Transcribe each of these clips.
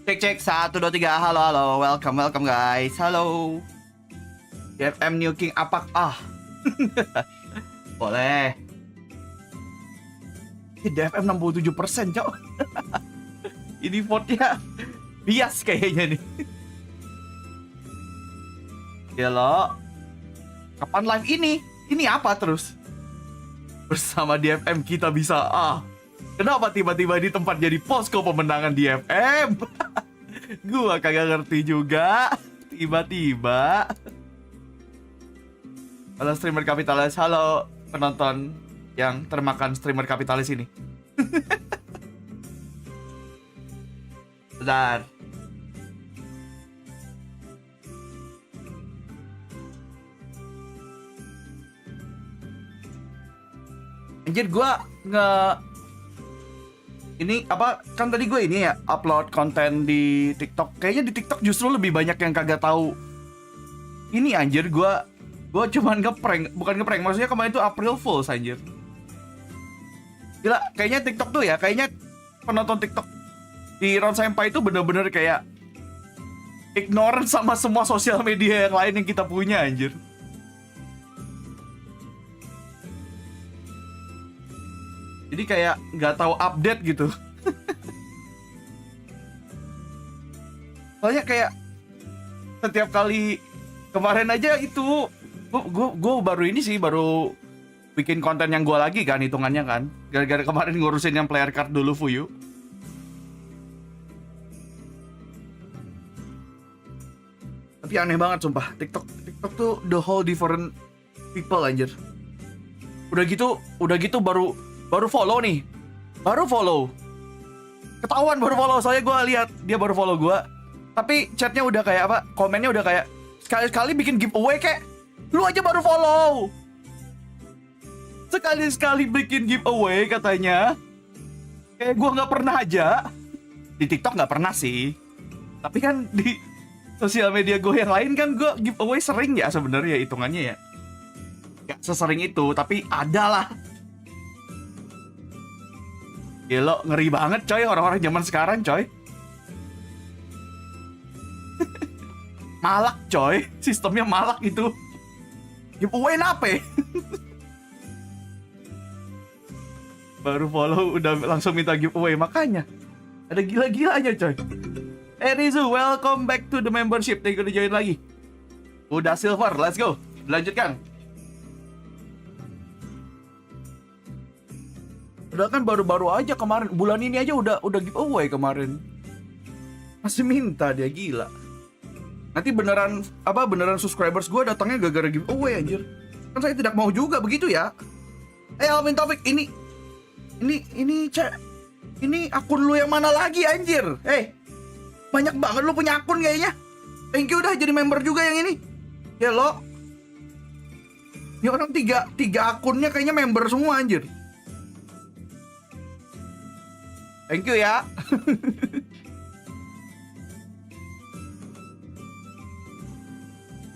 Cek 1 2 3. Halo. Welcome guys. Halo. DFM New King apa? Boleh. DFM 67%, Cok. Ini vote-nya bias kayaknya nih. Halo. Kapan live ini? Ini apa terus? Bersama DFM kita bisa Kenapa tiba-tiba di tempat jadi posko pemenangan DFM? Gua kagak ngerti juga. Tiba-tiba. Halo streamer kapitalis. Halo penonton yang termakan streamer kapitalis ini. Bentar. Anjir, gua ini apa kan tadi gue ini ya upload konten di TikTok. Kayaknya di TikTok justru lebih banyak yang kagak tahu. Ini anjir, gue cuman bukan ngeprank, maksudnya kemarin itu April Fools anjir. Gila, kayaknya TikTok tuh ya, kayaknya penonton TikTok di Senpai itu bener-bener kayak ignorant sama semua sosial media yang lain yang kita punya anjir. Jadi kayak nggak tahu update gitu. Soalnya kayak setiap kali kemarin aja itu gue baru bikin konten yang gue lagi kan hitungannya kan. Gara-gara kemarin ngurusin yang player card dulu fuyu. Tapi aneh banget sumpah. TikTok tuh the whole different people anjir. Udah gitu baru follow nih. Ketahuan baru follow. Soalnya gue lihat dia baru follow gue. Tapi chatnya udah kayak apa? Komennya udah kayak sekali-sekali bikin giveaway kayak lu aja baru follow. Sekali-sekali bikin giveaway katanya. Kayak gue nggak pernah aja. Di TikTok nggak pernah sih. Tapi kan di sosial media gue yang lain kan gue giveaway sering ya sebenarnya hitungannya ya. Gak sesering itu, tapi ada lah. Gila, ngeri banget coy orang-orang zaman sekarang coy. Malak coy, sistemnya malak itu. Giveaway nape? Baru follow udah langsung minta giveaway, makanya ada gila-gilanya coy. Rizu, welcome back to the membership. Thank you udah join lagi. Udah silver, let's go. Lanjutkan. Udah kan baru-baru aja kemarin, bulan ini aja udah giveaway kemarin. Masih minta dia, gila. Nanti beneran subscribers gue datangnya gara-gara giveaway anjir. Kan saya tidak mau juga begitu ya. Alvin Taufik, ini akun lu yang mana lagi anjir? Banyak banget lu punya akun kayaknya. Thank you udah jadi member juga yang ini. Ya lo. Ini orang tiga akunnya kayaknya member semua anjir. Thank you ya.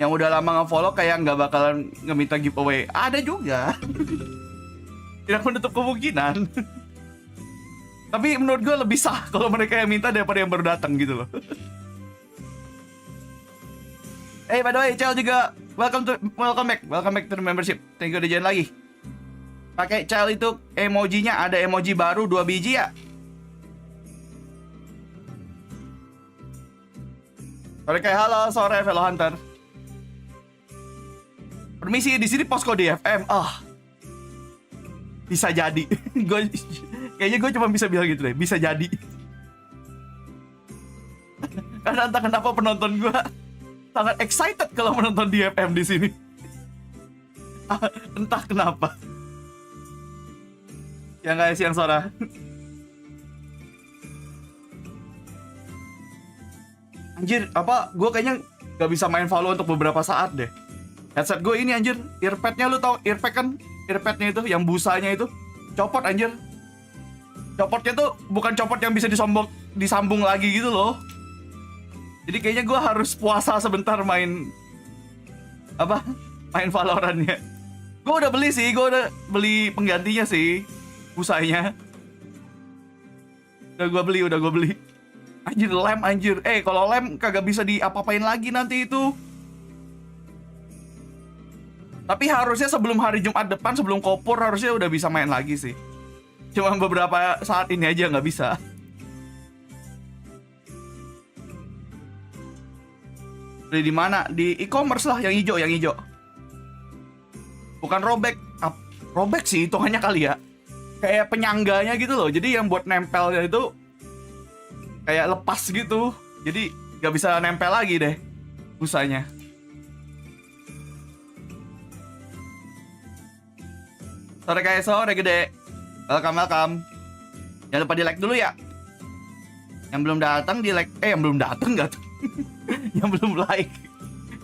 Yang udah lama nge-follow kayak nggak bakalan ngeminta giveaway. Ada juga. Tidak menutup kemungkinan. Tapi menurut gue lebih sah kalau mereka yang minta daripada yang baru datang gitu loh. By the way, Cel juga welcome back to the membership. Thank you udah join lagi. Pakai Cel itu emojinya ada emoji baru 2 biji ya. Halo sore fellow hunter. Permisi, di sini posko DFM. Bisa jadi. Kayaknya gue cuma bisa bilang gitu deh. Bisa jadi. Karena entah kenapa penonton gue sangat excited kalau menonton DFM di sini. Entah kenapa. Yang guys, yang suara. Anjir, gue kayaknya gak bisa main follow untuk beberapa saat deh. Headset gue ini anjir, earpadnya lu tau, earpad kan? Earpadnya itu, yang busanya itu copot anjir. Copotnya tuh bukan copot yang bisa disambung lagi gitu loh. Jadi kayaknya gue harus puasa sebentar main Valorantnya. Gue udah beli penggantinya sih, busanya. Udah gue beli. Anjir lem anjir. Kalau lem kagak bisa diapa-apain lagi nanti itu. Tapi harusnya sebelum hari Jumat depan, sebelum kopur harusnya udah bisa main lagi sih. Cuma beberapa saat ini aja nggak bisa. Beli di mana? Di e-commerce lah, yang hijau, yang hijau. Bukan robek. Robek sih hitungannya kali ya. Kayak penyangganya gitu loh. Jadi yang buat nempelnya itu kayak lepas gitu. Jadi nggak bisa nempel lagi deh busanya. Sore kayak sore gede. Welcome. Jangan lupa di like dulu ya. Yang belum datang di like. Yang belum datang nggak tuh? Yang belum like.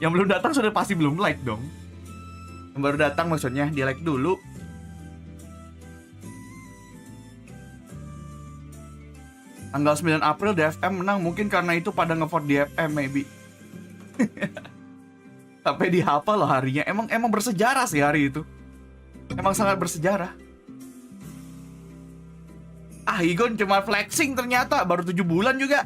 Yang belum datang sudah pasti belum like dong. Yang baru datang maksudnya di like dulu. Tanggal 9 April DFM menang, mungkin karena itu pada ngevote DFM maybe. Sampai dihafal loh harinya. Emang bersejarah sih hari itu. Emang sangat bersejarah. Igon cuma flexing ternyata, baru 7 bulan juga.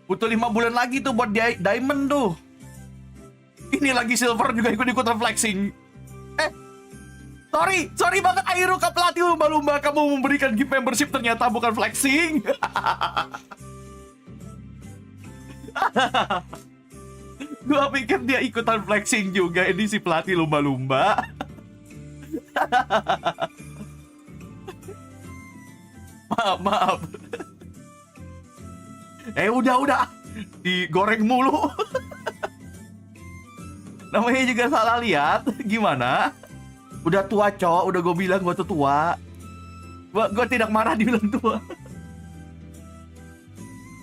Butuh 5 bulan lagi tuh buat diamond tuh. Ini lagi silver juga ikut-ikutan flexing. Sorry banget Airo, ke pelatih lumba-lumba, kamu memberikan gift membership ternyata bukan flexing. Gua pikir dia ikutan flexing juga, ini si pelatih lumba-lumba. Maaf. Udah. Digoreng mulu. Namanya juga salah lihat. Gimana? Udah tua, cowok. Udah gue bilang gue tuh tua. Gue tidak marah dibilang tua.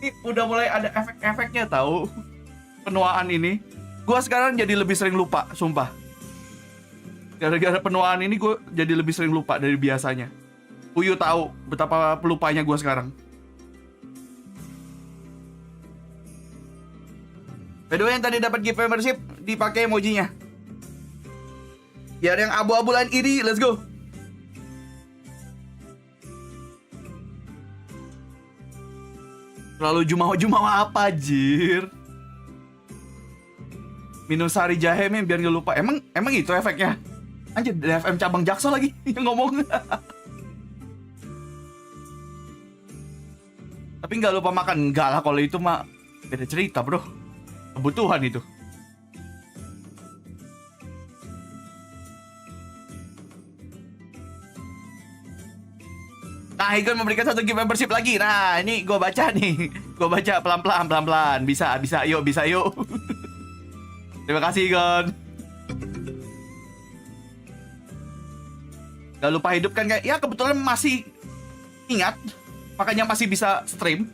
Ini udah mulai ada efek-efeknya tahu. Penuaan ini. Gue sekarang jadi lebih sering lupa, sumpah. Gara-gara penuaan ini gue jadi lebih sering lupa dari biasanya. Fuyu tahu betapa pelupanya gue sekarang. By the way, yang tadi dapat gift membership dipakai emojinya. Biar yang abu-abu lain iri, let's go. Terlalu jumawa apa, jir? Minum sari jahe biar nggak lupa. Emang itu efeknya? Anjir, DFM cabang Jaksel lagi yang ngomong. Tapi nggak lupa makan. Enggak lah, kalau itu mah beda cerita bro. Kebutuhan itu. Nah, Igon memberikan satu gift membership lagi. Nah, ini gue baca nih. Gue baca pelan-pelan. Bisa yuk. Terima kasih, Igon. Gak lupa hidup kan, kayak ya kebetulan masih ingat. Makanya masih bisa stream.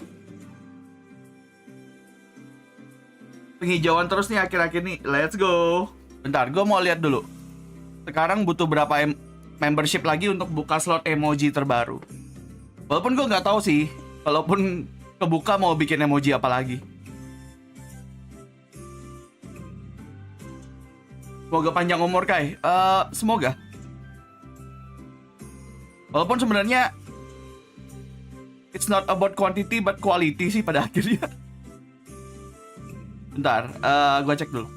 Penghijauan terus nih akhir-akhir nih. Let's go. Bentar, gue mau lihat dulu. Sekarang butuh berapa membership lagi untuk buka slot emoji terbaru. Walaupun gue nggak tahu sih, kalaupun kebuka mau bikin emoji apa lagi. Semoga panjang umur, Kai. Semoga. Walaupun sebenarnya it's not about quantity but quality sih pada akhirnya. Bentar, gue cek dulu.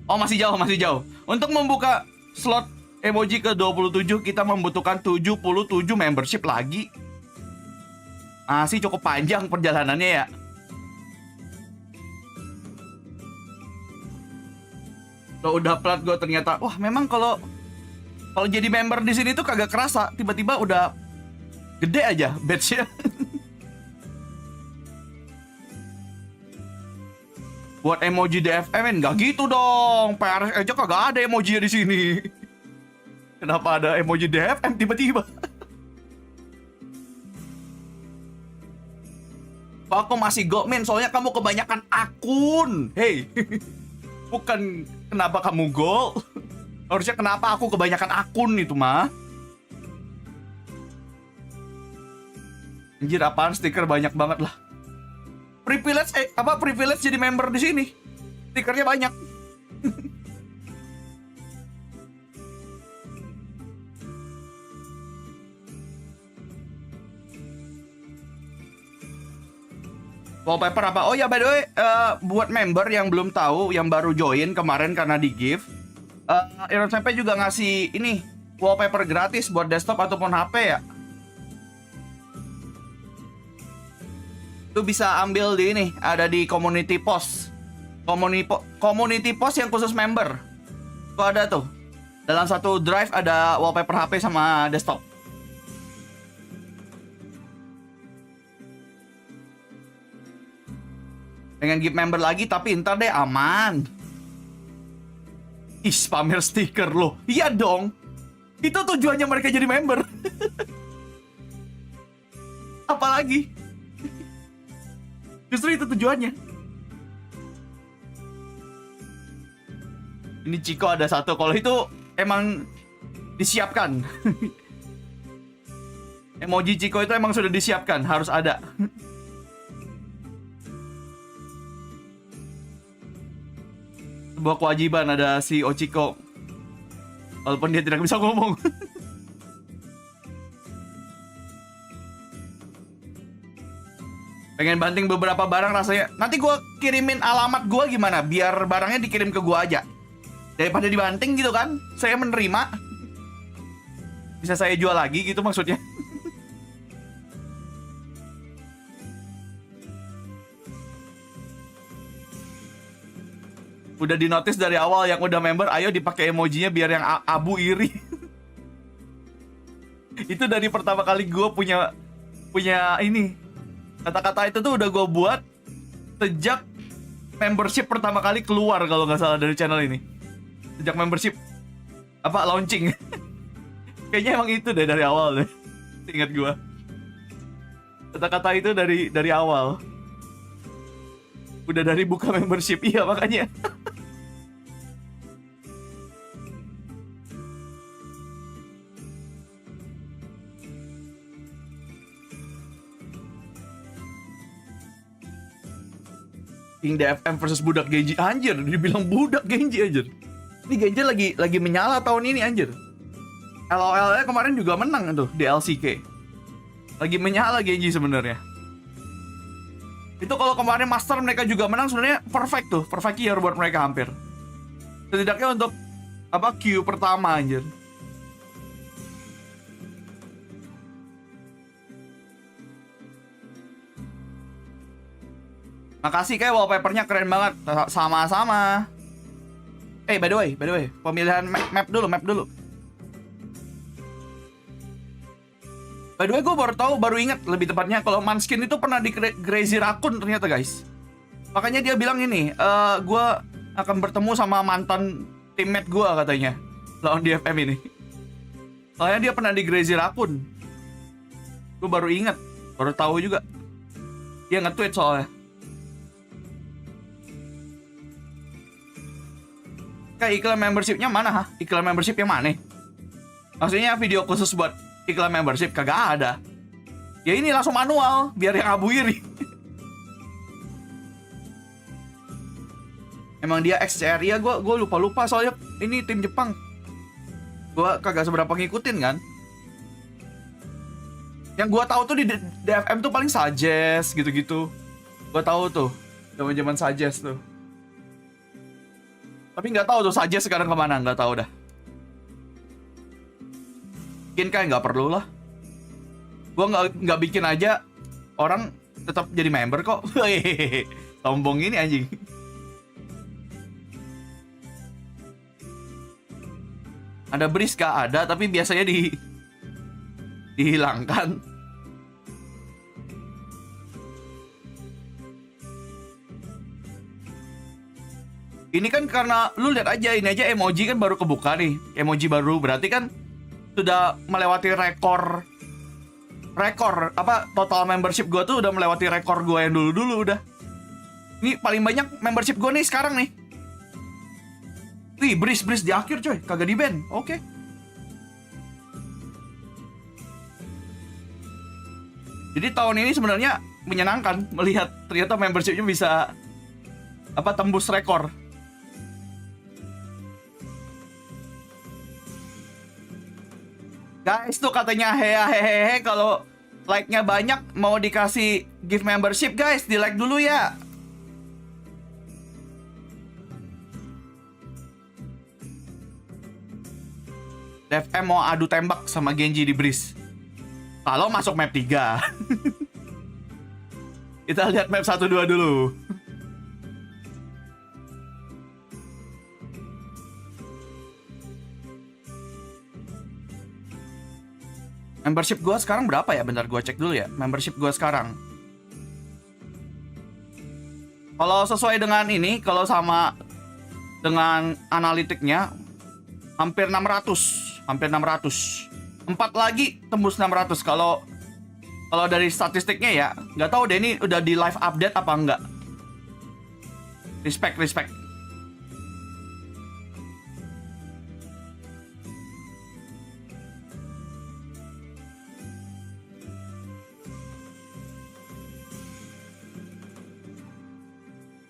Oh, masih jauh. Untuk membuka slot emoji ke 27 kita membutuhkan 77 membership lagi. Masih cukup panjang perjalanannya ya. Kalau udah plat gue ternyata, wah memang kalau jadi member di sini tuh kagak kerasa, tiba-tiba udah gede aja badge-nya. Buat emoji DFM nggak gitu dong. PRS aja kagak ada emoji di sini. Kenapa ada emoji DFM tiba-tiba? Aku masih gomin, soalnya kamu kebanyakan akun. Hey, bukan kenapa kamu gol. Harusnya kenapa aku kebanyakan akun itu mah. Anjir, apaan stiker banyak banget lah. Privilege jadi member di sini. Stikernya banyak. Wallpaper apa? Oh ya, by the way, buat member yang belum tahu, yang baru join kemarin karena di gift, Senpai juga ngasih ini wallpaper gratis buat desktop ataupun HP ya. Itu bisa ambil di ini, ada di community post. Community post yang khusus member. Itu ada tuh. Dalam satu drive ada wallpaper HP sama desktop. Pengen gift member lagi tapi ntar deh, aman. Ih, pamer stiker loh. Iya dong. Itu tujuannya mereka jadi member. Apalagi? Justru itu tujuannya. Ini Ciko ada satu. Kalau itu emang disiapkan. Emoji Ciko itu emang sudah disiapkan. Harus ada. Sebuah kewajiban ada si Ochiko. Walaupun dia tidak bisa ngomong. Pengen banting beberapa barang rasanya. Nanti gue kirimin alamat gue gimana? Biar barangnya dikirim ke gue aja. Daripada dibanting gitu kan. Saya menerima. Bisa saya jual lagi gitu maksudnya. Udah dinotis dari awal yang udah member, ayo dipakai emojinya biar yang abu iri. Itu dari pertama kali gue punya ini. Kata-kata itu tuh udah gue buat sejak membership pertama kali keluar kalau nggak salah dari channel ini. Sejak membership launching. Kayaknya emang itu deh dari awal deh. Ingat gue. Kata-kata itu dari awal. Udah dari buka membership, iya makanya. King DFM versus budak Gen.G. Anjir, dibilang budak Gen.G. anjir. Ini Gen.G lagi menyala tahun ini anjir. LOL-nya kemarin juga menang tuh di LCK. Lagi menyala Gen.G sebenarnya. Itu kalau kemarin Master mereka juga menang sebenarnya perfect tuh, perfect year buat mereka hampir. Setidaknya untuk queue pertama anjir. Makasih kayak wallpapernya keren banget. Sama-sama. By the way, pemilihan map dulu. By the way, gue baru ingat lebih tepatnya kalau Manskin itu pernah di Crazy Raccoon ternyata guys. Makanya dia bilang ini, gue akan bertemu sama mantan teammate gue katanya lawan DFM ini. Soalnya dia pernah di Crazy Raccoon. Gue baru ingat, baru tahu juga. Dia nge-tweet soalnya. Kayak iklan membershipnya mana? Iklan membership yang mana? Maksudnya video khusus buat iklan membership kagak ada. Ya ini langsung manual biar yang abu iri. Emang dia XCR ya, gue lupa soalnya ini tim Jepang. Gue kagak seberapa ngikutin kan. Yang gue tahu tuh di DFM tuh paling suggest gitu-gitu. Gue tahu tuh zaman suggest tuh. Tapi nggak tahu tuh suggest sekarang kemana, nggak tahu dah. Mungkin kayak nggak perlu lah. Gue nggak bikin aja orang tetap jadi member kok. Sombong ini anjing. Ada Briska ada, tapi biasanya dihilangkan. Ini kan karena lu lihat aja, ini aja emoji kan baru kebuka nih. Emoji baru berarti kan sudah melewati rekor total membership gue tuh udah melewati rekor gue yang dulu udah. Ini paling banyak membership gue nih sekarang nih. Wih, Bris di akhir coy, kagak di ban. Oke. Jadi tahun ini sebenarnya menyenangkan melihat ternyata membershipnya bisa tembus rekor. Guys tuh katanya hehehe kalau like-nya banyak, mau dikasih gift membership guys, di like dulu ya. DFM mau adu tembak sama Gen.G di Breeze. Kalau masuk map 3. Kita lihat map 1-2 dulu. Membership gue sekarang berapa ya? Bentar gue cek dulu ya. Membership gue sekarang. Kalau sesuai dengan ini, kalau sama dengan analitiknya, hampir 600. Hampir 600. 4 lagi tembus 600. Kalau dari statistiknya ya, nggak tahu deh ini udah di live update apa enggak. Respect.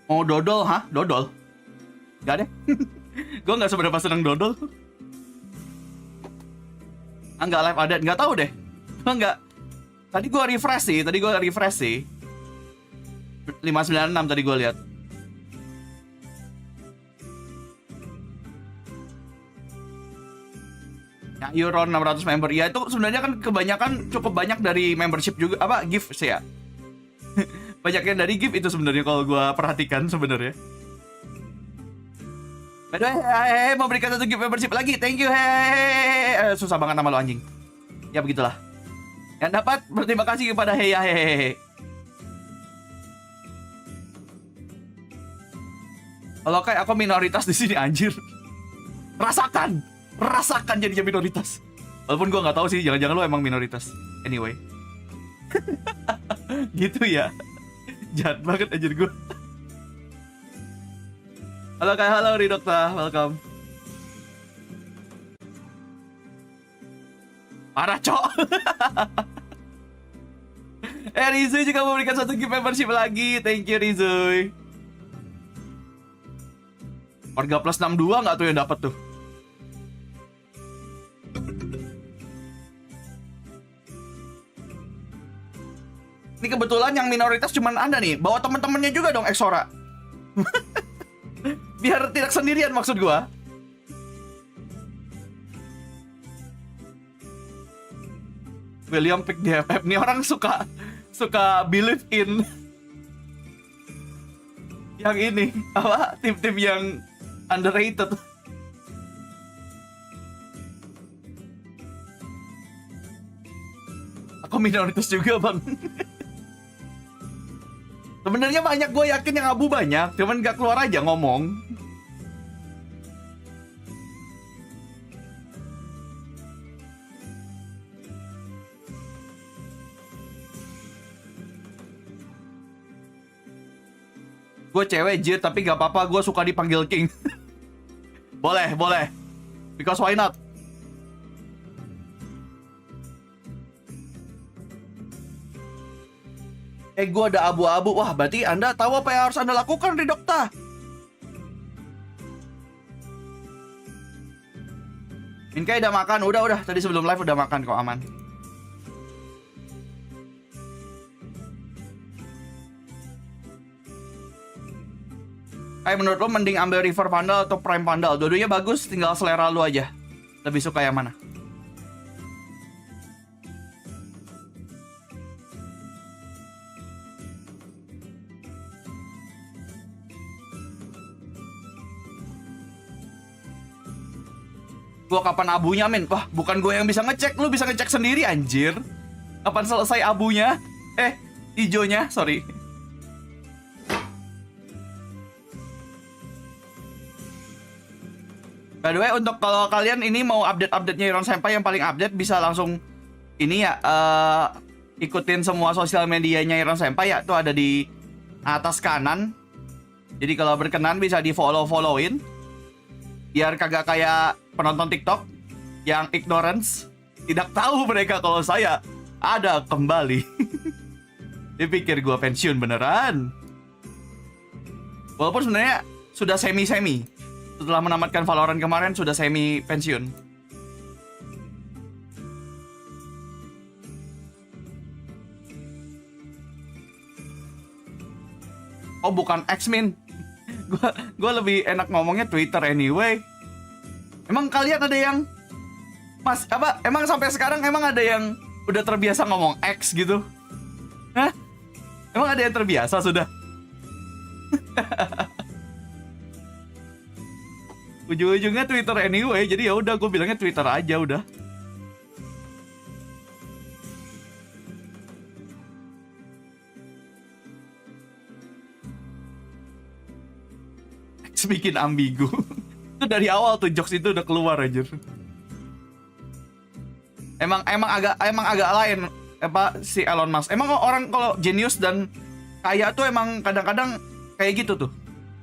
Mau dodol, hah? Dodol? Gak deh. Gue nggak seberapa seneng dodol. Enggak live update, nggak tahu deh. Enggak. Tadi gue refresh sih. 596 tadi gue lihat. Ya, Euro 600 member. Ya itu sebenarnya kan kebanyakan cukup banyak dari membership juga, apa gift sih ya. Banyak yang dari gift itu sebenarnya kalau gue perhatikan sebenarnya. By the way, mau berikan 1 gift membership lagi. Thank you, susah banget nama lo anjing. Ya begitulah. Yang dapat berterima kasih kepada hehehe. Kalau kayak aku minoritas di sini anjir. Rasakan jadinya minoritas. Walaupun gue nggak tahu sih, jangan-jangan lo emang minoritas. Anyway. Gitu ya. Jahat banget anjir gue. Halo Ridokta, welcome. Parah cok. Rizuy juga memberikan 1 gift membership lagi. Thank you Rizuy. Warga plus 62 nggak tuh yang dapat tuh? Ini kebetulan yang minoritas cuman Anda nih. Bawa temen-temennya juga dong Exora. Biar tidak sendirian maksud gua. William pick DFM. Nih orang suka believe in yang ini apa tim-tim yang underrated. Aku minoritas juga bang. Sebenarnya banyak, gue yakin yang abu banyak, cuman gak keluar aja ngomong. Gue cewek Jir, tapi gak apa-apa, gue suka dipanggil King. Boleh. Because why not? Gue ada abu-abu. Wah, berarti Anda tahu apa yang harus Anda lakukan, Ridokta. Minkai udah makan, udah. Tadi sebelum live udah makan kok, aman. Menurut lo mending ambil River Vandal atau Prime Vandal? Dua-duanya bagus, tinggal selera lo aja. Lebih suka yang mana? Gua kapan abunya, men? Wah, bukan gue yang bisa ngecek, lu bisa ngecek sendiri, anjir. Kapan selesai abunya? Ijonya, sorry. By the way, untuk kalau kalian ini mau update-update-nya Senpai yang paling update, bisa langsung ini ya, ikutin semua sosial medianya Senpai ya, tuh ada di atas kanan. Jadi kalau berkenan bisa di follow-followin. Biar kagak kayak penonton TikTok yang ignorance, tidak tahu mereka kalau saya ada kembali. Dipikir gue pensiun beneran. Walaupun sebenarnya sudah semi-semi. Setelah menamatkan Valorant kemarin sudah semi pensiun. Oh bukan X-Min. Gua lebih enak ngomongnya Twitter anyway. Emang kalian ada yang emang sampai sekarang emang ada yang udah terbiasa ngomong X gitu? Hah? Emang ada yang terbiasa sudah? Ujung-ujungnya Twitter anyway, jadi ya udah gue bilangnya Twitter aja udah. X bikin ambigu. Itu dari awal tuh jokes itu udah keluar aja. Emang agak lain apa si Elon Musk. Emang orang kalau jenius dan kaya tuh emang kadang-kadang kayak gitu tuh.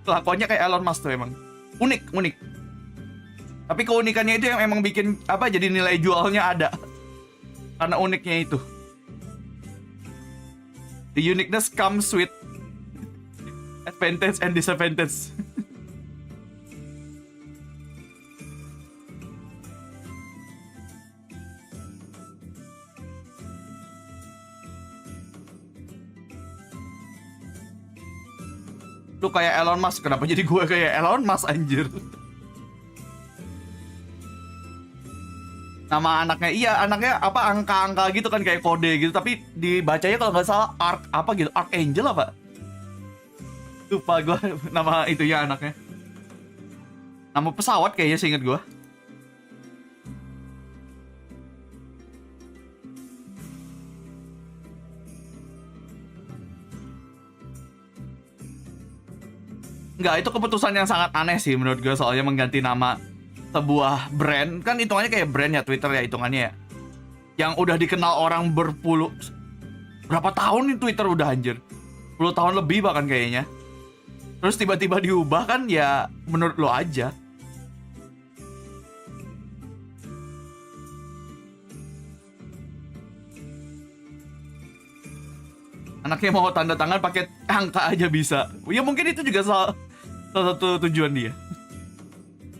Kelakuannya kayak Elon Musk tuh emang unik. Tapi keunikannya itu yang emang bikin jadi nilai jualnya ada. Karena uniknya itu. The uniqueness comes with advantage and disadvantage. Lu kayak Elon Musk, kenapa jadi gue kayak Elon Musk anjir? Nama anaknya angka-angka gitu kan kayak kode gitu, tapi dibacanya kalau nggak salah Archangel apa? Lupa gue nama itu ya anaknya. Nama pesawat kayaknya seinget gue. Enggak, itu keputusan yang sangat aneh sih menurut gue, soalnya mengganti nama sebuah brand. Kan hitungannya kayak brand ya, Twitter ya hitungannya ya. Yang udah dikenal orang berapa tahun nih Twitter udah anjir. 10 tahun lebih bahkan kayaknya. Terus tiba-tiba diubah kan ya menurut lo aja. Anaknya mau tanda tangan pakai angka aja bisa. Ya mungkin itu juga salah satu tujuan dia.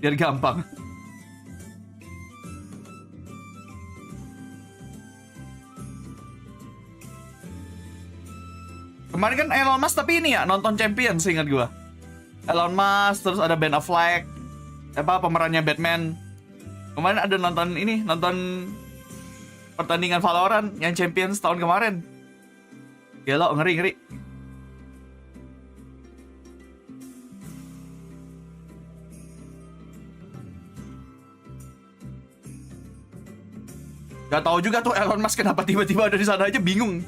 Biar gampang. Kemarin kan Elon Musk tapi ini ya nonton Champions ingat gua. Elon Musk, terus ada Ben Affleck, pemerannya Batman. Kemarin ada nonton pertandingan Valorant yang Champions tahun kemarin. Gila, ngeri. Gak tahu juga tuh Elon Musk kenapa tiba-tiba ada di sana aja, bingung.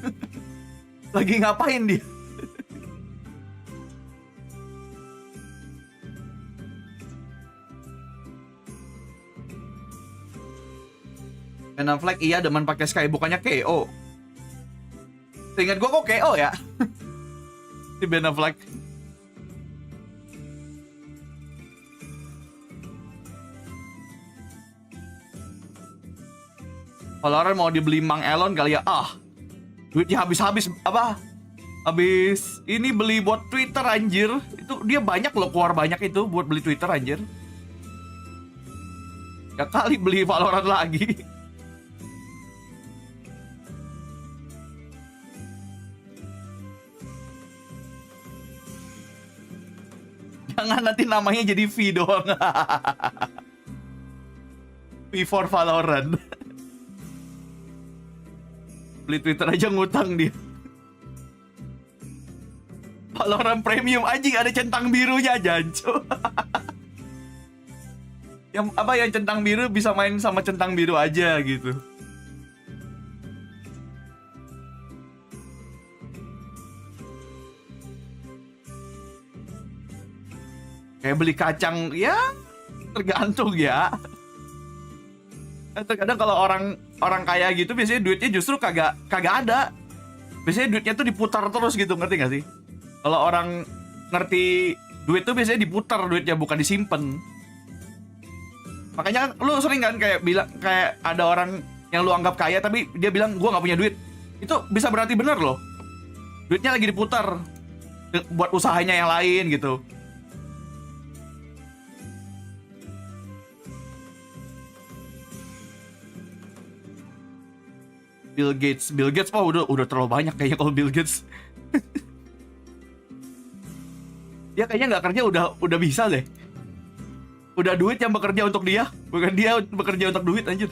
Lagi ngapain dia? Ben Affleck iya demen pakai Sky, bukannya KO. Seingat gue kok KO ya. Si Ben Affleck. Valorant mau dibeli Mang Elon kali ya. Duitnya habis habis ini beli buat Twitter anjir. Itu dia banyak loh, keluar banyak itu buat beli Twitter anjir. Ya kali beli Valorant lagi. Jangan nanti namanya jadi V doang. V for Valorant. Beli Twitter aja ngutang dia. Valorant Premium anjing ada centang birunya janco. Yang centang biru bisa main sama centang biru aja gitu. Kayak beli kacang ya tergantung ya. Terkadang kalau orang kaya gitu biasanya duitnya justru kagak ada. Biasanya duitnya tuh diputar terus gitu, ngerti gak sih? Kalau orang ngerti duit tuh biasanya diputar duitnya, bukan disimpan. Makanya lu sering kan kayak bilang kayak ada orang yang lu anggap kaya tapi dia bilang gua nggak punya duit. Itu bisa berarti bener loh. Duitnya lagi diputar buat usahanya yang lain gitu. Bill Gates, udah terlalu banyak kayaknya kalau Bill Gates. Dia kayaknya nggak kerja udah bisa deh. Udah duit yang bekerja untuk dia, bukan dia bekerja untuk duit anjir.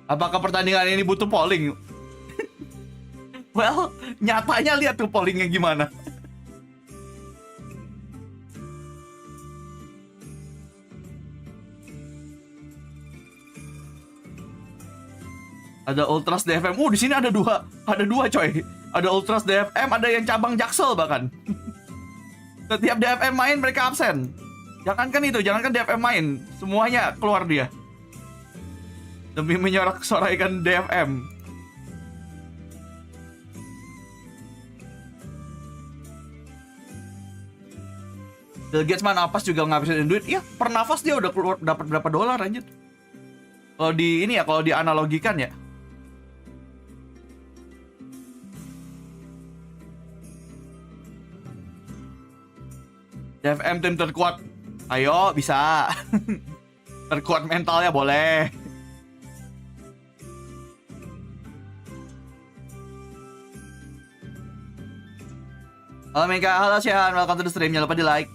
Apakah pertandingan ini butuh polling? Well, nyatanya lihat tuh pollingnya gimana. Ada Ultras DFM. Di sini ada dua coy. Ada Ultras DFM, ada yang cabang Jaksel bahkan. Setiap DFM main mereka absen. Jangankan DFM main, semuanya keluar dia. Demi menyorak-soraikan DFM. Bill Gates mana napas juga ngabisin duit. Iya, per nafas dia udah keluar dapat berapa dolar anjir. Kalau di ini ya, kalau dianalogikan ya. DFM tim terkuat. Ayo, bisa. Terkuat mentalnya boleh. Halo Mika, halo Seiren, welcome to the stream. Jangan lupa di like.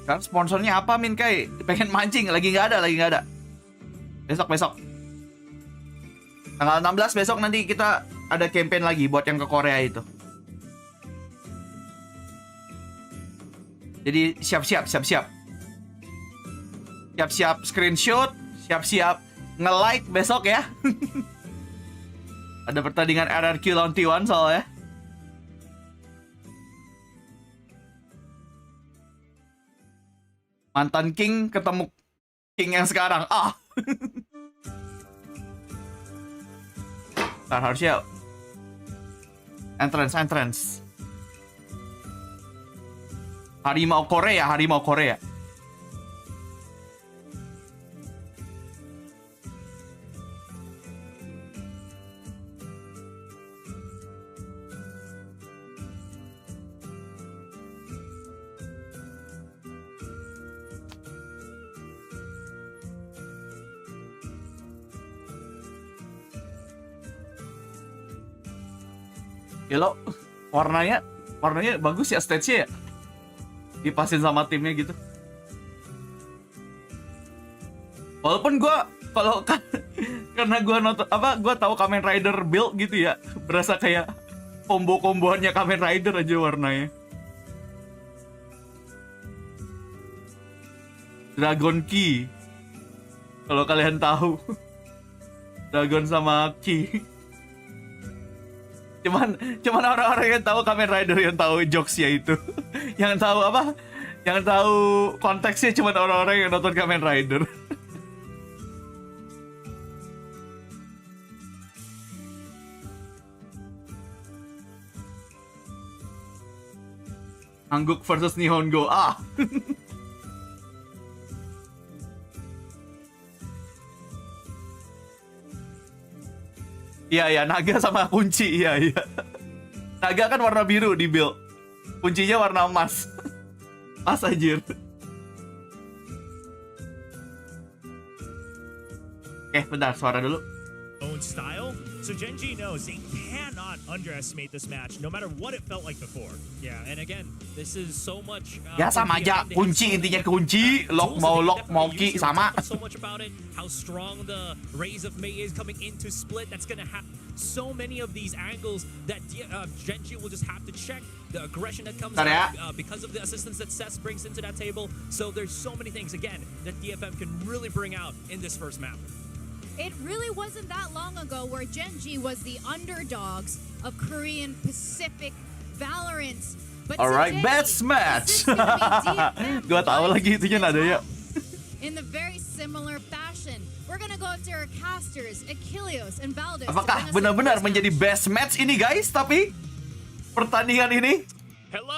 Kan sponsornya apa Min Kai? Pengen mancing, lagi nggak ada. Besok. Tanggal 16 besok nanti kita ada campaign lagi buat yang ke Korea itu. Jadi siap-siap. Siap-siap screenshot, siap-siap nge-like besok ya. Ada pertandingan RRQ lawan T1 soalnya. Mantan King ketemu King yang sekarang. Ntar harusnya entrance. Harimau Korea. Lo warnanya bagus ya, stage-nya ya. Dipasin sama timnya gitu. Walaupun karena gue tahu Kamen Rider build gitu ya, berasa kayak kombo-komboannya Kamen Rider aja warnanya. Dragon Key. Kalau kalian tahu. Dragon sama Key. Cuman orang-orang yang tahu Kamen Rider yang tahu jokesnya itu. Yang tahu konteksnya cuman orang-orang yang nonton Kamen Rider. Hangguk versus Nihongo. Iya, naga sama kunci, iya. Naga kan warna biru di build. Kuncinya warna emas. Mas anjir. Bentar, suara dulu. Own style, so Gen.G knows they cannot underestimate this match, no matter what it felt like before. Yeah, and again, this is so much. Ya sama aja, kunci intinya kunci, lock mau key sama. So much about it, how strong the Rays of May is coming into split. That's gonna have so many of these angles that Gen.G will just have to check the aggression that comes out because of the assistance that Sess brings into that table. So there's so many things again that DFM can really bring out in this first map. It really wasn't that long ago where Gen.G was the underdogs of Korean Pacific Valorant. But alright, best match. Gua tahu lagi itunya nadanya. In the very similar fashion, we're gonna go to our casters, Achilleos and Valdez. Apakah benar-benar menjadi best match ini guys? Tapi pertandingan ini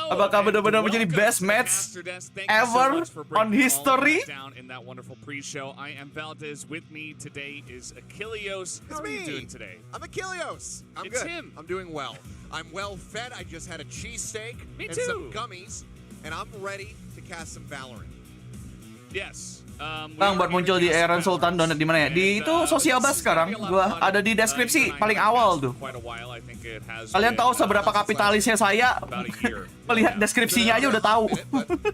apakah benar-benar menjadi best match ever on history? In that wonderful pre-show, I am Valdez. With me today is Achilleos. How are you doing today? I'm Achilleos. It's good. Him. I'm doing well. I'm well fed. I just had a cheesesteak Me and too. some gummies, and I'm ready to cast some Valorant. Yes. Bang, buat muncul di Iron Sultan Donat di mana ya? Di itu sosial bus sekarang. Gua ada di deskripsi paling awal tuh. Kalian tahu seberapa kapitalisnya saya? Melihat deskripsinya aja udah tahu.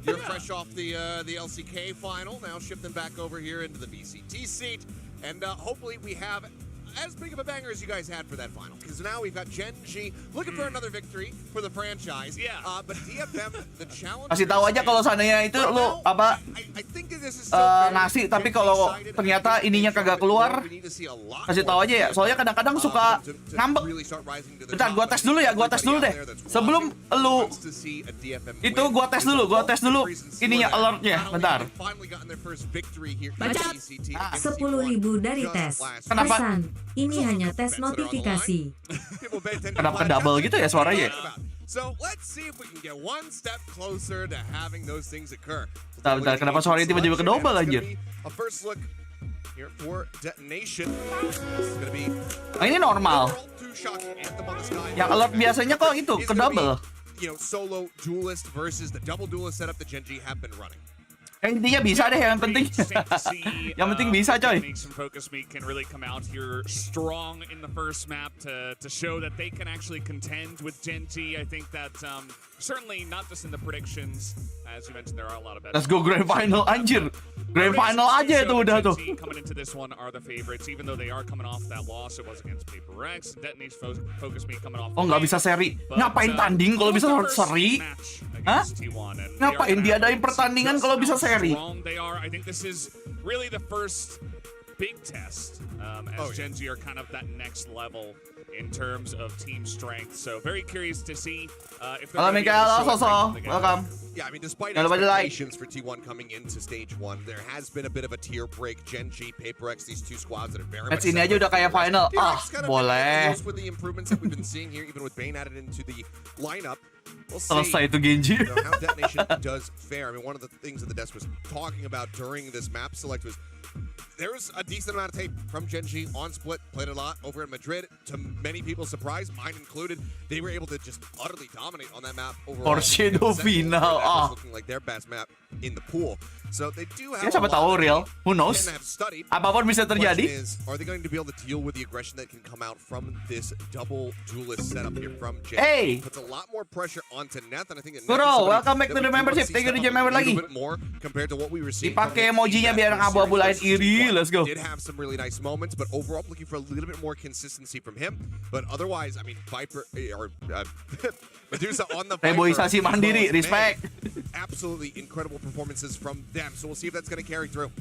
You're fresh off the LCK final, now shift them back over here into the VCT seat, and hopefully we have as big of a banger as you guys had for that final. Because now we've got Gen.G looking for another victory for the franchise. Yeah. But DFM, the challenge. Kasih tahu aja kalau seandainya itu lu apa ngasih, tapi kalau ternyata ininya kagak keluar, kasih tahu aja ya. Soalnya kadang-kadang suka ngambek. Bentar, gua tes dulu ya, deh. Sebelum lu itu gua tes dulu ininya alertnya. Bentar. Baca 10.000 dari tes. Kenapa? Pesan, ini hanya tes notifikasi. Kenapa double gitu ya suaranya? So let's see if we can get one step closer to having those things occur. Bentar, kenapa suaranya tiba-tiba ke double anjir? A first look here for detonation. This is gonna be ini normal. Yang alert biasanya kok itu ke double. You know, solo duelist versus the double duelist setup that Gen.G have been running. Intinya bisa deh, yang penting. Yang penting bisa, coy. Focus Me can really come out here strong in the first map to show that they can actually contend with Gen.G. I think that certainly not just in the predictions, as you mentioned, there are a lot of better. Let's go grand final, anjir. Grand final aja itu udah tuh. Coming into this one are the favorites, even though they are coming off that loss. It was against Paper Rex. Detonation Focus Me coming off. Oh, nggak bisa seri. Ngapain tanding kalau bisa seri? Hah? Ngapain diadain pertandingan kalau bisa seri? They are. I think this is really the first big test as Gen.G are kind of that next level in terms of team strength. So very curious to see if they're Halo Mikael, welcome. Yeah, I mean, despite expectations for T1 coming into stage 1, there has been a bit of a tier break. Gen.G, Paper X, these two squads that are very much. Ini aja udah kayak final. Boleh. With the improvements that we've been seeing here, even with Bane added into the lineup. We'll see, selesai itu Gen.G. how Detonation does fare. I mean, one of the things that the desk was talking about during this map select was there was a decent amount of tape from Gen.G on Split, played a lot over in Madrid. To many people's surprise, mine included, they were able to just utterly dominate on that map overall. Shadow final, looking like their best map in the pool. So they do have. Ya siapa tahu real, who knows? Apapun bisa terjadi. Are they going to be able to deal with the aggression that can come out from this double duelist setup here from Gen.G? Hey, puts a lot more pressure onto Neth, and I think that Kuro, welcome back to the membership. Thank you to member lagi. Compared to what we were seeing. Dipakai emojinya biar abu-abu lain iri. Let's go. Did have some really nice moments, but overall looking for a little bit more consistency from him. But otherwise, I mean, Viper or Medusa on the Viper. Reboisasi mandiri, respect. Absolutely incredible performances from them. So we'll see if that's going to carry through.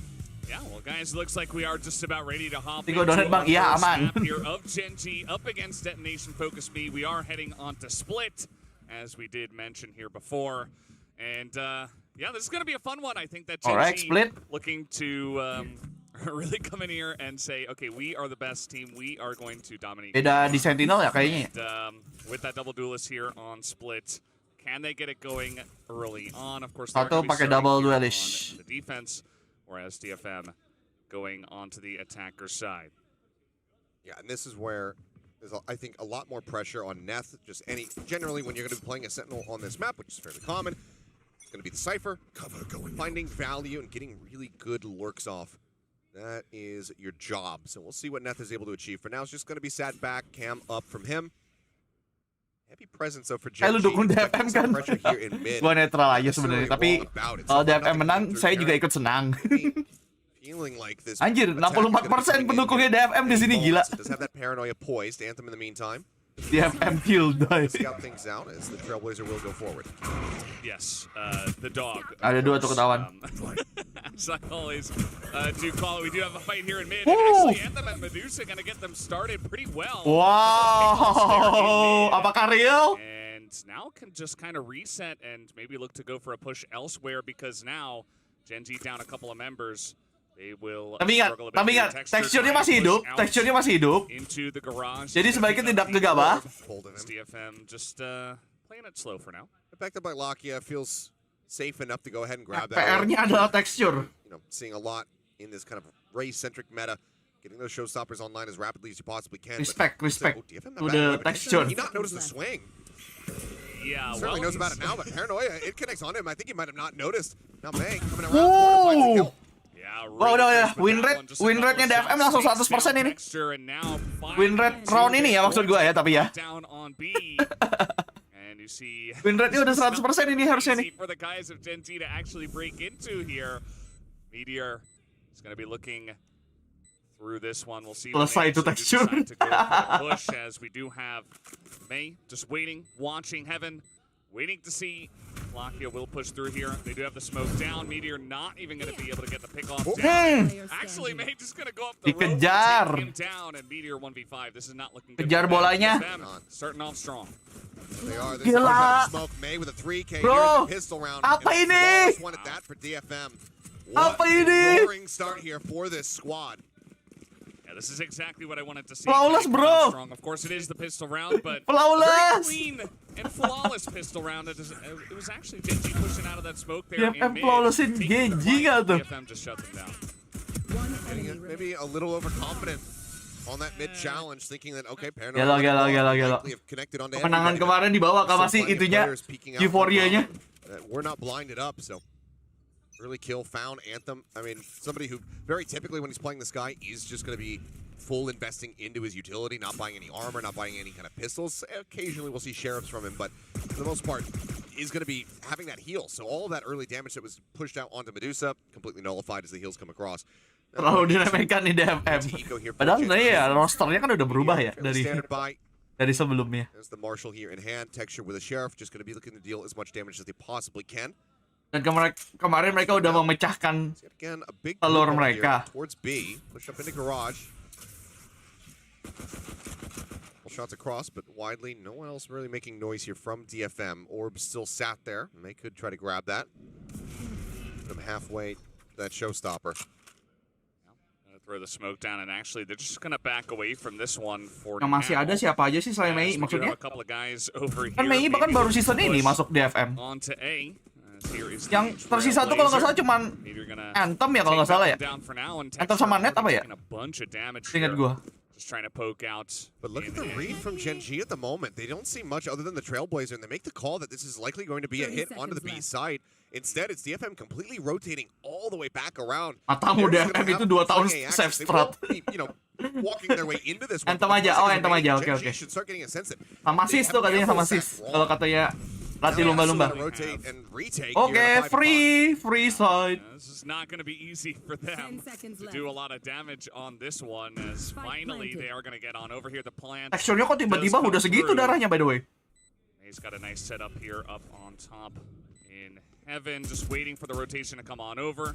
Yeah, well, guys, looks like we are just about ready to hop Tigo into donat, our Bang. Iya, first aman. map here of Gen.G up against Detonation Focus Me. We are heading on to Split, as we did mention here before. And, yeah, this is going to be a fun one. I think that Gen.G looking to really come in here and say, okay, we are the best team. We are going to dominate. Beda di Sentinel ya kayaknya. And, with that double duelist here on Split, can they get it going early on? Of course, Satu pakai double duelist. The defense, whereas DFM going onto the attacker side. Yeah, and this is where there's, I think, a lot more pressure on Neth. Just generally, when you're going to be playing a Sentinel on this map, which is fairly common, it's going to be the Cypher, finding value and getting really good lurks off. That is your job. So we'll see what Neth is able to achieve. For now, it's just going to be sat back, cam up from him. Heavy presence though for Gen.G. Lu dukung DFM kan? Gua netral aja sebenarnya, tapi kalau DFM menang, saya juga ikut senang. Anjir, 64% pendukungnya DFM di sini, gila. Does have that paranoia poised. Anthem in the meantime. DFM kill die. Scout things out as the Trailblazer will go forward. Yes, the dog. Ada dua tuh ketahuan. As I always do call it, we do have a fight here in mid. And actually, Anthem and Medusa gonna get them started pretty well. Wow, apakah real? And now can just kind of reset and maybe look to go for a push elsewhere because now Gen.G down a couple of members. They will tapi ingat, teksturnya masih hidup, into the garage. Jadi sebaiknya tidak gegabah. DFM just playing it slow for now. Backed up by Lakia, feels safe enough to go ahead and grab that. PR-nya adalah tekstur. You know, seeing a lot in this kind of race-centric meta, getting those showstoppers online as rapidly as you possibly can. Respect to the texture. He not noticed the swing. Yeah, Certainly well, knows about it now, but Paranoia, it connects on him. I think he might have not noticed. Now May coming around, Whoa. finds a kill. Yeah, Wah, udah ya. crisp with Win that rate, one. Just a win couple rate-nya of DFM shots, langsung takes 100% down ini. Texture, and now Win rate round ini ya maksud gua ya, tapi ya. Down on B. And you see Win rate-nya udah 100% ini harusnya nih. easy for the guys of Gen.G to actually break into here. Meteor is going to be looking through this one. We'll see. Selesai itu texture. To go for the push, as we do have May just waiting, watching Heaven, waiting to see. Lakia will push through here. They do have the smoke down. Meteor not even going to be able to get the pick off down. Actually, May just going to go up the rope and Dikejar. take him down. And Meteor 1v5. This is not looking good. Kejar for them. bolanya. DFM starting off strong. They are. This Gila. is smoke. May with a 3K. Bro, Here's the pistol round. apa And a ini? flawless one at that for DFM. Apa What ini? a roaring start here for this squad. Yeah, this is exactly what I wanted to see. Flawless, Coming bro. out strong. Of course, it is the pistol round, but Flawless. very clean and flawless pistol round. It was actually Gen.G pushing out of that smoke there. DFM in mid, flawlessin taking the Gen.G fight. nggak tuh? DFM just shut them down. Maybe a little overconfident on that mid challenge, thinking that okay, Paranoia Gila. likely have connected onto Kemenangan everybody, kemarin dibawa but ke still masih plenty of itunya, players peeking out euforianya. from top. We're not blinded up, so early kill found Anthem. I mean, somebody who very typically when he's playing this guy is just going to be full investing into his utility, not buying any armor, not buying any kind of pistols. Occasionally we'll see sheriffs from him, but for the most part is going to be having that heal. So all of that early damage that was pushed out onto Medusa completely nullified as the heals come across. Terlalu diremehkan nih DFM. Padahal sebenarnya ya rosternya kan udah berubah ya dari sebelumnya. There's the Marshal here in hand. Texture with a Sheriff just going to be looking to deal as much damage as they possibly can. Dan kemarin mereka udah memecahkan Again, a big telur move mereka. here towards B. Push up into garage. Shots across, but widely, no one else really making noise here from DFM. Orb still sat there, and they could try to grab that. Put them halfway to that showstopper. Throw the smoke down, and actually they're just gonna back away from this one for Yang masih now. ada siapa aja sih selain Mei As we do maksudnya? have a couple of guys over Kan here, Mei bahkan maybe baru looking season to ini push masuk DFM. onto A. Here is the Yang tersisa tuh kalau nggak salah cuman Meteor gonna Anthem ya kalau nggak take salah that ya. one down for now, and Anthem sama Net apa ya? taking a bunch of damage Ingat here. gua. Just trying to poke out. But look at the read from Gen.G at the moment. They don't see much other than the Trailblazer, and they make the call that this is likely going to be a hit onto the B side. Instead, it's DFM completely rotating all the way back around. Matamu They're just DFM gonna itu have 2 tahun plenty of safe access. They strat. won't be, walking their way into this one. Anthem aja, oh Anthem aja, oke. Gen.G should start getting a sense that Sama they sis have tuh katanya sama never sat sis. wrong. Kalau katanya latih Now lumba-lumba. they also gotta rotate and retake Oke, here in a 5v5. free side. This is not going to be easy for them 10 seconds to left. do a lot of damage on this one, as finally they are going to get on over here. The plant Teksturnya kok tiba-tiba does come udah segitu through. darahnya by the way. He's got a nice setup here up on top in Heaven, just waiting for the rotation to come on over,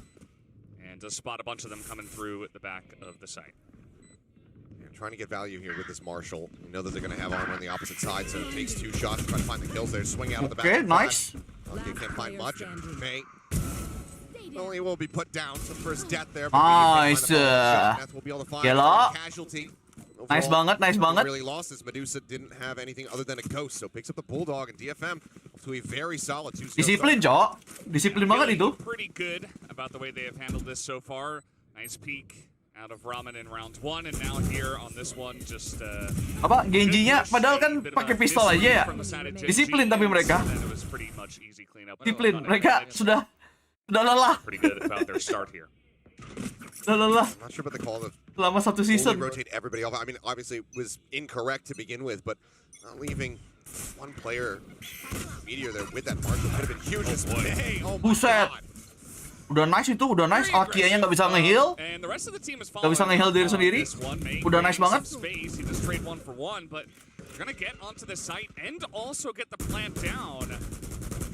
and to spot a bunch of them coming through at the back of the site. Trying to get value here with this Marshal. You know that they're going to have armor on the opposite side, so it takes 2 shots to try to find the kills there. Swing out of the back. Okay, nice. Okay, can't find much. May only will be put down. So first death there. Nice. Will be able to find Gila. casualty. Nice banget, nice banget. Really lost as Medusa didn't have anything other than a ghost, so picks up the Bulldog, and DFM to a very solid 2. Disiplin, Cok. Disiplin banget itu. Pretty good about the way they have handled this so far. Nice peek out of Ramen in round 1, and now here on this one, just Apa Gen.G-nya padahal kan pakai pistol aja ya. Disiplin tapi mereka. Disiplin, mereka sudah lelah. Pretty good about their start here. Sudah lelah. I'm not sure about the call of Selama 1 season. rotate everybody off. I mean, obviously it was incorrect to begin with, but not leaving one player, Meteor there with that Marshal could have been huge. Hey, oh my Buset. God. Udah nice itu, udah nice. Akia-nya nggak bisa nge-heal. Nggak bisa nge-heal diri sendiri. Udah nice banget.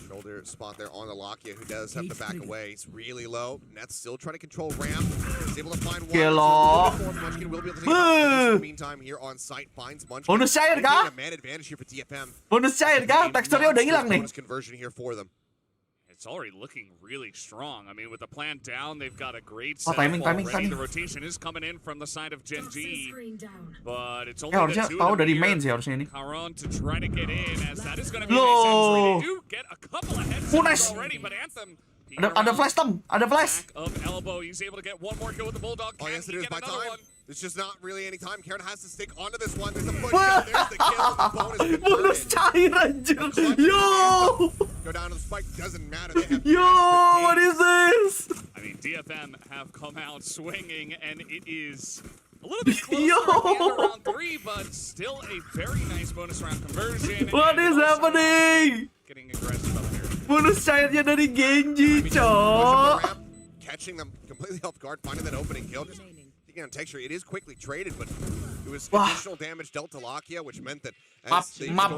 Shoulder spot there on the Lakia, who does have to back away. He's really low. Net's still trying to control ramp. He's able to find one. Gila. Munchkin will be able to take it. In the meantime, here on site finds Munchkin. Bonus cair kah? A man advantage here for DFM. Bonus cair kah? Teksturnya udah hilang nih. Bonus conversion here for them. It's already looking really strong. I mean, with the plant down, they've got a great Oh, setup timing. already. The rotation is coming in from the side of Gen.G, but it's only Harusnya the 2 tahu of them dari here. main sih harusnya ini. Caron to try to get in, as that is going to be a Loh. nice entry. They do get a couple of headshots Nice. already, but Anthem Ada flash tem, ada flash. back of elbow. He's able to get one more kill with the Bulldog. Oh, Can yes, it he is get by another time. one? There's just not really any time. Karen has to stick onto this one. There's a push down. There's the kill. The bonus Bonus cair anjir. Yo! Go down to the spike. Doesn't matter. They have Yo, what is this? I mean, DFM have come out swinging, and it is a little bit closer Yo! at the end of round 3, but still a very nice bonus round conversion. What and is also happening? Getting aggressive up here. Bonus cairnya dari Gen.G, Push up the cok. ramp, catching them completely off guard, finding that opening kill. Just taking on texture. It is quickly traded, but it was additional damage dealt to Lakia, which meant that Maaf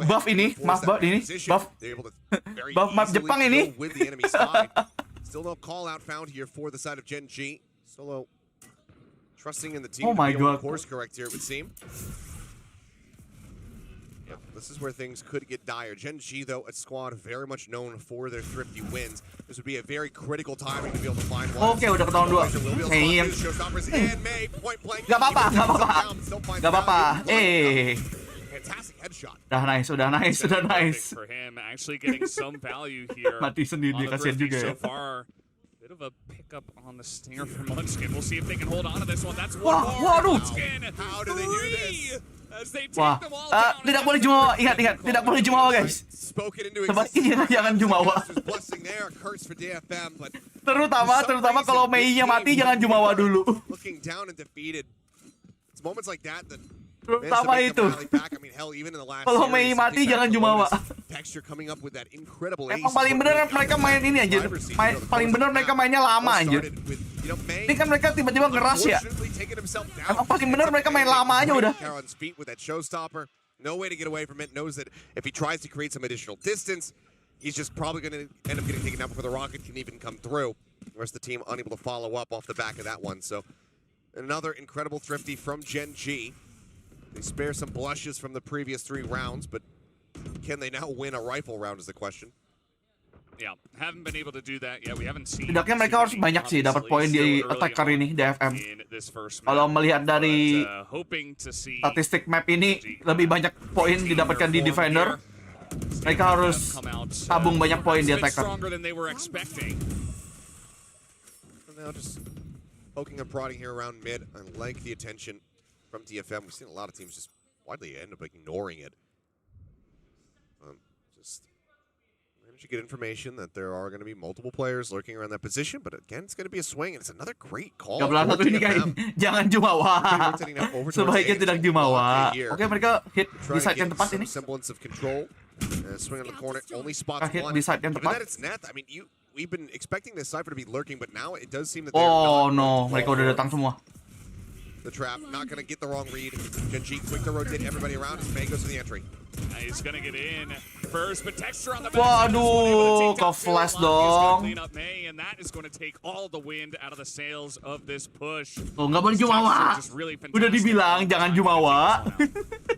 buff ini, maaf buff ini, buff. they're able to very Maaf easily Jepang ini. go with the enemy side. Still no call out found here for the side of Gen.G. Solo trusting in the team Oh my to be able to God. course correct here, it would seem. Yep, this is where things could get dire. Gen.G, though, a squad very much known for their thrifty wins. This would be a very critical timing to be able to find one. Oke, udah ketahuan dua. Ngeyem. Gak apa-apa, gak apa-apa. Gak apa-apa. Fantastic headshot. Udah nice, udah nice, udah nice. For him, actually getting some value here. Mati sendiri, on the kasihan thrifty juga ya. so far. Bit of a pickup on the stinger for Munchkin. We'll see if they can hold on to this one. That's one more. Waduh. Munchkin, How do they do this? as they take Wah, them all down. tidak boleh jumawa. Ingat, tidak boleh jumawa, guys. Spoken into Sobat existence. ini jangan jumawa. Blessing there, curse for DFM, but Terutama kalau Mei-nya mati jangan jumawa dulu. looking down and defeated. It's moments like that that Terutama itu. Kalau Mei mati jangan jumawa. Texture coming up with that incredible ace. Emang paling bener mereka main ini aja. Paling bener mereka mainnya lama aja. Ini kan mereka tiba-tiba ngeras ya. Emang paling bener mereka main lama aja udah. No way to get away from it. Knows that if he tries to create some additional distance, he's just probably going to end up getting taken out before the rocket can even come through. The rest of the team unable to follow up off the back of that one. So another incredible thrifty from Gen.G. They spare some blushes from the previous 3 rounds, but can they now win a rifle round is the question. Yeah, haven't been able to do that yet. We haven't seen. Tidaknya mereka harus banyak sih dapat poin di attack kali ini DFM. Kalau melihat dari statistik map ini lebih banyak poin didapatkan di defender. Mereka harus tabung banyak poin di attacker. Now just poking and prodding here around mid. I like the attention from DFM. We've seen a lot of teams just widely end up ignoring it. Just manage to get information that there are going to be multiple players lurking around that position, but again, it's going to be a swing, and it's another great call. 31 ini guys, jangan jumawa. Sebaiknya tidak jumawa. Oke, mereka hit di side yang tepat ini. Semblance of control. Swing on the corner, only spots Hit one. di side yang But tepat. then it's Neth. I mean, we've been expecting this Cypher to be lurking, but now it does seem that Oh they're not no, going to mereka fall udah for datang semua. the trap, not going to get the wrong read. Gen.G quick to rotate everybody around as May goes to the entry. He's going to get in first, but Texture on the back. Waduh, ke flash dong. Clean up May, and that is going to take all the wind out of the sails of this push. Tuh, nggak boleh jumawa. Udah dibilang jangan jumawa.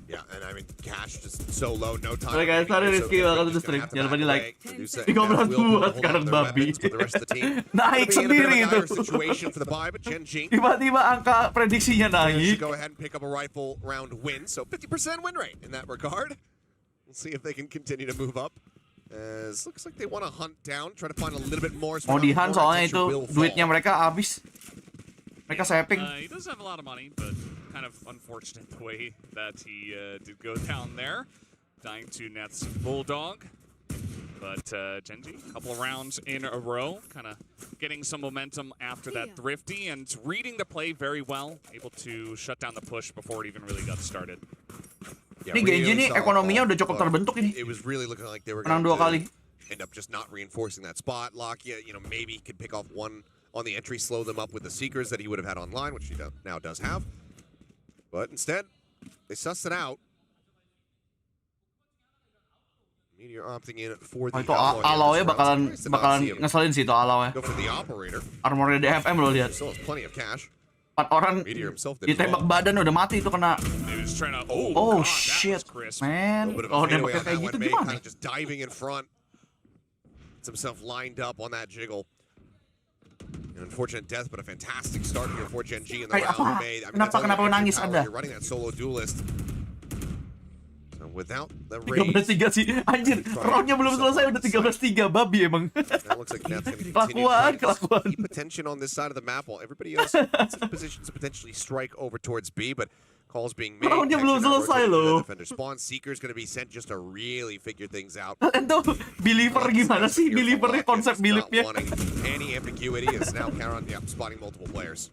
Yeah, and I mean, cash just so low, no time. Oke guys, sorry Rizky, welcome to the stream. Jangan lupa di like. 13 sekarang babi. Naik sendiri itu. Tiba-tiba angka prediksinya naik. Go ahead and pick up a rifle round win, so 50% win rate in that regard. We'll see if they can continue to move up. As looks like they want to hunt down, try to find a little bit more. Mau di hunt soalnya itu duitnya mereka habis. Mereka saving. He does have a lot of money, but kind of unfortunate the way that he did go down there, dying to Neth's Bulldog. But Gen.G, a couple of rounds in a row, kind of getting some momentum after that thrifty and reading the play very well, able to shut down the push before it even really got started. Ini Gen.G nih ekonominya udah cukup terbentuk ini. It was really looking like they were menang 2 kali. End up just not reinforcing that spot. Lakia, maybe could pick off one on the entry, slow them up with the Seekers that he would have had online, which he now does have. But instead, they suss it out. Meteor opting in for the itu alloy bakalan ngeselin sih itu alloy. Go for the operator. Armornya DFM lo lihat. Still has plenty of cash. 4 orang ditembak badan udah mati itu kena. Oh shit, man. Oh, nembaknya kayak gitu gimana? Just diving in front. Gets himself lined up on that jiggle. An unfortunate death, but a fantastic start here for Gen.G in the round. Kenapa nangis ada? You're running that solo duelist. So without the raise. 13-3 sih. Anjir, roundnya belum selesai udah 13-3, babi emang. Now looks like Neth's going to continue Kelakuan. to keep attention on this side of the map while everybody else is in position to potentially strike over towards B, but calls being made. Roundnya belum selesai loh. Defender spawn. Seeker's going to be sent just to really figure things out. Kalian tahu believer gimana sih? Believernya konsep beliefnya. Any ambiguity is now Kalian spotting multiple players.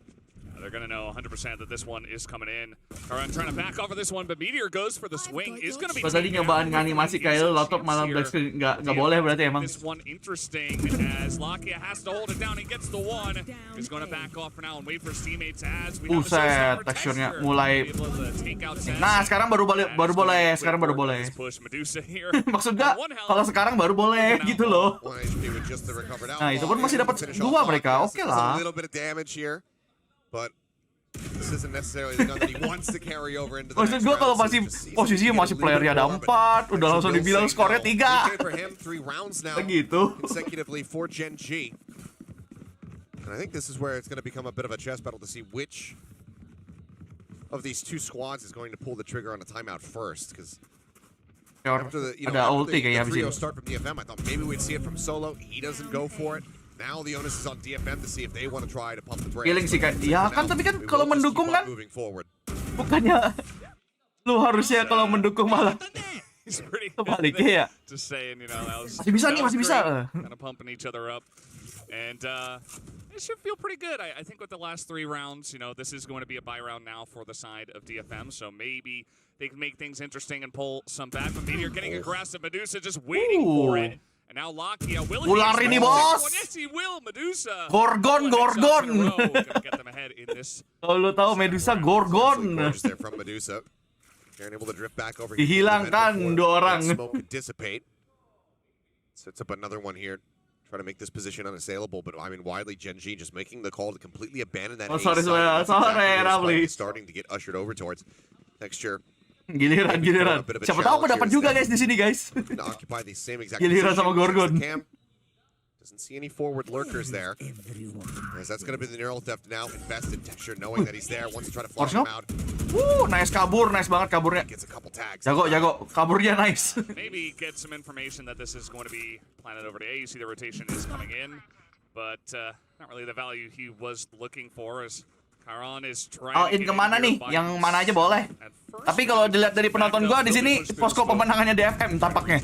They're going to know 100% that this one is coming in. Kalian trying to back off of this one, but Meteor goes for the swing. Is going to be. Pas tadi nyobaan nganimasi kayak laptop malah black screen nggak boleh berarti emang. This one interesting as Lakia has to hold it down. He gets the one. He's going to back off for now and wait for his teammates as we have Buset, teksturnya mulai. Nah, sekarang baru boleh. Sekarang baru boleh. Maksud gak? Kalau sekarang baru boleh gitu loh. Nah, itu pun masih dapat 2 mereka. Oke lah. But this isn't necessarily the gun that he wants to carry over into the maksud gue kalau masih posisinya masih playernya ada 4, udah langsung dibilang skornya 3. Begitu. Consecutively for Gen.G. And I think this is where it's going to become a bit of a chess battle to see which of these two squads is going to pull the trigger on a timeout first, because after the trio start from DFM, I thought maybe we'd see it from Solo. He doesn't go for it. Now the onus is on DFM to see if they want to try to pump the brakes. Feeling sih kayak, ya kan tapi kan kalau mendukung kan bukannya lu harusnya kalau mendukung malah sebaliknya ya. Masih bisa nih, masih bisa. Kind of pumping each other up. And it should feel pretty good. I think with the last 3 rounds, this is going to be a buy round now for the side of DFM. So maybe they can make things interesting and pull some back. But Meteor getting aggressive. Medusa just waiting for it. And now Lakia will. Ular ini bos. Yes, he will. Medusa. Gorgon. Kalau lu tahu Medusa Gorgon. Dihilangkan 2 orang. Sets up another one here. Try to make this position unassailable, but I mean, widely Gen.G just making the call to completely abandon that. Sorry, Rafli. Starting to get ushered over towards Texture. Giliran. Siapa tahu aku dapat juga guys di sini guys. Giliran sama Gorgon. Doesn't see any forward lurkers there. As that's going to be the neural theft now. Invested Texture knowing that he's there. Wants to try to flush him out. Nice kabur, nice banget kaburnya. Gets a couple tags. Jago, kaburnya nice. Maybe get some information that this is going to be planted over to A. You see the rotation is coming in, but not really the value he was looking for as Karan is trying. All in kemana nih? Yang mana aja boleh. Tapi kalau dilihat dari penonton gua di sini posko pemenangannya DFM tampaknya.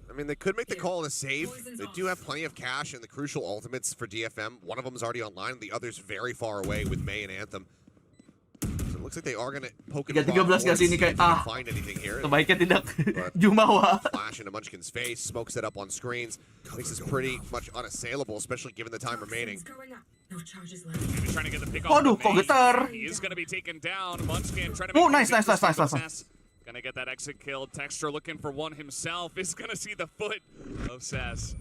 I mean, they could make the call to save. They do have plenty of cash and the crucial ultimates for DFM. One of them is already online, and the other's very far away with Mei and Anthem. So it looks like they are going to poke it. 13 gak sih ini kayak find anything here. Sebaiknya tidak jumawa. Flash into Munchkin's face, smoke set up on screens. Makes this pretty much unassailable, especially given the time remaining. Trying to get the pick off. Waduh, kok getar. He is going to be taken down. Munchkin trying to nice. Gonna get that exit kill. Texture looking for one himself. Is gonna see the foot of Sens.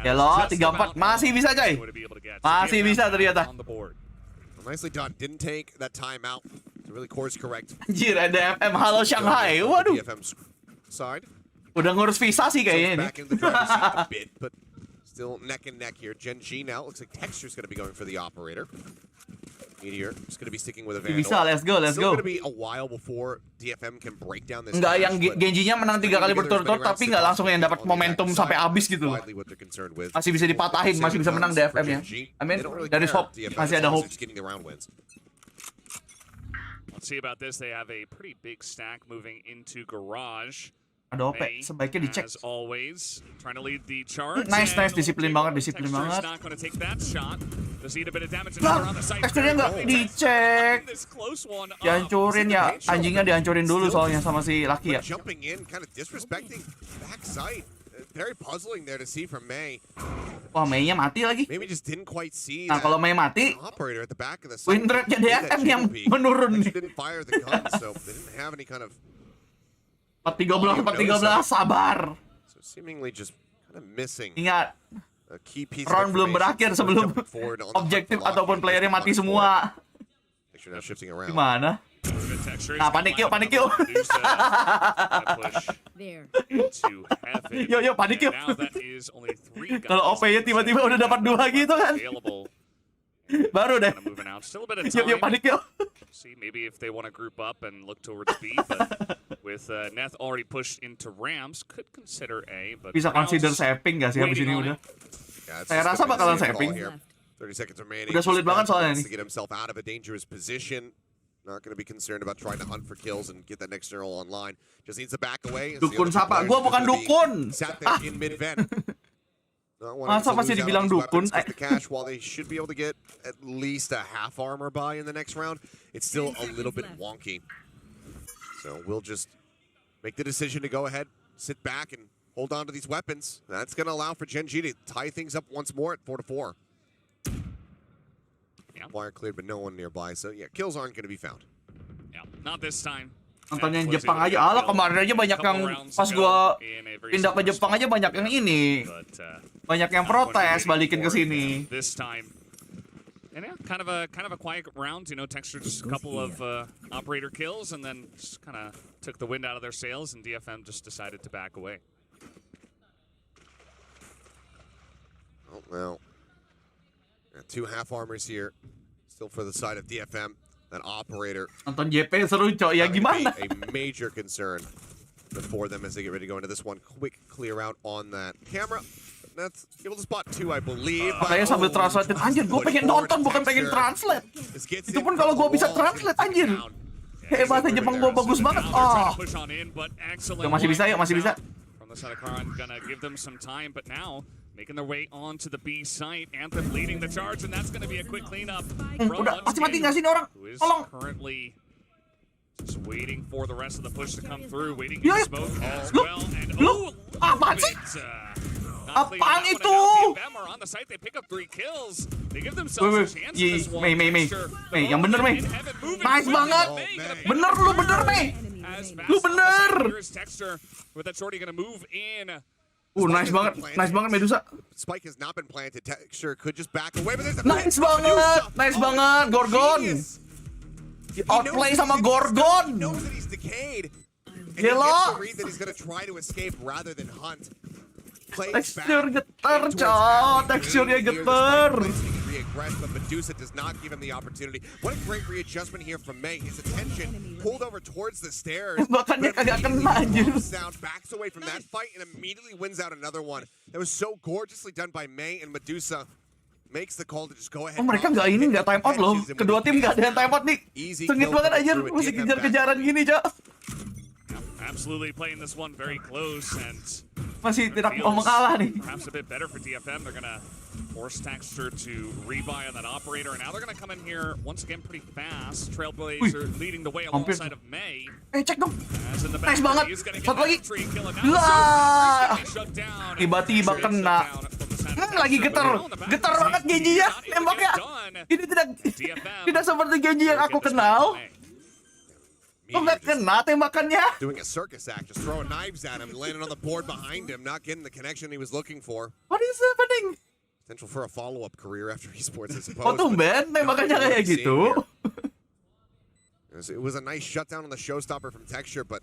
Hello, 3-4 masih bisa coy. Masih bisa ternyata. Nicely done. Didn't take that time out to really course correct. Anjir, ada FM Halo Shanghai. Waduh. Side. Udah ngurus visa sih kayaknya ini. But still neck and neck here. Gen.G now looks like Texture's gonna be going for the operator. Meteor is going to be sticking with a Vandal. Bisa, let's go. Still going to be a while before DFM can break down this. Enggak, yang Gen.G-nya menang 3 kali berturut-turut tapi nggak langsung yang dapat momentum sampai habis gitu loh. Masih bisa dipatahin, masih bisa menang DFM-nya. I mean, there is hope. Masih ada hope. Let's see about this. They have a pretty big stack moving into garage. Adobe, sebaiknya dicek. As always, trying to lead the charge. Nice, disiplin banget. Teksturnya nggak dicek. Dihancurin ya, anjingnya dihancurin dulu soalnya sama si Laki ya. Wah, Mei-nya mati lagi. Nah, kalau Mei mati, win rate-nya DFM yang menurun nih. 4-13, sabar. Ingat, round belum berakhir sebelum objektif ataupun playernya mati semua. Gimana? Nah, panik yuk. Yuk, panik yuk. Kalau OP-nya tiba-tiba udah dapat 2 gitu kan. Baru deh. Kind of moving out. Still a bit of Yuk, time. panik yuk. See, maybe if they want to group up and look towards B, but with Neth already pushed into Rams, could consider A. But Bisa consider sapping gak sih habis ini udah? Saya rasa bakalan sapping. 30 seconds remaining. Udah sulit banget soalnya To nih. get himself out of a dangerous position. Not going to be concerned about trying to hunt for kills and get that next neural online. Just needs to back away. Dukun siapa? Gua bukan dukun. Sat there in mid-vent. Masa masih dibilang dukun? The cash, while they should be able to get at least a half armor buy in the next round, it's still a little bit wonky. So we'll just make the decision to go ahead, sit back, and hold on to these weapons. That's going to allow for Gen.G to tie things up once more at 4-4. Yeah. Wire cleared, but no one nearby. So yeah, kills aren't going to be found. Yeah, not this time. Nonton yang Jepang aja, alah kemarin aja banyak yang pas gua pindah ke Jepang aja banyak yang ini, banyak yang protes balikin ke sini. This time, and yeah, kind of a quiet round. You know, Texture just a couple of operator kills, and then just kind of took the wind out of their sails, and DFM just decided to back away. Oh well, got two half armors here, still for the side of DFM. That operator. Nonton JP seru cok, ya gimana? A major concern for them as they get ready to go into this one. Quick clear out on that camera. That's able to spot two, I believe. Makanya sambil translate, anjir gue pengen nonton bukan pengen translate. Itu pun kalau gue bisa translate anjir. Bahasa Jepang gue bagus banget. Oh. Yuk, masih bisa, yuk masih bisa. From the side of Karan, gonna give them some time, but now making their way onto the B site. Anthem leading the charge, and that's gonna be a quick cleanup. Udah, pasti mati nggak sih ini orang? Who is Tolong. currently just waiting for the rest of the push to come through, waiting Ya, to smoke as well. And Lu, apaan sih? Apaan itu? On the site, they pick up 3 kills. They give themselves a chance in this one. Mei, yang bener Mei. Nice banget. Bener lu, bener Mei. Lu bener. With that shorty gonna move in. Nice banget Medusa. Spike has not been planted. Texture could just back away, but there's a Nice banget, Gorgon. Outplay sama Gorgon. Knows that he's decayed. And Gila. he gets the read that he's gonna try to escape rather than hunt. Tekstur getar, cok. Teksturnya getar. But Medusa does not give him the opportunity. What a great readjustment here from Mei. His attention pulled over towards the stairs. Bahkan dia kagak kena anjir. Down, backs away from that fight and immediately wins out another one. That was so gorgeously done by Mei, and Medusa makes the call to just go ahead. Oh, mereka nggak time out loh. Kedua tim nggak ada yang time out nih. Sengit banget anjir. Masih kejar-kejaran gini, cok. Absolutely playing this one very close and masih tidak mau mengalah nih. Perhaps a bit better for DFM. They're gonna force Texture to rebuy on that operator, and now they're gonna come in here once again pretty fast. Trailblazer leading the way alongside of Mei. Cek dong. Nice banget. Satu lagi. Lah. Tiba-tiba kena. Lagi getar banget Gen.G ya nembaknya. Ini tidak seperti Gen.G yang aku kenal. Kok nggak kena tembakannya? Doing a circus act, just throwing knives at him, landing on the board behind him, not getting the connection he was looking for. What is happening? Potential for a follow-up career after esports, I suppose. Oh tumben tembakannya kayak gitu. It was a nice shutdown on the showstopper from Texture, but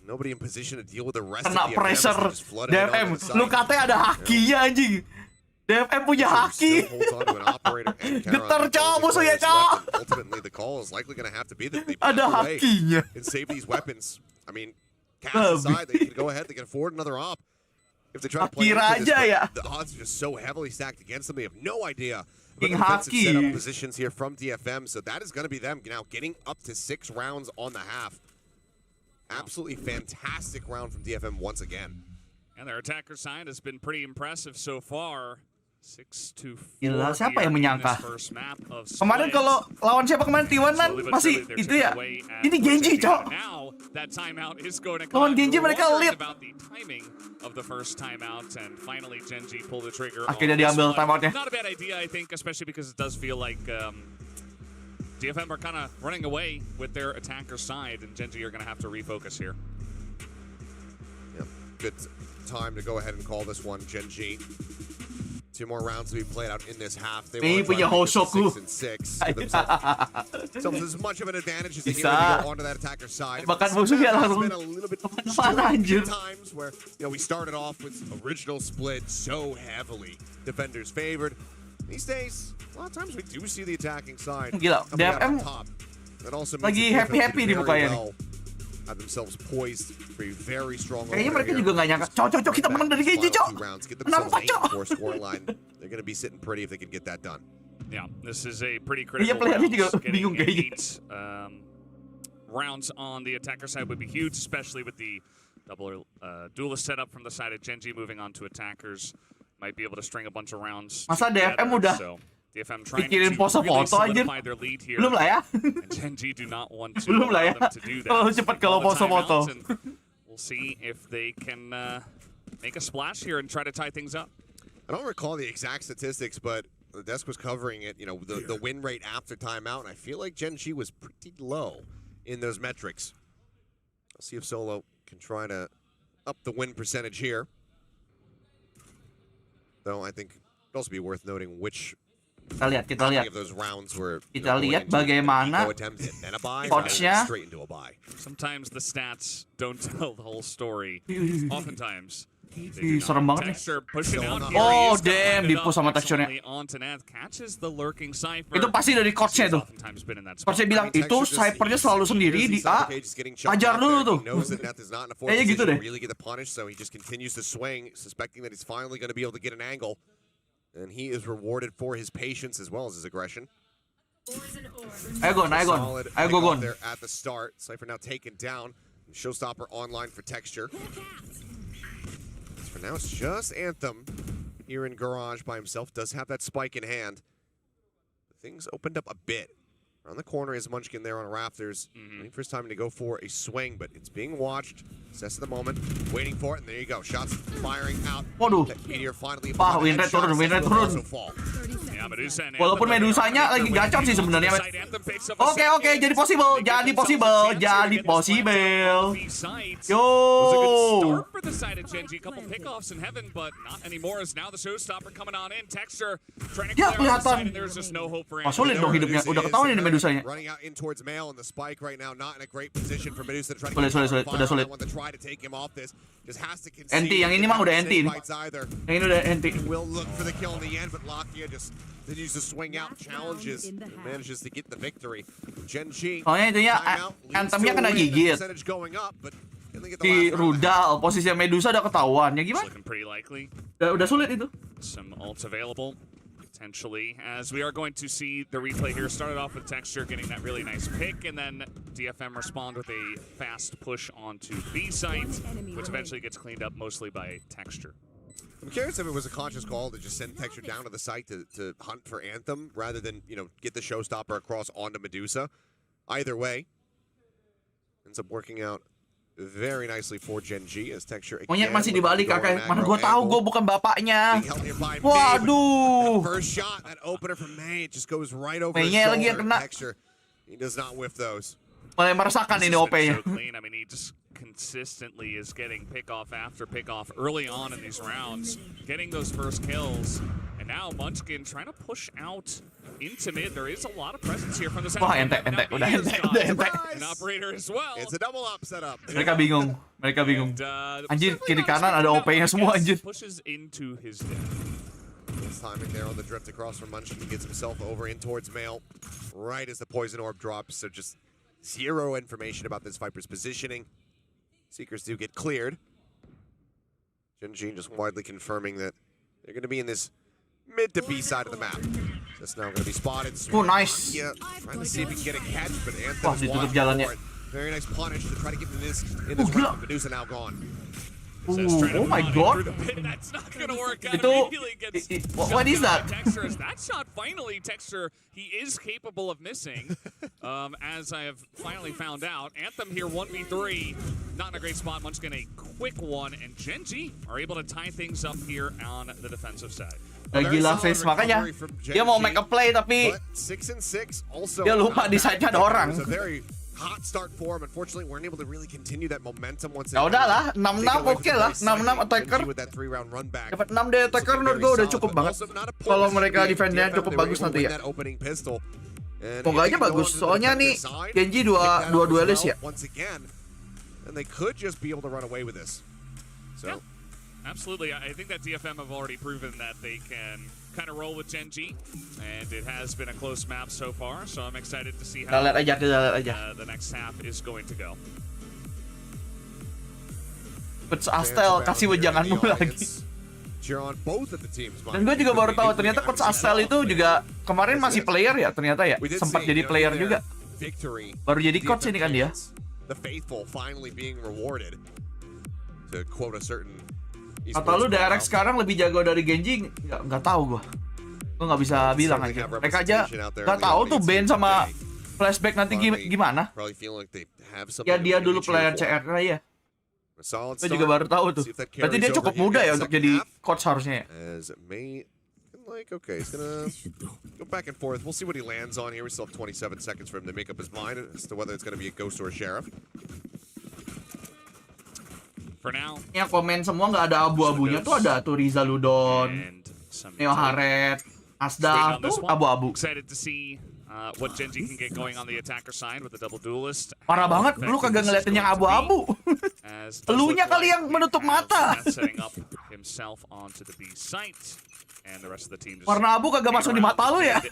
nobody in position to deal with the rest Kena of the pressure DFM. Lu katanya ada hakinya anjing. DFM punya haki. Getar cowok musuhnya cowok. Ultimately, the call is likely going to have to be that they ada back away hakinya. and save these weapons. I mean, cast aside, they can go ahead, they can afford another op. If they try to play into this, the odds are just so heavily stacked against them, they have no idea about the defensive setup positions here from DFM, so that is going to be them now getting up to 6 rounds on the half. Absolutely fantastic round from DFM once again. And their attacker side has been pretty impressive so far. 6-4. Gila, siapa yang menyangka? Kemarin kalau lawan siapa kemarin T1 masih itu ya. Ini Gen.G, cok. Lawan Gen.G mereka lead. Akhirnya diambil timeoutnya. Not a bad idea, I think, especially because it does feel like DFM are kind of running away with their attacker side, and Gen.G are going to have to refocus here. Yeah, good time to go ahead and call this one Gen.G. 2 more rounds to be played out in this half. They want to try to get 6 and 6. Give themselves as much of an advantage as they can onto that attacker side. Bahkan musuhnya langsung been a little bit times where we started off with original split so heavily defenders favored. These days, a lot of times we do see the attacking side. Gila, DFM lagi happy di mukanya nih. Have themselves poised for a very strong. Kayaknya mereka juga nggak nyangka. Cok, kita menang dari Gen.G, Cok. Menang Pak, Cok. They're going to be sitting pretty if they can get that done. Yeah, this is a pretty critical playernya round. juga Getting bingung kayaknya. 8 rounds on the attacker side would be huge, especially with the double duelist setup from the side of Gen.G moving on to attackers. Might be able to string a bunch of rounds. Masa DFM udah DFM trying pikirin to pose really foto anjir. solidify their lead here. Belum lah ya. And Gen.G do not want to Belum lah ya. allow them to do that. Terlalu cepat kalau pose foto. We'll see if they can make a splash here and try to tie things up. I don't recall the exact statistics, but the desk was covering it, you know, the win rate after timeout, and I feel like Gen.G was pretty low in those metrics. I'll see if Solo can try to up the win percentage here. Though I think it'd also be worth noting which Kita lihat. of those rounds were Kita lihat bagaimana coachnya. Sometimes the stats don't tell the whole story. Oftentimes. Serem banget nih. Texture pushing out here. Oh, He is damn, combined di-push up sama texture-nya. excellently onto Nath, catches the lurking Cypher. Itu pasti dari coachnya tuh. Oftentimes been in that spot. Coachnya bilang itu Cyphernya selalu sendiri di A. Ajar dulu tuh. Kayaknya gitu deh. Really get the punish, so he just continues to swing, suspecting that he's finally going to be able to get an angle. And he is rewarded for his patience as well as his aggression. Ayo Gon. Ayo go Gon. There at the start. Cypher now taken down. Showstopper online for Texture. For now, it's just Anthem here in Garage by himself. Does have that spike in hand. Things opened up a bit. Around the corner is Munchkin there on rafters. Waiting for his time to go for a swing, but it's being watched. Assess of the moment. Waiting for it, and there you go. Shots firing out. Waduh. Meteor finally. Win rate turun. Yeah, Medusa and Walaupun Anthem Medusanya lagi gacor sih sebenarnya. Anthem picks up Oke, jadi possible. Yo. Was a good start for the side of Gen.G. Couple pickoffs in heaven, but not anymore. As now the showstopper coming on in. Texture trying to Ya, clear out the side, kelihatan. and there's just no hope for Wah, sulit dong hidupnya. Udah ketahuan ini Medusanya. Running out in towards Mail, and the spike right now not in a great position for Medusa to try to Sulit. Udah sulit. want to try to take him off this. Just has to concede. NT, yang ini mah udah NT ini. Yang ini udah NT. Will look for the kill in the end, but Lakia just continues to swing out, challenges, and manages to get the victory. Gen.G. Soalnya intinya Anthemnya kena gigit. Di rudal, posisi Medusa udah ketahuan. Ya gimana? Looking pretty likely. Udah sulit itu. Some ults available, potentially, as we are going to see the replay here. Started off with Texture getting that really nice pick, and then DFM respond with a fast push onto B site, which eventually gets cleaned up mostly by Texture. I'm curious if it was a conscious call to just send Texture down to the site to hunt for Anthem rather than, you know, get the showstopper across onto Medusa. Either way, ends up working out very nicely for Gen.G as Texture Monyet masih dibalik kakak. Mana gua tahu gua bukan bapaknya. Waduh. First shot, that opener from May, it just goes right over his May-nya lagi yang shoulder. kena. Texture, he does not whiff those. Mulai merasakan ini OP-nya. So clean. I mean, he just consistently is getting pickoff after pickoff early on in these rounds, getting those first kills. And now Munchkin trying to push out into mid. There is a lot of presence here from the side. Wah, ente. Udah ente. An operator as well. It's a double up setup. Mereka bingung. Anjir, kiri kanan ada OP-nya semua anjir. Pushes into his death. This timing there on the drift across from Munchkin, he gets himself over in towards Mail right as the poison orb drops. So just zero information about this Viper's positioning. Seekers do get cleared. Gen.G just widely confirming that they're going to be in this mid to B side of the map. That's now going to be spotted. Oh, nice. Yeah, trying to see if he can get a catch, but Anthem Wah, is ditutup walking jalannya. for it. Very nice punish to try to get in this round. Medusa now gone. Oh my god. That's not gonna work out. Itu, Immediately gets what is that? Texture, as that shot finally, Texture, he is capable of missing. As I have finally found out. Anthem here, 1v3. Not in a great spot. Munchkin a quick one. And Gen.G are able to tie things up here on the defensive side. Gila face, makanya dia mau make a play tapi dia lupa di side-nya ada orang. Hot start for him. Unfortunately, weren't able to really continue that momentum once. Ya udahlah, 6-6 oke lah, 6-6 attacker. Dapat 6 dari attacker menurut gue udah cukup banget. Kalau mereka defense-nya cukup bagus nanti ya. Semoga aja bagus, soalnya nih Gen.G dua duelis ya. And they could just be able to run away with this. So. Yeah. Absolutely. I think that DFM have already proven that they can kind of roll with Gen.G, and it has been a close map so far. So I'm excited to see Kita how lihat aja. the next half is going to go. Coach Astel kasih wejanganmu lagi. Dan gue juga baru tahu ternyata Coach Astel itu juga kemarin masih player ya ternyata ya, sempat jadi player juga. Baru jadi coach ini kan dia. Atau lu direct sekarang lebih jago dari Gen.G? Nggak tahu gue nggak bisa bilang aja. Mereka aja nggak tahu tuh ban sama flashback nanti gimana. Ya dia dulu player CR ya. Gue juga baru tahu tuh. Berarti dia cukup muda ya untuk jadi coach harusnya ya. Okay, he's gonna go back and forth. We'll see what he lands on here. We still have 27 seconds for him to make up his mind as to whether it's gonna be a ghost or a sheriff. For now, yang komen semua nggak ada abu-abunya tuh ada tuh Riza Ludon, Neo Haret, Asda tuh abu-abu. Excited to see what Gen.G can get going on the attacker side with the double duelist. Parah banget, lu kagak ngeliatin yang abu-abu. Elunya kali yang menutup mata. Setting up himself onto the B site, and the rest of the team just warna abu kagak masuk di mata lu ya.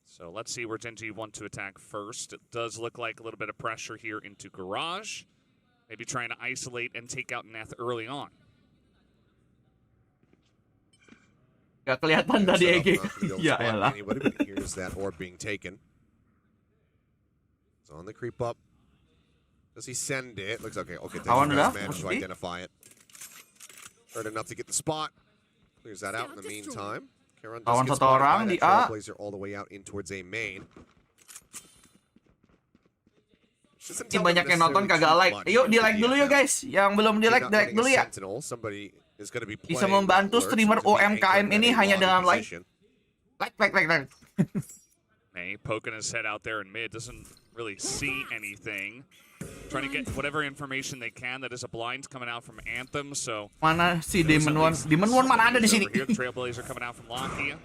So let's see where Gen.G want to attack first. It does look like a little bit of pressure here into Garage. Maybe trying to isolate and take out Neth early on. Gak kelihatan tadi EG. Ya elah. Here's that orb being taken. It's on the creep up. Does he send it? Looks okay. Okay, Kawan udah, managed to identify it. Heard enough to get the spot. Clears that out in the meantime. Kawan satu orang di A. All the way out in towards A main. Ini banyak yang nonton kagak like. Yuk di like dulu yuk guys. Yang belum di like dulu ya. Bisa membantu streamer UMKM ini hanya dengan like. Like. May poking his head out there in mid, doesn't really see anything. Trying to get whatever information they can. That is a blind coming out from Anthem. So mana si Demon One? Demon One mana ada di sini? Trailblazer coming out from Lakia.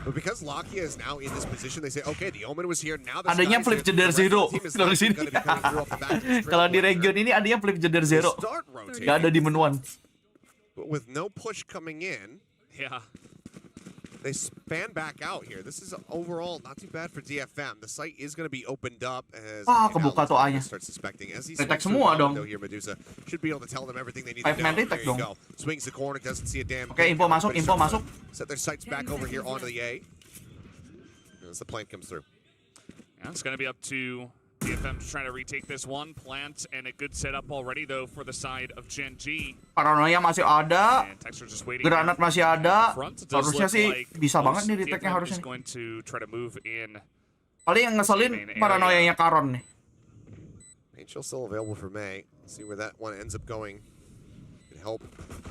But because Lakia is now in this position, they say, okay, the Omen was here. Now adanya flip jeder zero kalau di sini. Kalau di region ini adanya flip jeder zero. Gak ada Demon One. But with no push coming in, yeah, they span back out here. This is overall not too bad for DFM. The site is going to be opened up as kebuka tuh A-nya. Start suspecting as he retake semua dong. Here Medusa should be able to tell them everything they need to know. Retake dong. Swings the corner, doesn't see a damn. Oke, info masuk. Set their sights back over here onto the A. As the plant comes through. Yeah, it's going to be up to DFM to try to retake this one. Plant and a good setup already though for the side of Gen.G. Paranoia masih ada. Granat masih ada. Harusnya sih bisa banget nih retake-nya harusnya. Paling yang ngeselin paranoianya Karon nih. Angel still available for May. See where that one ends up going. Can help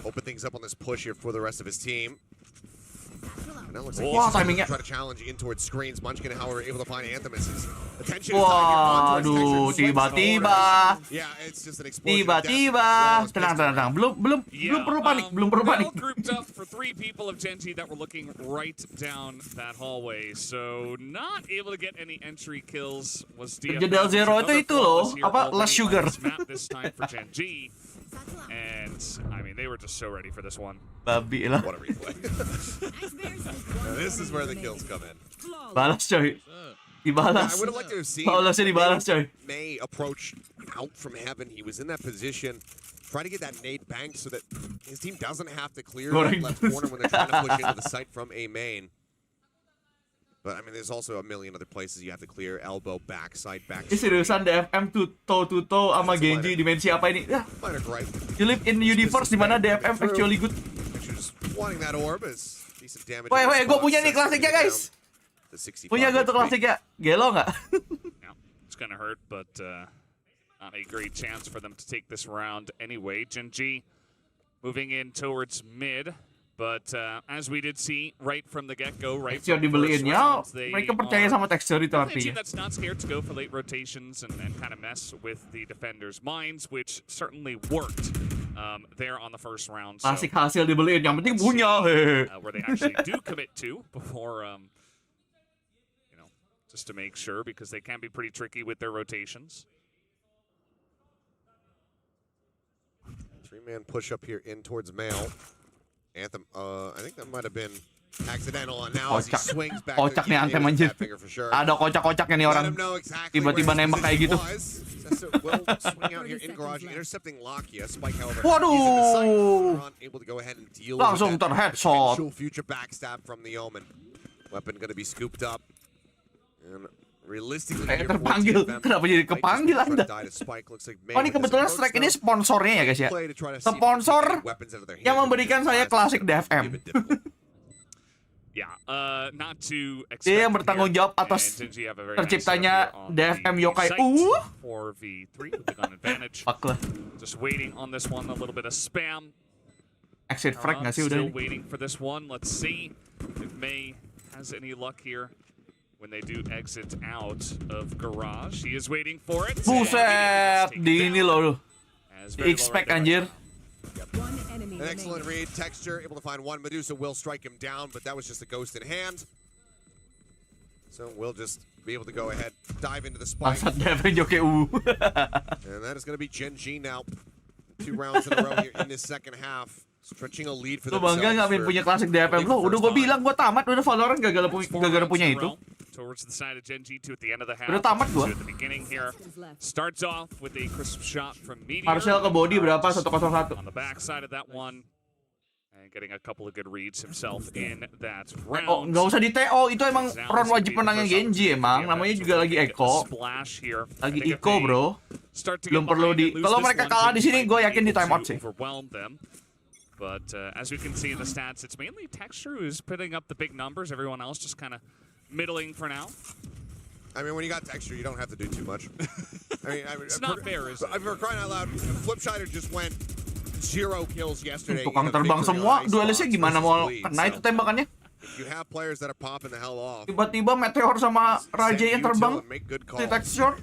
open things up on this push here for the rest of his team. Wah, timingnya. Waduh, tiba-tiba. Tenang. Belum perlu panik, For three people of Gen.G that were looking right down that hallway, so not able to get any entry kills was DFM. Jadwal zero itu loh, apa less sugar. This time for Gen.G. And I mean, they were just so ready for this one. Babi lah. What a replay. This is where the kills come in. Balas coy. Dibalas. I would have liked to have seen dibalas coy. May approach out from heaven. He was in that position. Try to get that nade banked so that his team doesn't have to clear that left corner when they're trying to push into the site from A main. But I mean, there's also a million other places you have to clear. Elbow, backside. Ini seriusan DFM to toe sama Gen.G dimensi apa ini? Ya. You live in universe di mana DFM actually good. Woi, gue punya nih klasiknya guys. Punya gue tuh klasiknya. Gelo nggak? It's gonna hurt, but not a great chance for them to take this round anyway. Gen.G moving in towards mid. But as we did see right from the get-go, right from the first round, mereka percaya sama tekstur itu artinya. That's not scared to go for late rotations and kind of mess with the defenders' minds, which certainly worked there on the first round. Klasik hasil dibeliin, yang penting punya. Where they actually do commit to before, you know, just to make sure, because they can be pretty tricky with their rotations. Three-man push up here in towards Mail. Anthem, I think that might have been accidental, and now as he Kocak. swings back Kocak nih Anthem anjir. for sure. Ada kocak-kocaknya nih orang. Tiba-tiba nembak kayak gitu. Will swing out here in garage, intercepting Lakia. Spike, however, Waduh. is in the site. Ron able to go ahead and deal Langsung with that terheadshot. potential future backstab from the Omen. Weapon gonna be scooped up. And realistically, Kayak here for terpanggil. DFM, Kenapa jadi might just kepanggil try to Anda? die to Spike. Looks like Oh, ini kebetulan strike ini sponsornya ya guys ya. play to try to see if they can Sponsor get weapons out of their yang hands. memberikan saya klasik DFM. Even difficult. Yeah, not to expect Dia yang bertanggung jawab atas terciptanya DFM yokai. For V3 with the gun advantage. Fuck lah. Just waiting on this one, a little bit of spam. Exit frag nggak sih udah Still ini? waiting for this one. Let's see if May has any luck here when they do exit out of garage. He is waiting for it. Buset, di ini loh. Expect anjir. An excellent read. Texture able to find one. Medusa will strike him down, but that was just a ghost in hand. So we'll just be able to go ahead, dive into the spike. Bangsat DFM yokai. And that is going to be Gen.G now. 2 rounds in a row here in this second half. Stretching a lead for Lu bangga nggak Min punya klasik DFM lo? Udah gue bilang gue tamat udah Valorant gagal punya itu. Towards the side of Gen.G at the end of the half. Udah tamat gua. At the beginning here. Starts off with a crisp shot from Meteor. Parcel ke body berapa? 101. On the back side of that one. And getting a couple of good reads himself in that Oh, round. nggak usah di TO, itu emang peran wajib menangnya Gen.G emang. Namanya juga lagi Eco. Lagi Eco bro. Belum perlu di. Kalau mereka kalah di sini, gue yakin di timeout sih. But as we can see in the stats, it's mainly Texture who's putting up the big numbers. Everyone else just kind of middling for now. I mean, when you got Texture, you don't have to do too much. I mean, It's not fair, is it? For crying out loud, Flipshider just went 0 kills yesterday. Tukang terbang semua, duelisnya gimana mau kena itu tembakannya? You have players that are popping the hell off. Tiba-tiba Meteor sama Raja yang terbang di Texture.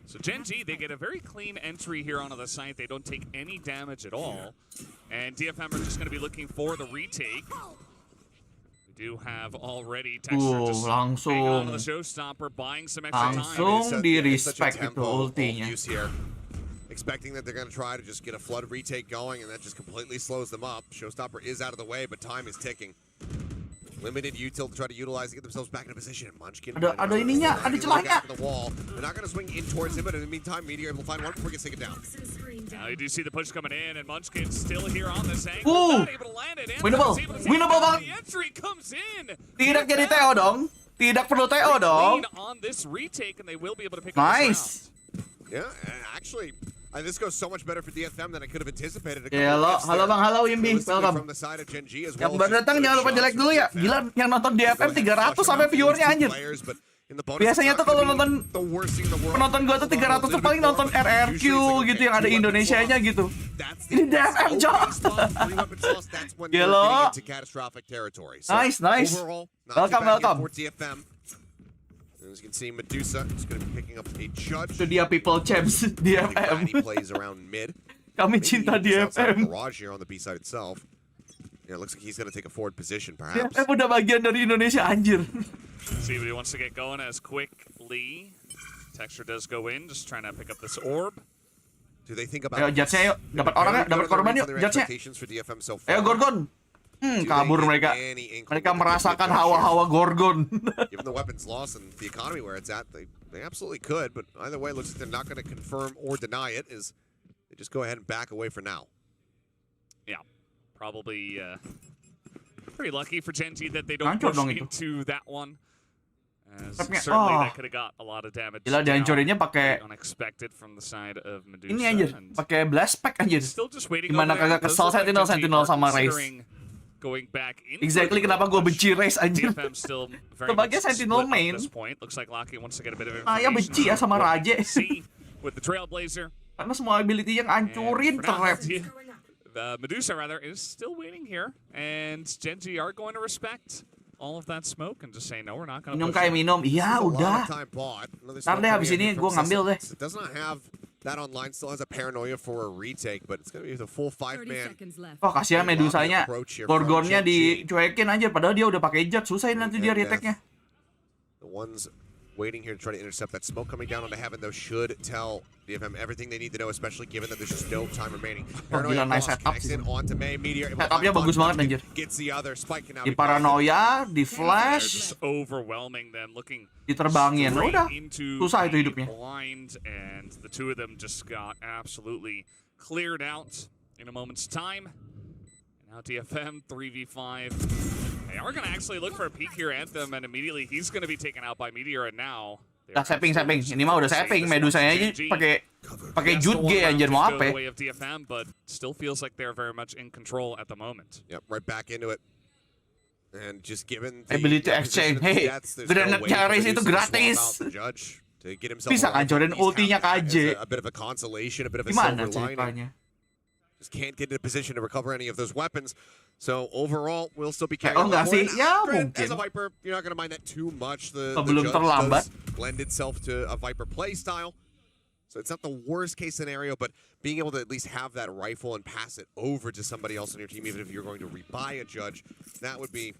So Gen.G, they get a very clean entry here onto the site. They don't take any damage at all. And DFM are just going to be looking for the retake. We do have already Texture just langsung. hang on to the showstopper, buying some extra time. Langsung di respect itu ultinya. Expecting that they're going to try to just get a flood retake going, and that just completely slows them up. Showstopper is out of the way, but time is ticking. Limited util to try to utilize to get themselves back in a position. Munchkin. Ada ininya, ada celahnya. The wall. They're not going to swing in towards him, but in the meantime, Meteor able to find one before he gets taken down. Now you do see the push coming in, and Munchkin's still here on this angle. Not able to land it. Winnable. Winnable banget. The entry comes in. Tidak jadi TO dong. Tidak perlu TO dong. On this retake, and they will be able to pick Nice. Yeah, actually, this goes so much better for DFM than I could have anticipated. Halo bang, halo Yimbi, welcome. From the side of Gen.G as Yang well. baru datang jangan lupa jelek dulu ya. Gila, yang nonton DFM 300 sampai viewernya anjir. Biasanya tuh kalau nonton penonton gua tuh 300 tuh paling nonton RRQ gitu yang ada Indonesianya gitu. Ini DFM cok. Gelo. Nice, nice. Welcome. As you can see, Medusa is going to be picking up a judge. Itu dia people champs DFM. He plays around mid. Kami cinta DFM. Garage here on the B side itself. Yeah, it looks like he's going to take a forward position, perhaps. DFM udah bagian dari Indonesia anjir. See what he wants to get going as quickly. Texture does go in, just trying to pick up this orb. Do they think about? Ayo Jatsnya yuk, dapat orang ya, dapat korban yuk, Jatsnya. Ayo Gorgon. Kabur mereka. Mereka merasakan hawa-hawa Gorgon. Given the weapons loss and the economy where it's at, they absolutely could. But either way, it looks like they're not going to confirm or deny it. Is they just go ahead and back away for now. Yeah, probably pretty lucky for Gen.G that they don't push into that one. As certainly that could have got a lot of damage. Gila dihancurinnya pakai unexpected from the side of Medusa. Ini anjir, pakai blast pack anjir. Still just waiting. Gimana kagak kesel Sentinel sama Raze. Going back exactly kenapa gue benci Raze anjir. Sebagai Sentinel main. Saya benci ya sama Raja. Karena semua ability yang hancurin trap. Medusa rather is still waiting here, and Gen.G are going to respect all of that smoke and just say no, we're not going to. Minum kayak minum, iya udah. Ntar deh habis ini gue ngambil deh. It does not have that online, still has a paranoia for a retake, but it's going to be the full 5-man. Oh kasihan Medusanya, Gorgonnya dicuekin aja, padahal dia udah pakai jet, susah nanti dia retake-nya. The ones waiting here to try to intercept that smoke coming down onto heaven though should tell DFM everything they need to know, especially given that there's just no time remaining. Gila, nice setup sih. Setupnya bagus banget anjir. Di paranoia, di flash, Just overwhelming them, looking diterbangin. straight Udah, into susah itu the hidupnya. blind, and the two of them just got absolutely cleared out in a moment's time. And now DFM 3v5. They are going to actually look for a peek here at them, and immediately he's going to be taken out by Meteor, and now Udah sapping. Ini mah udah sapping. Medusanya aja pakai Gen.G anjir, mau apa? But still feels like they're very much in control at the moment. Yep, right back into it. And just given ability to exchange. Hey, granatnya Razer itu gratis. Bisa ngancorin ultinya KJ. A bit of a consolation, a bit of a Gimana silver ceritanya? lining. Just can't get in a position to recover any of those weapons. So overall, we'll still be carrying. Oh enggak sih? Ya mungkin. As a Viper, you're not going to mind that too much. The Sebelum judge terlambat. does lend itself to a Viper play style. So it's not the worst case scenario, but being able to at least have that rifle and pass it over to somebody else on your team, even if you're going to rebuy a judge, that would be.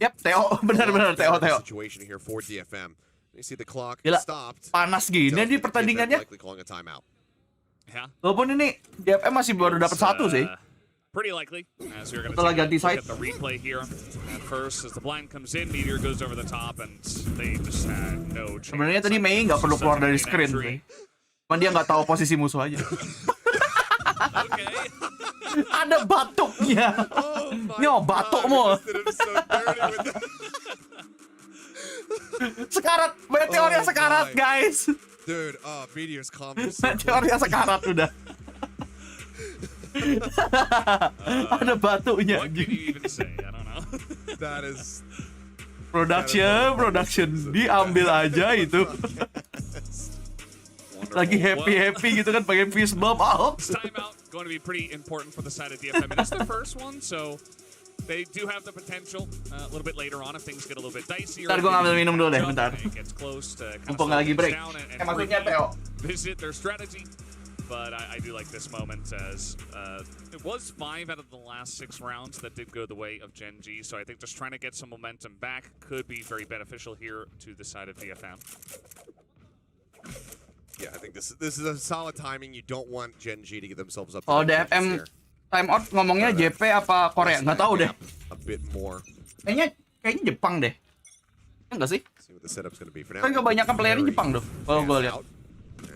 Yap, Teo, benar Teo. Situation here for DFM. You see the clock Gila, stopped. panas gini di pertandingannya. Likely calling a timeout. Yeah. Walaupun ini DFM masih baru dapat satu sih. Pretty likely, as you're going to Setelah take a ganti look side. at the replay here. At first, as the blind comes in, Meteor goes over the top, and they just had no chance. Sebenarnya tadi Mei nggak perlu keluar dari screen sih. Cuman dia nggak tahu posisi musuh aja. Okay. Ada batuknya. Nyo, batukmu. Sekarat, meteornya sekarat, guys. Dude, Meteor's comment. Meteornya sekarat udah. Ada batuknya. What can you even say? I don't know. That is Production diambil aja itu. Lagi happy gitu kan pakai fist bump. Oh. This timeout going to be pretty important for the side of DFM. And it's the first one, so they do have the potential a little bit later on if things get a little bit dicey. Bentar, gue ngambil minum dulu deh, bentar. Mumpung lagi break. Maksudnya Teo. Visit their strategy. But I do like this moment as it was 5 out of the last 6 rounds that did go the way of Gen.G. So I think just trying to get some momentum back could be very beneficial here to the side of DFM. Yeah, I think this is a solid timing. You don't want Gen.G to get themselves up. Oh, DFM timeout ngomongnya JP apa Korea? Nggak tahu deh. A bit more. Kayaknya Jepang deh. Enggak sih? See what the setup's going to be for now. Kan kebanyakan playernya Jepang tuh. Kalau gue lihat.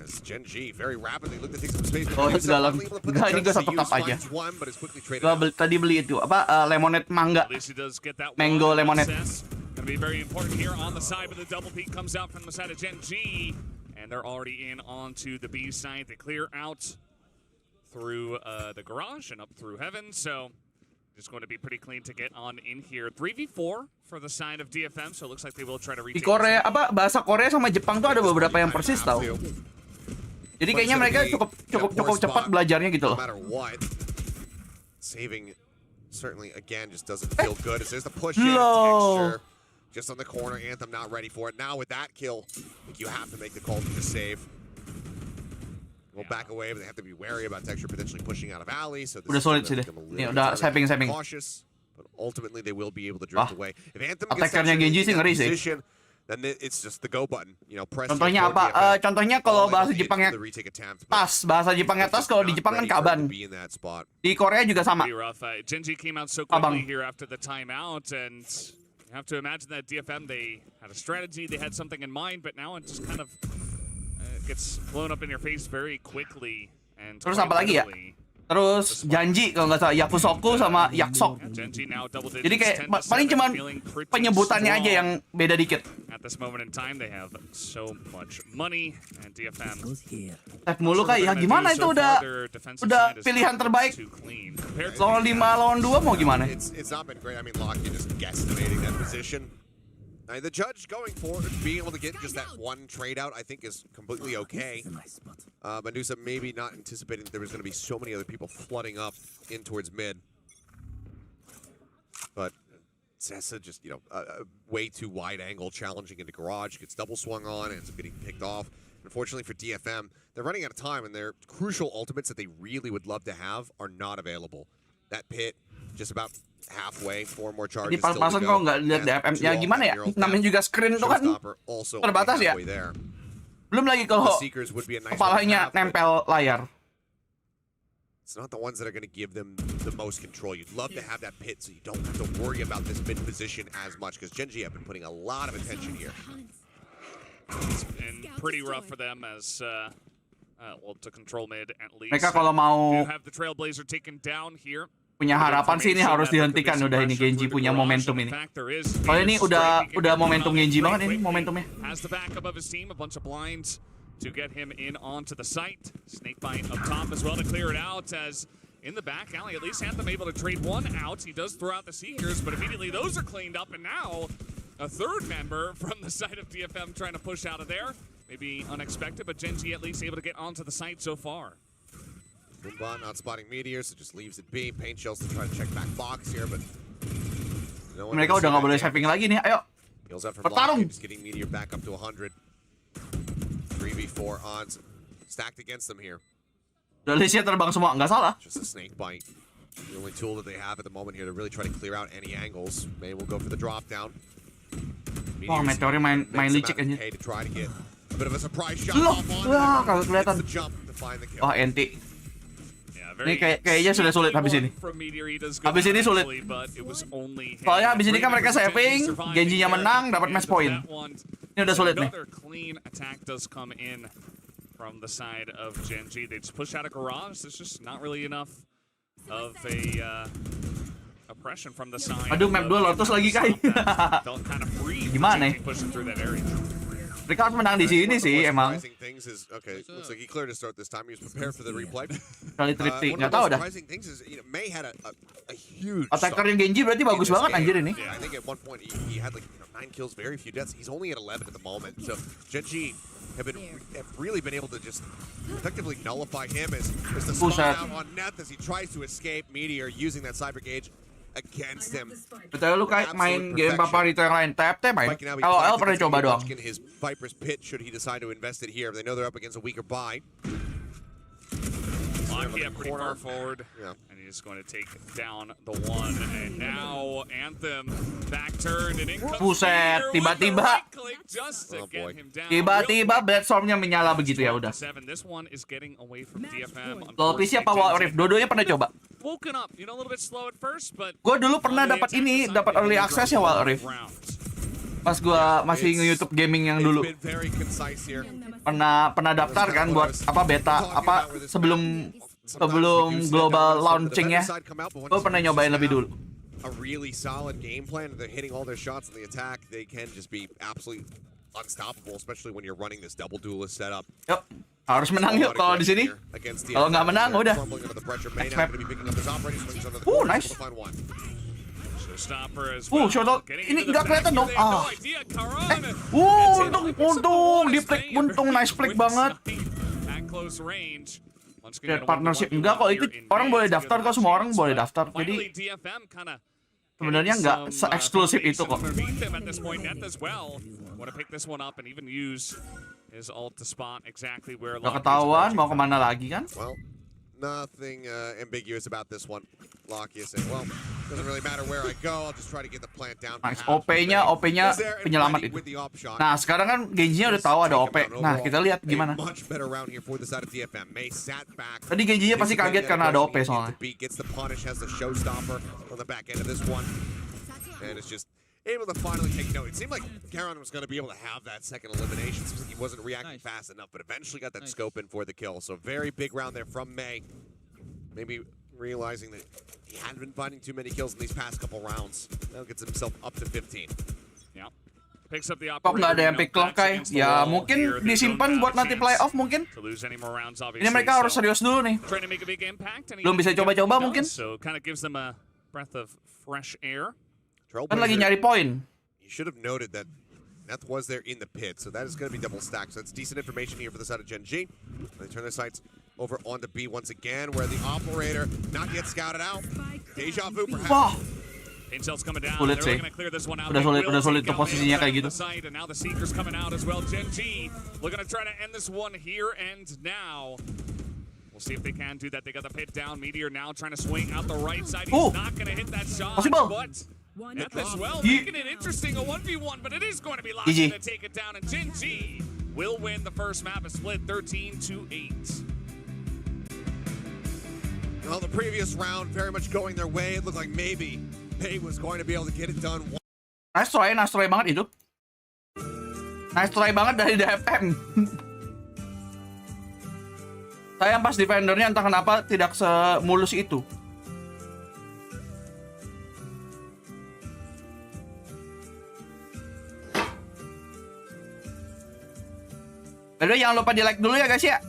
As Gen.G very rapidly look to take some space. Oh, dalam. Enggak, ini gue tetap aja. Gue tadi beli itu apa lemonade mangga. Mango lemonade. Gonna be very important here on the side, but the double peek comes out from the side of Gen.G, and they're already in onto the B side. They clear out through the garage and up through heaven, so just going to be pretty clean to get on in here. 3v4 for the side of DFM, so it looks like they will try to retake. Di Korea apa bahasa Korea sama Jepang tuh ada beberapa yang persis tau. Jadi kayaknya mereka cukup cepat belajarnya gitu loh. Saving certainly again just doesn't feel good. As there's the push in texture just on the corner. Anthem not ready for it. Now with that kill, I think you have to make the call to just save. We'll back away, but they have to be wary about texture potentially pushing out of alley. So this udah solid sih deh. Ini udah saving. Cautious, but ultimately they will be able to drift away. If Anthem gets Gen.G sih ngeri sih. then it's just the go button, you know, press. Contohnya apa? Contohnya kalau bahasa Jepangnya tas, bahasa Jepangnya tas, kalau di Jepang kan kaban. Di Korea juga sama. Gen.G came out so quickly here after the timeout, and you have to imagine that DFM, they had a strategy, they had something in mind, but now it just kind of gets blown up in your face very quickly. And terus apa lagi ya? Terus Gen.G kalau nggak salah, Yakusoku sama Yaksok. Jadi kayak paling cuman penyebutannya aja yang beda dikit. At this moment in time, they have so much money, and DFM. Tap mulu kak, ya gimana itu udah pilihan terbaik. Lawan 5 lawan 2 mau gimana? It's not been great. I mean, Locky just guesstimating that position. Now, the judge going forward, being able to get just that one trade out, I think is completely okay. Medusa maybe not anticipating that there was going to be so many other people flooding up in towards mid. But Sessa just, you know, way too wide angle, challenging into garage, gets double swung on, and ends up getting picked off. Unfortunately for DFM, they're running out of time, and their crucial ultimates that they really would love to have are not available. That pit, just about halfway, 4 more charges. Di pas-pasan kok nggak lihat DFM, ya gimana ya? Namanya juga screen itu kan terbatas ya. Belum lagi The kalau Seekers would be a nice kepalanya one to have, but nempel layar. it's not the ones that are going to give them the most control. You'd love to have that pit so you don't have to worry about this mid position as much, because Gen.G have been putting a lot of attention here. It's been pretty rough for them as, well, to control mid at least. Mereka kalau mau You have the Trailblazer taken down here. punya harapan sih ini harus dihentikan udah ini Gen.G punya momentum ini. Kalau ini udah momentum Gen.G banget ini momentumnya. Has the backup of his team, a bunch of blinds to get him in onto the site. Snakebite up top as well to clear it out, as in the back alley at least Anthem able to trade one out. He does throw out the Seekers, but immediately those are cleaned up, and now a third member from the side of DFM trying to push out of there. Maybe unexpected, but Gen.G at least able to get onto the site so far. Moonbot not spotting meteors, so just leaves it be. Paint shells to try to check back box here, but no one Mereka udah nggak boleh saving lagi nih. Ayo. Heals out from Bertarung. Just getting meteor back up to 100. 3v4 odds stacked against them here. Udah listnya terbang semua, nggak salah. Just a snake bite. The only tool that they have at the moment here to really try to clear out any angles. May will go for the drop down. Wah, Meteornya main licik aja. To try to get a bit of a surprise shot Loh, off on wah, him. kagak kelihatan. Gets the jump to find the kill. Wah, enti. Yeah, Ini kayaknya sudah sulit habis ini. Habis ini sulit. Soalnya habis ini kan mereka saving, Gen.G-nya menang, dapat match point. Ini udah sulit nih. Another clean attack does come in from the side of Gen.G. They just push out a garage. There's just not really enough of a oppression from the side. Aduh, map 2 Lotus lagi Kai. Gimana ya? Mereka harus menang di sini sih emang. Okay, looks like he cleared to start this time. He was prepared for the replay. Kali triptik, One nggak of the tahu most dah. surprising things is, May had a huge Attacker yang Gen.G berarti bagus banget anjir ini. I think at one point he had like 9 kills, very few deaths. He's only at 11 at the moment. So Gen.G have really been able to just effectively nullify him as the spawn out on Neth as he tries to escape Meteor using that cyber gauge against him. Betul lu kayak main game Paparito yang lain, tap main. Kalau L pernah coba doang. His Viper's pit should he decide to invest it here. They know they're up against a weaker buy. Yeah, pretty far forward. Yeah. And he's going to take down the one. And now Anthem back turned and in comes Buset, tiba-tiba. right click just to get him down. Tiba-tiba Bloodstorm-nya menyala begitu ya udah. This one is getting away from DFM. Kalau PC apa Wild Rift? Dua-duanya pernah coba. Woken up, you know, a little bit slow at first, but Gue dulu pernah dapat ini, dapat early access ya Wild Rift. Pas gue masih nge-YouTube gaming yang dulu. Pernah daftar kan buat apa beta apa sebelum global launchingnya. Gue pernah nyobain lebih dulu. A really solid game plan. They're hitting all their shots in the attack. They can just be absolutely unstoppable, especially when you're running this double duelist setup. Yuk, harus menang yuk kalau di sini. Kalau nggak menang udah. Nice. Shot ini nggak kelihatan dong. Untung di flick, untung nice flick banget. Lihat partnership enggak kok, itu orang boleh daftar kok, semua orang boleh daftar. Jadi sebenarnya nggak se-eksklusif itu kok. Udah ketahuan mau kemana lagi kan? Well, nothing ambiguous about this one. Locky is saying, well, doesn't really matter where I go, I'll just try to get the plant down. Nice, OP-nya penyelamat itu. Nah, sekarang kan Gen.G-nya udah tahu ada OP. Nah, kita lihat gimana. Tadi Gen.G-nya pasti kaget karena ada OP soalnya. And it's just able to finally take note. It seemed like Kalian was going to be able to have that second elimination. Seems like he wasn't reacting fast enough, but eventually got that scope in for the kill. So very big round there from May. Maybe realizing that he hadn't been finding too many kills in these past couple rounds. Now gets himself up to 15. Yeah. Picks up the Kok nggak ada yang pick lock Kai? Ya mungkin disimpan buat nanti playoff mungkin. Ini mereka harus serius dulu nih. Belum bisa coba-coba mungkin. So kind of gives them a breath of fresh air. Kan lagi nyari poin. You should have noted that Neth was there in the pit, so that is going to be double stacked. So that's decent information here for the side of Gen.G. They turn their sights over onto B once again, where the operator not yet scouted out. Deja vu perhaps. Wah. Intel's coming down. Sulit They're sih. going to clear this one out. Udah sulit tuh posisinya kayak gitu. And now the Seekers coming out as well. Gen.G looking to try to end this one here and now. We'll see if they can do that. They got the pit down. Meteor now trying to swing out the right side. He's not going to hit that shot. Possible. But Neth as well, making it interesting, a 1v1, but it is going to be Locky to take it down. And Gen.G will win the first map, a split 13-8. Well, the previous round very much going their way. It looked like maybe May was going to be able to get it done. Nice try banget itu. Nice try banget dari DFM. Sayang pas defendernya entah kenapa tidak semulus itu. Aduh, jangan lupa di like dulu ya guys ya.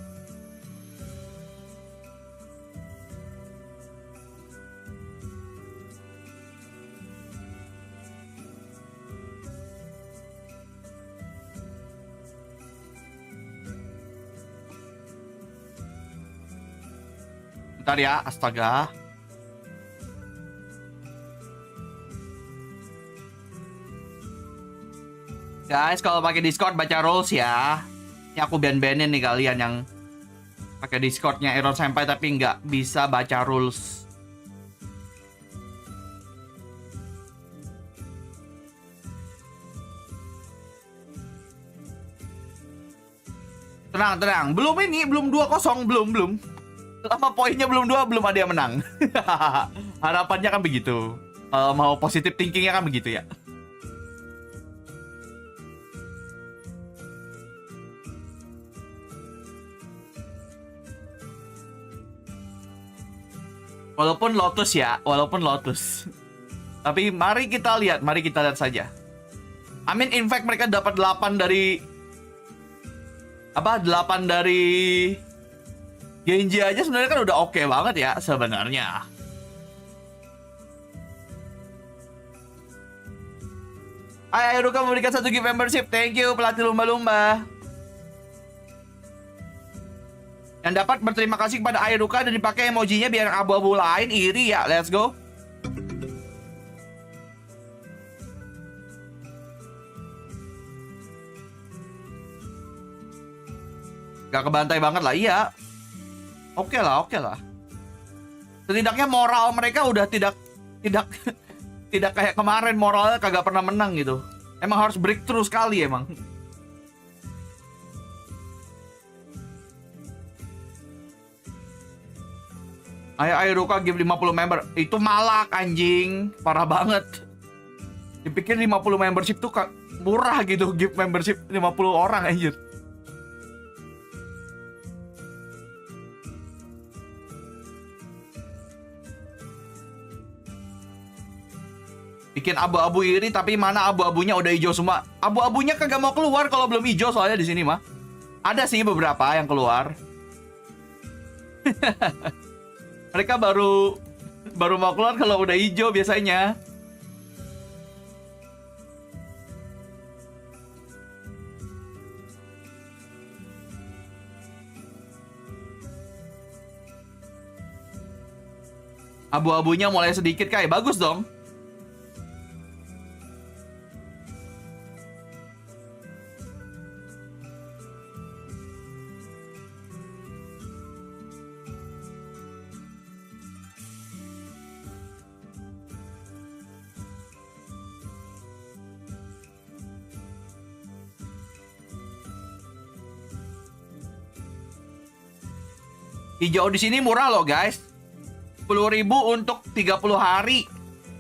Bentar ya, astaga. Guys, kalau pakai Discord baca rules ya. Ini aku ban-banin nih kalian yang pakai Discordnya Ironsenpai tapi nggak bisa baca rules. Tenang. Belum 2-0, belum. Selama poinnya belum 2, belum ada yang menang. Harapannya kan begitu. Mau positif thinkingnya kan begitu ya. Walaupun Lotus. Tapi mari kita lihat saja. In fact mereka dapat 8 dari Gen.G aja sebenarnya kan udah oke banget ya sebenarnya. Ayo Ruka memberikan 1 gift membership. Thank you pelatih lumba-lumba. Yang dapat berterima kasih kepada Airuka dan dipakai emojinya biar abu-abu lain iri ya. Let's go. Gak kebantai banget lah, iya. Oke lah. Setidaknya moral mereka udah tidak kayak kemarin moralnya kagak pernah menang gitu. Emang harus breakthrough sekali emang. Ayo Ruka give 50 member. Itu malak anjing. Parah banget. Dipikir 50 membership tuh murah gitu. Give membership 50 orang anjir. Bikin abu-abu iri tapi mana abu-abunya udah hijau semua. Abu-abunya kagak mau keluar kalau belum hijau soalnya di sini mah. Ada sih beberapa yang keluar. Mereka baru mau keluar kalau udah hijau biasanya. Abu-abunya mulai sedikit kayak bagus dong. Hijau di sini murah loh guys. 10.000 untuk 30 hari.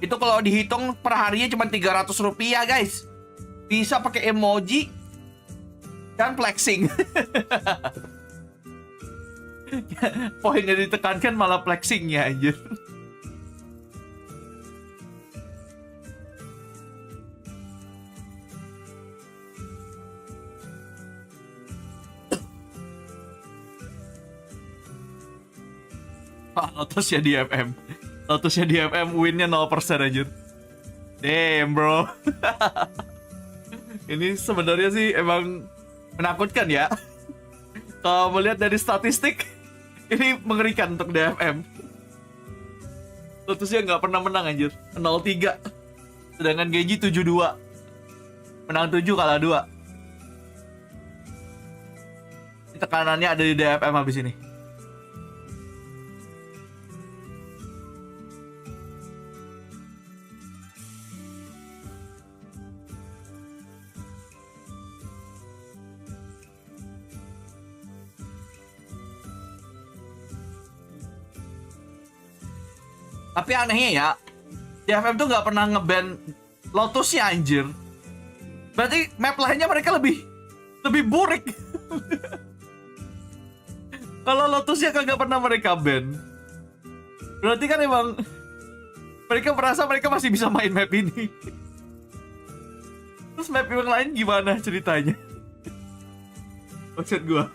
Itu kalau dihitung per harinya cuma 300 rupiah guys. Bisa pakai emoji dan flexing. Poinnya ditekankan malah flexingnya anjir. Lotusnya DFM winnya 0% anjir. Damn bro. Ini sebenarnya sih emang menakutkan ya. Kalau melihat dari statistik, ini mengerikan untuk DFM. Lotusnya nggak pernah menang anjir. 0-3. Sedangkan Gen.G 7-2. Menang 7 kalah 2. Tekanannya ada di DFM habis ini. Tapi anehnya ya, DFM tuh nggak pernah nge-ban Lotusnya anjir. Berarti map lainnya mereka lebih burik. Kalau Lotusnya kagak pernah mereka ban, berarti kan emang mereka merasa mereka masih bisa main map ini. Terus map yang lain gimana ceritanya? Maksud gua.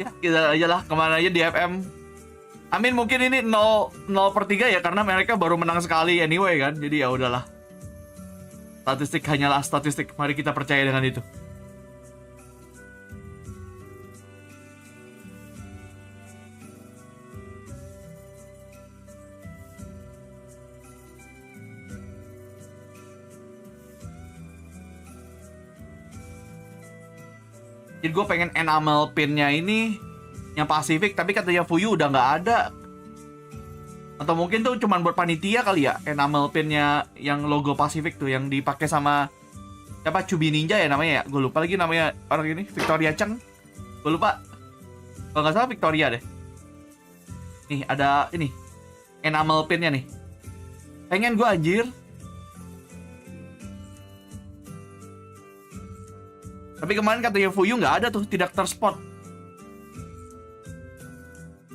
Ya kita aja lah kemana aja DFM. Amin mungkin ini 0/3 ya karena mereka baru menang sekali anyway kan. Jadi ya udahlah. Statistik hanyalah statistik. Mari kita percaya dengan itu. Jadi gue pengen enamel pinnya ini yang Pasifik, tapi katanya Fuyu udah nggak ada. Atau mungkin tuh cuman buat panitia kali ya, enamel pinnya yang logo Pasifik tuh yang dipakai sama siapa, Cubi Ninja ya namanya ya. Gue lupa lagi namanya orang ini, Victoria Cheng. Gue lupa. Kalau nggak salah Victoria deh. Nih ada ini enamel pinnya nih. Pengen gue anjir. Tapi kemarin katanya Fuyu nggak ada tuh, tidak terspot.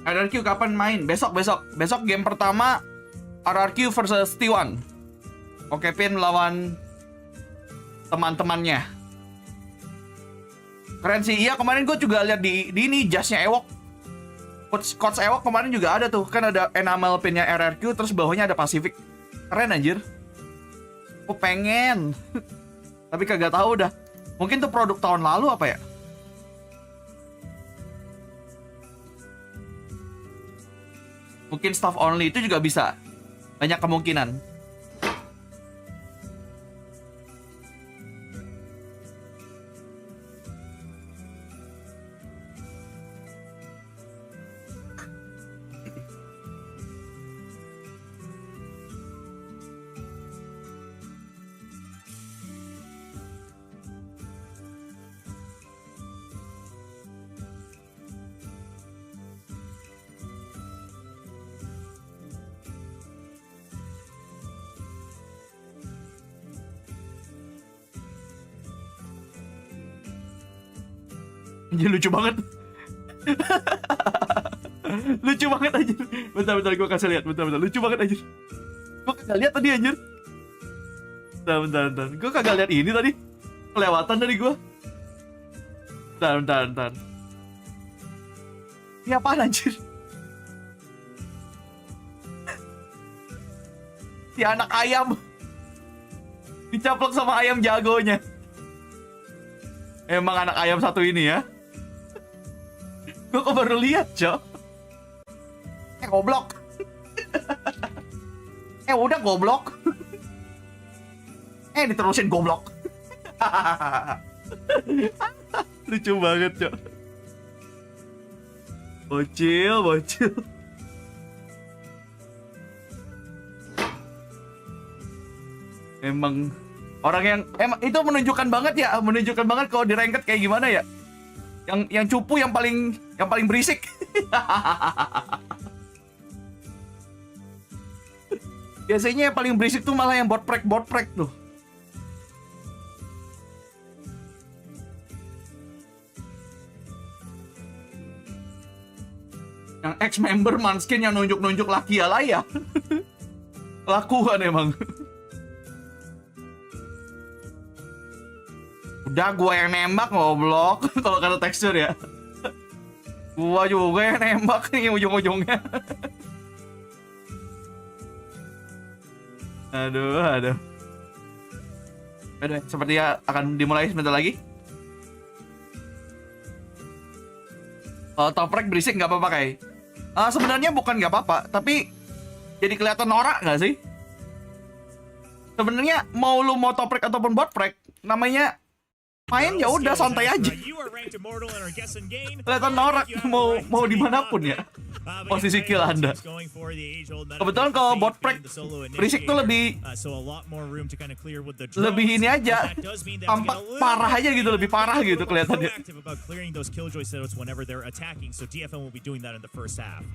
RRQ kapan main? Besok game pertama RRQ versus T1. Oke Pin melawan teman-temannya. Keren sih. Iya kemarin gue juga lihat di ini jasnya Ewok. Coach Ewok kemarin juga ada tuh. Kan ada enamel pinnya RRQ terus bawahnya ada Pasifik. Keren anjir. Gue pengen. Tapi kagak tahu dah. Mungkin tuh produk tahun lalu apa ya? Mungkin staff only itu juga bisa. Banyak kemungkinan. Anjir lucu banget. Lucu banget anjir. Bentar gue kasih lihat. Bentar. Lucu banget anjir. Gue kagak lihat tadi anjir. Bentar. Gue kagak lihat ini tadi. Kelewatan dari gue. Bentar. Ini apaan anjir? Si anak ayam dicaplok sama ayam jagonya. Emang anak ayam satu ini ya. Gue kok baru lihat, Cok. Goblok. Udah goblok. Diterusin goblok. Lucu banget, Cok. Bocil. Emang orang yang itu menunjukkan banget kalau di ranked kayak gimana ya. Yang cupu yang paling berisik. Biasanya yang paling berisik tuh malah yang bot prek tuh. Yang ex-member Manskin yang nunjuk-nunjuk laki alaya. Kelakuan emang. Udah gua yang nembak goblok. Kalau kata tekstur ya. Gua juga yang nembak nih ujung-ujungnya. Aduh. Udah, sepertinya akan dimulai sebentar lagi. Top rank berisik nggak apa-apa kayak. Sebenarnya bukan nggak apa-apa, tapi jadi kelihatan norak nggak sih? Sebenarnya mau top rank ataupun bot rank, namanya main ya udah santai aja. Kelihatan norak mau dimanapun ya. posisi kill Anda. Kebetulan kalau bot break berisik tuh lebih ini aja, tampak parah aja gitu, lebih parah gitu kelihatannya.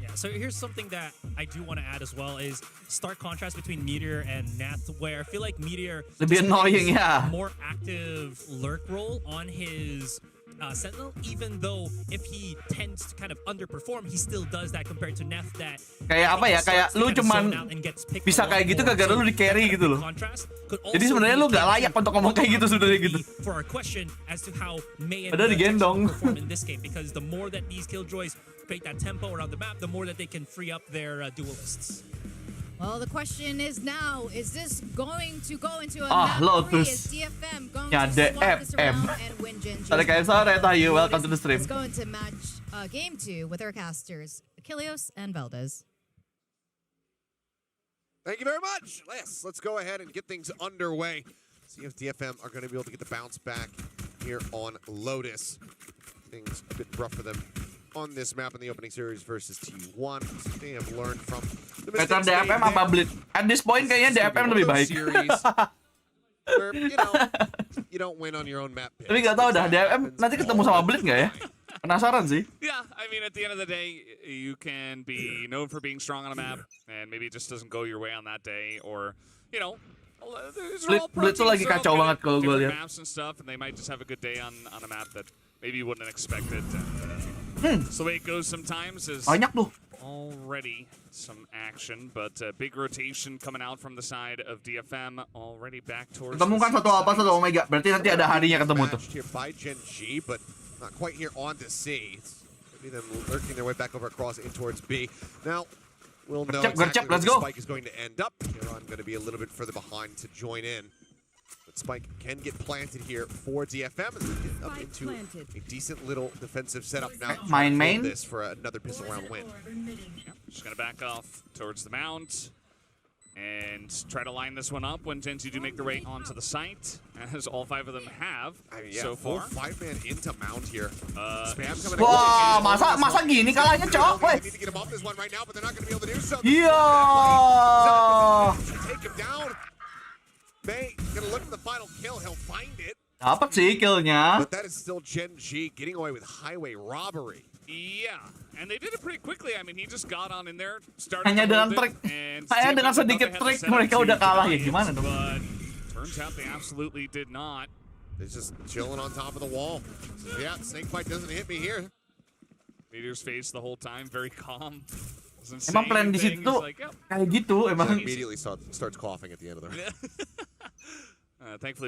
Yeah, so here's something that I do want to add as well is stark contrast between Meteor and Nath, where I feel like Meteor Lebih annoying ya. more active lurk role on his Sentinel, even though if he tends to kind of underperform, he still does that compared to Nath that Kayak apa ya, kayak lu cuman bisa kayak gitu gara-gara lu di carry gitu loh. Jadi sebenarnya lu gak layak untuk ngomong kayak gitu sebenarnya gitu. Padahal digendong. Because the more that these killjoys create that tempo around the map, the more that they can free up their duelists. Well, the question is now, is this going to go into a map 3? Lotus. Is DFM going Ya, to swap this DFM. around and win Gen.G? Sore kayak sore, Tayu, welcome to the stream. Let's go into match game 2 with our casters, Achilleos and Valdez. Thank you very much. Let's go ahead and get things underway. See if DFM are going to be able to get the bounce back here on Lotus. Things a bit rough for them on this map in the opening series versus T1. They have learned from the Veteran mistakes DFM apa Blitz? At this point kayaknya DFM lebih baik. Where, you don't win on your own map. Tapi gak tau dah, DFM nanti ketemu sama Blitz gak ya? Penasaran sih. Yeah, I mean, at the end of the day, you can be known for being strong on a map, and maybe it just doesn't go your way on that day, or, you know, Blitz tuh lagi kacau banget kalau gue lihat. Maps and stuff, and they might just have a good day on a map that maybe you wouldn't expect it. So the way it goes sometimes is Banyak tuh. already some action, but big rotation coming out from the side of DFM, already back towards. Ketemukan satu Alpha, satu Omega. Berarti nanti ada harinya ketemu tuh. Here by Gen.G, but not quite here on to C. Maybe them lurking their way back over across in towards B. Now, we'll know exactly where the spike is going to end up. Iran going to be a little bit further behind to join in. But spike can get planted here for DFM and get up into a decent little defensive setup now. Main. This for another pistol round win. Yeah, just gonna back off towards the mount and try to line this one up when Gen.G do make their way onto the site, as all 5 of them have so far. 5-man into mount here. Spam coming Wah, masa gini kalahnya cok, weh. Need to get him off this one right now, but they're not going to be able to do so. Iya. Take him down. May gonna look for the final kill. He'll find it. Dapat sih killnya. But that is still Gen.G getting away with highway robbery. Yeah, and they did it pretty quickly. I mean, he just got on in there, started Hanya to dengan hold trik. it, and Hanya dengan sedikit trik mereka udah kalah ya, gimana dong? But turns out they absolutely did not. They're just chilling on top of the wall. Yeah, Senpai doesn't hit me here. Meteor's face the whole time, very calm. Emang plan di situ tuh kayak gitu emang. Immediately starts coughing at the end of there.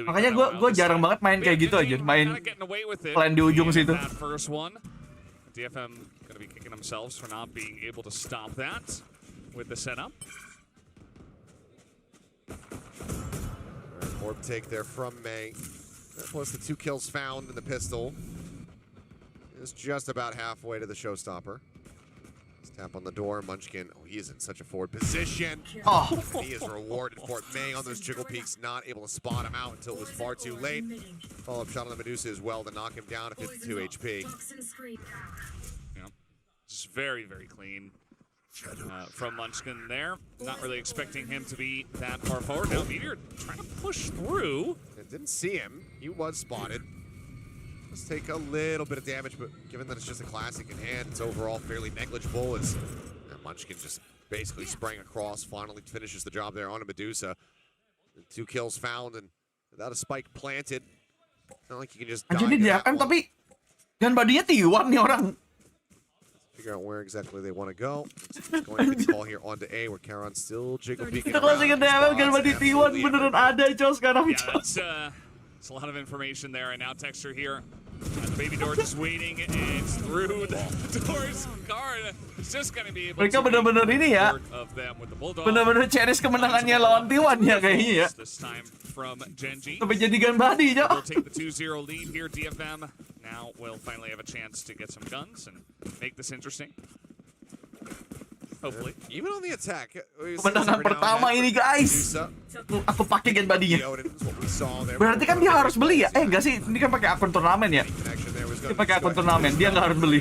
Makanya gue jarang banget main kayak gitu aja, main plan di ujung situ. DFM gonna be kicking themselves for not being able to stop that with the setup. Orb take there from May. Plus the 2 kills found in the pistol. Is just about halfway to the showstopper. Tap on the door, Munchkin. Oh, he is in such a forward position. Oh. He is rewarded for it. May on those jiggle peaks, not able to spot him out until it was far too late. Follow-up shot on the Medusa as well to knock him down to 52 HP. Yeah, just very, very clean from Munchkin there. Not really expecting him to be that far forward. Now Meteor trying to push through. I didn't see him. He was spotted. Let's take a little bit of damage, but given that it's just a classic in hand, it's overall fairly negligible as Munchkin just basically sprang across, finally finishes the job there on a Medusa. 2 kills found and without a spike planted. Not like you can just die. Jadi dia kan tapi dan badinya T1 nih orang. Figure out where exactly they want to go. It's going to get the ball here onto A where Karon's still jiggle peeking Kita kalau singkat DFM kan badi T1 beneran ada cowok sekarang. Yeah, it's a lot of information there, and now Texture here. The baby door just waiting, and it's through the doors. Guard is just going to be able mereka benar-benar ini ya, benar-benar cherish kemenangannya lawan T1 ya kayaknya ya. This time from Gen.G. Sampai jadikan body We'll take the 2-0 lead here. DFM now will finally have a chance to get some guns and make this interesting. Hopefully. Even on the attack. Kemenangan pertama ini guys. Aku pakai gen badinya. Berarti kan dia harus beli ya? Enggak sih, ini kan pakai akun turnamen ya. Dia pakai akun turnamen, dia nggak harus beli.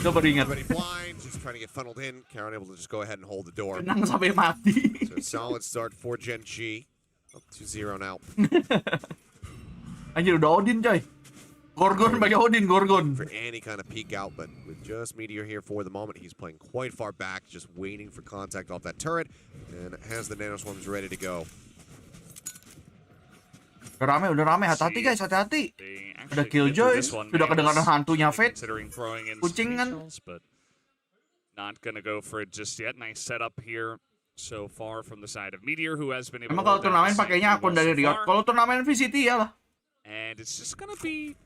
Gue baru ingat. Everybody blind, just trying to get funneled in. Karen able to just go ahead and hold the door. Tenang sampai mati. So a solid start for Gen.G. Up 2-0 now. Anjir udah Odin coy. Gorgon pakai Odin, Gorgon. For any kind of peek out, but with just Meteor here for the moment, he's playing quite far back, just waiting for contact off that turret, and has the nanoswarms ready to go. Udah rame, hati-hati guys, hati-hati. Ada Killjoy, sudah kedengaran hantunya Fate. Kucing kan. Not gonna go for it just yet. Nice setup here so far from the side of Meteor, who has been able. Emang kalau turnamen pakainya akun dari Riot. Kalau turnamen VCT ya lah. And it's just gonna be.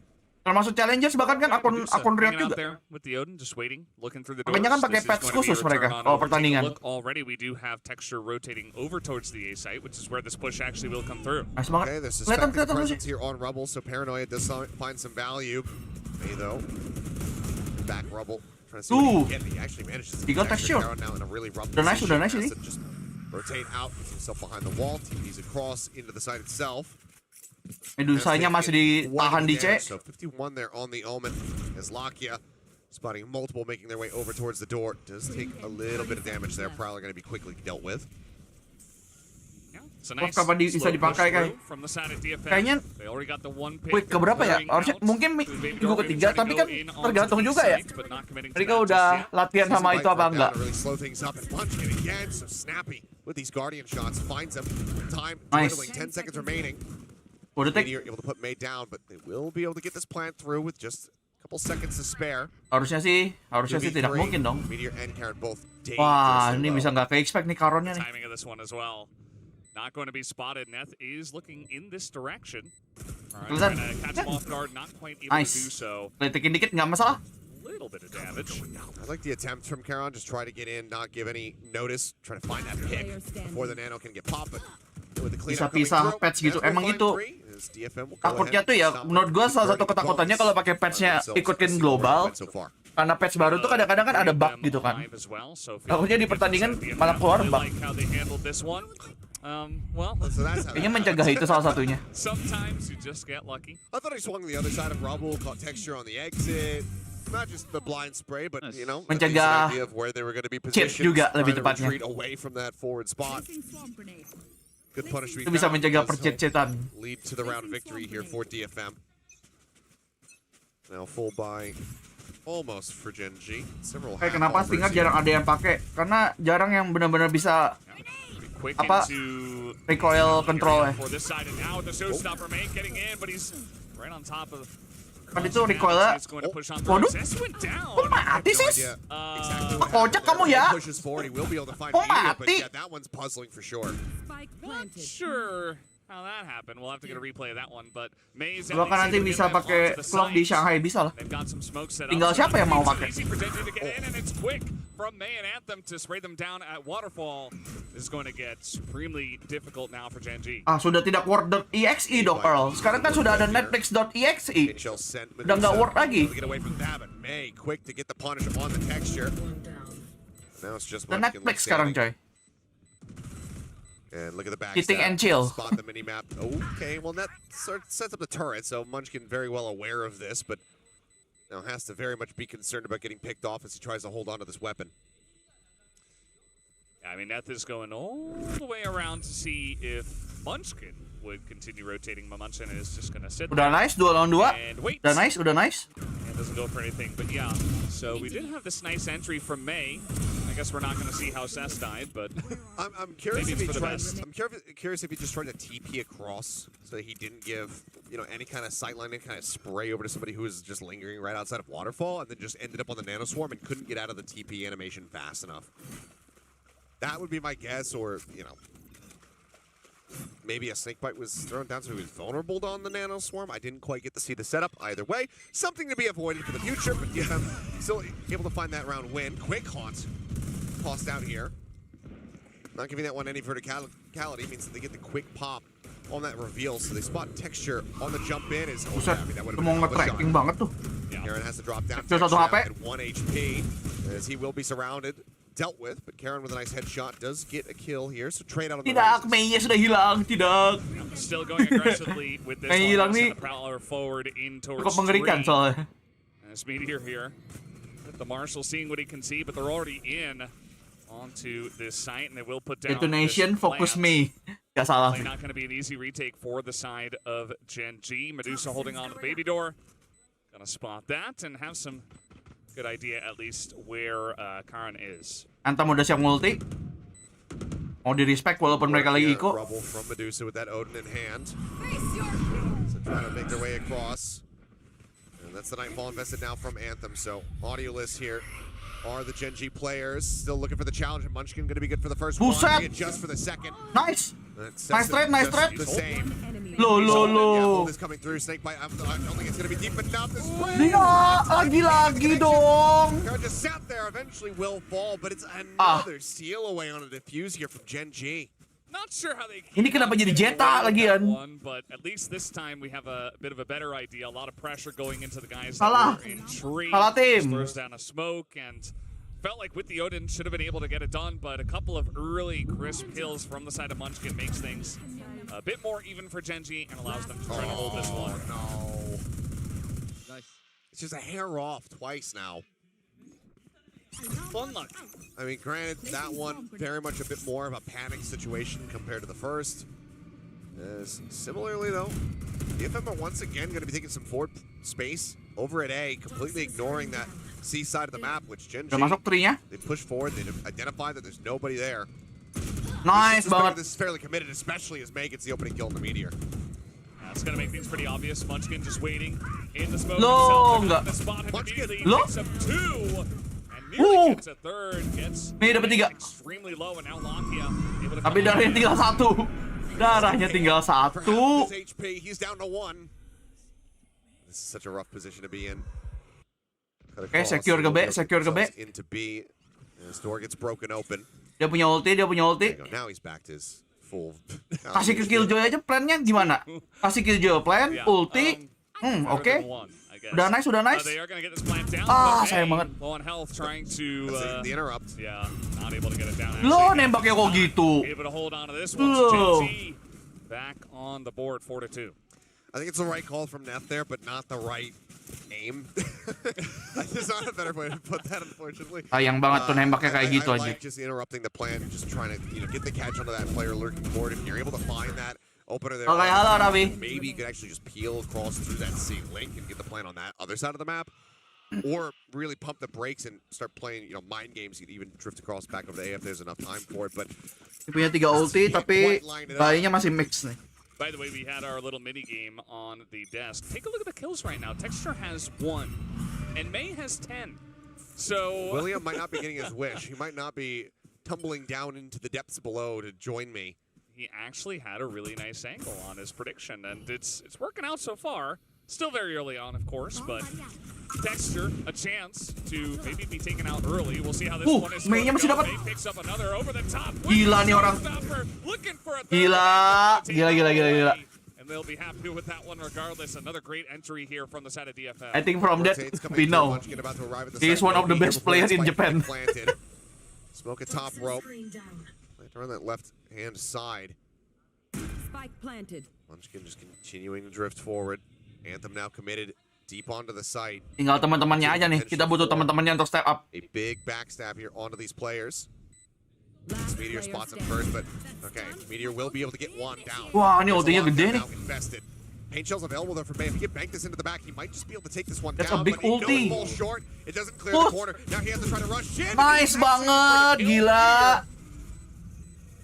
Termasuk challengers bahkan kan akun Riot juga. Makanya kan pakai patch khusus mereka kalau pertandingan. Already we do have texture rotating over towards the A site, which is where this push actually will come through. Nice banget. Okay, there's suspected presence here on Rubble, so Paranoia does find some value. May though, back Rubble. Trying to see what he can get. He actually manages to got texture. Now in a really rough Udah nice position. ini. Just rotate out, puts himself behind the wall, TP's across into the site itself. Medusanya masih ditahan di C. So 51 there on the Omen as Lakia spotting multiple making their way over towards the door. Does take a little bit of damage there, probably going to be quickly dealt with. Kapan bisa dipakai kayak? Kayaknya week keberapa ya? Harusnya mungkin minggu ketiga, tapi kan tergantung juga ya. Mereka udah latihan sama itu apa enggak? Nice. Meteor able to put May down, but they will be able to get this plant through with just a couple seconds to spare. Harusnya sih tidak mungkin dong. Meteor and Karen both wah, ini bisa nggak ke-expect nih Karonnya nih. Timing of this one as well. Not going to be spotted. Neth is looking in this direction. All right, catch him off guard, not quite able to do so. Letikin dikit nggak masalah. Little bit of damage. I like the attempt from Karen, just try to get in, not give any notice, try to find that pick before the nano can get popped. But bisa pisah patch gitu. Emang itu takutnya tuh ya, menurut gue salah satu ketakutannya kalau pakai patchnya ikutin global, karena patch baru tuh kadang-kadang kan ada bug gitu kan. Takutnya di pertandingan malah keluar bug. Kayaknya mencegah itu salah satunya. I thought he swung the other side of Rubble, caught texture on the exit. Not just the blind spray, but you know, mencegah idea of where they were going to be cheat positioned, juga lebih tepatnya. away from that forward spot. Good punish itu bisa mencegah percet-cetan. Lead to the round victory here for DFM. Now full buy almost for Gen.G. Kenapa Stinger jarang ada yang pakai? Karena jarang yang benar-benar bisa apa recoil control ya. Kan itu recoilnya, waduh, kok mati sih? Kocak kamu ya? Kok mati? How that happened? We'll have to get a replay of that one, but Maze gua kan nanti bisa pakai clock di Shanghai bisa lah. Tinggal siapa yang mau pakai? From May and Anthem to spray them down at Waterfall. This is going to get supremely difficult now for Gen.G. Sudah tidak Word.exe dong Earl. Sekarang kan sudah ada Netflix.exe. Udah nggak Word lagi. Dan Netflix sekarang coy. And look at the back. Hitting and chill. Spot the mini map. Okay, well that sets up the turret, so Munchkin very well aware of this, but now has to very much be concerned about getting picked off as he tries to hold on to this weapon. I mean, Neth is going all the way around to see if Munchkin would continue rotating. Munchkin is just going to sit. Udah nice, 2 lawan 2. Udah nice. And doesn't go for anything, but yeah. So we did have this nice entry from May. I guess we're not going to see how Sess died, but I'm curious if he tried. I'm curious if he just tried to TP across, so that he didn't give any kind of sightline, any kind of spray over to somebody who was just lingering right outside of Waterfall, and then just ended up on the nanoswarm and couldn't get out of the TP animation fast enough. That would be my guess, or maybe a snake bite was thrown down so he was vulnerable on the nanoswarm. I didn't quite get to see the setup. Either way, something to be avoided for the future, but yeah, still able to find that round win. Quick haunt. Tossed out here. Not giving that one any verticality means that they get the quick pop on that reveal, so they spot texture on the jump in. Is that would have been a tracking banget tuh. Karen has to drop down at 1 HP as he will be surrounded, dealt with, but Karen with a nice headshot does get a kill here, so trade out on the Tidak, Mei-nya sudah hilang, tidak. Still going aggressively with this one. The prowler forward in towards cukup mengerikan soalnya. As Meteor here The Marshal seeing what he can see, but they're already in onto this site, and they will put down Detonation, this focus plant. me. Gak salah. Probably not going to be an easy retake for the side of Gen.G. Medusa holding on to the baby door. Gonna spot that and have some good idea at least where Karan is. Anthem udah siap multi. Mau di respect walaupun mereka lagi eco. Rubble from Medusa with that Odin in hand. So trying to make their way across. And that's the Nightfall invested now from Anthem. So audioless here are the Gen.G players. Still looking for the challenge. And Munchkin going to be good for the first one. Buset! Just for the second. Nice. Nice trade, nice trade. The same. Lo. Yeah, hold is coming through. Snakebite. I don't think it's going to be deep enough. This way. Dia lagi dong. Karan just sat there. Eventually will fall, but it's another steal away on a defuse here from Gen.G. Not sure how they Ini kenapa jadi Jetta lagian? one, but at least this time we have a bit of a better idea. A lot of pressure going into the guys Salah. that were in tree. Salah tim. Just throws down a smoke and felt like with the Odin should have been able to get it done, but a couple of early crisp kills from the side of Munchkin makes things a bit more even for Gen.G and allows them to try to hold this one. No. Nice. It's just a hair off twice now. Fun luck. I mean, granted, that one very much a bit more of a panic situation compared to the first. Similarly, though, DFM are once again going to be taking some forward space over at A, completely ignoring that C side of the map, which Gen.G, Udah masuk tree-nya. they push forward, they identify that there's nobody there. Nice banget. This is fairly committed, especially as May gets the opening kill in the Meteor. It's going to make things pretty obvious. Munchkin just waiting in the smoke Lo, himself. enggak. The spot him immediately. Lo. Picks up two. And nearly gets a third. Gets May dapat 3. extremely low, and now Lakia able to Tapi come darahnya tinggal 1. Darahnya tinggal 1. For half his HP, he's down to 1. This is such a rough position to be in. Okay, secure ke B, secure ke B. Into B. And this door gets broken open. Dia punya ulti, There you go. Now he's back to his full. Kasih ke Killjoy aja plannya gimana? Kasih Killjoy plan, Yeah, ulti. better Oke. than one, I guess. Udah nice, udah nice. They are going to get this plant down. Ah, but sayang May, banget. low on health, trying to. The interrupt. Yeah, not able to get it down. Lo, Actually, nembaknya kok gitu. able to hold on to this one. Lo. Gen.G back on the board, 4-2. I think it's the right call from Neth there, but not the right aim. There's not a better way to put that, unfortunately. Sayang banget tuh nembaknya kayak gitu I aja. like just interrupting the plan, just trying to get the catch onto that player lurking forward. If you're able to find that opener there, Okay, halo Ravi. maybe you could actually just peel across through that C link and get the plan on that other side of the map. Or really pump the brakes and start playing, mind games. You could even drift across back over the A if there's enough time for it. But Dia punya 3 ulti, tapi bayinya masih mix nih. By the way, we had our little mini game on the desk. Take a look at the kills right now. Texture has 1, and May has 10. So William might not be getting his wish. He might not be tumbling down into the depths below to join me. he actually had a really nice angle on his prediction, and it's working out so far. Still very early on, of course, but Texture, a chance to maybe be taken out early. We'll see how this one is. May-nya masih dapat. May picks up another over the top. Gila nih orang. Looking for a Gila. And they'll be happy with that one regardless. Another great entry here from the side of DFM. I think from that we know he is one of the best players in Japan. Smoke a top rope. Around that left hand side. Spike planted. Munchkin just continuing to drift forward. Anthem now committed deep onto the site. Tinggal teman-temannya aja nih. Kita butuh teman-temannya untuk step up. A big backstab here onto these players. Meteor spots him first, but okay, Meteor will be able to get one down. Wah, ini ultinya gede nih. Paint shells available there for May. If he can bank this into the back, he might just be able to take this one That's down. a big but he ulti. falls short. It doesn't clear the corner. Now he has to try to rush. Nice banget, gila.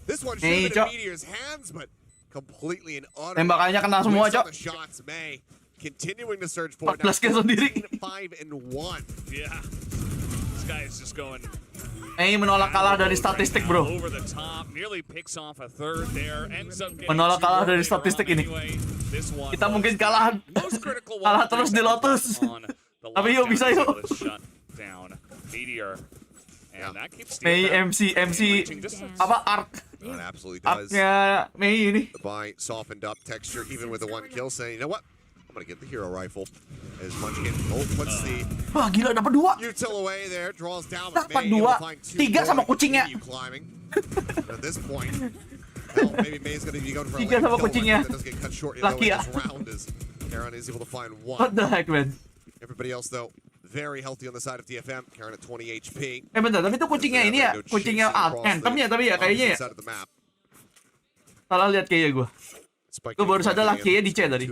This one should have been in Meteor's hands, but completely and utterly. Tembakannya kena semua, Cok. Shots, May continuing to surge forward. 14 kill sendiri. 5-1. Yeah. This guy is just going. Menolak kalah dari statistik, bro. Over the top, nearly picks off a third there. Ends up getting Menolak kalah dari two statistik ini. anyway. This one Kita mungkin kalah. Kalah terus di Lotus. Tapi yuk bisa yuk. Shut down Meteor. And that keeps May MC apa Arc? It absolutely does. Arc-nya May ini. The buy softened up Texture, even with the one kill, saying, you know what? I'm gonna get the hero rifle. As Munchkin puts the Wah gila dapat 2. util away there, draws down. Dapat 2. 3 sama kucingnya. At this point, hell, maybe May's gonna be going for a 3 sama kucingnya. that doesn't get cut short Lucky in ya. this round as Karan is able to find one. What the heck, man? Everybody else though, very healthy on the side of DFM, carrying at 20 HP. Bentar, tapi itu kucingnya ini ya, kucingnya Anthem ya, tapi ya kayaknya ya. Salah lihat kayaknya gue. Gue baru sadar lakinya di C tadi.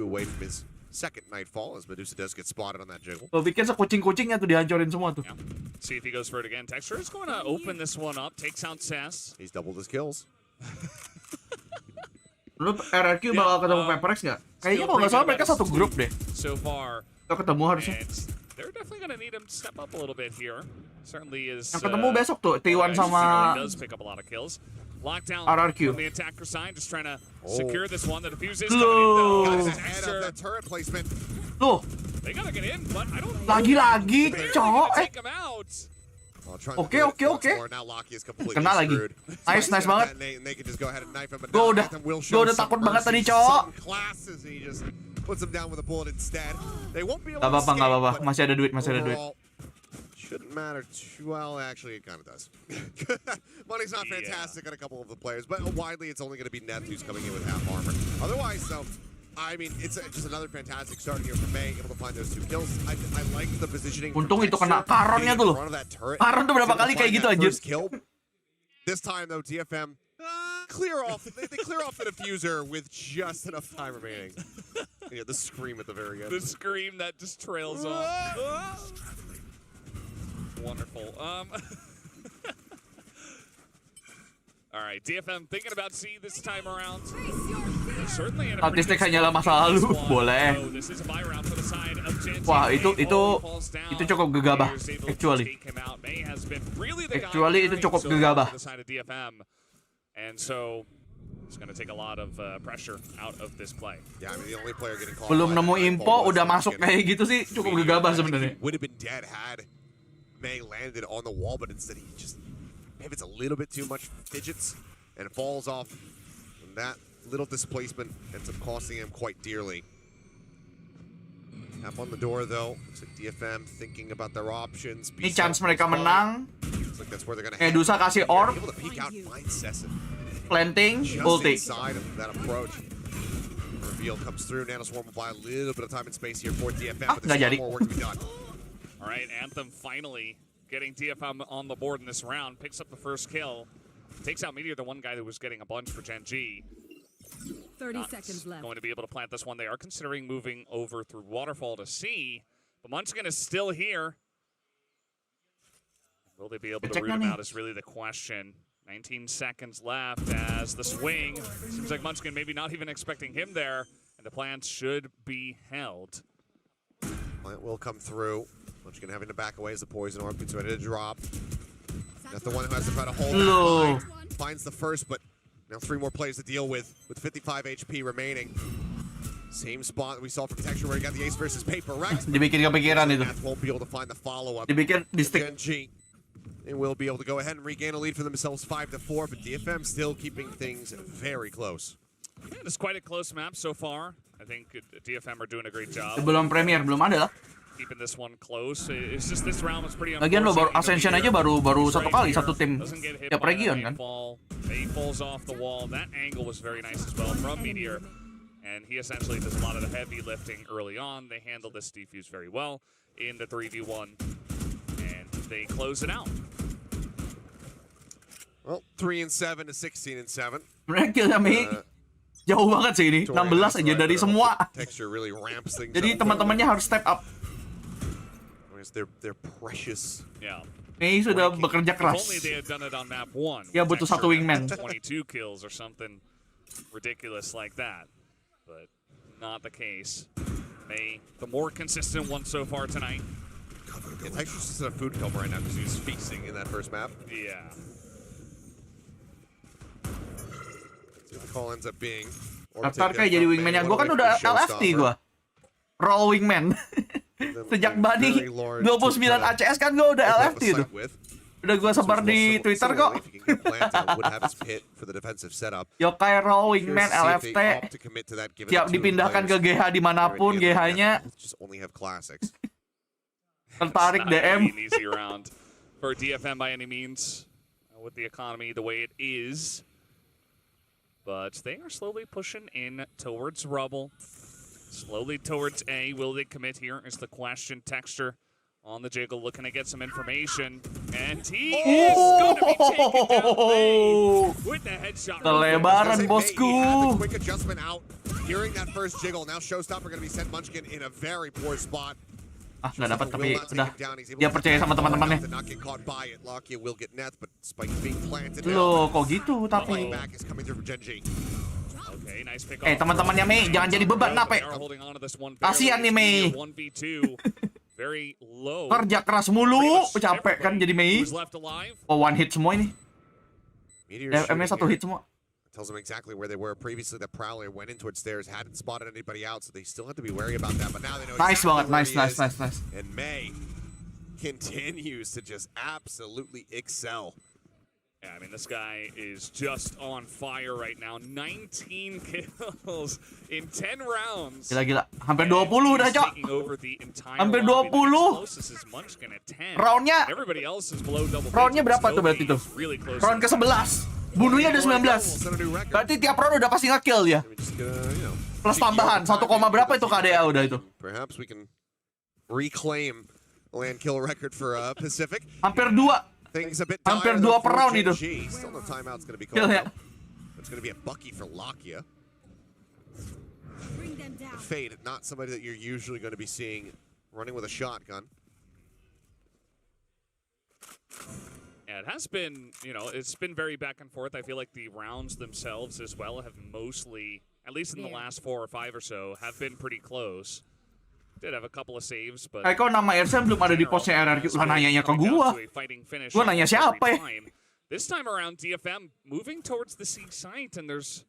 Second nightfall as Medusa does get spotted on that jiggle. Gue pikir sekucing-kucingnya tuh dihancurin semua tuh. Yeah. See if he goes for it again. Texture is going to open this one up, takes out Sens. He's doubled his kills. Lu RRQ bakal ketemu Pepperex nggak? Kayaknya kalau nggak salah mereka satu grup deh. So far. Kita ketemu harusnya. They're definitely going to need him to step up a little bit here. Certainly is. Yang ketemu besok tuh T1 sama does pick up a lot of kills. Lockdown RRQ. on the attacker side, just trying to secure this one. The defuse is Loh. coming in though. Ahead of that turret placement. Loh, They gotta get in, but I don't. lagi-lagi cowok. Take him out. Oke. Kena lagi. Nice banget. Gue udah takut banget tadi, cowok. Gak apa-apa. Masih ada duit. Shouldn't matter too well. Actually, it kind of does. Money's not fantastic on a couple of the players, but widely it's only going to be Neth who's coming in with half armor. Otherwise, though, I mean, it's just another fantastic start here for May, able to find those 2 kills. I like the positioning. Untung itu kena Karonnya tuh loh. Karon tuh berapa kali kayak gitu anjir. This time, though, DFM clear off. They clear off the diffuser with just enough time remaining. Yeah, the scream at the very end. The scream that just trails off. Wonderful. All right, DFM thinking about C this time around. Certainly in a Statistik hanyalah masa lalu, boleh. Wah, itu cukup gegabah. Actually itu cukup gegabah. And so it's going to take a lot of pressure out of this play. Yeah, I mean the only player getting caught. Belum nemu info udah masuk kayak gitu sih, cukup gegabah sebenarnya. Would have been dead had May landed on the wall, but instead he just pivots a little bit too much, fidgets, and falls off. And that little displacement ends up costing him quite dearly. Tap on the door though. Looks like DFM thinking about their options. Ini chance mereka menang. Looks like that's where they're gonna Medusa kasih orb. able to peek out, find Sessin. Planting, Just ulti. inside of that approach. Reveal comes through. Nanoswarm will buy a little bit of time and space here for DFM, but there's a lot more work to be done. All right, Anthem finally getting DFM on the board in this round. Picks up the first kill. Takes out Meteor, the one guy that was getting a bunch for Gen.G. 30 seconds left. Going to be able to plant this one. They are considering moving over through Waterfall to C. But Munchkin is still here. Will they be able to root him out is really the question. 19 seconds left as the swing. Seems like Munchkin maybe not even expecting him there. And the plants should be held. Plant will come through. Munchkin having to back away as the poison orb gets ready to drop. That's the one who has to try to hold that line. Finds the first, but now 3 more plays to deal with 55 HP remaining. Same spot that we saw from Texture where he got the ace versus paper. Rex. Dibikin kepikiran itu. Won't be able to find the follow-up. Dibikin di stick. Gen.G. They will be able to go ahead and regain a lead for themselves 5-4, but DFM still keeping things very close. Yeah, it's quite a close map so far. I think DFM are doing a great job. Sebelum premier belum ada lah. Keeping this one close. It's just this round was pretty Lagian lo baru Ascension aja baru satu kali satu tim tiap region kan. He falls off the wall. That angle was very nice as well from Meteor. And he essentially does a lot of the heavy lifting early on. They handle this defuse very well in the 3v1. And they close it out. Well, 3-7 to 16-7. Sebenarnya kill kami jauh banget sih ini. 16 aja dari semua. Texture really ramps things Jadi teman-temannya harus step up. They're precious. Yeah. Ini sudah bekerja keras. If only they had done it on map 1. Ya butuh satu wingman. 22 kills or something ridiculous like that. But not the case. May the more consistent one so far tonight. Yeah, Texture's just in a food coma right now because he was feasting in that first map. Yeah. So the call ends up being Daftar kayak jadi wingman yang gue kan udah LFT gue. Roll wingman. Sejak Bani 29 ACS kan gue udah LFT itu. Udah gue sebar di Twitter kok. Yokai roll wingman LFT. Siap dipindahkan ke GH dimanapun GH-nya. Tertarik DM. Easy round for DFM by any means with the economy the way it is. But they are slowly pushing in towards rubble. Slowly towards A. Will they commit here is the question. Texture on the jiggle, looking to get some information, and he is going to be taken down May with the headshot. Kelebaran, bosku. The quick adjustment out, hearing that first jiggle. Now Showstopper going to be sent Munchkin in a very poor spot. Nggak dapat tapi udah. Dia percaya sama teman-temannya. Loh, kok gitu tapi. Teman-temannya Mei jangan jadi beban Nape. Kasihan nih Mei. Kerja keras mulu, capek kan jadi Mei. Oh, one hit semua ini. DFM-nya satu hit semua. Tells them exactly where they were previously. That Prowler went in towards stairs, hadn't spotted anybody out, so they still have to be wary about that. But now they know nice exactly banget, where nice. And May continues to just absolutely excel. Yeah, I mean, this guy is just on fire right now. 19 kills in 10 rounds. Gila. Hampir 20 udah, Cok. Hampir 20. Roundnya. Roundnya berapa tuh berarti tuh? Round ke-11. Bunuhnya ada 19. Berarti tiap round udah pasti nge-kill ya. Plus tambahan 1, berapa itu KDA udah itu? Perhaps we can reclaim land kill record for Pacific. Hampir 2. Hampir 2 per round itu. Still no timeout's going to be called. It's going to be a Bucky for Lakia. Fade, not somebody that you're usually going to be seeing running with a shotgun. Yeah, it has been, it's been very back and forth. I feel like the rounds themselves as well have mostly, at least in the last 4 or 5 or so, have been pretty close. Did have a couple of saves, but... Kok nama Irsen belum ada di posnya RRQ, lah nanyanya ke gua. Gua nanya siapa ya? This time around, DFM moving towards the C site, and there's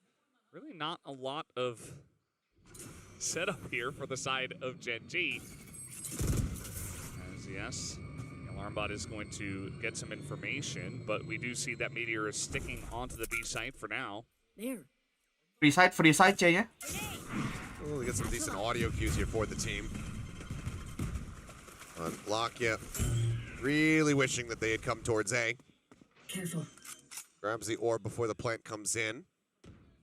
really not a lot of setup here for the side of Gen.G. As yes... Armbot is going to get some information, but we do see that Meteor is sticking onto the B site for now. There. Free site kayaknya. Oh, we get some decent audio cues here for the team. Lakia really wishing that they had come towards A. Careful. Grabs the orb before the plant comes in.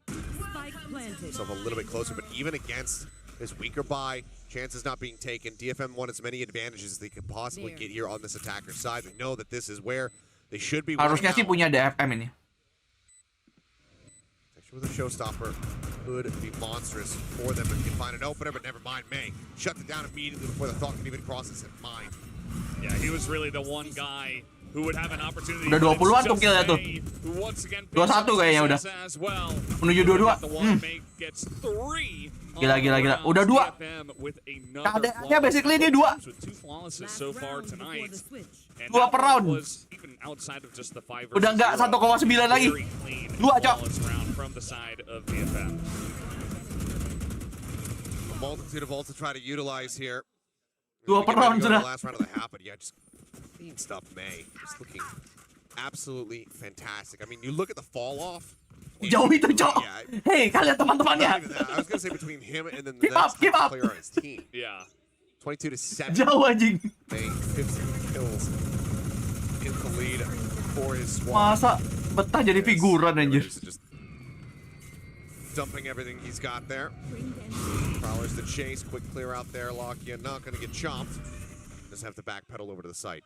Spike planted. Himself a little bit closer, but even against this weaker buy, chances not being taken. DFM won as many advantages as they could possibly get here on this attacker's side. We know that this is where they should be. Harusnya sih punya DFM ini. With a showstopper could be monstrous for them if you can find an opener, but never mind. May shuts it down immediately before the thought can even cross his mind. Yeah, he was really the one guy who would have an opportunity. Udah 20-an tuh kill ya tuh. 21 kayaknya udah. Menuju 22. Gila. Udah 2. KDA-nya basically ini 2. 2 per round. Udah nggak 1,9 lagi. 2, Cok. A multitude of ults to try to utilize here. 2 per round sudah. Last round of the half, but yeah, just clean stuff. May just looking absolutely fantastic. I mean, you look at the fall off. Jauh itu, Cok. Hei, kalian teman-temannya. I was gonna say between him and then the next player on his team. Yeah. 22-7. Jauh anjing. May 15 kills in the lead for his squad. Masa betah jadi figuran anjir. Just dumping everything he's got there. Prowlers to chase, quick clear out there. Lakia not gonna get chopped. Just have to backpedal over to the site.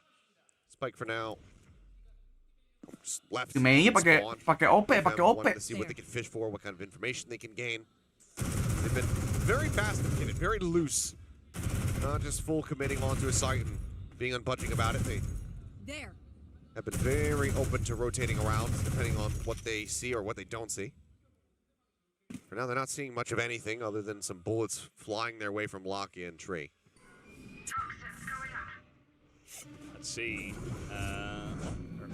Spike for now. Just left. Mainnya pakai OP. To see what they can fish for, what kind of information they can gain. They've been very fast and very loose. Not just full committing onto a site and being unbudging about it. They have been very open to rotating around depending on what they see or what they don't see. For now, they're not seeing much of anything other than some bullets flying their way from Lakia and Tree. Let's see.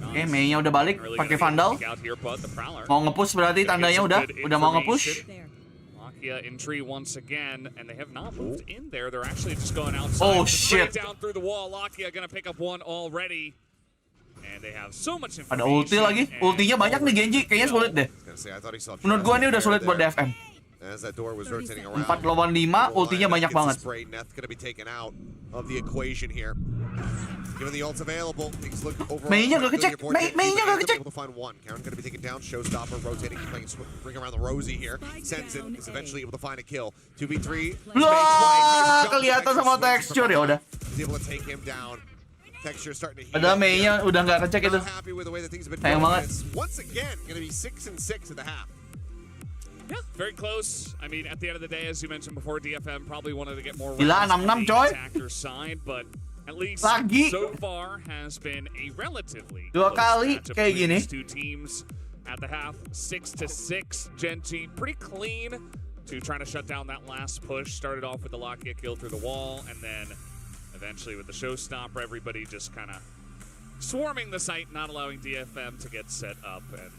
Mei-nya udah balik pakai Vandal. Mau nge-push berarti tandanya udah mau nge-push. Lakia in tree once again, and they have not moved in there. They're actually just going outside. Oh shit! Down through the wall. Lakia gonna pick up one already, and they have so much information. Ada ulti lagi. Ultinya banyak nih Gen.G. Kayaknya sulit deh. Menurut gua ini udah sulit buat DFM. 4 lawan 5, ultinya banyak banget. Given the ults available, things look overall. Mainnya gak kecek. Mainnya gak kecek. Able to find one. Karen going to be taken down. Showstopper rotating, playing bring around the Rosie here. Sens is eventually able to find a kill. 2v3. Wah, kelihatan sama tekstur ya udah. able to take him down. Texture starting to heat Padahal up here. Mei-nya udah nggak kecek itu. Not happy with the way that things have been Sayang going. banget. It's once again going to be 6-6 at the half. Yeah, very close. I mean, at the end of the day, as you mentioned before, DFM probably wanted to get more Gila, rounds on 6-6 the coy. attacker side, but at least Lagi. so far has been a relatively Dua close kali matchup kayak between gini. these two teams at the half. 6-6. Gen.G pretty clean to try to shut down that last push. Started off with the Lockheed kill through the wall, and then eventually with the showstopper, everybody just kind of swarming the site, not allowing DFM to get set up. And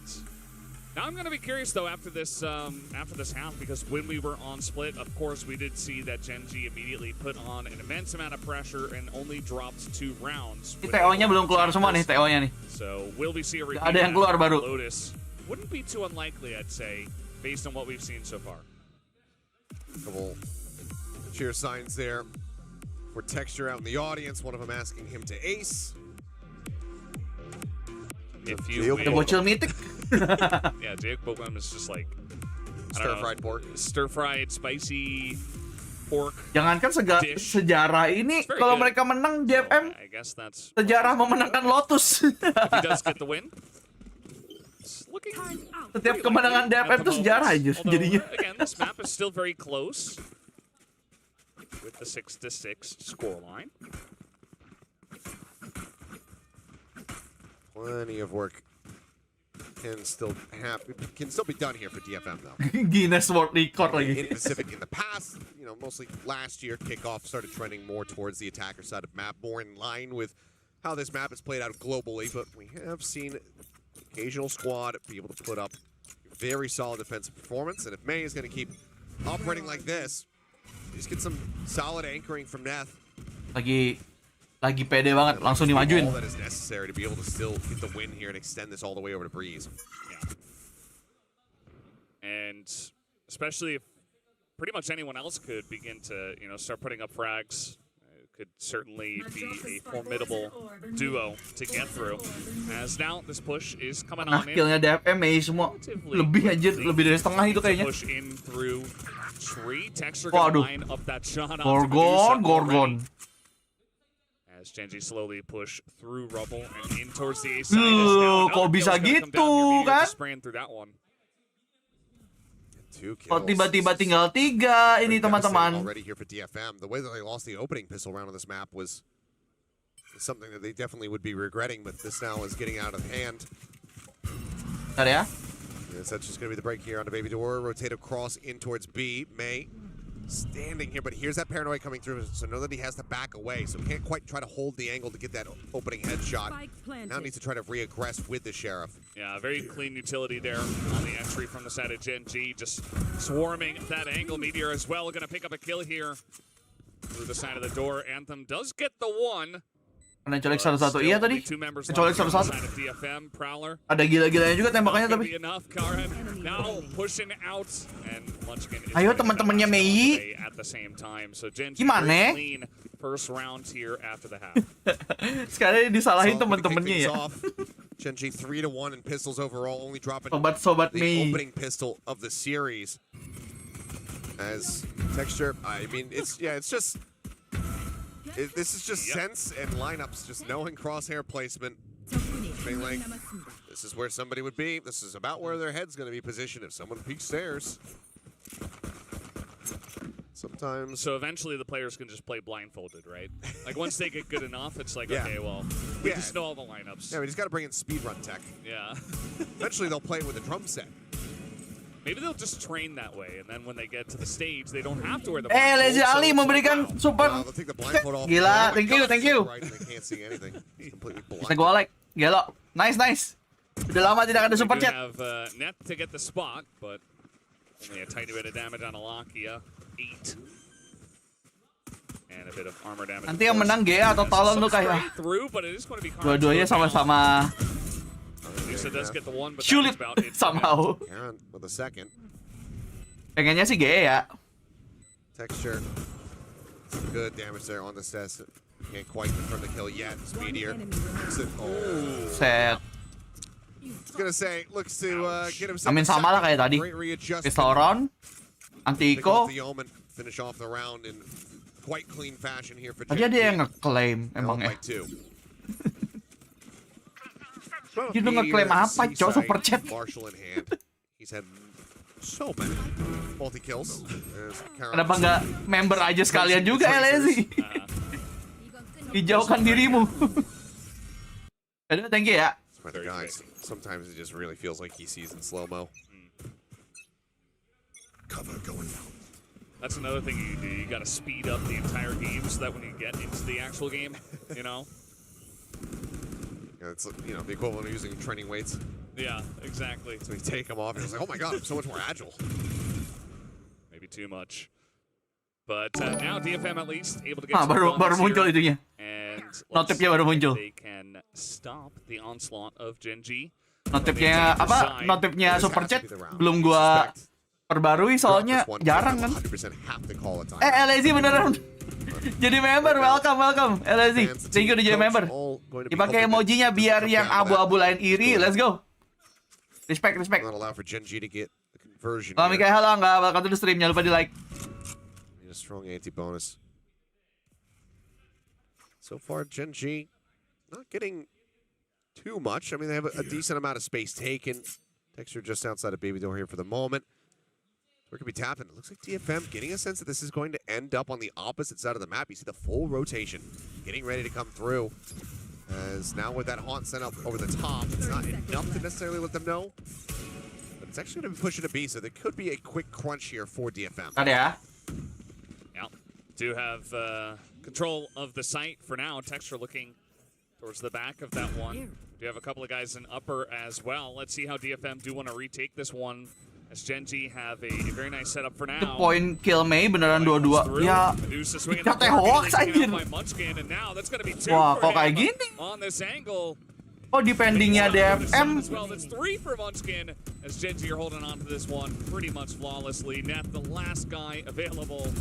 now I'm going to be curious, though, after this half, because when we were on split, of course, we did see that Gen.G immediately put on an immense amount of pressure and only dropped 2 rounds. Ini TO-nya belum keluar semua nih, TO-nya nih. So will we see a repeat? Ada yang keluar baru. Lotus wouldn't be too unlikely, I'd say, based on what we've seen so far. Couple cheer signs there for Texture out in the audience. One of them asking him to ace. If you The bocil mythic. yeah, Jake Bookman is just like Stir-fried pork. Stir-fried spicy pork. Jangankan Dish. sejarah ini, very kalau good. mereka menang DFM, I guess that's sejarah memenangkan Lotus. if he does get the win. It's looking Setiap kemenangan DFM itu sejarah aja Although, jadinya. again, this map is still very close with the 6-6 scoreline. Plenty of work can still be done here for DFM though. Guinness World Record lagi. In Pacific in the past, you know, mostly last year, kickoff started trending more towards the attacker side of map, more in line with how this map is played out globally. But we have seen occasional squad be able to put up very solid defensive performance, and if Mei is going to keep operating like this, just get some solid anchoring from Neth. Lagi pede banget, langsung dimajuin. All that is necessary to be able to still get the win here and extend this all the way over to Breeze. Yeah. And especially if pretty much anyone else could begin to, start putting up frags, it could certainly be a formidable duo to get through. As now this push is coming Nah, on in. killnya DFM Mei semua lebih anjir, lebih dari setengah itu kayaknya. Push in through tree. Texture Waduh. gonna line up that shot on Gorgon. As Gen.G slowly push through rubble and in towards the A side. Kok bisa gitu kan? Kok tiba-tiba tinggal 3 ini teman-teman. Already here for DFM. The way that they lost the opening pistol round on this map was something that they definitely would be regretting, but this now is getting out of hand. Bentar ya. Yes, that's just going to be the break here on the Baby Door. Rotate across in towards B. Mei standing here, but here's that paranoia coming through, so know that he has to back away, so can't quite try to hold the angle to get that opening headshot. Now needs to try to re-aggress with the Sheriff. Yeah, very clean utility there on the entry from the side of Gen.G, just swarming that angle. Meteor as well, going to pick up a kill here through the side of the door. Anthem does get the one. Karena colek satu-satu, iya tadi. Colek satu-satu. Ada gila-gilanya juga tembakannya tapi. Ayo teman-temannya Mei. Gimana? Sekali disalahin teman-temannya ya. Gen.G 3-1 in pistols overall, only dropping Sobat-sobat the Mei. opening pistol of the series. As Texture, I mean, it's just. This is just sense and lineups, just knowing crosshair placement. Being like, this is where somebody would be. This is about where their head's going to be positioned if someone peeks theirs. Sometimes. So eventually the players can just play blindfolded, right? Like once they get good enough, it's like, okay, well, we just know all the lineups. Yeah, we just got to bring in speedrun tech. Yeah. Eventually they'll play it with a drum set. Maybe they'll just train that way, and then when they get to the stage, they don't have to wear the Lazy Ali memberikan super. Gila, thank you. Bisa golek, gelo. Nice. Udah lama tidak ada super chat. Have Net to get the spot, but only a tiny bit of damage on Alakia. 8. And a bit of armor damage. Nanti yang menang Gea atau Talon tuh kayak. Dua-duanya sama-sama. Sulit somehow. Pengennya sih GE ya. Texture. Good damage there on the Cess. Can't quite confirm the kill yet. Meteor. Set. He's gonna say, looks to get himself. Amin sama lah kayak tadi. Pistol round, anti eco. Finish off the round in quite clean fashion here for Tadi ada yang Gen.G. ngeklaim emang ya. By two. Itu ngeklaim apa, cowok super chat. Marshall in hand. He's had so many multi kills. Kenapa nggak member aja sekalian juga LSI? Dijauhkan dirimu. Aduh, thank you ya. Guys, sometimes it just really feels like he sees in slow-mo. Cover going out. That's another thing you do. You got to speed up the entire game so that when you get into the actual game, you know. Yeah, it's the equivalent of using training weights. Yeah, exactly. So you take them off and it's like, oh my god, I'm so much more agile. Maybe too much. But now DFM at least able to get baru muncul itunya. And Notifnya baru muncul. They can stop the onslaught of Gen.G. Notifnya apa? Notifnya super chat belum gua perbarui soalnya jarang kan. LSI beneran jadi member, welcome LSI. Thank you udah jadi member. Dipakai emojinya biar yang abu-abu lain iri. Let's go. Respect. Halo Mikael, halo Angga, welcome to the stream. Jangan lupa di like. A strong anti-bonus. So far, Gen.G not getting too much. I mean, they have a decent amount of space taken. Texture just outside of Baby Door here for the moment. Where could be tapping? It looks like DFM getting a sense that this is going to end up on the opposite side of the map. You see the full rotation getting ready to come through. As now with that haunt sent up over the top, it's not enough to necessarily let them know. But it's actually going to be pushing a B, so there could be a quick crunch here for DFM. Ada ya. Do have control of the site for now. Texture looking towards the back of that one. Do have a couple of guys in upper as well. Let's see how DFM do want to retake this one. As Gen.G have a very nice setup for now. Point kill Mei beneran 2-2. Ya, kata hoax anjir. Wah, kok kayak gini? Oh, dependingnya DFM. That's 3 for Munchkin as Gen.G are holding on to this one pretty much flawlessly. Neth, the last guy available,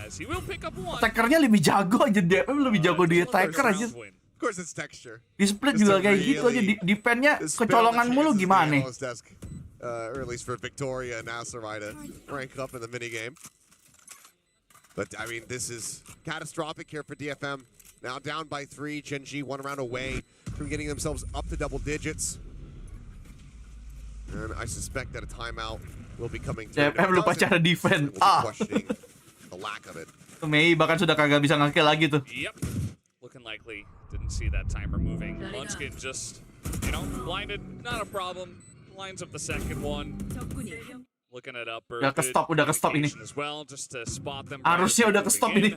as he will pick up one. Attackernya lebih jago aja, DFM lebih jago di attacker aja. Of course it's texture. Di split juga kayak gitu aja, defense-nya kecolongan mulu gimana? Or at least for Victoria and Nasarai to rank up in the minigame. But I mean, this is catastrophic here for DFM. Now down by 3, Gen.G 1 round away from getting themselves up to double digits. And I suspect that a timeout will be coming through. DFM lupa cara defense. Questioning the lack of it. Mei bahkan sudah kagak bisa nge-kill lagi tuh. Yep. Looking likely. Didn't see that timer moving. Munchkin just, blinded. Not a problem. Lines up the second one. Looking at upper. Udah ke-stop ini. As well, just to spot them Harusnya udah ke-stop ini.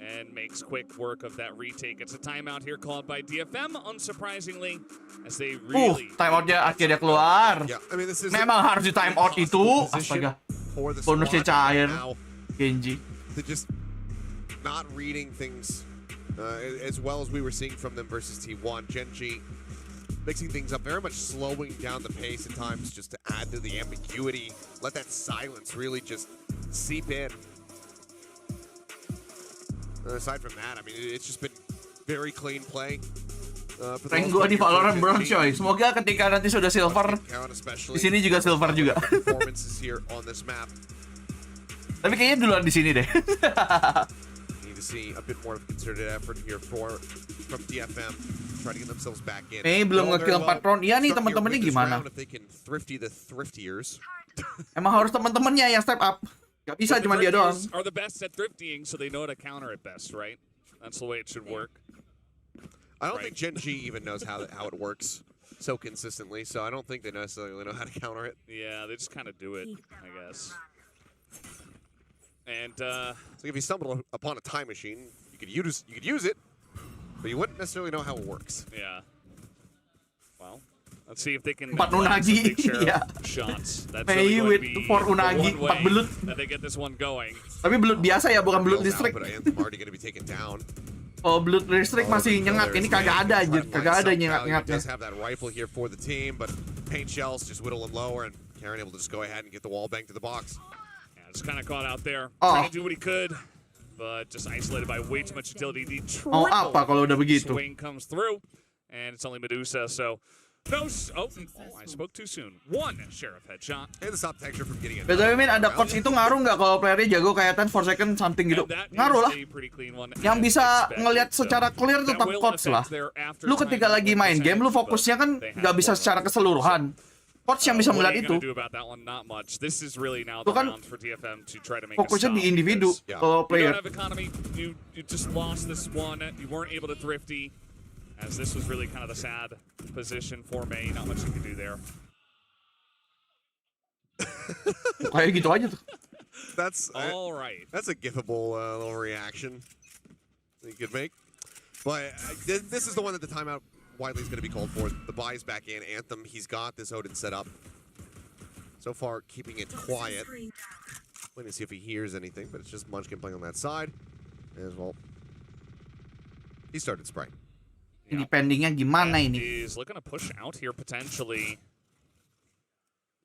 And makes quick work of that retake. It's a timeout here called by DFM, unsurprisingly, as they really. Timeoutnya akhirnya keluar. Yeah, I mean, this is memang harus di timeout itu. Astaga. Bonusnya cair. Gen.G. They're just not reading things as well as we were seeing from them versus T1. Gen.G mixing things up, very much slowing down the pace at times just to add to the ambiguity. Let that silence really just seep in. Aside from that, I mean, it's just been very clean play. Rank gue di Valorant bronze coy. Semoga ketika nanti sudah silver, di sini juga silver juga. Tapi kayaknya duluan di sini deh. Need to see a bit more of concerted effort here from DFM. Try to get themselves back in. Belum nge-kill 4 round. Iya nih teman-temannya gimana? Emang harus teman-temannya yang step up. Gak bisa cuma dia doang. Are the best at thriftying, so they know how to counter it best, right? That's the way it should work. I don't think Gen.G even knows how it works so consistently, so I don't think they necessarily know how to counter it. Yeah, they just kind of do it, I guess. And so if you stumbled upon a time machine, you could use it, but you wouldn't necessarily know how it works. Yeah. Well, let's see if they can 4 unagi. Yeah. Shots. That's Pay with 4 unagi, 4 belut. That they get this one going. Tapi belut biasa ya, bukan belut listrik. Already going to be taken down. Oh, belut listrik masih nyengat. Ini kagak ada aja, kagak ada nyengat-nyengatnya. Does have that rifle here for the team, but paint shells just whittle them lower, and Karen able to just go ahead and get the wall bang to the box. Yeah, just kind of caught out there, trying to do what he could, but just isolated by way too much utility. The apa kalau udah begitu? Swing comes through, and it's only Medusa, so I spoke too soon. One Sheriff headshot. And to stop Texture from getting it. BTW Min, ada coach itu ngaruh nggak kalau playernya jago kayak 10 for second something gitu? And that Ngaruh lah. is a pretty clean one, Yang as bisa expected. ngelihat secara clear That tetap will coach lah. affect their after Lu ketika time lagi main game, lu fokusnya kan they have nggak bisa one secara run. keseluruhan. Coach yang bisa What melihat are you itu. gonna do about that one? Not much. This is really now Lu the kan round for DFM to try to make a fokusnya stop, di individu because kalau you player. don't have economy. You just lost this one. You weren't able to thrifty, as this was really kind of the sad position for May. Not much you can do there. Kayak gitu aja tuh. That's All right. That's a gifable little reaction you could make. But this is the one that the timeout widely is going to be called for. The buy is back in. Anthem, he's got this Odin set up. So far, keeping it quiet. Waiting to see if he hears anything, but it's just Munchkin playing on that side. As well, he started spraying. Ini pendingnya gimana ini? He's looking to push out here potentially.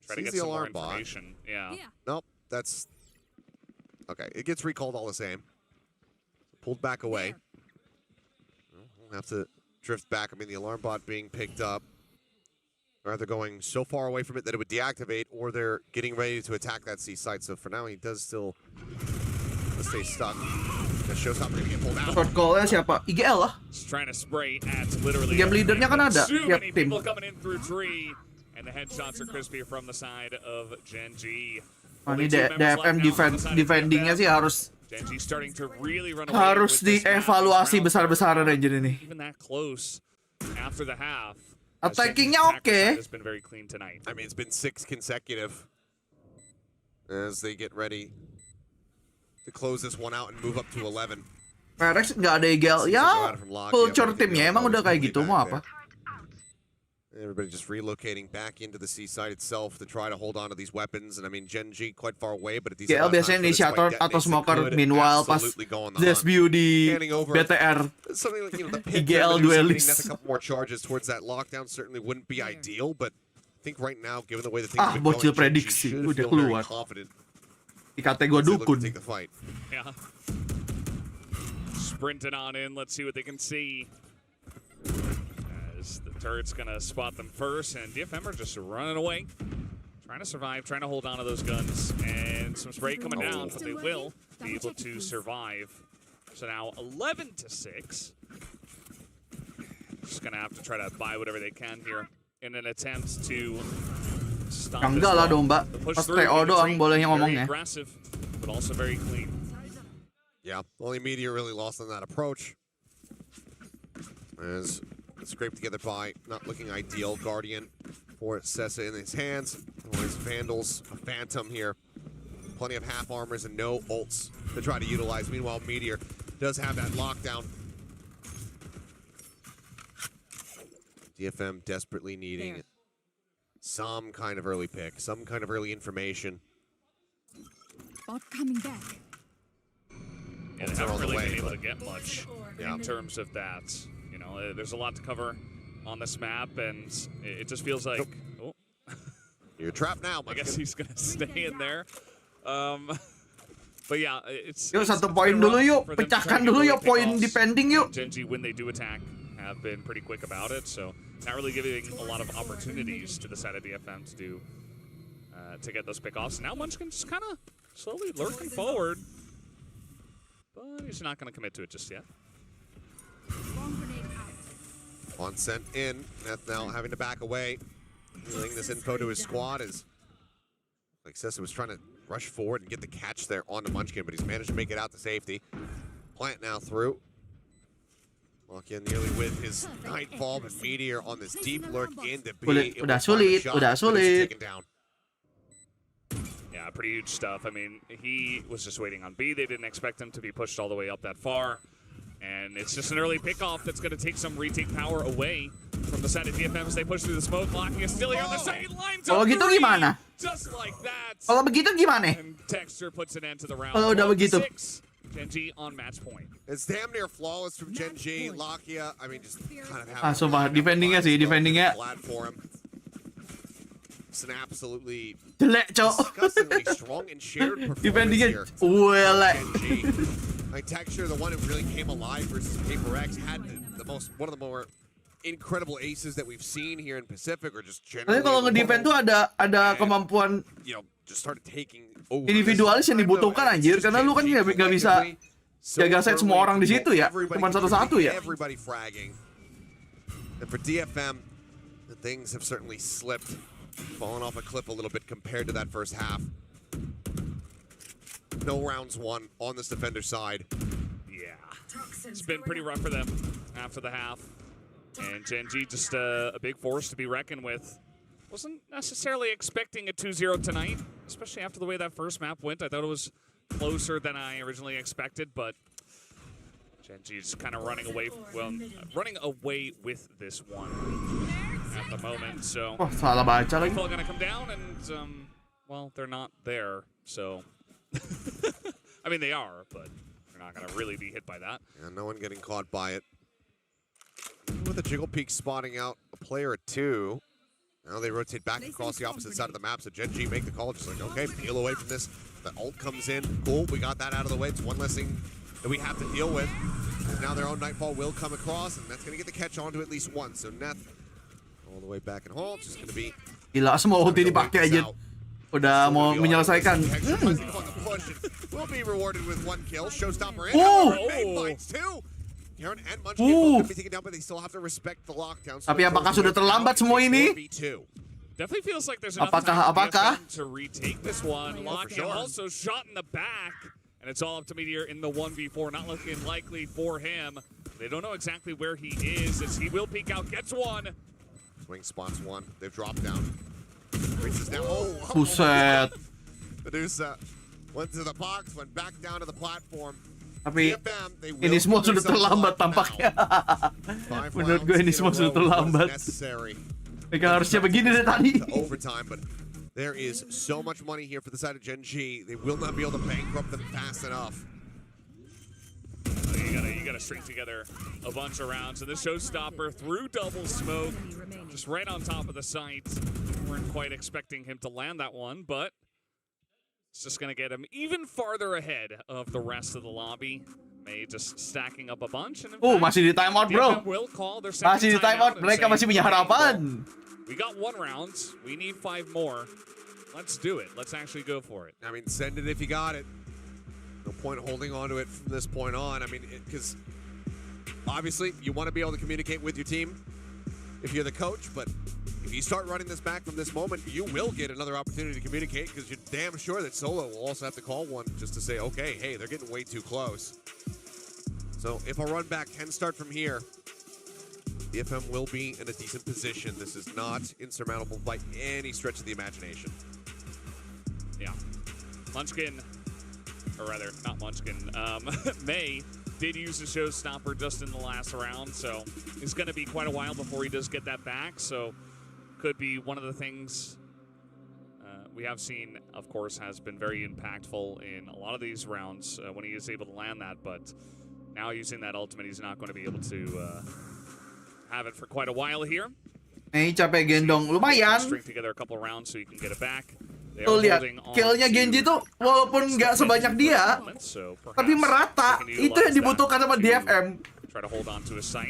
Try to Sees get the some more alarm bot. information. Yeah. Nope, that's... Okay, it gets recalled all the same. Pulled back away. We'll have to drift back. I mean, the alarm bot being picked up. Or either going so far away from it that it would deactivate, or they're getting ready to attack that C site. So for now, he does still stay stuck. The showstopper going to get pulled out. Short call-nya siapa? IGL lah. Just trying to spray at literally Game leadernya kan ada too tiap many tim. people coming in through tree, and the headshots are crispy from the side of Gen.G. Nah, ini Only two members DFM left now on the side of defendingnya DFM. sih harus Gen.G starting to really run away harus with this map. dievaluasi Round besar-besaran aja ini. even that close after the half. Attackingnya As Gen.G's attack oke. side has been very clean tonight. I mean, it's been 6 consecutive as they get ready to close this one out and move up to 11. Perex nggak ada IGL. Ya, culture timnya emang udah kayak gitu, mau apa? Everybody just relocating back into the seaside itself to try to hold on to these weapons. And I mean, Gen.G quite far away, but at these IGL biasanya inisiator atau smoker, meanwhile pas Zesbu di BTR. Something like, you know, the pick IGL that's duelist. a couple more charges towards that lockdown certainly wouldn't be ideal, but I think right now, given the way the things have been bocil going, Gen.G prediksi, should udah feel very keluar. confident Dikata gue as they look dukun. to take the fight. Yeah. Sprinting on in. Let's see what they can see. As the turret's gonna spot them first, and DFM are just running away, trying to survive, trying to hold on to those guns, and some spray coming down, but they will be able to survive. So now 11-6. Just gonna have to try to buy whatever they can here in an attempt to stop this Enggak lah dong, Mbak. The push Pas through, TO the doang retreat, bolehnya very ngomongnya. aggressive, but also very clean. Yeah, only Meteor really lost on that approach. As scraped together by not looking ideal. Guardian for Sessa in his hands. His Vandals, a Phantom here. Plenty of half armors and no ults to try to utilize. Meanwhile, Meteor does have that lockdown. DFM desperately needing some kind of early pick, some kind of early information. Bot coming back. Yeah, they They're haven't on the really way, been able but- to get much Yeah. in terms of that. You know, there's a lot to cover on this map, and it just feels like, oh, You're trapped now, I guess he's gonna stay in there. But yeah, it's Yuk it's- satu it's poin been dulu rough yuk, for them to try pecahkan to get dulu early yuk poin pickoffs. defending yuk. Gen.G, when they do attack, have been pretty quick about it, so not really giving a lot of opportunities to the side of DFM to do to get those pickoffs. Now Munchkin just kind of slowly lurking forward, but he's not going to commit to it just yet. On sent in. Neth now having to back away. Relaying this info to his squad as like Sessa was trying to rush forward and get the catch there onto Munchkin, but he's managed to make it out to safety. Plant now through. Lock in nearly with his Nightbot and Meteor on this deep lurk into B. Sulit, It will udah find the sulit, shot, udah but it's sulit. taken down. Yeah, pretty huge stuff. I mean, he was just waiting on B. They didn't expect him to be pushed all the way up that far. And it's just an early pickoff that's going to take some retake power away from the side of DFM as they push through the smoke, locking a Stilly on the sidelines. Kalau gitu gimana? Just like that. Kalau begitu gimana? And Texture puts an end to the round. Kalau udah begitu. 1-6. Gen.G on match point. It's damn near flawless from Gen.G. Lakia, I mean, just kind of Ah, sumpah, defendingnya sih, defendingnya. Glad for him. It's an absolutely Jelek, cok. disgustingly strong and shared performance Defendingnya here. welek. Gen.G. Like Texture, the one who really came alive versus Paper X, had one of the more incredible aces that we've seen here in Pacific, or just generally. Tapi kalau nge-defend tuh ada kemampuan You know, just started taking over. individualis yang dibutuhkan anjir, karena lu kan nggak bisa jaga set semua orang di situ ya, cuma satu-satu ya. Everybody fragging. And for DFM, the things have certainly slipped, fallen off a cliff a little bit compared to that first half. No rounds won on this defender side. Yeah, it's been pretty rough for them after the half. And Gen.G just a big force to be reckoned with. Wasn't necessarily expecting a 2-0 tonight, especially after the way that first map went. I thought it was closer than I originally expected, but Gen.G is kind of running away with this one at the moment. So Salah baca lagi. people are gonna come down, and well, they're not there. So I mean, they are, but they're not gonna really be hit by that. And no one getting caught by it. With the Jiggle Peak spotting out a player or two. Now they rotate back across the opposite side of the map, so Gen.G make the call, just like, okay, peel away from this. The ult comes in, cool, we got that out of the way. It's one less thing that we have to deal with. And now their own Nightfall will come across, and that's going to get the catch onto at least one. So Neth, all the way back and home, just going to be... Gila, semua ulti dipakai aja. Udah mau menyelesaikan. Will be rewarded with one kill. Showstopper in. Fights two. Karen and Munchkin both be taken down, but they still have to respect the lockdown. Tapi apakah sudah terlambat semua ini? Definitely feels like there's enough time for DFM to retake this one. Locking also shot in the back, and it's all up to Meteor in the 1v4. Not looking likely for him. They don't know exactly where he is, as he will peek out, gets one. Swing spots one. They've dropped down. Reaches down. Buset. Medusa went to the box, went back down to the platform. Tapi ini semua sudah terlambat tampaknya. Menurut gue ini semua sudah terlambat. Mereka harusnya begini deh tadi. Overtime, but there is so much money here for the side of Gen.G. They will not be able to bankrupt them fast enough. You gotta string together a bunch of rounds, and the showstopper through double smoke, just right on top of the site. Weren't quite expecting him to land that one, but it's just going to get him even farther ahead of the rest of the lobby. May just stacking up a bunch. And masih di timeout, bro. Masih di timeout. Mereka masih punya harapan. We got one round. We need 5 more. Let's do it. Let's actually go for it. I mean, send it if you got it. No point holding on to it from this point on. I mean, because obviously you want to be able to communicate with your team if you're the coach, but if you start running this back from this moment, you will get another opportunity to communicate, because you're damn sure that Solo will also have to call one just to say, okay, hey, they're getting way too close. So if a run back can start from here, DFM will be in a decent position. This is not insurmountable by any stretch of the imagination. Yeah. Munchkin, or rather, not Munchkin, May did use the showstopper just in the last round, so it's going to be quite a while before he does get that back, so could be one of the things we have seen, of course, has been very impactful in a lot of these rounds when he is able to land that, but now using that ultimate, he's not going to be able to have it for quite a while here. Capek gendong, lumayan. String together a couple of rounds so you can get it back. Tuh lihat, killnya Gen.G tuh walaupun nggak sebanyak dia, tapi merata. Itu yang dibutuhkan sama DFM.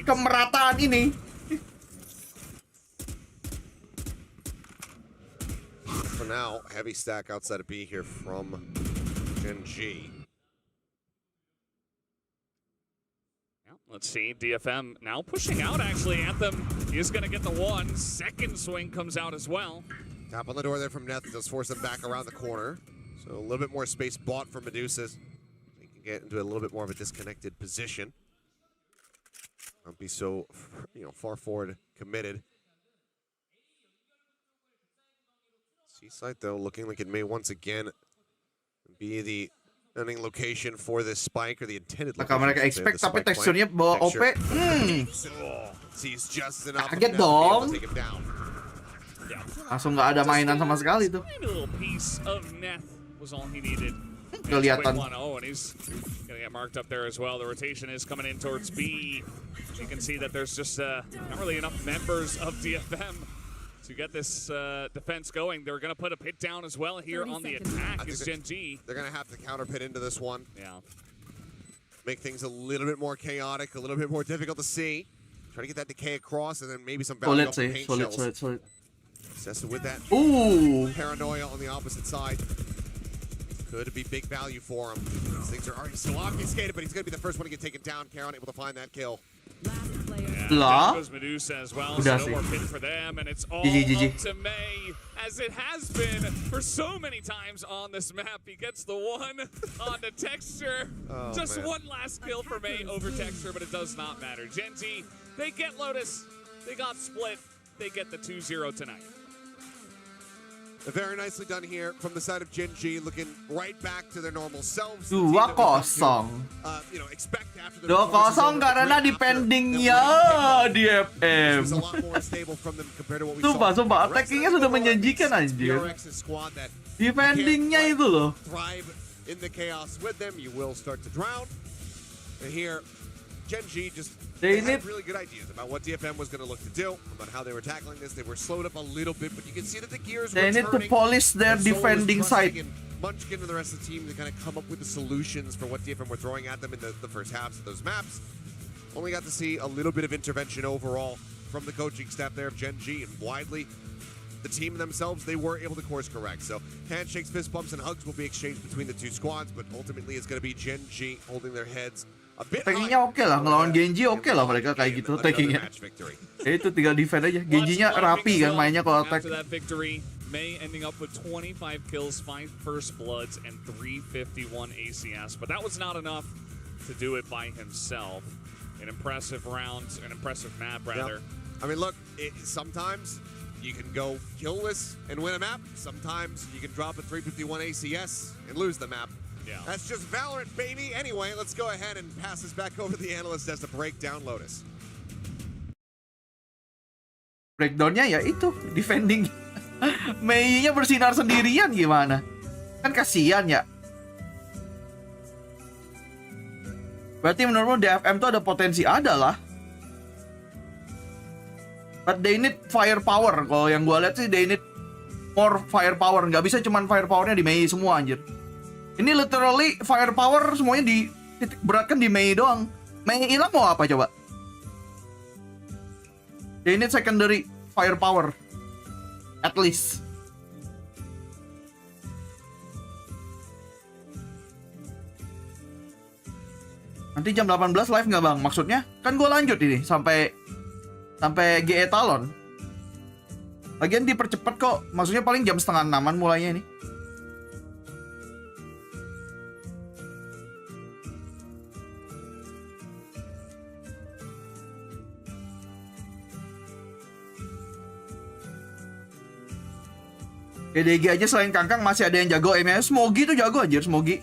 Kemerataan ini. For now, heavy stack outside of B here from Gen.G. Let's see, DFM now pushing out, actually. Anthem is going to get the one. Second swing comes out as well. Tap on the door there from Neth does force them back around the corner. So a little bit more space bought from Medusa. They can get into a little bit more of a disconnected position. Not be so, far forward committed. Seaside, though, looking like it may once again be the ending location for this spike, or the intended location. Mereka expect, tapi teksturnya bawa OP. Sees just enough. Kaget dong. Langsung nggak ada mainan sama sekali tuh. Kelihatan. Oh, and he's gonna get marked up there as well. The rotation is coming in towards B. You can see that there's just not really enough members of DFM to get this defense going. They're gonna put a pit down as well here on the attack. Is Gen.G. They're gonna have to counter pit into this one. Yeah. Make things a little bit more chaotic, a little bit more difficult to see. Try to get that decay across, and then maybe some value off the paint shells. Solid. Sessa with that Ooh. paranoia on the opposite side. Could be big value for him. These things are already still obfuscated, but he's going to be the first one to get taken down. Karen able to find that kill. Last player. Lah. Down goes Medusa as well, Udah so sih. no more pin for them, and it's all GG. up to May, as it has been for so many times on this map. He gets the one on the Texture. Oh, Just man. one last kill for May over Texture, but it does not matter. Gen.G, they get Lotus, they got Split, they get the 2-0 tonight. Very nicely done here from the side of Gen.G, looking right back to their normal selves. 2-0. Expect after the 2-0 karena defendingnya DFM. was a lot more stable from them compared to what we saw. Sumpah, attackingnya sudah menjanjikan anjir. DRX's squad that Defendingnya itu loh. thrive in the chaos with them, you will start to drown. And here, Gen.G just They had need- really good ideas about what DFM was going to look to do, about how they were tackling this. They were slowed up a little bit, but you can see that the gears They were need to turning. polish their And so was defending Trusting side. and Munchkin and the rest of the team to kind of come up with the solutions for what DFM were throwing at them in the first halves of those maps. Only got to see a little bit of intervention overall from the coaching staff there of Gen.G, and widely the team themselves, they were able to course correct. So handshakes, fist bumps, and hugs will be exchanged between the two squads, but ultimately it's going to be Gen.G holding their heads a bit Tackingnya high. oke lah, ngelawan Gen.G oke lah mereka kayak gitu tackingnya. Itu tinggal defend aja. Gen.G-nya rapi kan mainnya kalau attack. After that victory, May ending up with 25 kills, 5 first bloods, and 351 ACS. But that was not enough to do it by himself. An impressive round, an impressive map, rather. Yeah. I mean, look, sometimes you can go killless and win a map. Sometimes you can drop a 351 ACS and lose the map. Yeah. That's just Valorant, baby. Anyway, let's go ahead and pass this back over to the analyst as to break down Lotus. Breakdownnya ya itu defending. Mei-nya bersinar sendirian gimana? Kan kasihan ya. Berarti menurutmu DFM tuh ada potensi, ada lah. But they need firepower. Kalau yang gua lihat sih they need more firepower. Nggak bisa cuman firepowernya di Mei semua anjir. Ini literally firepower semuanya di titik beratkan di Mei doang. Mei hilang mau apa coba? They need secondary firepower. At least. Nanti jam 18 live nggak bang? Maksudnya? Kan gue lanjut ini sampai GE Talon. Lagian dipercepat kok. Maksudnya paling jam 5:30 mulainya ini. DG aja selain Kangkang masih ada yang jago aimnya. Smogi tuh jago anjir, Smogi.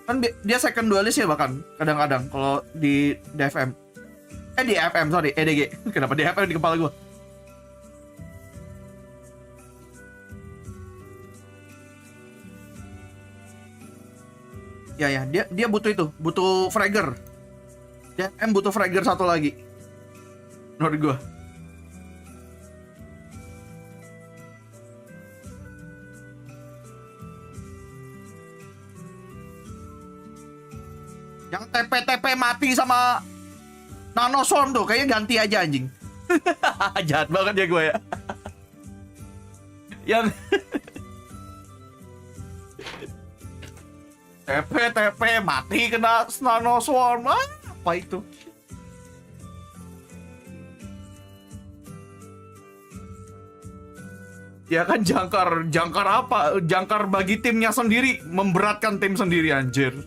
Kan dia second duelist ya bahkan kadang-kadang kalau di DFM. Di FM, sorry, EDG. Kenapa DFM di kepala gua? Ya, dia butuh itu, butuh fragger. DFM butuh fragger satu lagi. Menurut gua. Yang TP-TP mati sama Nanoswarm tuh, kayaknya ganti aja anjing. Jahat banget ya gue ya. Yang TP mati kena Nanoswarm. Apa itu? Ya kan jangkar apa? Jangkar bagi timnya sendiri, memberatkan tim sendiri anjir.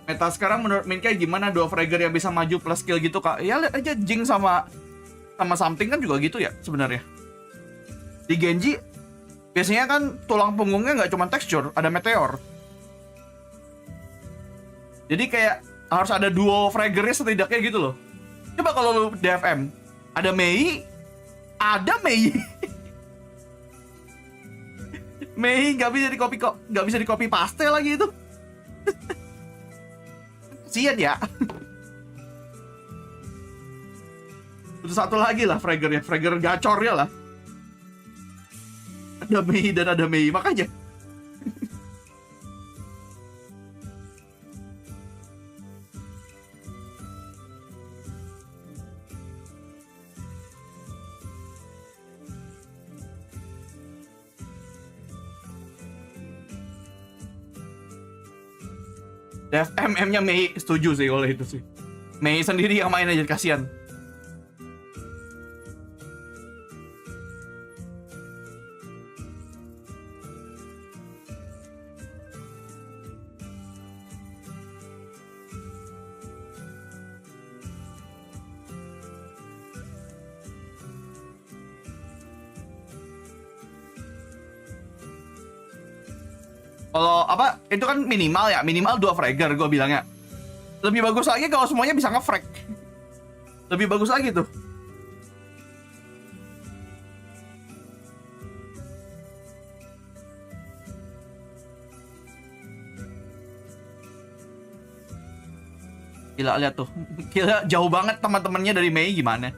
Meta sekarang menurut Min kayak gimana? Dua fragger yang bisa maju plus skill gitu kak? Ya lihat aja Jing sama something kan juga gitu ya sebenarnya. Di Gen.G biasanya kan tulang punggungnya nggak cuma texture, ada meteor. Jadi kayak harus ada duo fraggernya setidaknya gitu loh. Coba kalau lu DFM ada Mei, Mei nggak bisa di copy kok, nggak bisa di copy paste lagi itu. Kasian ya. Butuh satu lagi lah fragger gacor ya lah. Ada Mei dan ada Mei, makanya. DFM-nya Mei, setuju sih kalau itu sih. Mei sendiri yang main aja, kasihan. Kalau apa itu kan minimal ya, minimal 2 fragger gue bilangnya. Lebih bagus lagi kalau semuanya bisa nge-frag. Lebih bagus lagi tuh. Gila, lihat tuh. Gila, jauh banget teman-temannya dari Mei gimana.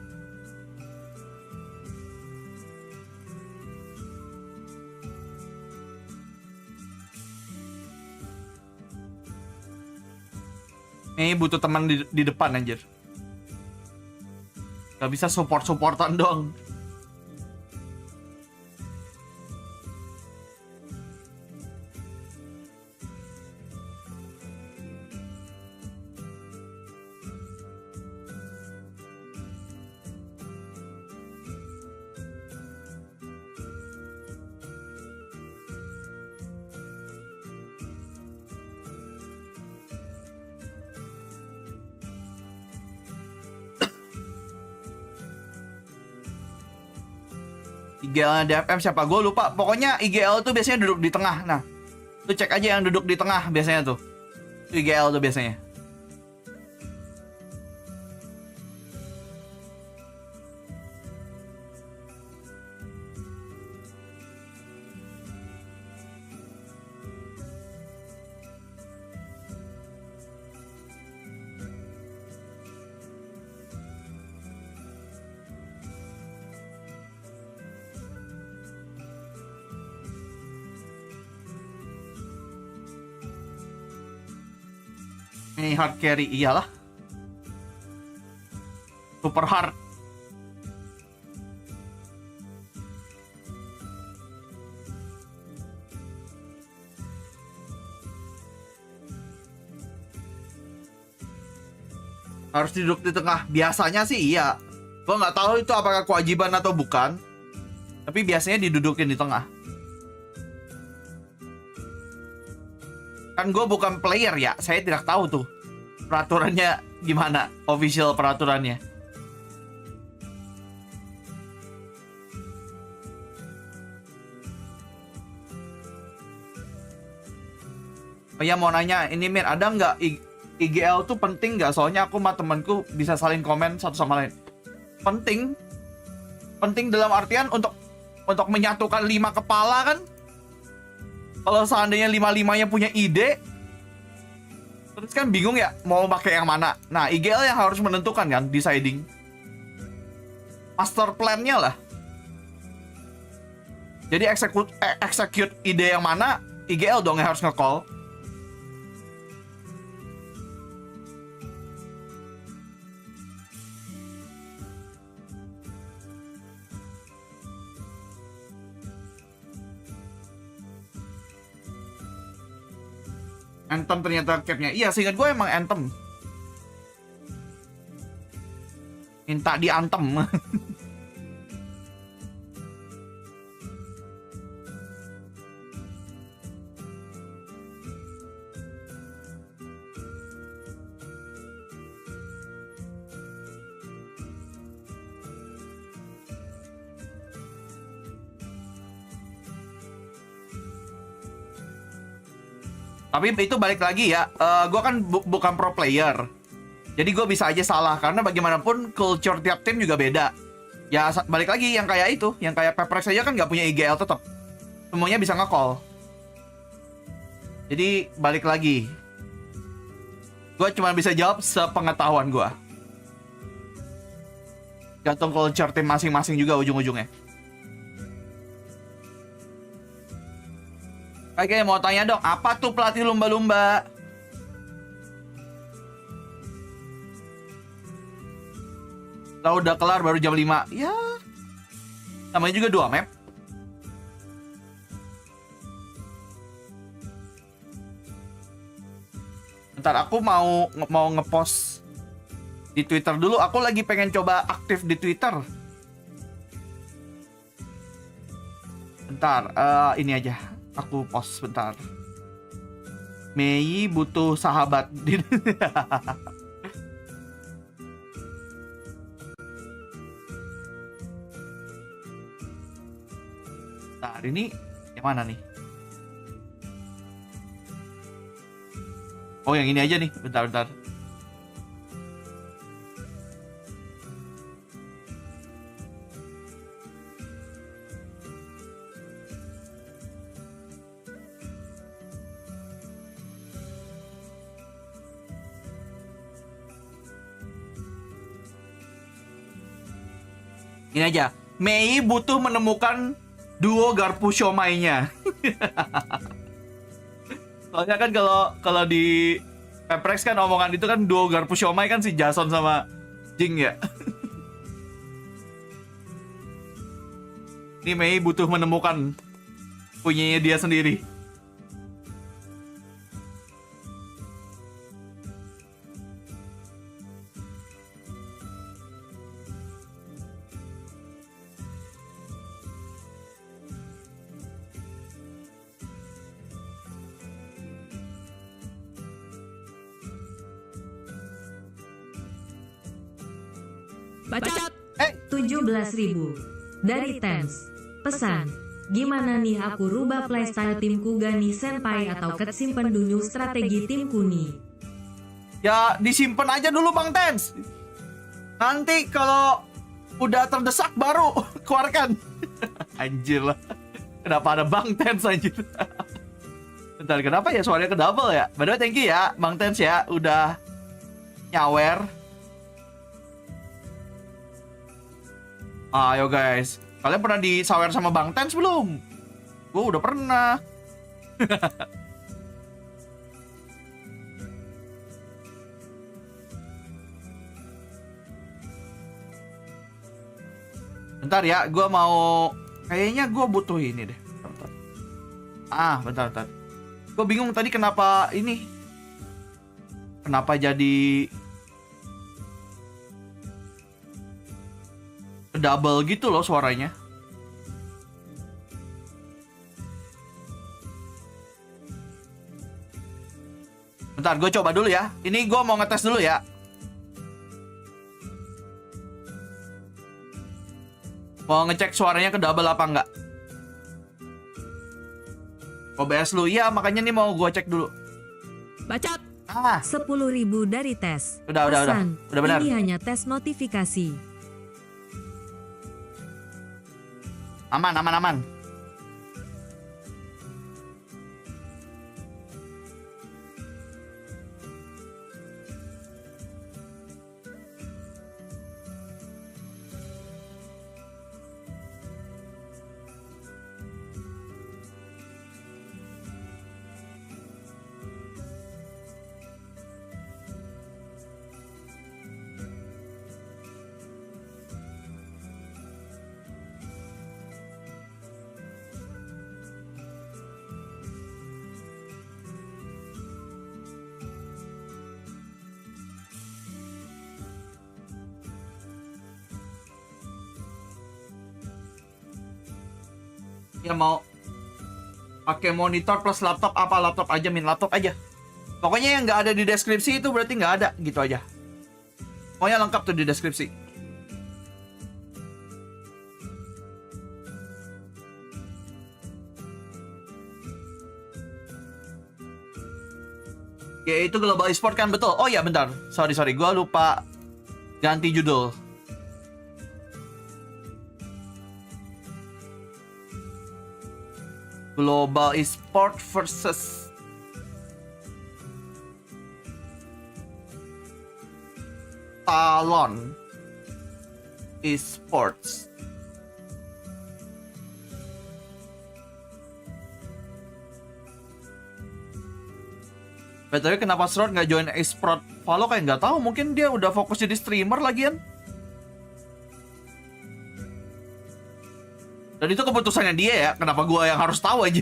Mei butuh teman di depan anjir. Gak bisa support-supportan dong. IGL DFM siapa? Gue lupa. Pokoknya IGL tuh biasanya duduk di tengah. Nah, lu cek aja yang duduk di tengah biasanya tuh. Itu IGL tuh biasanya. Ini hard carry, iyalah. Super hard. Harus duduk di tengah. Biasanya sih iya. Gua nggak tahu itu apakah kewajiban atau bukan. Tapi biasanya didudukin di tengah. Kan gue bukan player ya, saya tidak tahu tuh peraturannya gimana, official peraturannya. Oh ya, mau nanya, ini Mir, ada nggak IGL tuh penting nggak? Soalnya aku sama temanku bisa saling komen satu sama lain. Penting. Penting dalam artian untuk menyatukan 5 kepala kan. Kalau seandainya 5-5-nya punya ide, terus kan bingung ya mau pakai yang mana. Nah, IGL yang harus menentukan kan, deciding. Master plan-nya lah. Jadi execute ide yang mana, IGL dong yang harus nge-call. Anthem ternyata capnya. Iya, seingat gue emang Anthem. Minta diantem. Tapi itu balik lagi ya, gue kan bukan pro player. Jadi gue bisa aja salah, karena bagaimanapun culture tiap tim juga beda. Ya balik lagi yang kayak itu, yang kayak Peprex aja kan nggak punya IGL tetap. Semuanya bisa nge-call. Jadi balik lagi. Gue cuma bisa jawab sepengetahuan gue. Gantung culture tim masing-masing juga ujung-ujungnya. Kayaknya mau tanya dong, apa tuh pelatih lumba-lumba? Lah udah kelar baru jam 5. Ya. Namanya juga 2 map. Bentar, aku mau ngepost di Twitter dulu. Aku lagi pengen coba aktif di Twitter. Bentar, ini aja. Aku post bentar. Mei butuh sahabat. Bentar, ini yang mana nih? Oh, yang ini aja nih. Bentar. Ini aja. Mei butuh menemukan duo garpu siomay-nya. Soalnya kan kalau di Peprex kan omongan itu kan duo garpu siomay kan si Jason sama Jing ya. Ini Mei butuh menemukan punyanya dia sendiri. Bacot. 17.000 dari Tens. Pesan, gimana nih aku rubah playstyle timku gani senpai atau kesimpen dulu strategi timku nih? Ya disimpan aja dulu Bang Tens. Nanti kalau udah terdesak baru keluarkan. Anjir lah. Kenapa ada Bang Tens anjir? Bentar, kenapa ya suaranya ke double ya? By the way, thank you ya Bang Tens ya udah nyawer. Ayo guys, kalian pernah disawer sama Bang Tens belum? Gue udah pernah. Bentar ya, gue mau... Kayaknya gue butuh ini deh. Bentar. Gue bingung tadi kenapa ini. Kenapa jadi... double gitu loh suaranya. Bentar, gue coba dulu ya. Ini gue mau ngetes dulu ya. Mau ngecek suaranya ke double apa enggak. OBS lu, iya makanya nih mau gue cek dulu. Bacot. 10.000 dari Tes. Udah benar. Ini hanya tes notifikasi. Aman. Ya mau pakai monitor plus laptop apa laptop aja, laptop aja. Pokoknya yang nggak ada di deskripsi itu berarti nggak ada gitu aja. Pokoknya lengkap tuh di deskripsi. Ya itu Global Esport kan betul. Oh ya bentar, sorry gue lupa ganti judul. Global Esport versus Talon Esports. BTW kenapa Srod nggak join e-sport Valo kayak nggak tahu, mungkin dia udah fokus jadi streamer lagian. Dan itu keputusannya dia ya, kenapa gua yang harus tahu aja.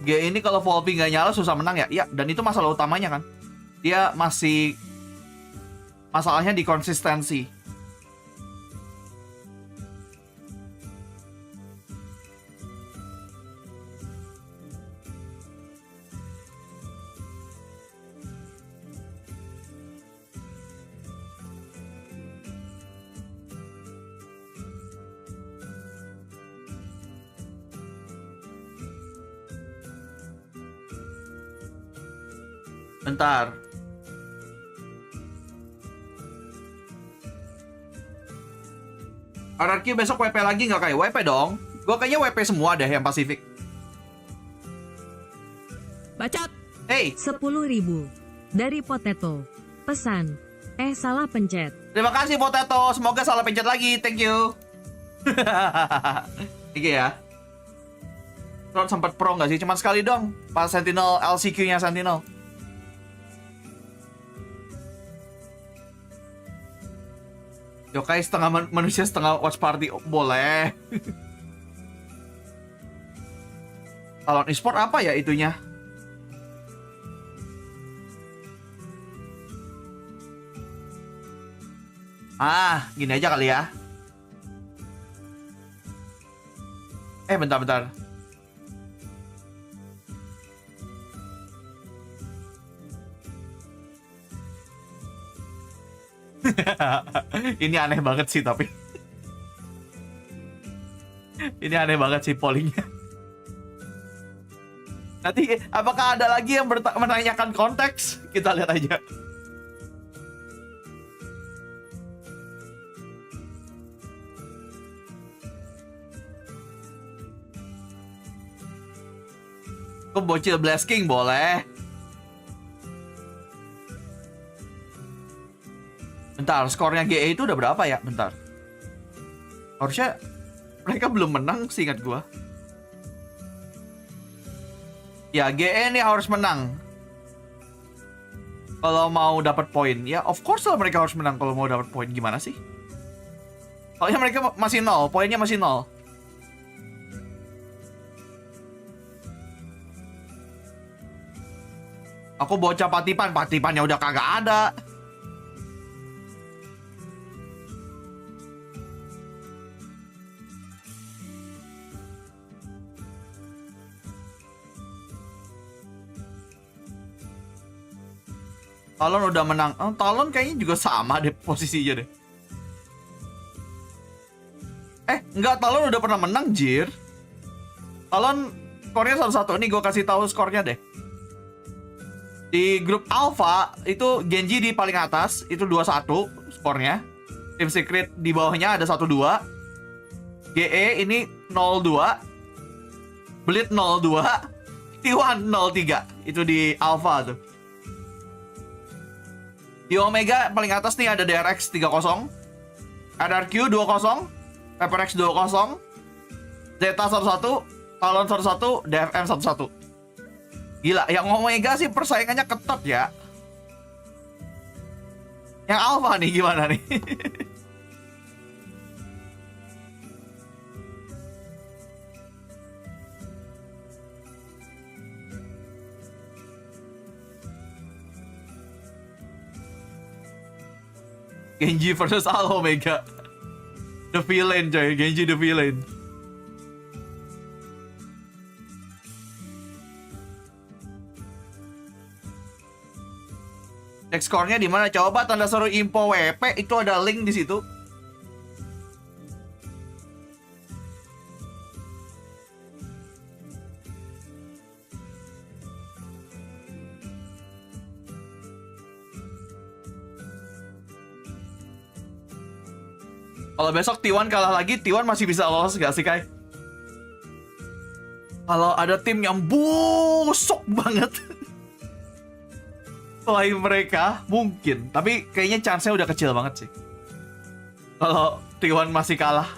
G ini kalau VoLP nggak nyala susah menang ya? Ya, dan itu masalah utamanya kan. Dia masih masalahnya di konsistensi. Bentar. RRQ besok WP lagi nggak kayak? WP dong. Gue kayaknya WP semua deh yang Pasifik. Bacot. Hey. 10.000 dari Potato. Pesan. Salah pencet. Terima kasih Potato. Semoga salah pencet lagi. Thank you. Oke ya. Terus sempat pro nggak sih? Cuma sekali dong. Pas Sentinel LCQ-nya Sentinel. Yokai setengah manusia setengah watch party. Oh, boleh. Kalau e-sport apa ya itunya? Gini aja kali ya. Bentar. Ini aneh banget sih tapi. Ini aneh banget sih pollingnya. Nanti apakah ada lagi yang menanyakan konteks? Kita lihat aja. Kok bocil Blast King boleh? Bentar, skornya GE itu udah berapa ya? Bentar. Harusnya mereka belum menang seingat gua. Ya, GE ini harus menang. Kalau mau dapat poin. Ya, of course lah mereka harus menang kalau mau dapat poin. Gimana sih? Soalnya mereka masih 0, poinnya masih 0. Aku bocah patipannya udah kagak ada. Talon udah menang. Talon kayaknya juga sama deh posisinya deh. Enggak, Talon udah pernah menang, Jir. Talon skornya 1-1. Nih gue kasih tahu skornya deh. Di grup Alpha itu Gen.G di paling atas itu 2-1 skornya. Team Secret di bawahnya ada 1-2. GE ini 0-2. Bleed 0-2. T1 0-3. Itu di Alpha tuh. Di Omega paling atas nih ada DRX 3-0, RRQ 2-0, PPRX 2-0, Zeta 1-1, Talon 1-1, DFM 1-1. Gila, yang Omega sih persaingannya ketat ya. Yang Alpha nih gimana nih? Gen.G versus Al Omega. The villain coy, Gen.G the villain. Cek skornya di mana? Coba tanda seru infowp itu ada link di situ. Kalau besok T1 kalah lagi, T1 masih bisa lolos gak sih, Kai? Kalau ada tim yang busuk banget selain mereka, mungkin. Tapi kayaknya chance-nya udah kecil banget sih. Kalau T1 masih kalah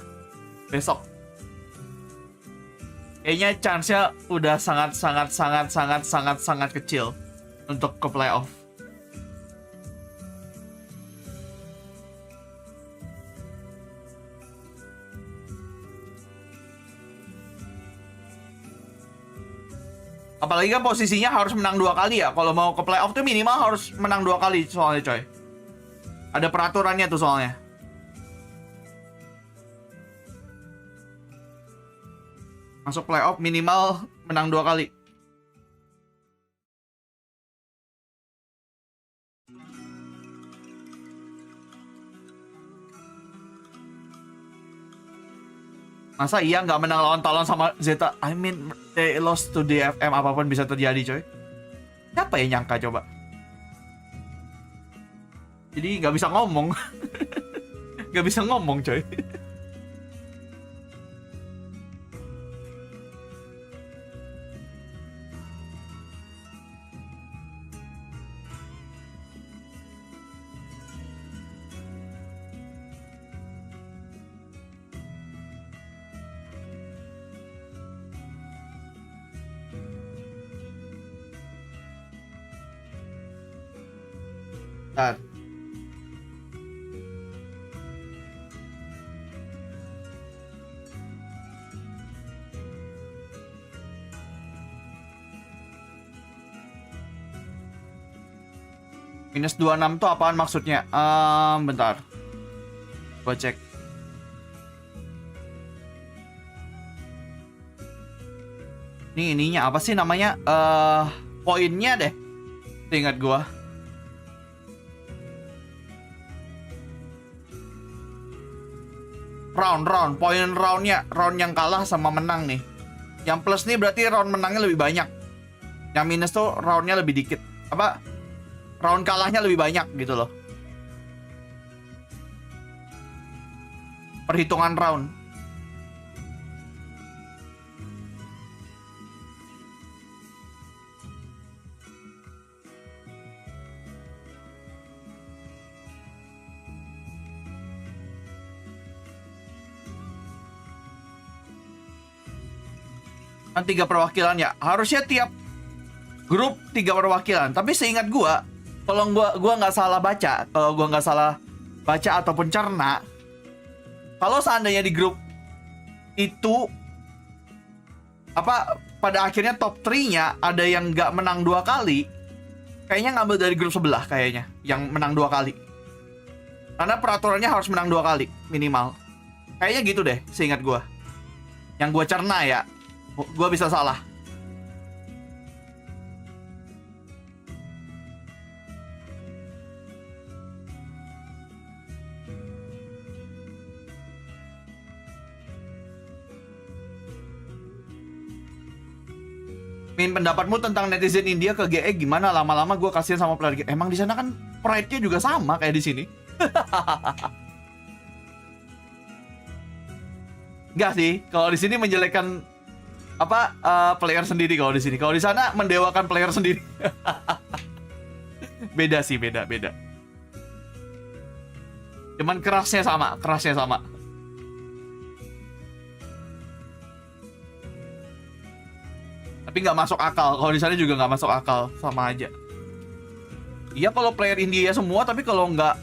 besok. kayaknya chance-nya udah sangat kecil untuk ke playoff. Apalagi kan posisinya harus menang 2 kali ya. Kalau mau ke playoff tuh minimal harus menang 2 kali soalnya coy. Ada peraturannya tuh soalnya. Masuk playoff minimal menang 2 kali. Masa iya nggak menang lawan Talon sama Zeta? I mean, they lost to DFM, apapun bisa terjadi coy. Siapa yang nyangka coba? Jadi nggak bisa ngomong. Nggak bisa ngomong coy. Bentar. Minus 26 tuh apaan maksudnya? Bentar. Gua cek. Ini ininya apa sih namanya? Poinnya deh. Ingat gua. Poin roundnya, round yang kalah sama menang nih. Yang plus nih berarti round menangnya lebih banyak. Yang minus tuh roundnya lebih dikit. Apa? Round kalahnya lebih banyak gitu loh. Perhitungan round. Kan 3 perwakilan ya. Harusnya tiap grup 3 perwakilan. Tapi seingat gua, kalau gua nggak salah baca, ataupun cerna, kalau seandainya di grup itu apa pada akhirnya top 3-nya ada yang nggak menang 2 kali, kayaknya ngambil dari grup sebelah kayaknya yang menang 2 kali. Karena peraturannya harus menang 2 kali minimal. Kayaknya gitu deh, seingat gua. Yang gua cerna ya. Gua bisa salah. Min, pendapatmu tentang netizen India ke GE gimana? Lama-lama gue kasihan sama player GE. Emang di sana kan pride-nya juga sama kayak di sini. Enggak sih, kalau di sini menjelekkan apa player sendiri kalau di sini. Kalau di sana mendewakan player sendiri. Beda sih, beda. Cuman kerasnya sama. Tapi nggak masuk akal. Kalau di sana juga nggak masuk akal, sama aja. Iya kalau player India semua, tapi kalau nggak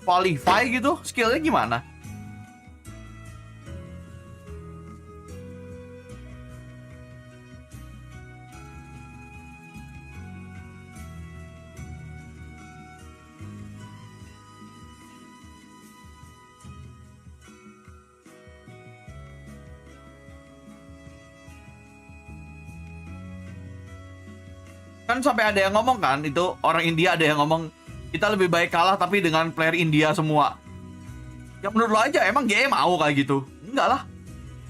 qualify gitu, skillnya gimana? Kan sampai ada yang ngomong kan, itu orang India ada yang ngomong kita lebih baik kalah tapi dengan player India semua. Ya menurut lo aja, emang GE mau kayak gitu? Enggak lah.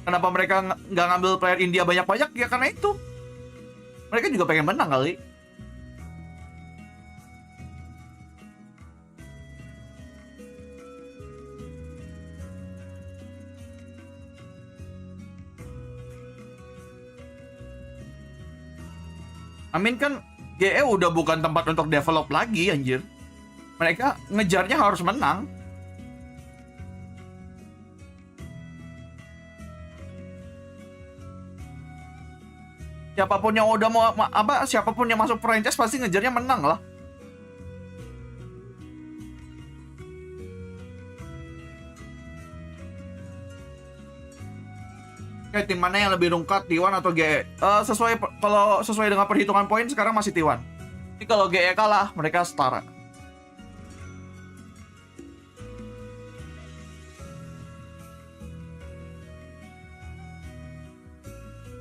Kenapa mereka nggak ngambil player India banyak-banyak? Ya karena itu. Mereka juga pengen menang kali. Amin kan GE udah bukan tempat untuk develop lagi anjir. Mereka ngejarnya harus menang. Siapapun yang udah siapapun yang masuk franchise pasti ngejarnya menang lah. Kayak tim mana yang lebih rungkat, T1 atau GE? Kalau sesuai dengan perhitungan poin sekarang masih T1. Tapi kalau GE kalah, mereka setara.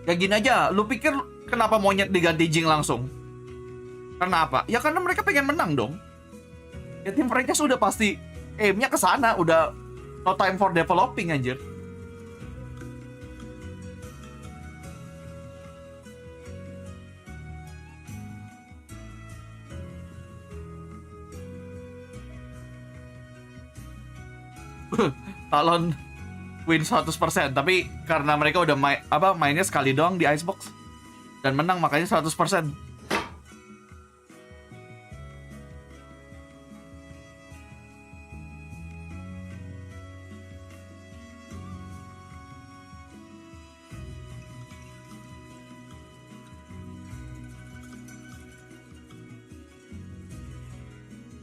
Ya gini aja, lu pikir kenapa monyet diganti Jing langsung? Karena apa? Ya karena mereka pengen menang dong. Ya tim franchise udah pasti aimnya ke sana, udah no time for developing anjir. Talon win 100%, tapi karena mereka udah mainnya sekali doang di Icebox dan menang makanya 100%.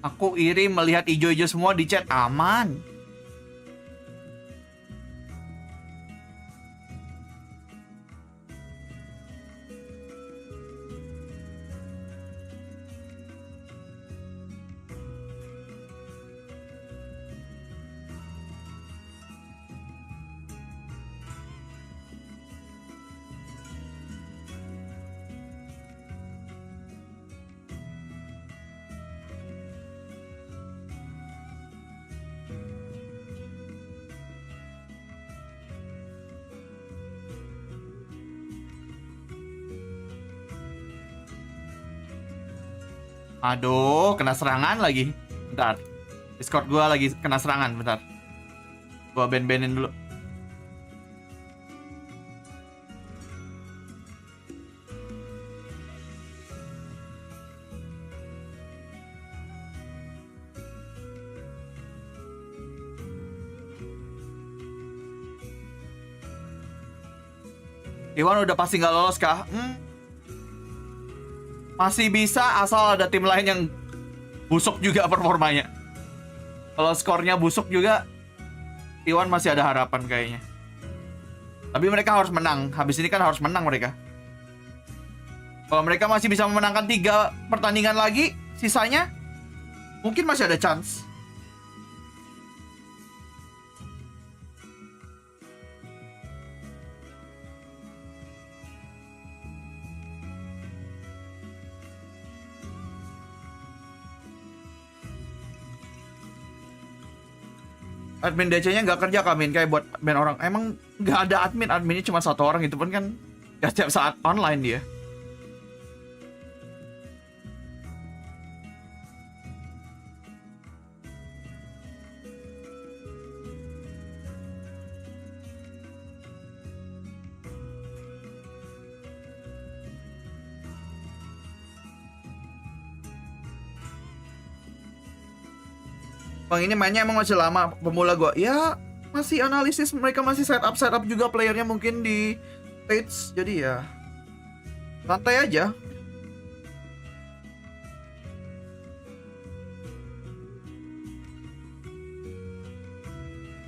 Aku iri melihat ijo-ijo semua di chat. Aman. Aduh, kena serangan lagi. Bentar. Discord gua lagi kena serangan, bentar. Gua ban-banin dulu. Iwan udah pasti nggak lolos kah? Masih bisa asal ada tim lain yang busuk juga performanya. Kalau skornya busuk juga, Iwan masih ada harapan kayaknya. Tapi mereka harus menang. Habis ini kan harus menang mereka. Kalau mereka masih bisa memenangkan 3 pertandingan lagi, sisanya mungkin masih ada chance. Admin DC-nya nggak kerja Kamin, kayak buat ban orang. Emang nggak ada adminnya cuma 1 orang, itu pun kan nggak setiap saat online dia. Bang, ini mainnya emang masih lama pemula gua. Ya, masih analisis, mereka masih setup juga playernya mungkin di stage. Jadi ya santai aja.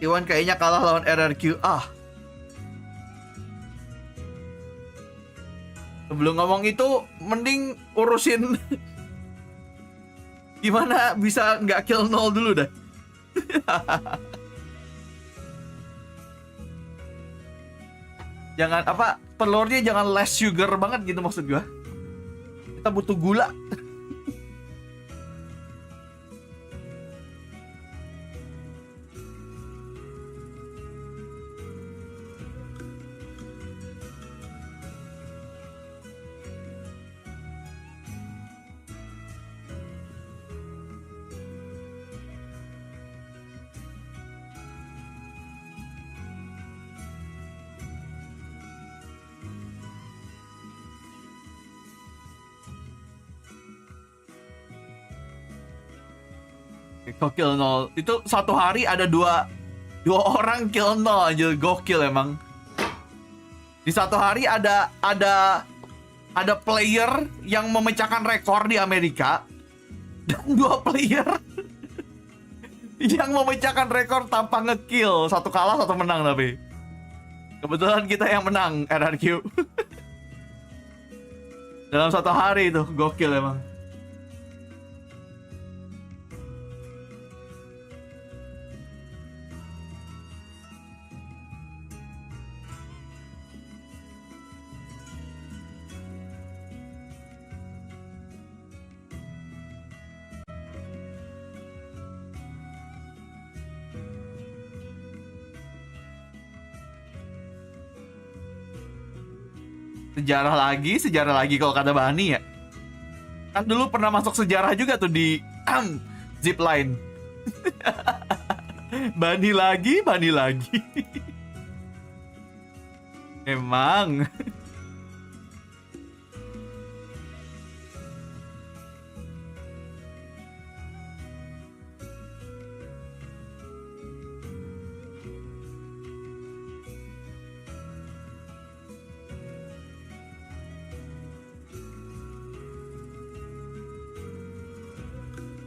Iwan kayaknya kalah lawan RRQ. Sebelum ngomong itu mending urusin gimana bisa nggak kill 0 dulu dah. Jangan telurnya jangan less sugar banget gitu maksud gua. Kita butuh gula. Kok kill 0? Itu 1 hari ada 2 orang kill 0 aja, gokil emang. Di 1 hari ada ada player yang memecahkan rekor di Amerika dan 2 player yang memecahkan rekor tanpa ngekill, 1 kalah 1 menang. Tapi kebetulan kita yang menang RRQ. Dalam 1 hari itu gokil emang. Sejarah lagi kalau kata Bani ya. Kan dulu pernah masuk sejarah juga tuh di zipline. Bani lagi. Emang.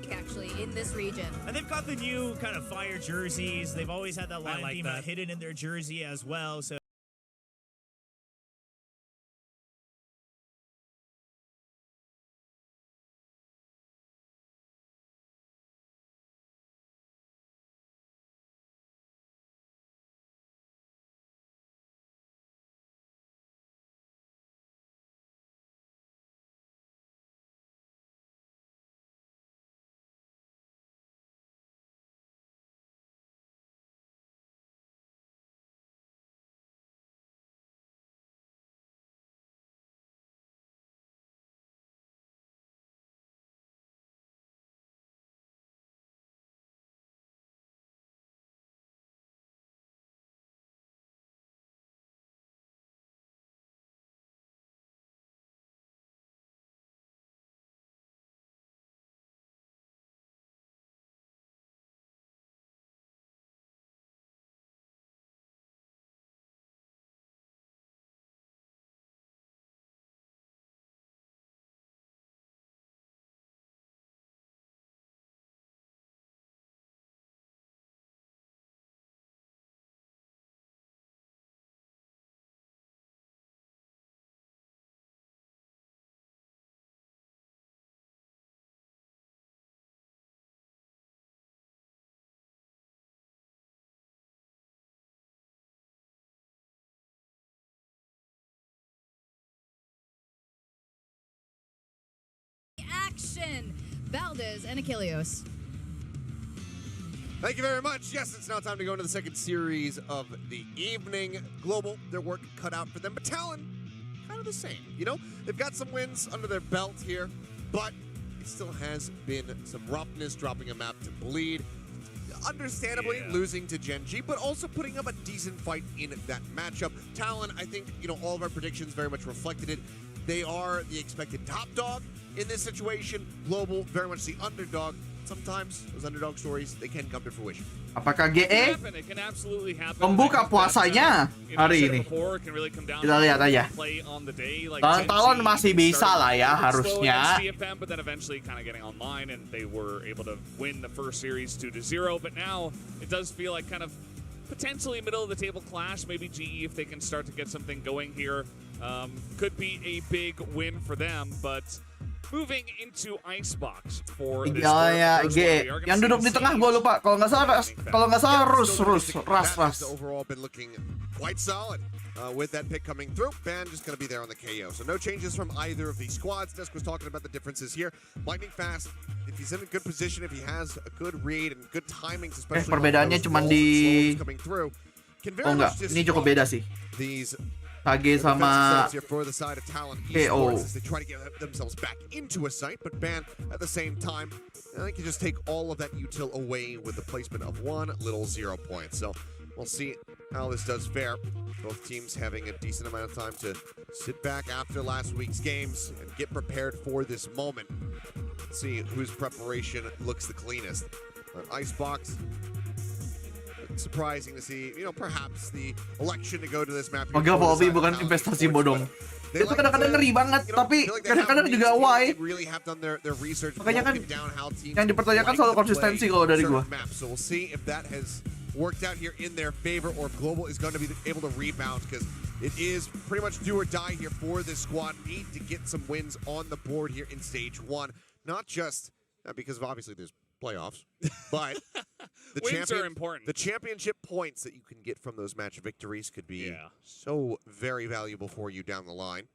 Actually, in this region. And they've got the new kind of fire jerseys. They've always had that line like theme that. hidden in their jersey as well. So Action! Valdez and Achilleos. Thank you very much. Yes, it's now time to go into the second series of the evening. Global, their work cut out for them, but Talon, kind of the same. You know, they've got some wins under their belt here, but it still has been some roughness, dropping a map to Bleed. Understandably losing to Gen.G, but also putting up a decent fight in that matchup. Talon, I think, you know, all of our predictions very much reflected it. They are the expected top dog in this situation. Global, very much the underdog. Sometimes those underdog stories, they can come to fruition. Apakah GE It can absolutely happen. membuka puasanya hari ini? Kita lihat aja. Talon masih bisa lah ya harusnya. DFM, but then eventually kind of getting online, and they were able to win the first series 2-0. But now it does feel like kind of potentially middle of the table clash. Maybe GE, if they can start to get something going here, could be a big win for them. But moving into Icebox for this yang duduk di tengah gue lupa kalau nggak salah Ras. Overall been looking quite solid with that pick coming through. Ban just going to be there on the KO. So no changes from either of these squads. Desk was talking about the differences here. Lightning fast. If he's in a good position, if he has a good read and good timings, especially perbedaannya cuma di coming through, ini cukup beda sih. These Kage sama for the side of Talon KO. as they try to get themselves back into a site, but Ban at the same time, I think you just take all of that util away with the placement of 1 little 0 points. So we'll see how this does fare. Both teams having a decent amount of time to sit back after last week's games and get prepared for this moment. Let's see whose preparation looks the cleanest. Icebox, surprising to see, you know, perhaps the election to go to this map. Enggak, Bobby bukan investasi bodong. Itu kadang-kadang ngeri banget, tapi kadang-kadang juga why. Makanya kan yang dipertanyakan selalu konsistensi kalau dari gua. So we'll see if that has worked out here in their favor, or Global is going to be able to rebound, because it is pretty much do or die here for this squad. Need to get some wins on the board here in stage 1. Not just because of obviously there's playoffs, but the wins are important. The championship points that you can get from those match victories could be so very valuable for you down the line.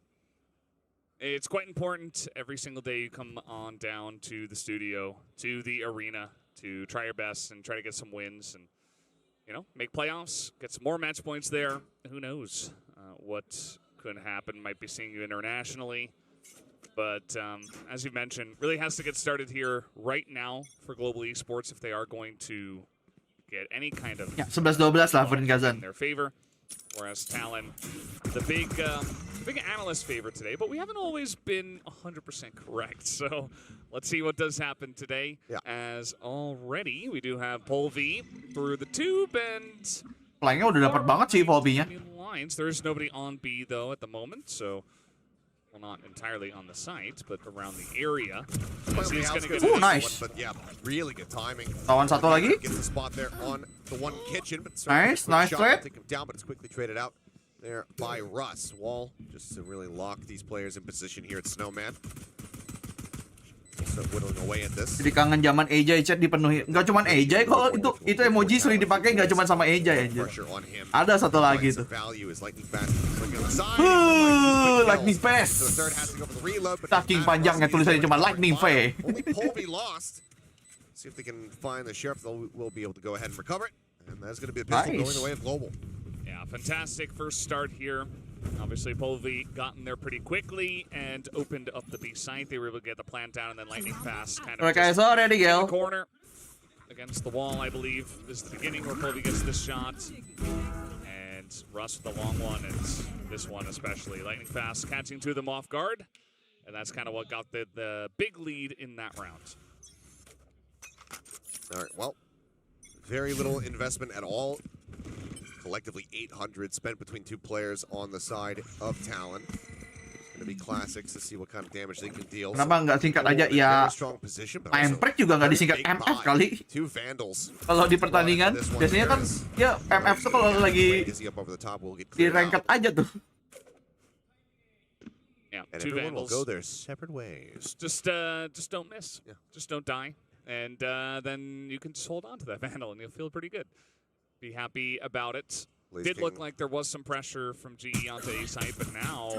It's quite important every single day you come on down to the studio, to the arena, to try your best and try to get some wins and, you know, make playoffs, get some more match points there. Who knows what could happen? Might be seeing you internationally. But as you mentioned, really has to get started here right now for Global Esports if they are going to get any kind of 11-12 lah Ferdin Kazan. in their favor. Whereas Talon, the big analyst favorite today, but we haven't always been 100% correct. So let's see what does happen today. As already we do have Polvi through the tube and Playingnya udah dapat banget sih Polvi-nya. lines. There is nobody on B though at the moment, so well, not entirely on the site, but around the area. Oh, nice. But yeah, really good timing. Tawan satu lagi. Gets the spot there on the one kitchen, but Nice trade. Take him down, but it's quickly traded out there by Russ. Wall just to really lock these players in position here at Snowman. So whittling away at this. Jadi kangen zaman AJ chat dipenuhi. Enggak cuma AJ kok, itu emoji sering dipakai enggak cuma sama AJ aja. Ada satu lagi tuh. Lightning Fast. Saking panjangnya tulisannya cuma Lightning Fast. Polvi lost. See if they can find the sheriff. They'll be able to go ahead and recover it. And that's going to be the pistol going the way of Global. Yeah, fantastic first start here. Obviously, Polvi got in there pretty quickly and opened up the B site. They were able to get the plant down, and then Lightning Fast kind of Mereka is already in go. the corner against the wall, I believe. This is the beginning where Polvi gets this shot. And Russ with the long one, and this one especially. Lightning Fast catching two of them off guard. And that's kind of what got the big lead in that round. All right, well, very little investment at all. Collectively 800 spent between two players on the side of Talon. Going to be classics to see what kind of damage they can deal. Kenapa nggak singkat aja ya? MPrek juga nggak disingkat MF kali. Two Vandals. Kalau di pertandingan biasanya kan ya MF tuh kalau lagi di ranked aja tuh. Yeah, and two everyone Vandals will go their separate ways. Just don't miss. Yeah. Just don't die. And then you can just hold on to that Vandal and you'll feel pretty good. Be happy about it. Did look like there was some pressure from GE onto A site, but now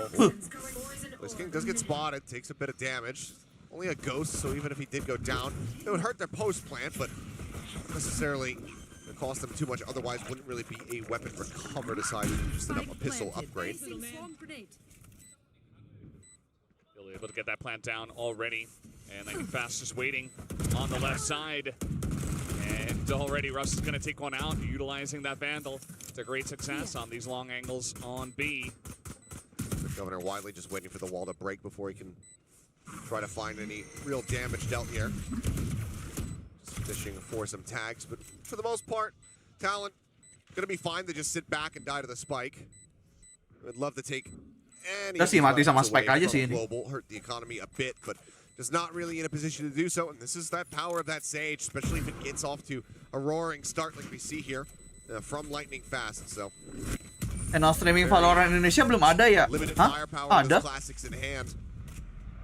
Liz King does get spotted, takes a bit of damage. Only a ghost, so even if he did go down, it would hurt their post plant, but not necessarily cost them too much. Otherwise, wouldn't really be a weapon recovered aside from just a pistol upgrade. Still able to get that plant down already, and Lightning Fast just waiting on the left side. And already Russ is going to take one out, utilizing that Vandal to great success on these long angles on B. Governor Wiley just waiting for the wall to break before he can try to find any real damage dealt here. Just fishing for some tags, but for the most part, Talon going to be fine to just sit back and die to the spike. Would love to take any mati sama spike away aja from sih ini. Global, hurt the economy a bit, but just not really in a position to do so, and this is that power of that Sage, especially if it gets off to a roaring start like we see here from Lightning Fast. So, Channel streaming Valorant Indonesia belum ada ya? Hah? Ada?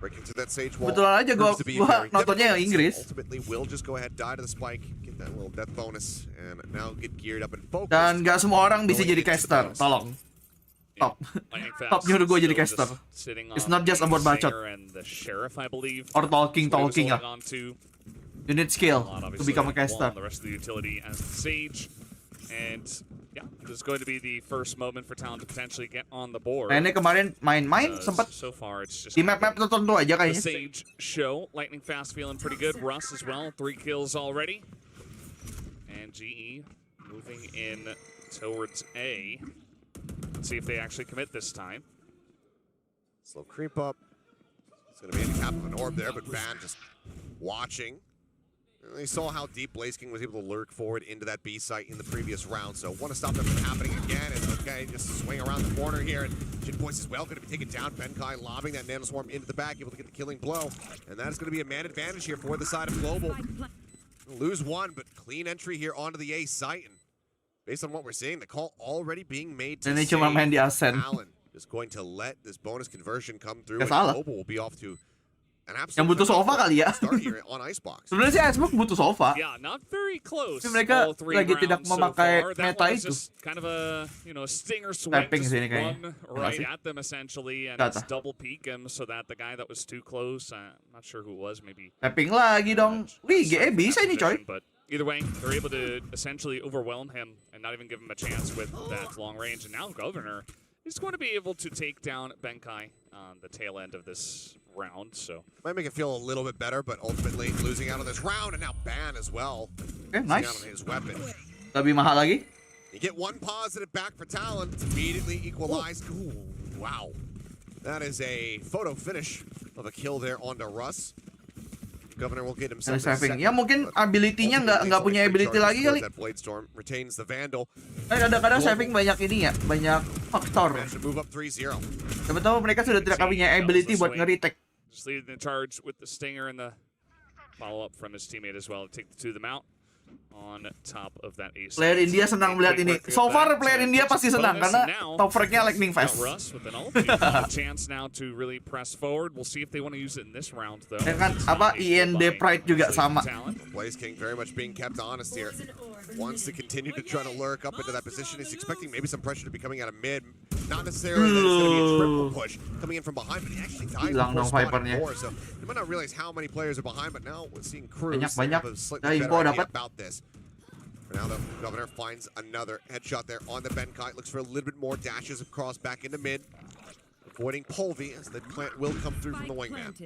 Betulan aja gua nontonnya yang Inggris. Dan nggak semua orang bisa jadi caster, tolong. Top nyuruh gue jadi caster. It's not just about bacot or talking lah. You need skill to become a caster. And yeah, this is going to be the first moment for Talon to potentially get on the board. Nah, ini kemarin main-main sempet di map-map tertentu aja kayaknya. Sage show, Lightning Fast feeling pretty good. Russ as well, 3 kills already. And GE moving in towards A. Let's see if they actually commit this time. Slow creep up. It's going to be any cap of an orb there, but Van just watching. They saw how deep Blaze King was able to lurk forward into that B site in the previous round, so want to stop that from happening again. And okay, just swing around the corner here, and Jitboys as well going to be taken down. Benkai lobbing that Nanoswarm into the back, able to get the killing blow, and that is going to be a man advantage here for the side of Global. Lose one, but clean entry here onto the A site, and based on what we're seeing, the call already being made to Ini cuma main di Arsen. Allen is going to let this bonus conversion come through, Gak and salah. Global will be off to an Yang butuh sofa kali ya. start here on Icebox. Sebenarnya sih Icebox butuh sofa. Yeah, not very close. Tapi mereka all three lagi tidak rounds so memakai far. That meta one was itu. just kind of a, a stinger swing, Tapping just sini kayaknya. run right Makasih. at them essentially, and Kata. it's double peek him so that the guy that was too close, I'm not sure who it was, maybe. Tapping lagi dong. Wih, GE bisa ini coy. But either way, they're able to essentially overwhelm him and not even give him a chance with that long range. And now Governor is going to be able to take down Benkai on the tail end of this round. So Might make it feel a little bit better, but ultimately losing out on this round, and now ban as well. Okay, nice. Losing out on his weapon. Lebih mahal lagi. You get one positive back for Talon, immediately equalized. Ooh, wow. That is a photo finish of a kill there onto Russ. Governor will get himself Ada a saving. second, Ya mungkin but ability-nya nggak punya ability lagi kali. that Blade Storm retains the Vandal. Kadang-kadang saving banyak ini ya, banyak faktor. Managed to move up 3-0. Siapa tahu mereka sudah tidak punya ability buat nge-retake. just leading the charge with the stinger and the follow-up from his teammate as well to take the two of them out on top of that ace. Player India senang melihat ini. So far player India pasti senang karena top frag-nya lightning fast. Russ with an ult. A chance now to really press forward. We'll see if they want to use it in this round though. Dan kan apa IND Pride juga sama. Blaze King very much being kept honest here. Wants to continue to try to lurk up into that position. He's expecting maybe some pressure to be coming out of mid. Not necessarily that it's going to be a triple push coming in from behind, but he actually died Hilang before dong spawning Vipernya. more. So you might not realize how many players are behind, but now we're seeing crews Banyak. have a slightly Ya, better info idea dapat. about this. For now, the Governor finds another headshot there on the Benkai. Looks for a little bit more dashes across back into mid. Avoiding Polvi as the plant will come through from the wingman.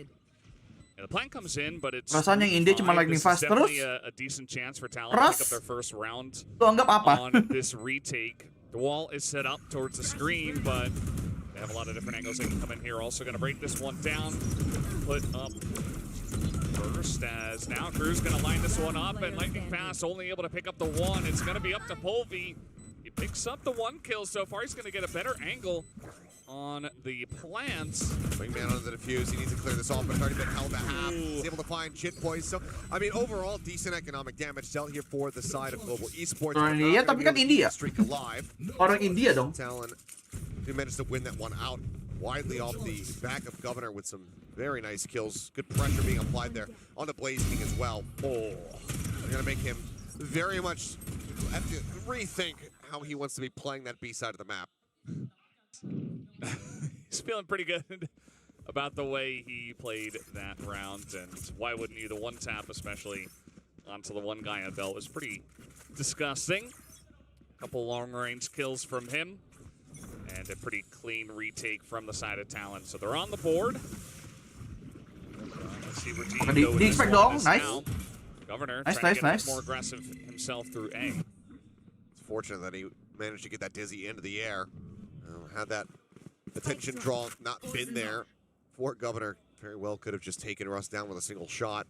Yeah, the plan comes in, but it's Perasaan yang India cuma lightning fast terus. a decent chance for Talon to pick up their first round Lu anggap apa? on this retake. The wall is set up towards the screen, but they have a lot of different angles they can come in here. Also going to break this one down, put up first as now Crew's going to line this one up, and Lightning Fast only able to pick up the one. It's going to be up to Polvi. He picks up the one kill so far. He's going to get a better angle on the plants. Wingman on the defuse. He needs to clear this off, but it's already been held to half. He's able to find Jit Boys. So, I mean, overall, decent economic damage dealt here for the side of Global Esports. Orang India, tapi kan India. Streak alive. Orang India dong. Talon who managed to win that one out widely off the back of Governor with some very nice kills. Good pressure being applied there on the Blaze King as well. Oh, they're gonna make him very much have to rethink how he wants to be playing that B side of the map. He's feeling pretty good about the way he played that round, and why wouldn't you? The one tap, especially onto the one guy on belt, was pretty disgusting. A couple long-range kills from him, and a pretty clean retake from the side of Talon. So they're on the board. Let's see where Oke, di expect dong, nice. Governor Nice, trying to nice, get more aggressive himself through A. It's fortunate that he managed to get that dizzy into the air. Had that attention draw not been there for Governor, very well could have just taken Russ down with a single shot.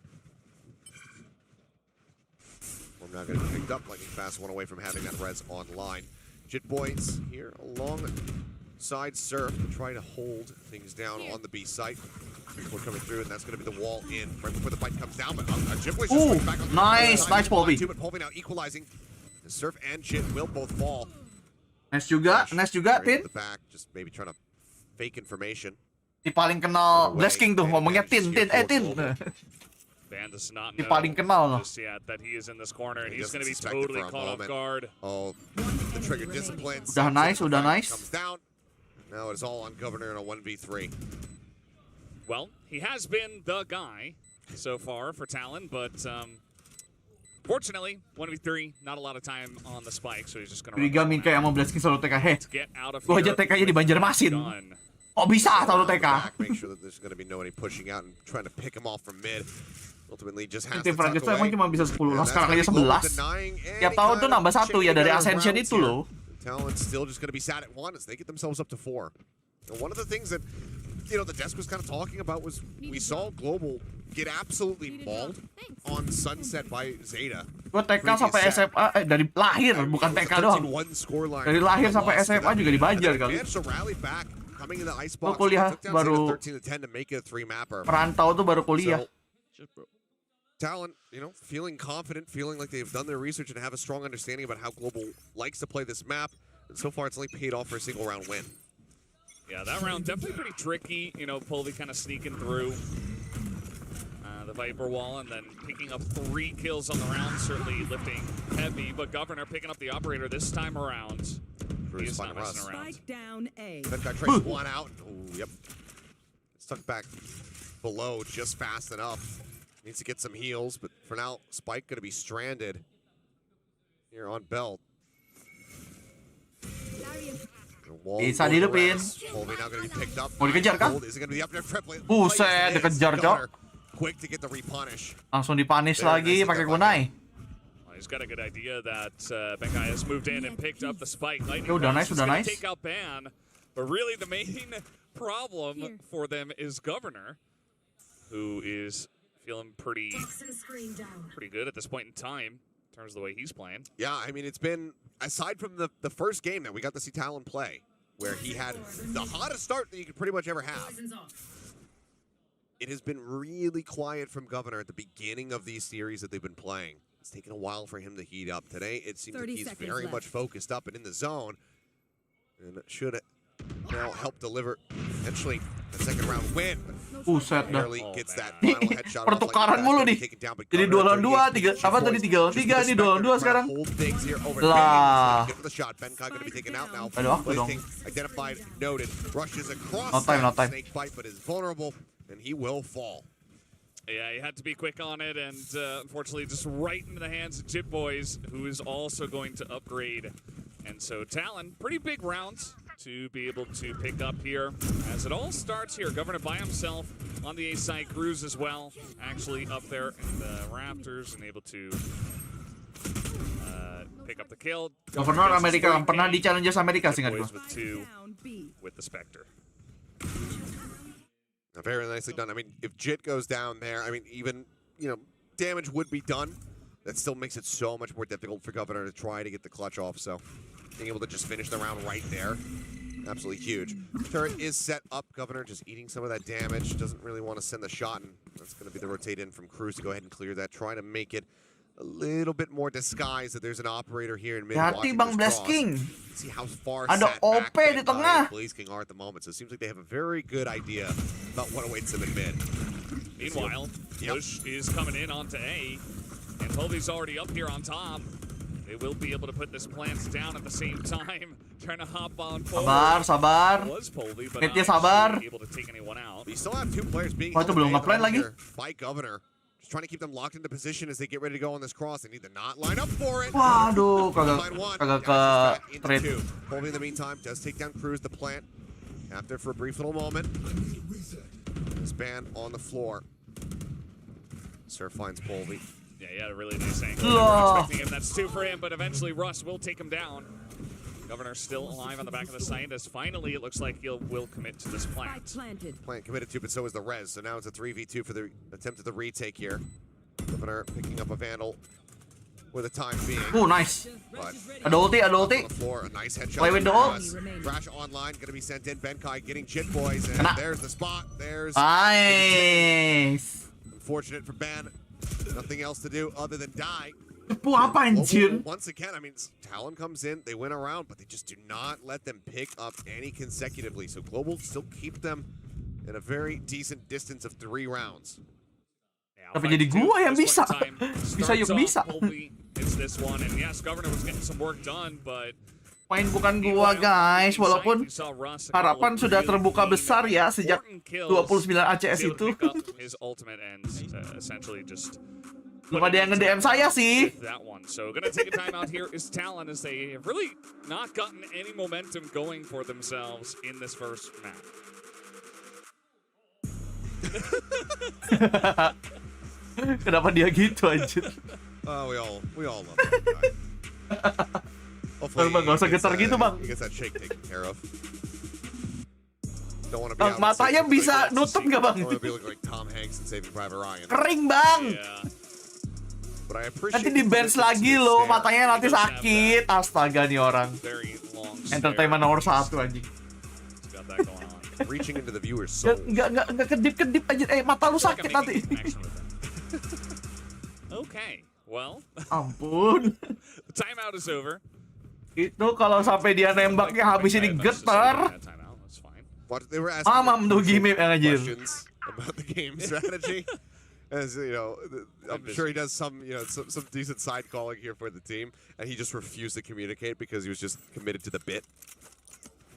We're not going to be picked up. Lightning Fast one away from having that res online. Jit Boys here alongside Surf to try to hold things down on the B site. We're coming through, and that's going to be the wall in right before the fight comes down. But Jit Boys just swings back on the nice Polvi. But Polvi now equalizing. Surf and Jit will both fall. Nice juga, Tin. The back, just maybe trying to fake information. Si paling kenal Blaze King tuh ngomongnya Tin. Band does not Si know paling kenal loh. just yet that he is in this corner, and He he's going to be doesn't suspect it totally for a caught off moment. guard. Oh, the trigger discipline. Udah nice, udah nice. Comes down. Now it's all on Governor in a 1v3. Well, he has been the guy so far for Talon, but fortunately, 1v3, not a lot of time on the spike, so he's just going to Curiga kayak sama Blaze King selalu TK. Heh, get out of gua aja here. TK-nya di Banjarmasin. Done. Kok bisa selalu TK? Back, make sure that there's going to be nobody pushing out and trying to pick him off from mid. Ultimately, just has to Tim tuck Francis away. emang cuma bisa 10 lah, And sekarang that's aja gonna be Global 11. denying Tiap any tahun tuh kind of nambah 1 ya chicken dari dinner Ascension rounds itu here. loh. Talon's still just going to be sat at 1 as they get themselves up to 4. And one of the things that, the desk was kind of talking about was we saw Global get absolutely mauled on Sunset by Zeta. Gue TK sampai SMA, dari lahir, bukan TK doang. Dari lahir sampai SMA juga dibajar kali. Gue kuliah baru, perantau tuh baru kuliah. Talent, you know, feeling confident, feeling like they've done their research and have a strong understanding about how Global likes to play this map. And so far, it's only paid off for a single round win. Yeah, that round definitely pretty tricky. You know, Polvi kind of sneaking through the Viper wall and then picking up 3 kills on the round, certainly lifting heavy. But Governor picking up the operator this time around. He is not messing around. Spike down A. That guy trades one out. Ooh, yep. Stuck back below just fast enough. Needs to get some heals, but for now, Spike going to be stranded here on Belt. Bisa dihidupin. Mau dikejar kan? Buset, dikejar Cok. Langsung dipunish lagi pakai kunai. He's got a good idea that Benkai has moved in and picked up the spike. Udah nice, udah nice. Take out Ban, but really the main problem for them is Governor, who is feeling pretty good at this point in time in terms of the way he's playing. Yeah, I mean, it's been, aside from the first game that we got to see Talon play, where he had the hottest start that you could pretty much ever have, it has been really quiet from Governor at the beginning of these series that they've been playing. It's taken a while for him to heat up. Today, it seems like he's very much focused up and in the zone, and it should now help deliver eventually a second round win. Buset dah. Gets that final headshot. Pertukaran mulu nih. Jadi 2 lawan 2, 3 apa tadi 3 lawan 3 nih 2 lawan 2 sekarang. Lah. Aduh aku dong. Identified, noted, rushes across. No time. Snake bite, but is vulnerable, and he will fall. Yeah, he had to be quick on it, and unfortunately just right into the hands of Jit Boys, who is also going to upgrade. And so Talon, pretty big rounds to be able to pick up here as it all starts here. Governor by himself on the A side, Cruz as well, actually up there in the Raptors and able to pick up the kill. Governor Amerika, pernah di Challengers Amerika singkat gue. With the Spectre. Very nicely done. I mean, if Jit goes down there, I mean, even, you know, damage would be done. That still makes it so much more difficult for Governor to try to get the clutch off, so being able to just finish the round right there, absolutely huge. Turret is set up. Governor just eating some of that damage. Doesn't really want to send the shot, and that's going to be the rotate in from Cruz to go ahead and clear that. Try to make it a little bit more disguised that there's an operator here in mid. Hati Bang Blessking. See how far ada OP di tengah. Blaze King are at the moment, so it seems like they have a very good idea about what awaits them in mid. Meanwhile, Bush is coming in onto A, and Polvi's already up here on top. They will be able to put this plants down at the same time, trying to hop on forward. Sabar. Netnya sabar. We still have 2 players being itu belum nge-plan lagi. By Governor. Just trying to keep them locked into position as they get ready to go on this cross. They need to not line up for it. Waduh, kagak ke trade. Polvi in the meantime does take down Cruz, the plant. After for a brief little moment. This ban on the floor. Surf finds Polvi. Yeah, he had a really nice angle. We were expecting him. That's 2 for him, but eventually Russ will take him down. Governor still alive on the back of the site as finally it looks like he will commit to this plant. Plant committed to, but so is the res. So now it's a 3v2 for the attempt at the retake here. Governor picking up a Vandal for the time being. Oh, nice. Ada ulti. On the floor, a nice headshot. Play with the ult. Crash online, going to be sent in. Benkai getting Jit Boys, and there's the spot. There's nice. Unfortunate for Ban. Nothing else to do other than die. Apa anjir? Once again, I mean, Talon comes in, they win a round, but they just do not let them pick up any consecutively. So Global still keep them in a very decent distance of 3 rounds. Tapi jadi gua yang bisa. Bisa yuk bisa. It's this one, and yes, Governor was getting some work done, but main bukan gua guys, walaupun harapan sudah terbuka besar ya sejak 29 ACS itu. Belum ada yang nge-DM saya sih. So gonna take a time out here is Talon as they have really not gotten any momentum going for themselves in this first map. Kenapa dia gitu anjir? We all love that guy. Hopefully, Bang, gak usah getar gitu, Bang. He gets that shake taken care of. Don't want to be Matanya bisa nutup nggak, Bang? Don't want to be looking like Tom Hanks. Hanks and Saving Private Ryan. Kering bang. Yeah. But I appreciate Nanti di bench lagi loh, matanya nanti sakit. Astaga nih orang. Very long Entertainment nomor 1 anjing. Got that going on. reaching into the viewer's soul. Enggak kedip aja. Mata lu sakit nanti. Okay, well. Ampun. The timeout is over. Itu kalau sampai dia nembaknya habis ini getar. But they were asking Mamam tuh gimmick anjir. questions about the game strategy. As you know, I'm sure he does some decent side calling here for the team, and he just refused to communicate because he was just committed to the bit.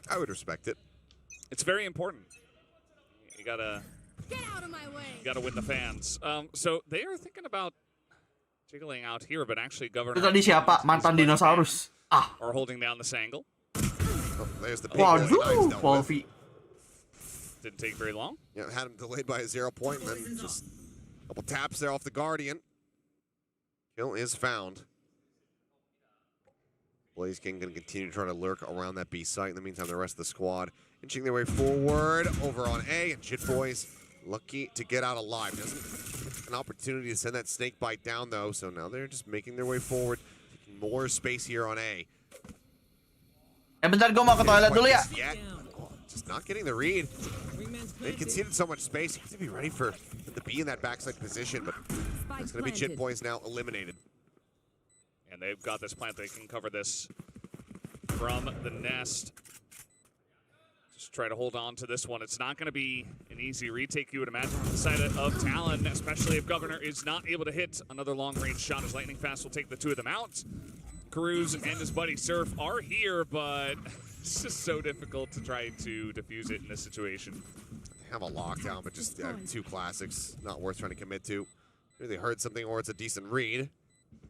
I would respect it. It's very important. You gotta Get out of my way. win the fans. So they are thinking about jiggling out here, but actually Governor. Itu tadi siapa? Mantan dinosaurus. Or holding down this angle. Oh, there's the big Waduh, Wolfie. Didn't take very long. Yeah, had him delayed by a 0 point, and then just a couple taps there off the Guardian. Kill is found. Blaze King going to continue trying to lurk around that B site. In the meantime, the rest of the squad inching their way forward over on A, and Jit Boys lucky to get out alive. Doesn't an opportunity to send that snake bite down though, so now they're just making their way forward, taking more space here on A. Bentar gue mau ke toilet dulu ya. Just not getting the read. They conceded so much space. You have to be ready for the B in that backside position, but it's going to be Jit Boys now eliminated. And they've got this plant. They can cover this from the nest. Just try to hold on to this one. It's not going to be an easy retake, you would imagine, on the side of Talon, especially if Governor is not able to hit another long-range shot as Lightning Fast will take the two of them out. Cruz and his buddy Surf are here, but it's just so difficult to try to defuse it in this situation. They have a lockdown, but just two classics, not worth trying to commit to. Maybe they heard something or it's a decent read.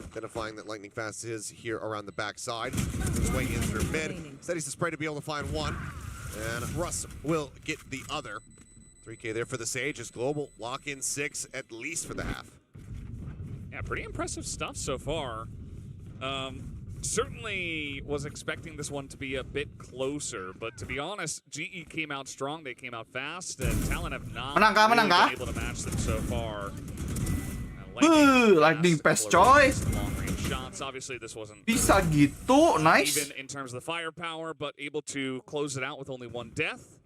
Identifying that Lightning Fast is here around the backside. His way in through mid. Steadies the spray to be able to find one. And Russ will get the other. 3K there for the Sage as Global lock in 6 at least for the half. Yeah, pretty impressive stuff so far. Certainly was expecting this one to be a bit closer, but to be honest, GE came out strong, they came out fast, and Talon have not really been able to match them so far. Lightning Fast coy. Long-range shots. Obviously, this wasn't bisa gitu, nice. even in terms of the firepower, but able to close it out with only one death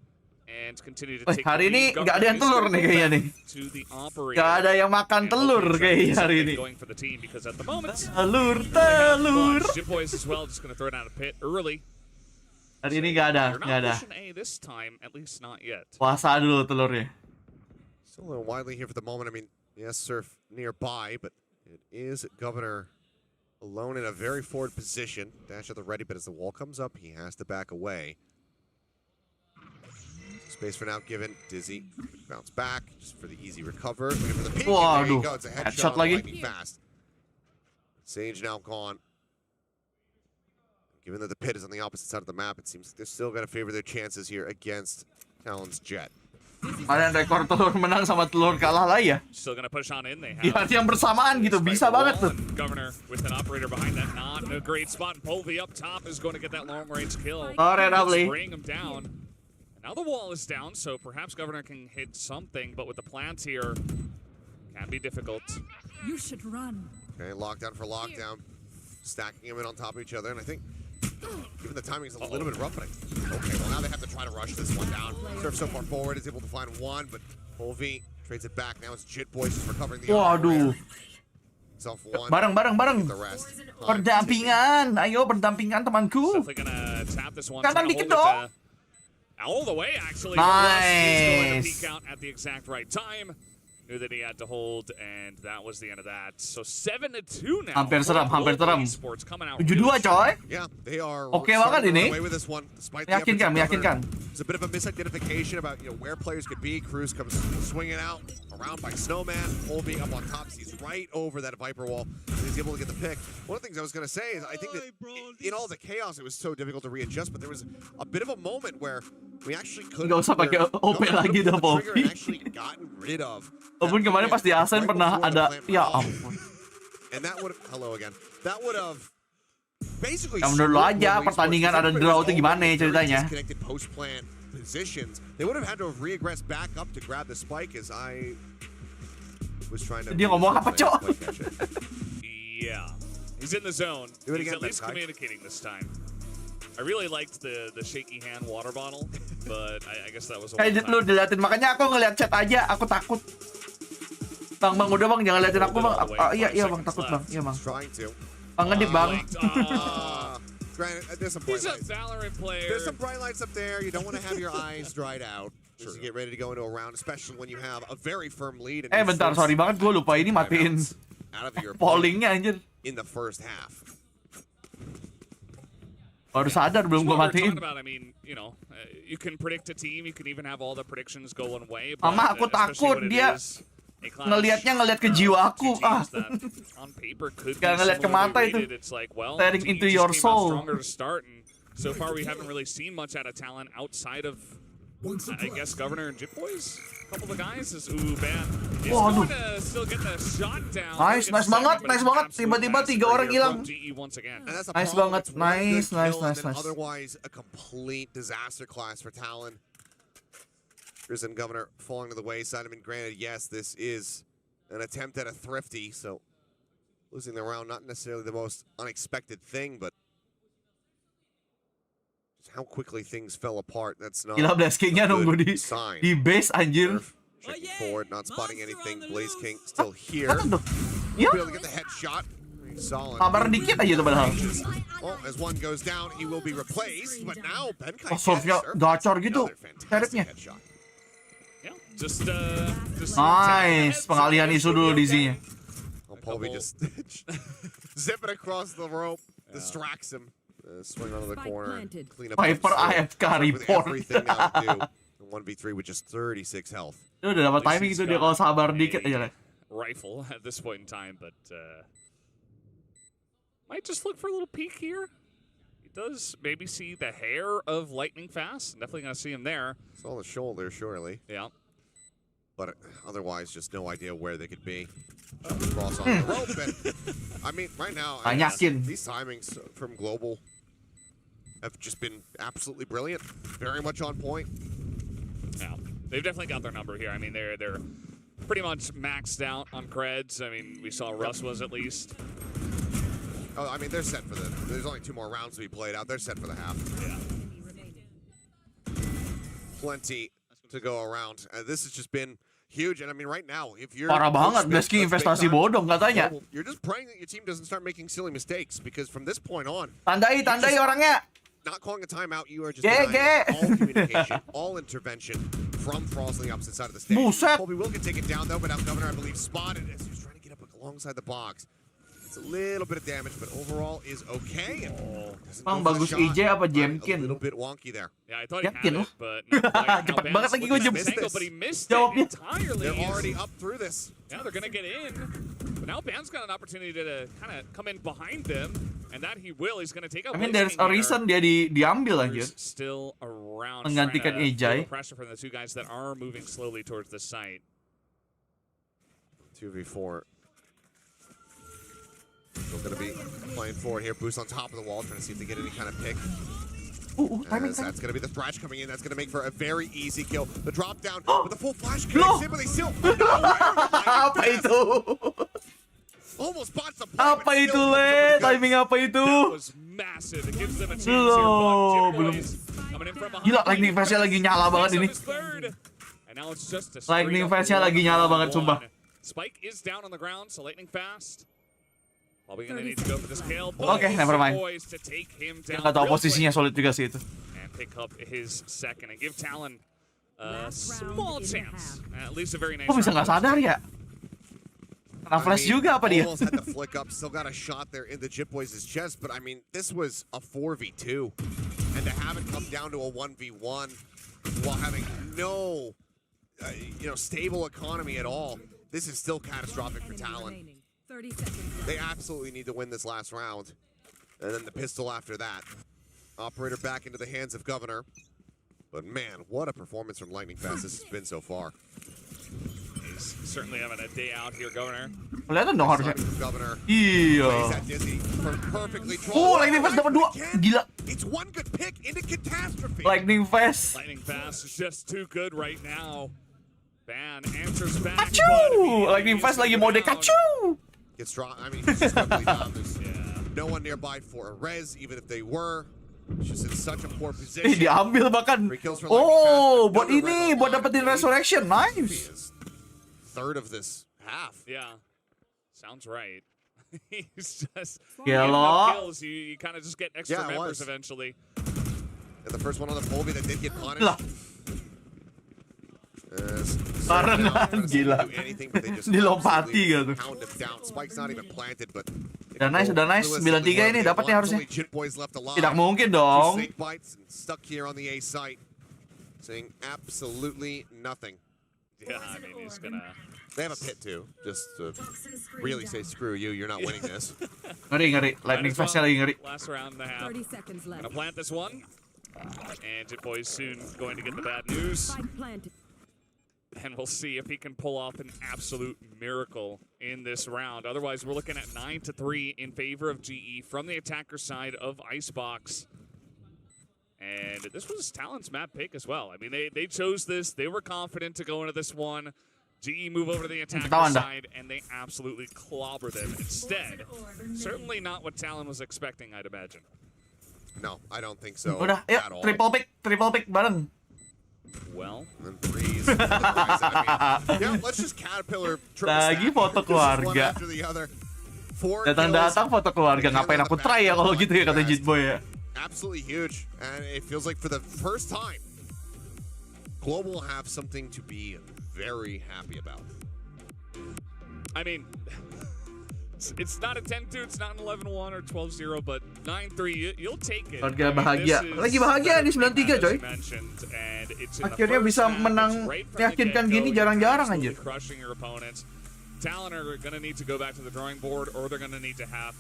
and continue to take hari ini the lead. nggak ada yang telur nih kayaknya nih. To the operator. Nggak ada yang makan telur kayaknya hari ini. Going for the team because at the moment, Telur. Jit Boys as well, just going to throw down a pit early. Hari ini nggak ada, They're nggak not ada. pushing A this time, at least not yet. Puasa dulu telurnya. Still a little widely here for the moment. I mean, yes, Surf nearby, but it is Governor alone in a very forward position. Dash at the ready, but as the wall comes up, he has to back away. Space for now given. Dizzy bounce back just for the easy recover. Looking for the peek. There you go. It's a headshot on Lightning Fast. Sage now gone. Given that the pit is on the opposite side of the map, it seems like they're still going to favor their chances here against Talon's Jet. Kalian rekor telur menang sama telur kalah lah ya. Still gonna push on in. They Di have hati yang bersamaan gitu, bisa banget tuh. Governor with an operator behind that, not a great spot. And Polvi up top is going to get that long range kill. Lovely. Bring him down. And now the wall is down, so perhaps Governor can hit something, but with the plants here, can be difficult. You should run. Okay, lockdown for lockdown. Stacking them in on top of each other, and I think given the timing is a little bit rough, but okay, well now they have to try to rush this one down. Surf so far forward is able to find one, but Polvi trades it back. Now it's Jit Boys just recovering the Waduh. Self one. Bareng. The rest. Berdampingan. Ayo berdampingan temanku. Definitely gonna tap this one. Kanan dikit dong. All the way actually. Nice. He's going to peek out at the exact right time. Knew that he had to hold, and that was the end of that. So 7-2 now. Hampir seram. 7-2 coy. Yeah, they are Oke banget ini. away with this one, despite the Meyakinkan. There's a bit of a misidentification about where players could be. Cruz comes swinging out around by Snowman. Polvi up on top. He's right over that Viper wall. He's able to get the pick. One of the things I was going to say is I think that in all the chaos, it was so difficult to readjust, but there was a bit of a moment where we actually couldn't. Nggak usah pakai OP lagi dah, Polvi. Actually gotten rid of. Walaupun kemarin pas di Arsen pernah ada, ya ampun. And that would hello again. That would have basically. Ya menurut lo aja pertandingan ada draw itu gimana ceritanya? Post plant positions. They would have had to have regressed back up to grab the spike. As I was trying to. Dia ngomong apa, Cok? Yeah, he's in the zone. Do it He's again, at least Senpai. communicating this time. I really liked the shaky hand water bottle, but I guess that was a Kayak lu diliatin, makanya aku ngeliat chat aja, aku takut. Bang, udah bang, jangan liatin aku bang. Iya bang, takut bang, iya bang. Trying to. Bang, ngedip bang. Granted, there's some bright He's a lights. Valorant player. There's some bright lights up there. You don't want to have your eyes dried out. Just to get ready to go into a round, especially when you have a very firm lead. And Bentar, sorry banget, gue lupa ini matiin out of your pollingnya anjir. in the first half. Baru sadar belum gue What we're matiin. talking about, I mean, you know, you can predict a team, you can even have all the predictions go one way. Mama, aku takut dia ngelihatnya ke jiwa aku. Gak ngelihat ke mata itu. Staring into your soul. So far, we haven't really seen much out of talent outside of, I guess, Governor and Jip Boys. A couple of the guys is bad. He's going to still get the shot down. Nice banget. Tiba-tiba 3 orang hilang. Nice banget, nice. Otherwise, a complete disaster class for Talon. Irsen Governor falling to the wayside. I mean, granted, yes, this is an attempt at a thrifty, so losing the round, not necessarily the most unexpected thing, but just how quickly things fell apart. That's not Gila, Blaze King-nya nunggu di base anjir. Checking forward, not spotting anything. Blaze King still here. Iya. Be able to get the headshot. Solid. Sabar dikit aja tuh padahal. Well, as one goes down, he will be replaced, but now Benkai Surfnya gacor gitu. Serepnya. Yeah, just Nice. Pengalihan isu dulu Dizzy-nya. Paul just zip it across the rope, distracts him, swing onto the corner, clean up. Viper AFK report. Everything now to do. 1v3 with just 36 health. Dia udah dapat timing itu dia kalau sabar dikit aja lah. Rifle at this point in time, but might just look for a little peek here. He does maybe see the hair of Lightning Fast. Definitely gonna see him there. Saw the shoulder, surely. Yeah. But otherwise, just no idea where they could be. Cross on the rope, and I mean, right now, these timings from Global have just been absolutely brilliant. Very much on point. Yeah, they've definitely got their number here. I mean, they're pretty much maxed out on creds. I mean, we saw Russ was at least. Oh, I mean, they're set for there's only 2 more rounds to be played out. They're set for the half. Yeah. Plenty to go around. This has just been huge. And I mean, right now, if you're Parah banget, Blaze King investasi bodong katanya. You're just praying that your team doesn't start making silly mistakes, because from this point on, Tandai orangnya. not calling a timeout, you are just denying all communication, all intervention from Frost on the opposite side of the stage. Mousepad. Colby will can take it down though, but now Governor, I believe, spotted as he was trying to get up alongside the box. It's a little bit of damage, but overall is okay. Bang, bagus EJ apa Jemkin? A little bit wonky there. Yeah, I thought he had it, but not quite. Cepet banget lagi gue jemput. But he missed it entirely. They're already up through this. Yeah, they're gonna get in. But now Ban's got an opportunity to kind of come in behind them, and that he will. He's gonna take out. I mean, there's a reason dia diambil anjir. Still around. Menggantikan EJ. Pressure from the 2 guys that are moving slowly towards the site. 2v4. Still going to be playing forward here. Boost on top of the wall, trying to see if they get any kind of pick. Timing. That's going to be the thrash coming in. That's going to make for a very easy kill. The drop down with a full flash connects in, but they still Apa itu? almost spots the play. Apa itu, Le? Timing apa itu? That was massive. It gives them a chance here, but Jim Boys coming in from behind. Gila, Lightning Fast-nya lagi nyala banget ini. And now it's just a Lightning Fast-nya lagi nyala banget, sumpah. Spike is down on the ground, so Lightning Fast. Probably gonna need to go for this kill. Okay, never mind. Dia nggak tahu posisinya solid juga sih itu. And pick up his second and give Talon a small chance. At least a very nice. Kok bisa nggak sadar ya? Kena flash juga apa dia? Almost had to flick up, still got a shot there in the Jip Boys' chest, but I mean, this was a 4v2. And to have it come down to a 1v1 while having no, stable economy at all, this is still catastrophic for Talon. 30 seconds. They absolutely need to win this last round. And then the pistol after that. Operator back into the hands of Governor. But man, what a performance from Lightning Fast this has been so far. He's certainly having a day out here, Governor. Kelihatan dong harusnya. Governor. Iya. Perfectly Lightning Fast dapat 2. Gila. It's one good pick into catastrophe. Lightning Fast. Lightning Fast is just too good right now. ban answers back. Kacu! Lightning Fast lagi mode kacu! Gets drawn. I mean, he's just completely down. There's no one nearby for a res, even if they were. It's just in such a poor position. Diambil bahkan. Oh, buat ini, buat dapetin resurrection. Nice. Third of this half. Yeah, sounds right. He's just kills. You kind of just get extra members eventually. And the first one on the Polby that did get punished. Lah. Barengan gila. Dilompati gitu. Spike's not even planted, but udah nice. 9-3 ini dapatnya harusnya. Tidak mungkin dong. Stuck here on the A site, saying absolutely nothing. Yeah, I mean he's gonna. They have a pit too, just to really say screw you. You're not winning this. Ngeri. Lightning Fastnya lagi ngeri. Last round and a half. 30 seconds left. Gonna plant this one, and Jitboy's soon going to get the bad news. And we'll see if he can pull off an absolute miracle in this round. Otherwise, we're looking at 9-3 in favor of GE from the attacker side of Icebox. And this was Talon's map pick as well. I mean, they chose this. They were confident to go into this one. GE move over to the attacker side, and they absolutely clobber them. Instead, certainly not what Talon was expecting, I'd imagine. No, I don't think so. Udah, at all. triple pick bareng. Well, and threes. I mean, yeah, let's just caterpillar. Lagi foto keluarga. Datang-datang foto keluarga. Ngapain aku try ya kalau gitu ya kata Jitboy ya. Absolutely huge, and it feels like for the first time, Global will have something to be very happy about. I mean, it's not a 10-2, it's not an 11-1 or 12-0, but 9-3, you'll take it. Keluarga bahagia. Lagi bahagia di 9-3, coy. Akhirnya bisa menang meyakinkan gini jarang-jarang anjir. Crushing your opponents. Talon are going to need to go back to the drawing board, or they're going to need to have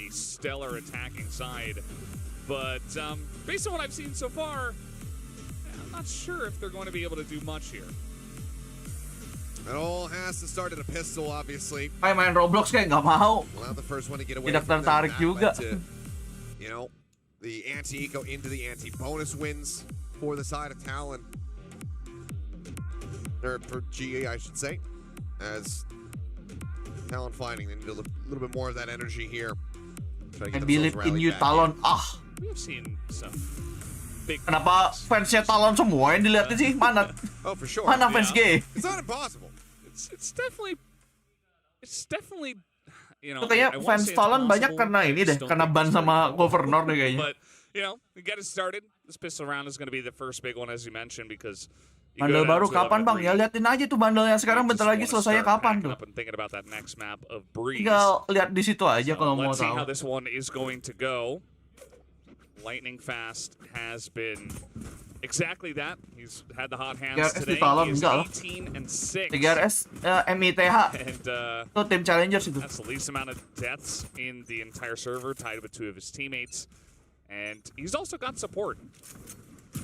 a stellar attacking side. But based on what I've seen so far, I'm not sure if they're going to be able to do much here. It all has to start at a pistol, obviously. Main Roblox kayak nggak mau. Well, the first one to get away Tidak from tertarik juga. To, you know, the anti-eco into the anti-bonus wins for the side of Talon. Or for GA, I should say. As Talon fighting, they need a little bit more of that energy here. I believe in you, Talon. We've seen some big. Kenapa fansnya Talon semua yang dilihatin sih? Mana? Oh, for sure. Mana fans gay? It's not impossible. It's definitely, you know. Kayaknya fans Talon banyak karena ini deh, karena ban sama Governor deh kayaknya. But you know, we get it started. This pistol round is going to be the first big one, as you mentioned, because. Bandel baru kapan bang? Ya liatin aja tuh bandelnya sekarang bentar lagi selesainya kapan tuh. Tinggal lihat di situ aja kalau mau tahu. Let's see how this one is going to go. Lightning Fast has been exactly that. He's had the hot hands today. He is 18 and 6. 3RS MITH. Itu tim challengers itu. That's the least amount of deaths in the entire server, tied with 2 of his teammates. And he's also got support.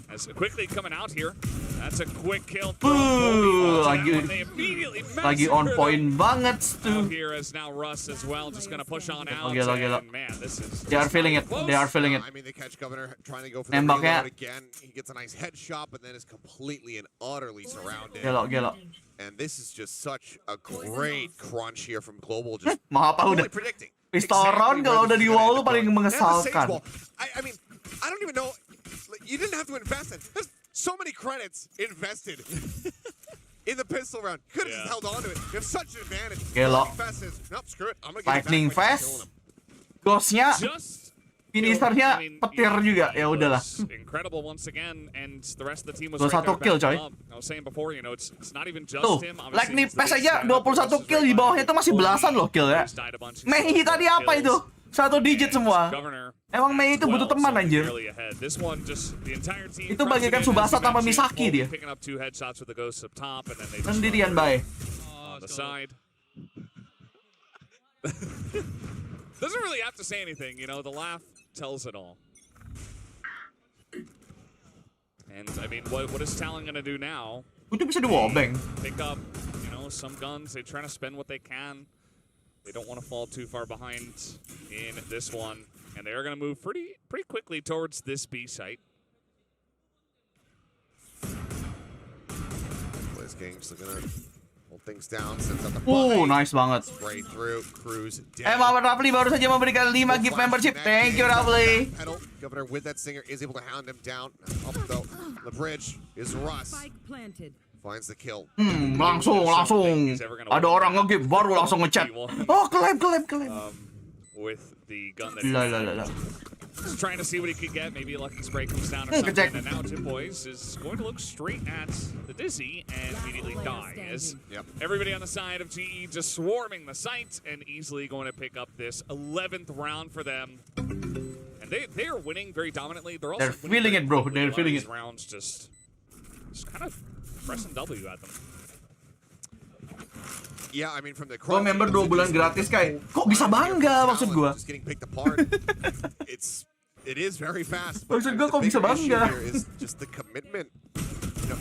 As quickly coming out here, that's a quick kill. Lagi on point banget tuh. Here is now Russ as well, just gonna push on out. Gila. Man, this is. They are feeling it. They are feeling it. I mean, they catch Governor trying to go for the Nembaknya. reload again. He gets a nice headshot, but then is completely and utterly surrounded. Gila. And this is just such a great crunch here from Global. Just mau apa udah? predicting. Pistol round kalau udah di wall lu paling mengesalkan. I mean, I don't even know. You didn't have to invest it. There's so many credits invested in the pistol round. You could have just held on to it. You have such an advantage. Gelo. Nope, screw it. I'm gonna Lightning Fast. Ghostnya, finishernya petir juga. Ya udahlah. Incredible once again, and the rest of the team was 21 kill, coy. I was saying before, you know, it's not even just tuh, him. Lightning Fast aja 21 kill, di bawahnya itu masih belasan loh kill ya. Mei tadi apa itu? 1 digit semua. Emang Mei itu butuh teman anjir. Itu bagaikan Subasa tanpa Misaki dia. Sendirian bye. Doesn't really have to say anything, you know, the laugh tells it all. And I mean, what is Talon gonna do now? Udah bisa di wallbang. Pick up, you know, some guns. They try to spend what they can. They don't want to fall too far behind in this one, and they are going to move pretty quickly towards this B site. Just gonna hold things down, sends out the bite. Nice banget. Spray through, cruise dead. Muhammad Rafli baru saja memberikan 5 gift membership. Thank you, Rafli. Governor with that singer is able to hound him down. Up though, the bridge is Russ. Spike planted. Finds the kill. Langsung. Ada orang nge-gift baru langsung ngechat. Oh, claim. With the gun that Lah. he's trying to see what he could get. Maybe a lucky spray comes down or something. And now Tip Boys is going to look straight at the Dizzy and immediately die. As everybody on the side of GE just swarming the site and easily going to pick up this 11th round for them. And they are winning very dominantly. They're feeling it, bro. They're feeling it. Rounds just kind of pressing W at them. Yeah, I mean from the Gua member 2 bulan gratis kayak kok bisa bangga maksud gua. Just getting picked apart. It is very fast. Maksud gua kok bisa bangga. Is just the commitment,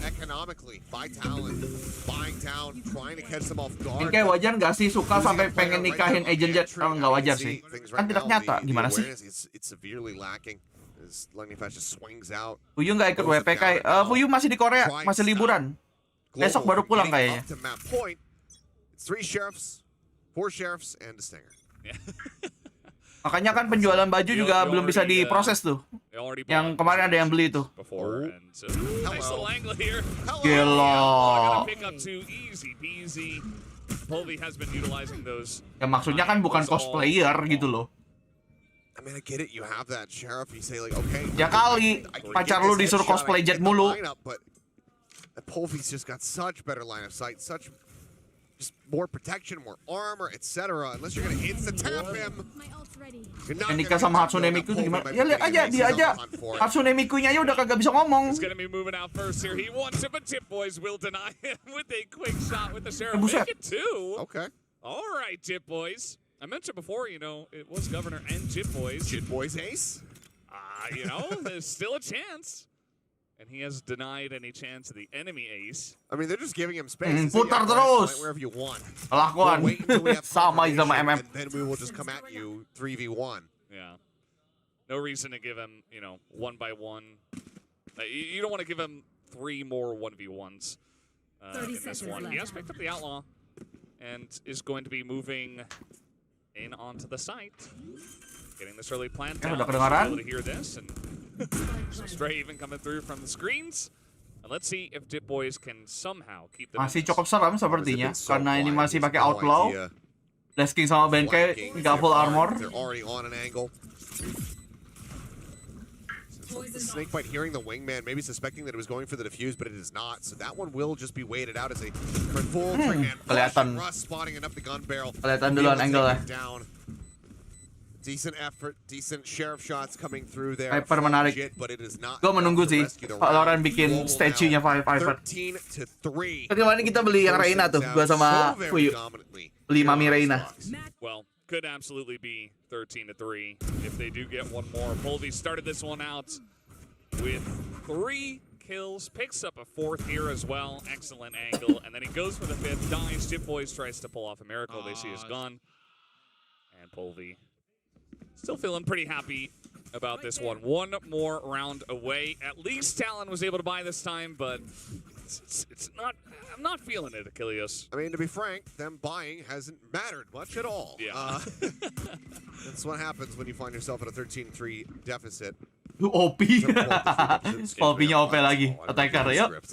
economically by talent, buying down, trying to catch them off guard. Kayak wajar nggak sih suka sampai pengen nikahin agent jet? Nggak wajar sih. Kan tidak nyata. Gimana sih? It's severely lacking. As Lightning Fast just swings out. Fuyu nggak ikut WP kayak. Fuyu masih di Korea, masih liburan. Besok baru pulang kayaknya. 3 sheriffs, 4 sheriffs, and a stinger. Makanya kan penjualan baju juga belum bisa diproses tuh. Yang kemarin ada yang beli tuh. Nice little angle here. Gila. Pick up too easy peasy. Polvi has been utilizing those. Ya maksudnya kan bukan cosplayer gitu loh. I mean, I get it. You have that sheriff. You say like, okay. Ya kali pacar lu disuruh cosplay jet mulu. But Polvi's just got such better line of sight, such just more protection, more armor, etc. Unless you're gonna instant tap him. Nikah sama Hatsune Miku gimana? Ya lihat aja dia aja. Hatsune Mikunya aja udah kagak bisa ngomong. He's gonna be moving out first here. He wants it, but Tip Boys will deny him with a quick shot with the sheriff. Make it 2. Okay. All right, Tip Boys. I mentioned before, it was Governor and Tip Boys. Tip Boys ace? There's still a chance. And he has denied any chance of the enemy ace. I mean, they're just giving him space. Putar terus. Wherever you want. Lakuan. Sama sama MM. And then we will just come at you 3v1. Yeah. No reason to give him, 1 by 1. You don't want to give him 3 more 1v1s in this one. He has picked up the Outlaw and is going to be moving in onto the site. Getting this early plant down. Able to hear this and some spray even coming through from the screens. And let's see if Tip Boys can somehow keep them. Masih cukup seram sepertinya karena ini masih pakai Outlaw. Lesking sama Benkei nggak full armor. They're already on an angle. The Snakebite hearing the wingman, maybe suspecting that it was going for the defuse, but it is not. So that one will just be waited out as a full kelihatan. Russ spotting enough the gun barrel. Kelihatan duluan angle-nya. Decent effort, decent sheriff shots coming through there. Hyper menarik. Gue menunggu sih Pak Loren bikin statue-nya Hyper. 13-3. Kemarin kita beli yang Reina tuh, gua sama Fuyu. Beli Mami Reina. Well, could absolutely be 13-3 if they do get one more. Polvi started this one out with 3 kills, picks up a 4th here as well. Excellent angle, and then he goes for the 5th, dies. Tip Boys tries to pull off a miracle. They see his gun, and Polvi still feeling pretty happy about this one. One more round away. At least Talon was able to buy this time, but it's not. I'm not feeling it, Achilles. I mean, to be frank, them buying hasn't mattered much at all. Yeah. That's what happens when you find yourself at a 13-3 deficit. OP. OP-nya OP lagi. Attacker, yuk.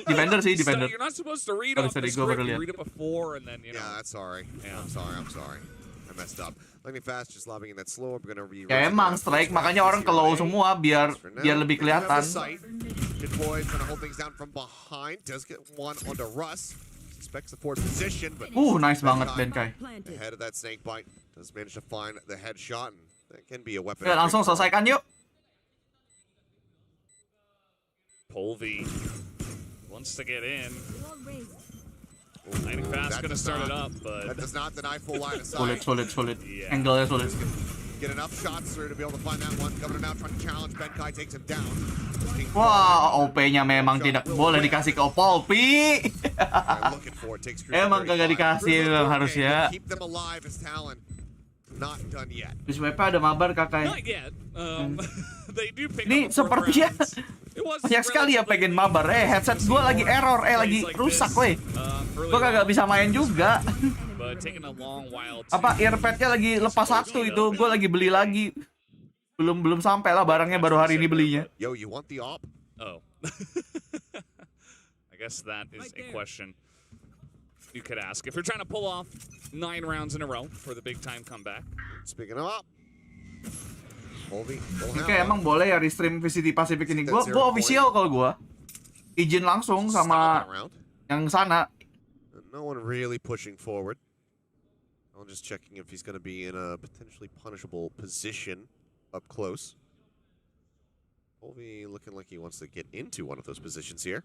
Defender sih, defender. So you're not supposed to read off the script. You read it before, and then, Yeah, that's sorry. Yeah. I'm sorry. I messed up. Lightning Fast just lobbing in that slow. We're gonna ya emang strike, makanya orang ke low semua biar lebih kelihatan. Good Boys trying to hold things down from behind. Does get one onto Russ. Suspects the 4th position, but nice banget Benkei. Ahead of that snake bite. Does manage to find the headshot, and that can be a weapon. Oke, langsung selesaikan yuk. Polvi wants to get in. Lightning Fast gonna start it up, but that does not deny full line of sight. Solid. Angle-nya solid. Get enough shots through to be able to find that one. Governor now trying to challenge. Benkai takes him down. Wah, OP-nya memang tidak boleh dikasih ke Polvi. Emang kagak dikasih memang harusnya. Keep them alive as Talon. not done yet. Mousepad ada mabar kakak. Not yet. They do pick Ini up the fourth sepertinya round. It was banyak sekali ya pengen mabar. Headset gue lagi error, lagi rusak, weh. Gue kagak bisa main juga. But taking a long while to Apa earpadnya lagi lepas satu itu, gue lagi beli lagi. Belum sampai lah barangnya, baru hari ini belinya. Yo, you want the op? Oh. I guess that is a question you could ask if you're trying to pull off 9 rounds in a row for the big time comeback. Speaking of op, Oke, emang boleh ya restream VCT Pacific ini? Gue official kalau gue izin langsung sama yang sana. No one really pushing forward. I'm just checking if he's going to be in a potentially punishable position up close. Volvi looking like he wants to get into one of those positions here.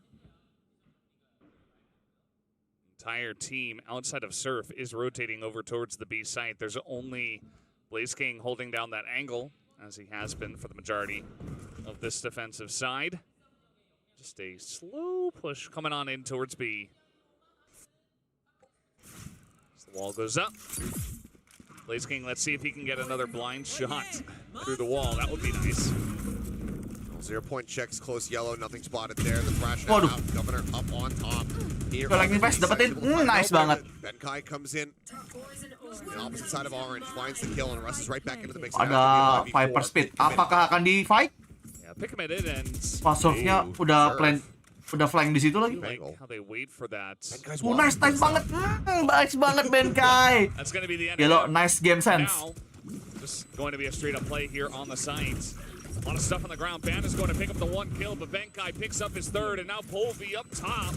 Entire team outside of Surf is rotating over towards the B site. There's only Blaze King holding down that angle, as he has been for the majority of this defensive side. Just a slow push coming on in towards B. As the wall goes up. Blaze King, let's see if he can get another blind shot through the wall. That would be nice. 0-point checks, close yellow, nothing spotted there. The thrash out, Governor up on top. Here, dapetin, nice banget. Benkai comes in. The opposite side of Orange finds the kill and rushes right back into the mix. Ada Viper Speed. Apakah akan di fight? Yeah, pick him at it and Pasofnya udah flank di situ lagi. like how they wait for that. Nice banget. Nice banget Benkai. That's going to be the end. Yellow, nice game sense. Now, just going to be a straight up play here on the sides. A lot of stuff on the ground. Ban is going to pick up the 1 kill, but Benkai picks up his 3rd, and now Polvi up top,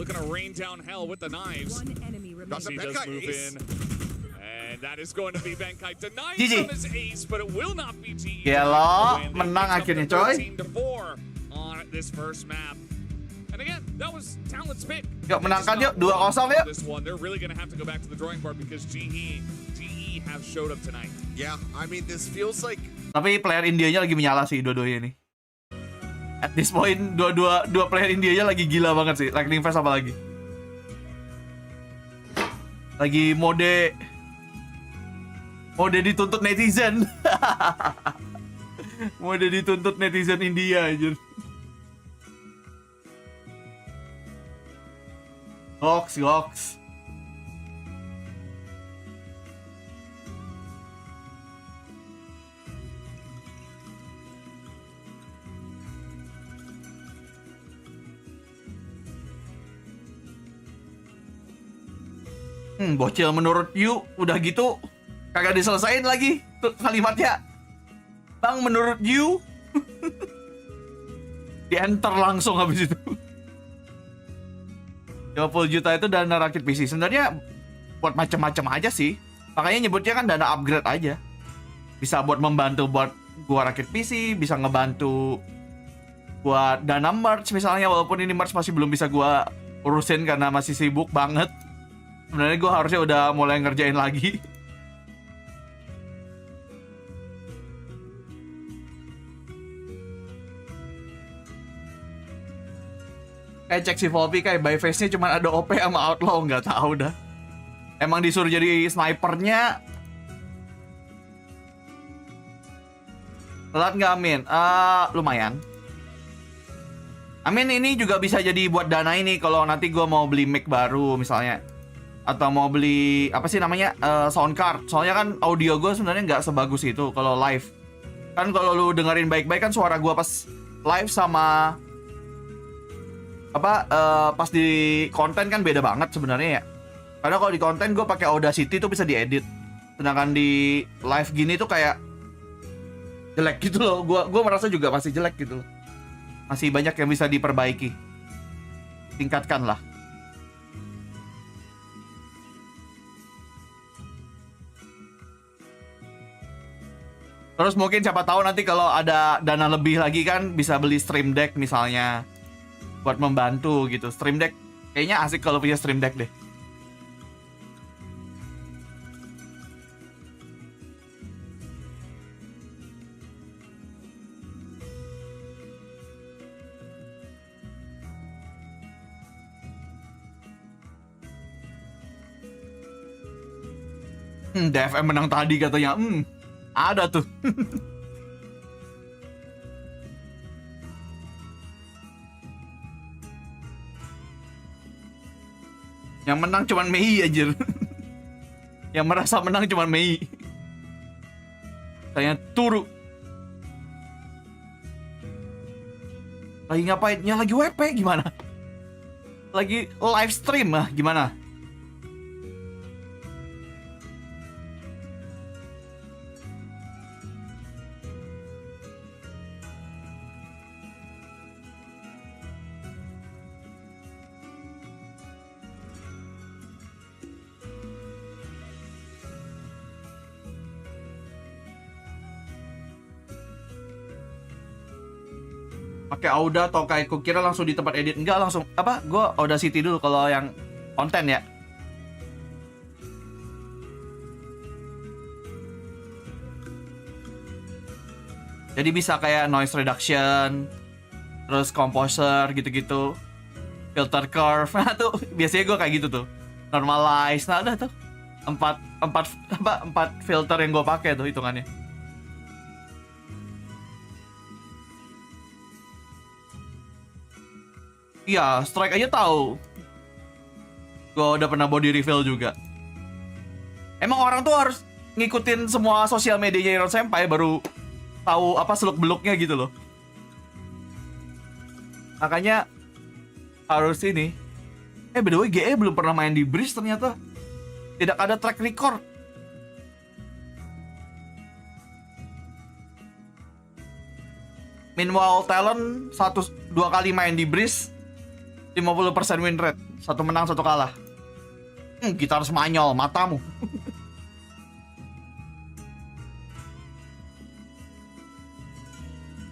looking to rain down hell with the knives. One enemy remaining. He does move in, and that is going to be Benkai denied GG. from his ace, but it will not be GG. Yellow, menang akhirnya coy. 13-4 on this first map. And again, that was talent's pick. Yuk menangkan yuk, 2-0 yuk. This one, they're really going to have to go back to the drawing board because GE have showed up tonight. Yeah, I mean, this feels like... Tapi player Indianya lagi menyala sih dua-duanya nih. At this point, dua player Indianya lagi gila banget sih. Lightning Fast apa lagi? Lagi mode dituntut netizen. Mode dituntut netizen India aja. Goks. Bocil menurut you udah gitu kagak diselesain lagi tuh kalimatnya. Bang menurut you di enter langsung habis itu. 50 juta itu dana rakit PC. Sebenarnya buat macam-macam aja sih. Makanya nyebutnya kan dana upgrade aja. Bisa buat membantu buat gua rakit PC, bisa ngebantu buat dana merch misalnya, walaupun ini merch masih belum bisa gua urusin karena masih sibuk banget. Sebenarnya gue harusnya udah mulai ngerjain lagi. Kayak cek si Volpi kayak by face-nya cuma ada OP sama Outlaw, nggak tahu dah. Emang disuruh jadi snipernya. Telat nggak Amin? Lumayan. Amin ini juga bisa jadi buat dana ini kalau nanti gue mau beli mic baru misalnya. Atau mau beli apa sih namanya sound card. Soalnya kan audio gue sebenarnya nggak sebagus itu kalau live. Kan kalau lu dengerin baik-baik kan suara gue pas live sama pas di konten kan beda banget sebenarnya ya. Karena kalau di konten gue pakai Audacity tuh bisa diedit. Sedangkan di live gini tuh kayak jelek gitu loh. Gue merasa juga masih jelek gitu loh. Masih banyak yang bisa diperbaiki. Tingkatkan lah. Terus mungkin siapa tahu nanti kalau ada dana lebih lagi kan bisa beli Stream Deck misalnya buat membantu gitu. Stream Deck kayaknya asik kalau punya Stream Deck deh. DFM menang tadi katanya. Ada tuh. Yang menang cuman Mei aja. Yang merasa menang cuman Mei. Saya turu. Lagi ngapain? Ya lagi WP gimana? Lagi live stream gimana? Pakai Auda atau kayak kukira langsung di tempat edit. Enggak, langsung apa? Gua Audacity dulu kalau yang konten ya. Jadi bisa kayak noise reduction, terus composer gitu-gitu, filter curve. Nah tuh biasanya gue kayak gitu tuh. Normalize. Nah ada tuh empat filter yang gue pakai tuh hitungannya. Iya, Strike aja tahu. Gue udah pernah body reveal juga. Emang orang tuh harus ngikutin semua sosial medianya Senpai baru tahu apa seluk-beluknya gitu loh. Makanya harus ini. By the way, GE belum pernah main di Breeze ternyata. Tidak ada track record. Meanwhile, Talent 1-2 kali main di Breeze 50% win rate, 1 menang 1 kalah. Gitar Spanyol, matamu.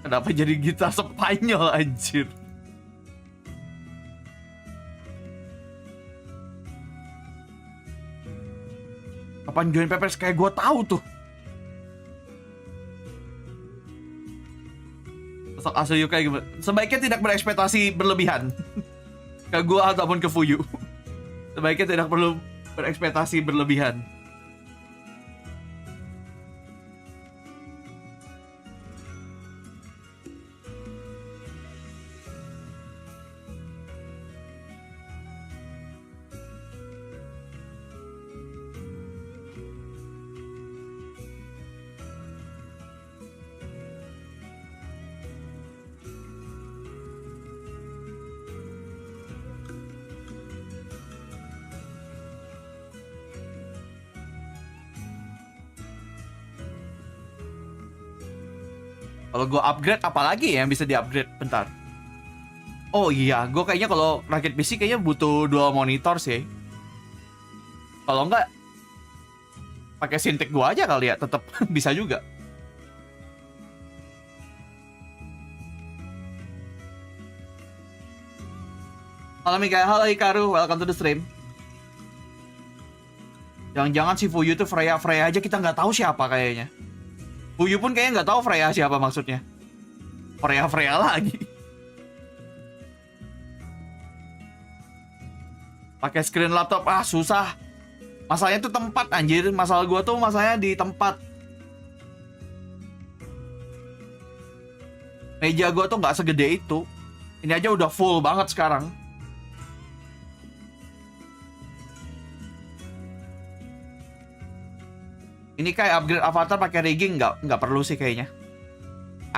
Kenapa jadi gitar Spanyol anjir? Kapan join PPS kayak gue tahu tuh. Sosok asli yokai gimana? Sebaiknya tidak berekspektasi berlebihan. Ke gua ataupun ke Fuyu. Sebaiknya tidak perlu berekspektasi berlebihan. Kalau gue upgrade apalagi ya yang bisa di-upgrade? Bentar. Oh iya, gue kayaknya kalau rakit PC kayaknya butuh 2 monitor sih. Kalau enggak pakai Cintiq gue aja kali ya, tetap bisa juga. Halo Mika, halo Ikaru, welcome to the stream. Jangan-jangan si Fuyu tuh Freya aja kita nggak tahu siapa kayaknya. Fuyu pun kayaknya nggak tahu Freya siapa maksudnya. Freya lagi. Pakai screen laptop susah. Masalahnya tuh tempat anjir. Masalah gua tuh masalahnya di tempat. Meja gua tuh nggak segede itu. Ini aja udah full banget sekarang. Ini kayak upgrade avatar pakai rigging nggak perlu sih kayaknya.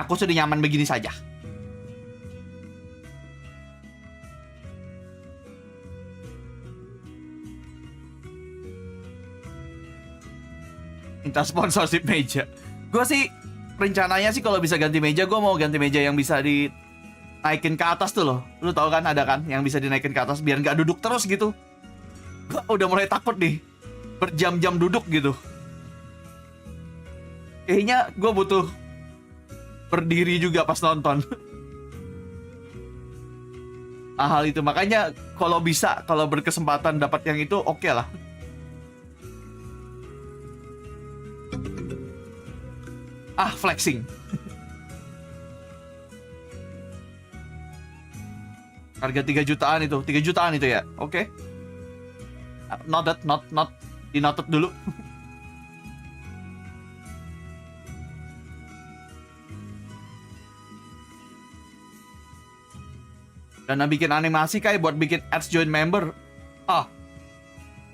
Aku sudah nyaman begini saja. Minta sponsorship meja. Gue sih rencananya sih kalau bisa ganti meja, gue mau ganti meja yang bisa dinaikin ke atas tuh loh. Lu tau kan ada kan yang bisa dinaikin ke atas biar nggak duduk terus gitu. Gue udah mulai takut nih berjam-jam duduk gitu. Kayaknya gue butuh berdiri juga pas nonton. Hal itu makanya kalau bisa, kalau berkesempatan dapat yang itu oke lah. Flexing. Harga 3 jutaan itu, 3 jutaan itu ya, oke. Not di noted dulu. Dan bikin animasi kayak buat bikin ads join member.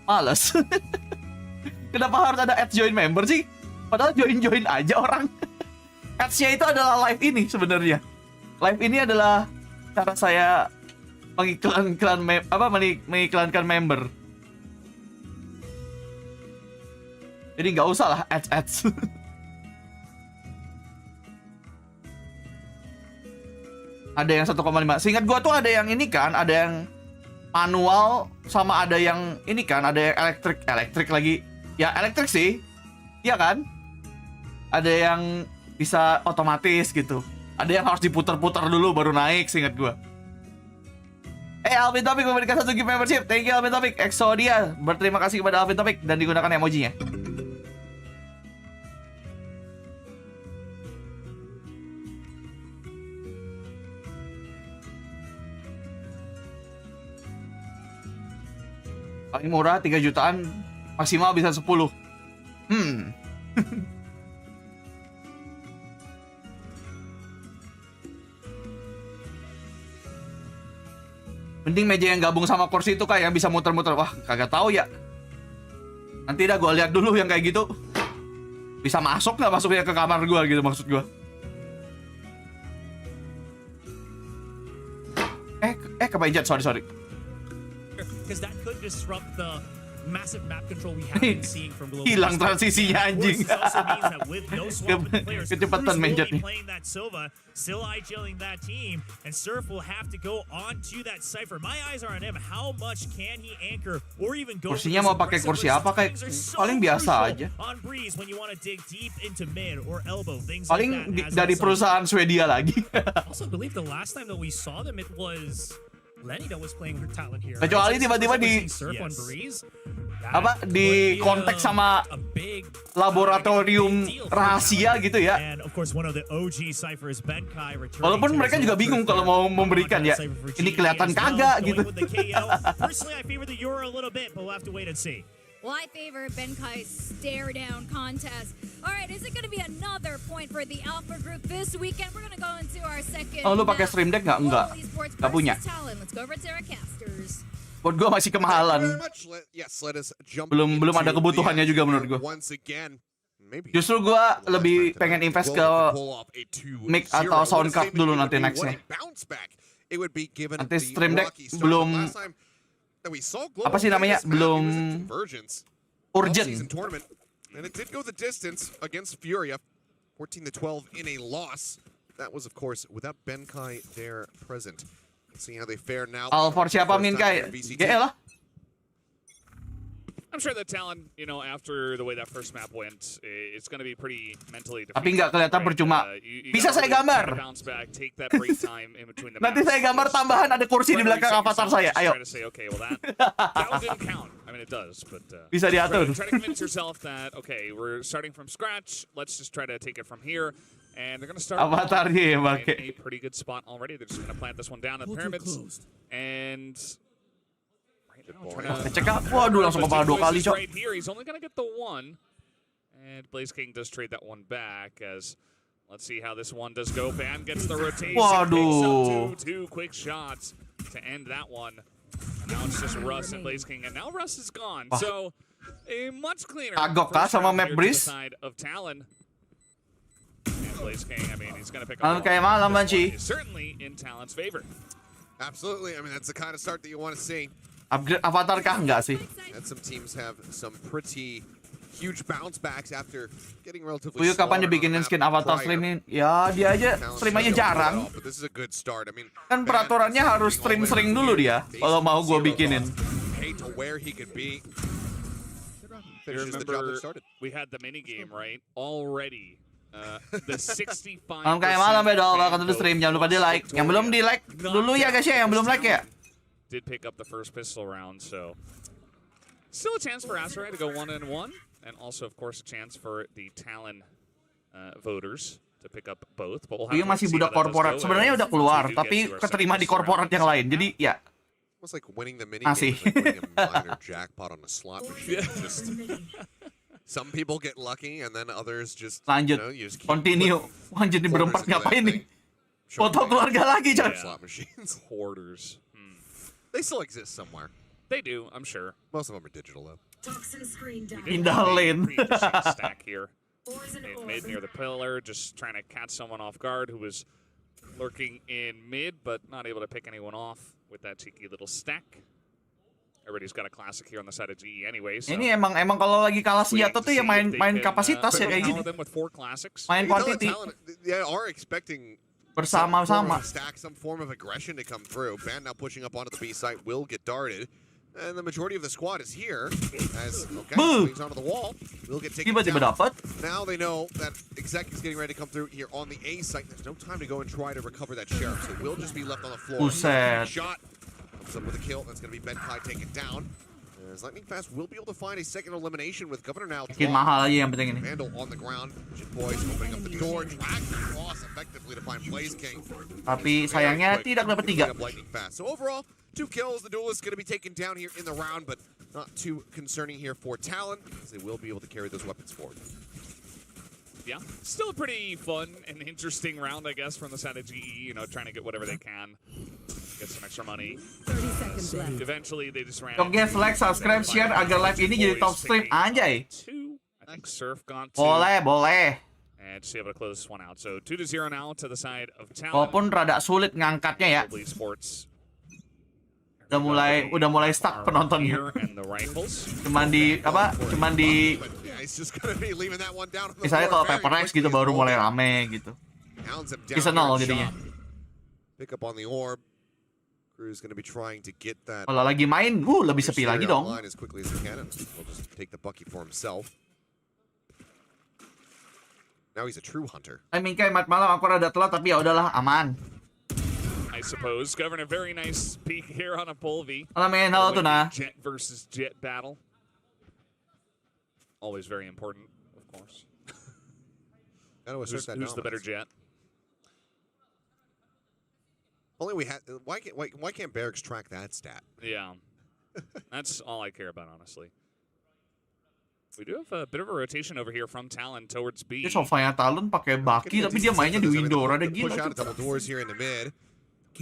Males. Kenapa harus ada ads join member sih? Padahal join aja orang. Ads-nya itu adalah live ini sebenarnya. Live ini adalah cara saya mengiklankan member. Jadi nggak usah lah ads. Ada yang 1,5. Seingat gua tuh ada yang ini kan, ada yang manual sama ada yang ini kan, ada yang elektrik lagi. Ya elektrik sih. Iya kan? Ada yang bisa otomatis gitu. Ada yang harus diputar-putar dulu baru naik, seingat gua. Alvin Topik memberikan 1 gift membership. Thank you Alvin Topik. Exodia berterima kasih kepada Alvin Topik dan digunakan emojinya. Paling murah 3 jutaan, maksimal bisa 10. Mending meja yang gabung sama kursi itu kayak yang bisa muter-muter. Wah, kagak tahu ya. Nanti dah gue lihat dulu yang kayak gitu. Bisa masuk nggak masuknya ke kamar gue gitu maksud gue. Kepencet, sorry. Because that could disrupt the massive map control we have been seeing from global. Hilang transisinya anjing. Kecepatan mencetnya. Playing that Silva, still IGLing that team, and Surf will have to go on to that cipher. My eyes are on him. How much can he anchor or even go? Kursinya mau pakai kursi apa kayak paling biasa aja. On breeze when you want to dig deep into mid or elbow things paling like that. Dari perusahaan Swedia lagi. Also believe the last time that we saw them it was Lenny that was playing her talent here. Kecuali tiba-tiba di di konteks sama laboratorium rahasia gitu ya. Walaupun mereka juga bingung kalau mau memberikan ya. Ini kelihatan kagak gitu. Well, I favor Benkai's stare down contest. All right, is it going to be another point for the Alpha Group this weekend? We're going to go into our second. Oh, lu pakai Stream Deck nggak? Enggak punya. Let's go over to our casters. Buat gue masih kemahalan. Belum ada kebutuhannya juga menurut gue. Justru gue lebih pengen invest ke mic atau sound card dulu nanti nextnya. Nanti Stream Deck belum apa sih namanya? Belum urgent. And it did go the distance against Furia, 14-12 in a loss. That was, of course, without Benkai there present. Let's see how they fare now. Alfor siapa min kai? GL lah. I'm sure that Talon, you know, after the way that first map went, it's going to be pretty mentally defeated. Tapi nggak kelihatan percuma. Bisa saya gambar. Nanti saya gambar tambahan ada kursi di belakang avatar saya. Ayo. Bisa diatur. Try to convince yourself that, okay, we're starting from scratch. Let's just try to take it from here. And they're going to start avatarnya in a pretty good spot already. They're just going to plant this one down at the pyramids. And check out. Waduh, langsung kepala 2 kali, Cok. Right here, he's only going to get the one. And Blaze King does trade that one back as let's see how this one does go. Bam gets the rotation. Waduh. Picks up two quick shots to end that one. And now it's just Russ and Blaze King, and now Russ is gone. So a much cleaner sama map breeze side of Talon. And Blaze King, I mean, he's going to pick up. Kayak malam, Banci. Certainly in Talon's favor. Absolutely. I mean, that's the kind of start that you want to see. Upgrade avatar kah? Enggak sih. And some teams have some pretty huge bounce backs after getting relatively Fuyu kapan dibikinin skin avatar streaming? Ya, dia aja stream aja jarang. Kan peraturannya harus stream sering dulu dia kalau mau gue bikinin. Remember, we had the mini game, right? Already. The 65%. Kayak malam bedol, welcome to stream. Jangan lupa di like. Yang belum di like dulu ya guys ya, yang belum like ya. Did pick up the first pistol round, so still a chance for Aserai to go 1-1, and also, of course, a chance for the Talon voters to pick up both. But we'll have masih budak korporat. Sebenarnya udah keluar, tapi keterima di korporat yang lain. Jadi ya. It's like winning the mini game, like winning a minor jackpot on a slot machine. Just some people get lucky, and then others just lanjut, continue. Lanjut di berempat ngapain nih? Foto keluarga lagi, coy. Slot machines. Hoarders. They still exist somewhere. They do, I'm sure. Most of them are digital though. Pindah lane. Pretty interesting stack here. In mid near the pillar, just trying to catch someone off guard who was lurking in mid, but not able to pick anyone off with that cheeky little stack. Everybody's got a classic here on the side of GE anyway. So Ini emang kalau lagi kalah senjata tuh ya main kapasitas ya kayak gini. Main quantity. They are expecting bersama-sama. Stack some form of aggression to come through. Band now pushing up onto the B site will get darted. And the majority of the squad is here. As swings onto the wall. Will get taken down. Now they know that Exec is getting ready to come through here on the A site. There's no time to go and try to recover that sheriff. So will just be left on the floor. Shot. Comes up with a kill. That's going to be Benkai taken down. As Lightning Fast will be able to find a second elimination with Governor now. Mahal aja yang penting ini. Vandal on the ground. Jit Boys opening up the door. Drags across effectively to find Blaze King. Tapi sayangnya tidak dapat 3. Lightning Fast. So overall, 2 kills. The duelist going to be taken down here in the round, but not too concerning here for Talon, as they will be able to carry those weapons forward. Yeah, still a pretty fun and interesting round, I guess, from the side of GE. You know, trying to get whatever they can, get some extra money. 30 seconds left. Eventually, they just ran. Oke, like, subscribe, share agar live ini jadi top stream anjay. I think Surf gone 2. Boleh. And just be able to close this one out. So 2-0 now to the side of Talon. Walaupun rada sulit ngangkatnya ya. Sports. Udah mulai stuck penontonnya. Cuman di misalnya kalau Paper X gitu baru mulai rame gitu. Seasonal jadinya. Pick up on the orb. Crew's going to be trying to get that. Kalau lagi main, lebih sepi lagi dong. As quickly as he can. He'll just take the bucky for himself. Now he's a true hunter. I mean, kayak malam aku rada telat tapi ya udahlah aman. I suppose. Governor, very nice peek here on a Polvi. Halo tuh nah. Jet versus Jet battle. Always very important, of course. Who's the better Jet? Only we had. Why can't Barracks track that stat? Yeah, that's all I care about, honestly. We do have a bit of a rotation over here from Talon towards B. Dia sofanya Talon pakai Baki tapi dia mainnya di window rada gila. Push out a double doors here in the mid.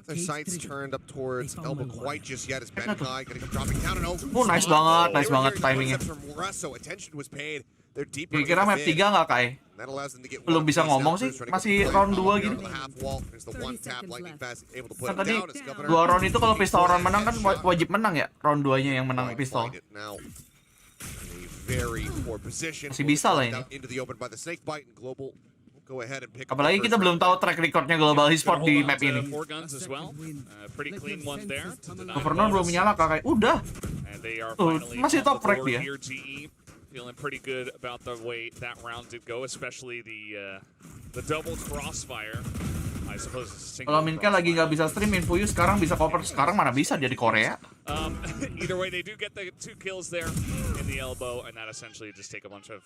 Their sights turned up towards elbow quite just yet as Benkai going to come dropping down and over. Nice banget timingnya. So attention was paid. They're deep. Kira map 3 nggak Kai? Belum bisa ngomong sih, masih round 2 gini. Kan tadi 2 round itu kalau pistol round menang kan wajib menang ya, round 2-nya yang menang pistol. Masih bisa lah ini. Apalagi kita belum tahu track recordnya Global Esport di map ini. Governor belum menyala kakak. Udah. Masih top track dia. Feeling pretty good about the way that round did go, especially the double crossfire. I suppose kalau Minka lagi nggak bisa stream fuyu sekarang bisa cover, sekarang mana bisa dia di Korea. Either way, they do get the 2 kills there in the elbow, and that essentially just take a bunch of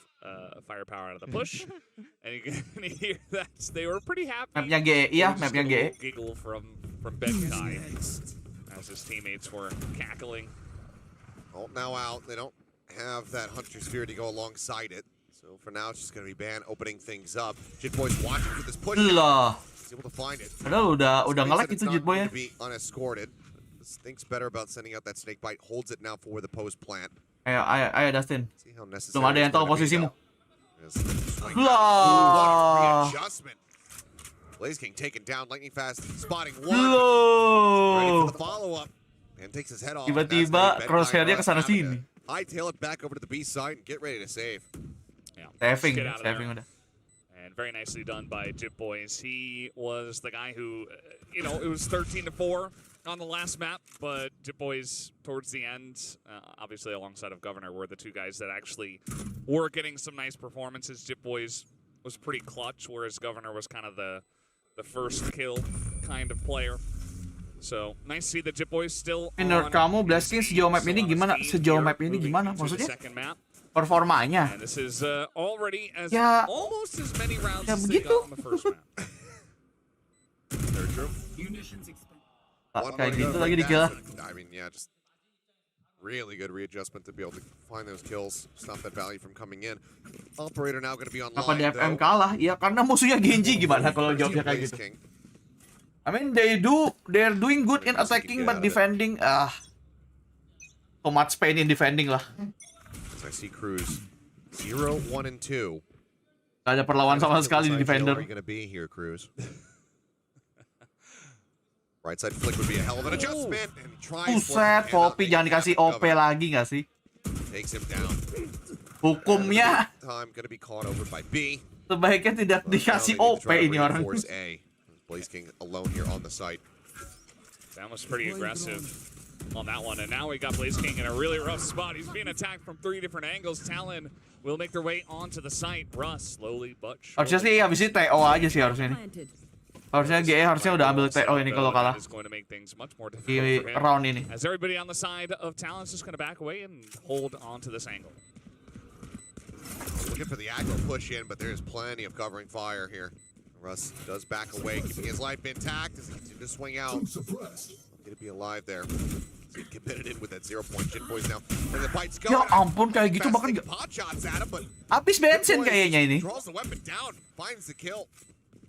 firepower out of the push. And you can hear that they were pretty happy. Mapnya GE, iya, mapnya GE. Giggle from Benkai as his teammates were cackling. Oh, now out. They don't have that Hunter Sphere to go alongside it. So for now, it's just going to be Ban opening things up. Jit Boy's watching for this push. He's able to find it. Padahal udah nge-lag itu Jit Boy ya. Unescorted. Thinks better about sending out that snake bite. Holds it now for the post plant. Ayo Dustin. Belum ada yang tahu posisimu. Blaze King taken down. Lightning Fast spotting one. Ready for the follow up. And takes his head off. Tiba-tiba crosshair-nya kesana sini. Hightail it back over to the B side and get ready to save. Yeah. Saving udah. And very nicely done by Jit Boys. He was the guy who, it was 13-4 on the last map, but Jit Boys towards the end, obviously alongside of Governor, were the 2 guys that actually were getting some nice performances. Jit Boys was pretty clutch, whereas Governor was kind of the first kill kind of player. So, nice to see the Jit Boys still menurut kamu Blaskin sejauh map ini gimana? Maksudnya? Performanya? Ya begitu. Kayak gitu lagi di kill. I mean, yeah, just really good readjustment to be able to find those kills, stop that value from coming in. Operator now going to be online. Apa DFM kalah? Ya karena musuhnya Gen.G gimana kalau jawabnya kayak gitu. I mean, they're doing good in attacking, but defending, too much pain in defending lah. As I see Cruz 0, 1, and 2. Gak ada perlawan sama sekali di defender. Where are you going to be here, Cruz? Right side flick would be a hell of an adjustment. And he tries Buset, Poppy jangan dikasih OP lagi gak sih? Takes him down. Hukumnya Time going to be caught over by B. sebaiknya tidak dikasih OP ini orang. Blaze King alone here on the site. That was pretty aggressive on that one. And now we got Blaze King in a really rough spot. He's being attacked from 3 different angles. Talon will make their way onto the site. Russ slowly but surely. Harusnya sih habis ini TO aja sih harusnya ini. Harusnya GE harusnya udah ambil TO ini kalau kalah di round ini. As everybody on the side of Talon's just going to back away and hold on to this angle. Looking for the aggro push in, but there's plenty of covering fire here. Russ does back away, keeping his life intact as he continues to swing out. Going to be alive there. So he committed in with that 0-point Jit Boys now. And the bites go. Ya ampun, kayak gitu bahkan pot shots at him, but habis bensin kayaknya ini. Draws the weapon down, finds the kill.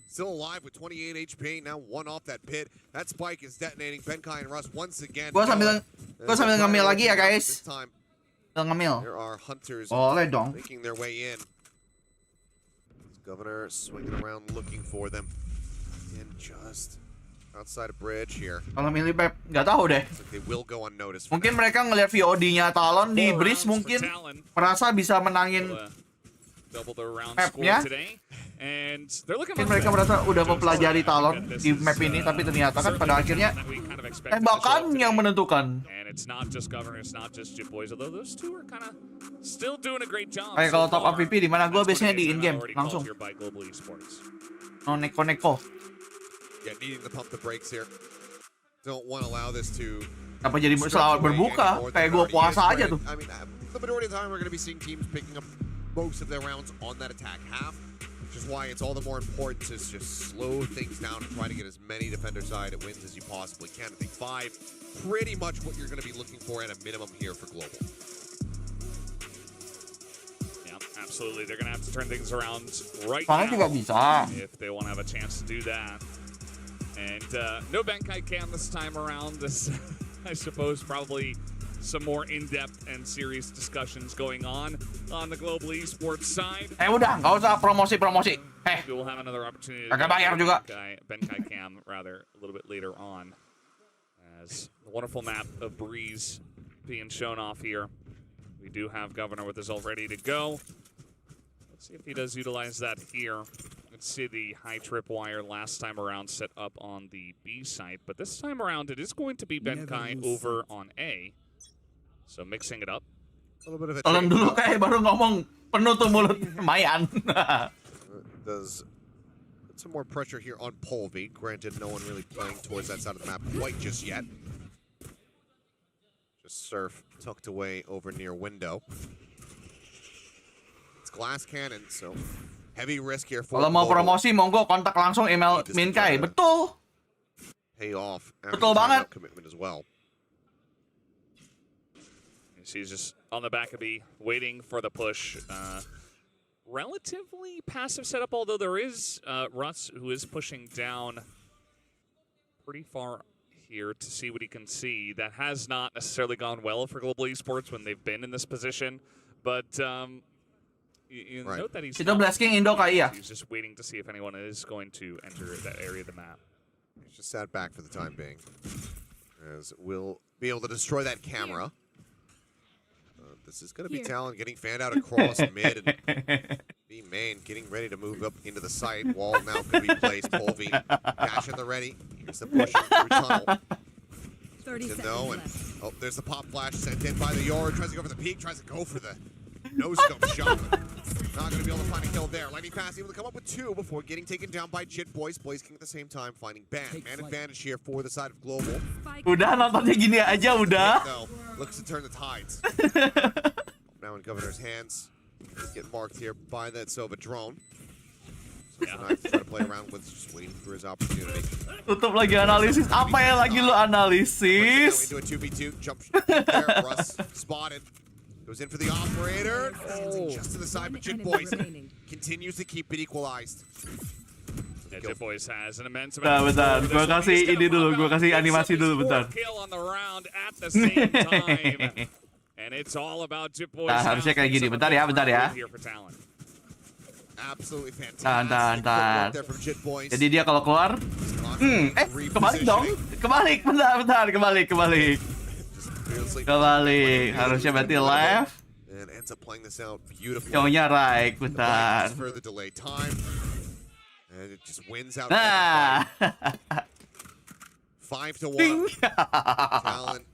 Still alive with 28 HP, now 1 off that pit. That spike is detonating. Benkai and Russ once again. Gua sambil ngambil lagi ya guys. Ngambil. There are hunters Boleh dong. making their way in. Governor swinging around looking for them. And just outside a bridge here. Kalau milih Pep, nggak tahu deh. They will go unnoticed. Mungkin mereka ngelihat VOD-nya Talon di bridge mungkin merasa bisa menangin map-nya. Mungkin mereka merasa udah mempelajari Talon di map ini, tapi ternyata kan pada akhirnya tembakan yang menentukan. Kayak kalau top up PP di mana gue biasanya di in game langsung. No neko-neko. Yeah, needing to pump the brakes here. Don't want to allow this to. Apa jadi selamat berbuka? Kayak gue puasa aja tuh. I mean, the majority of the time we're going to be seeing teams picking up most of their rounds on that attack half, which is why it's all the more important to just slow things down and try to get as many defender side wins as you possibly can. I think 5, pretty much what you're going to be looking for at a minimum here for Global. Yeah, absolutely. They're going to have to turn things around right Soalnya juga now bisa. if they want to have a chance to do that. And no Benkai Cam this time around. This, I suppose, probably some more in-depth and serious discussions going on the global esports side. Udah, nggak usah promosi-promosi. We will have another opportunity Agak bayar juga. Benkai Cam rather a little bit later on, as the wonderful map of Breeze being shown off here. We do have Governor with his ult ready to go. Let's see if he does utilize that here. Let's see the high tripwire last time around set up on the B site, but this time around it is going to be Benkai over on A. So mixing it up. A little bit of a Tolong dulu kayak baru ngomong penutup mulut lumayan. Does put some more pressure here on Polvi. Granted, no one really playing towards that side of the map quite just yet. Just Surf tucked away over near window. It's glass cannon, so heavy risk here for. Kalau mau promosi, monggo kontak langsung email Minkai. Betul. Pay off. Betul banget. Commitment as well. He's just on the back of B, waiting for the push. Relatively passive setup, although there is Russ, who is pushing down pretty far here to see what he can see. That has not necessarily gone well for global esports when they've been in this position. But you note that he's just waiting to see if anyone is going to enter that area of the map. He's just sat back for the time being, as we'll be able to destroy that camera. This is going to be Talon getting fanned out across mid, and B main getting ready to move up into the site. Wall now could be placed. Polvi dash at the ready. Here's the pushing through tunnel. 30 seconds left. Oh, there's the pop flash sent in by the Yord. Tries to go for the peak. Tries to go for the no-scope shot. Not going to be able to find a kill there. Lightning Fast able to come up with 2 before getting taken down by Jit Boys. Blaze King at the same time finding Ban. Man advantage here for the side of Global. Udah nontonnya gini aja udah. No, looks to turn the tides. Now in Governor's hands. Get marked here by that Sova drone. So try to play around with, just waiting for his opportunity. Tutup lagi analisis. Apa yang lagi lu analisis? Into a 2v2. Jump there. Russ spotted. Goes in for the operator. Just to the side, but Jit Boys continues to keep it equalized. kill. Boys has an immense Bentar, gua kasih ini dulu, gua kasih animasi dulu, bentar. Kill on the round at the same time. And it's all about Jip Boys. Nah, harusnya kayak gini. Bentar ya. Absolutely fantastic. Tahan. Footwork there from Jit Boys. Jadi dia kalau keluar, kebalik dong. Kebalik, bentar, kebalik. Harusnya berarti left. And ends up playing this out beautifully. Cowoknya right, bentar. For the delay time. And it just wins out. Nah. 5-1. Talon.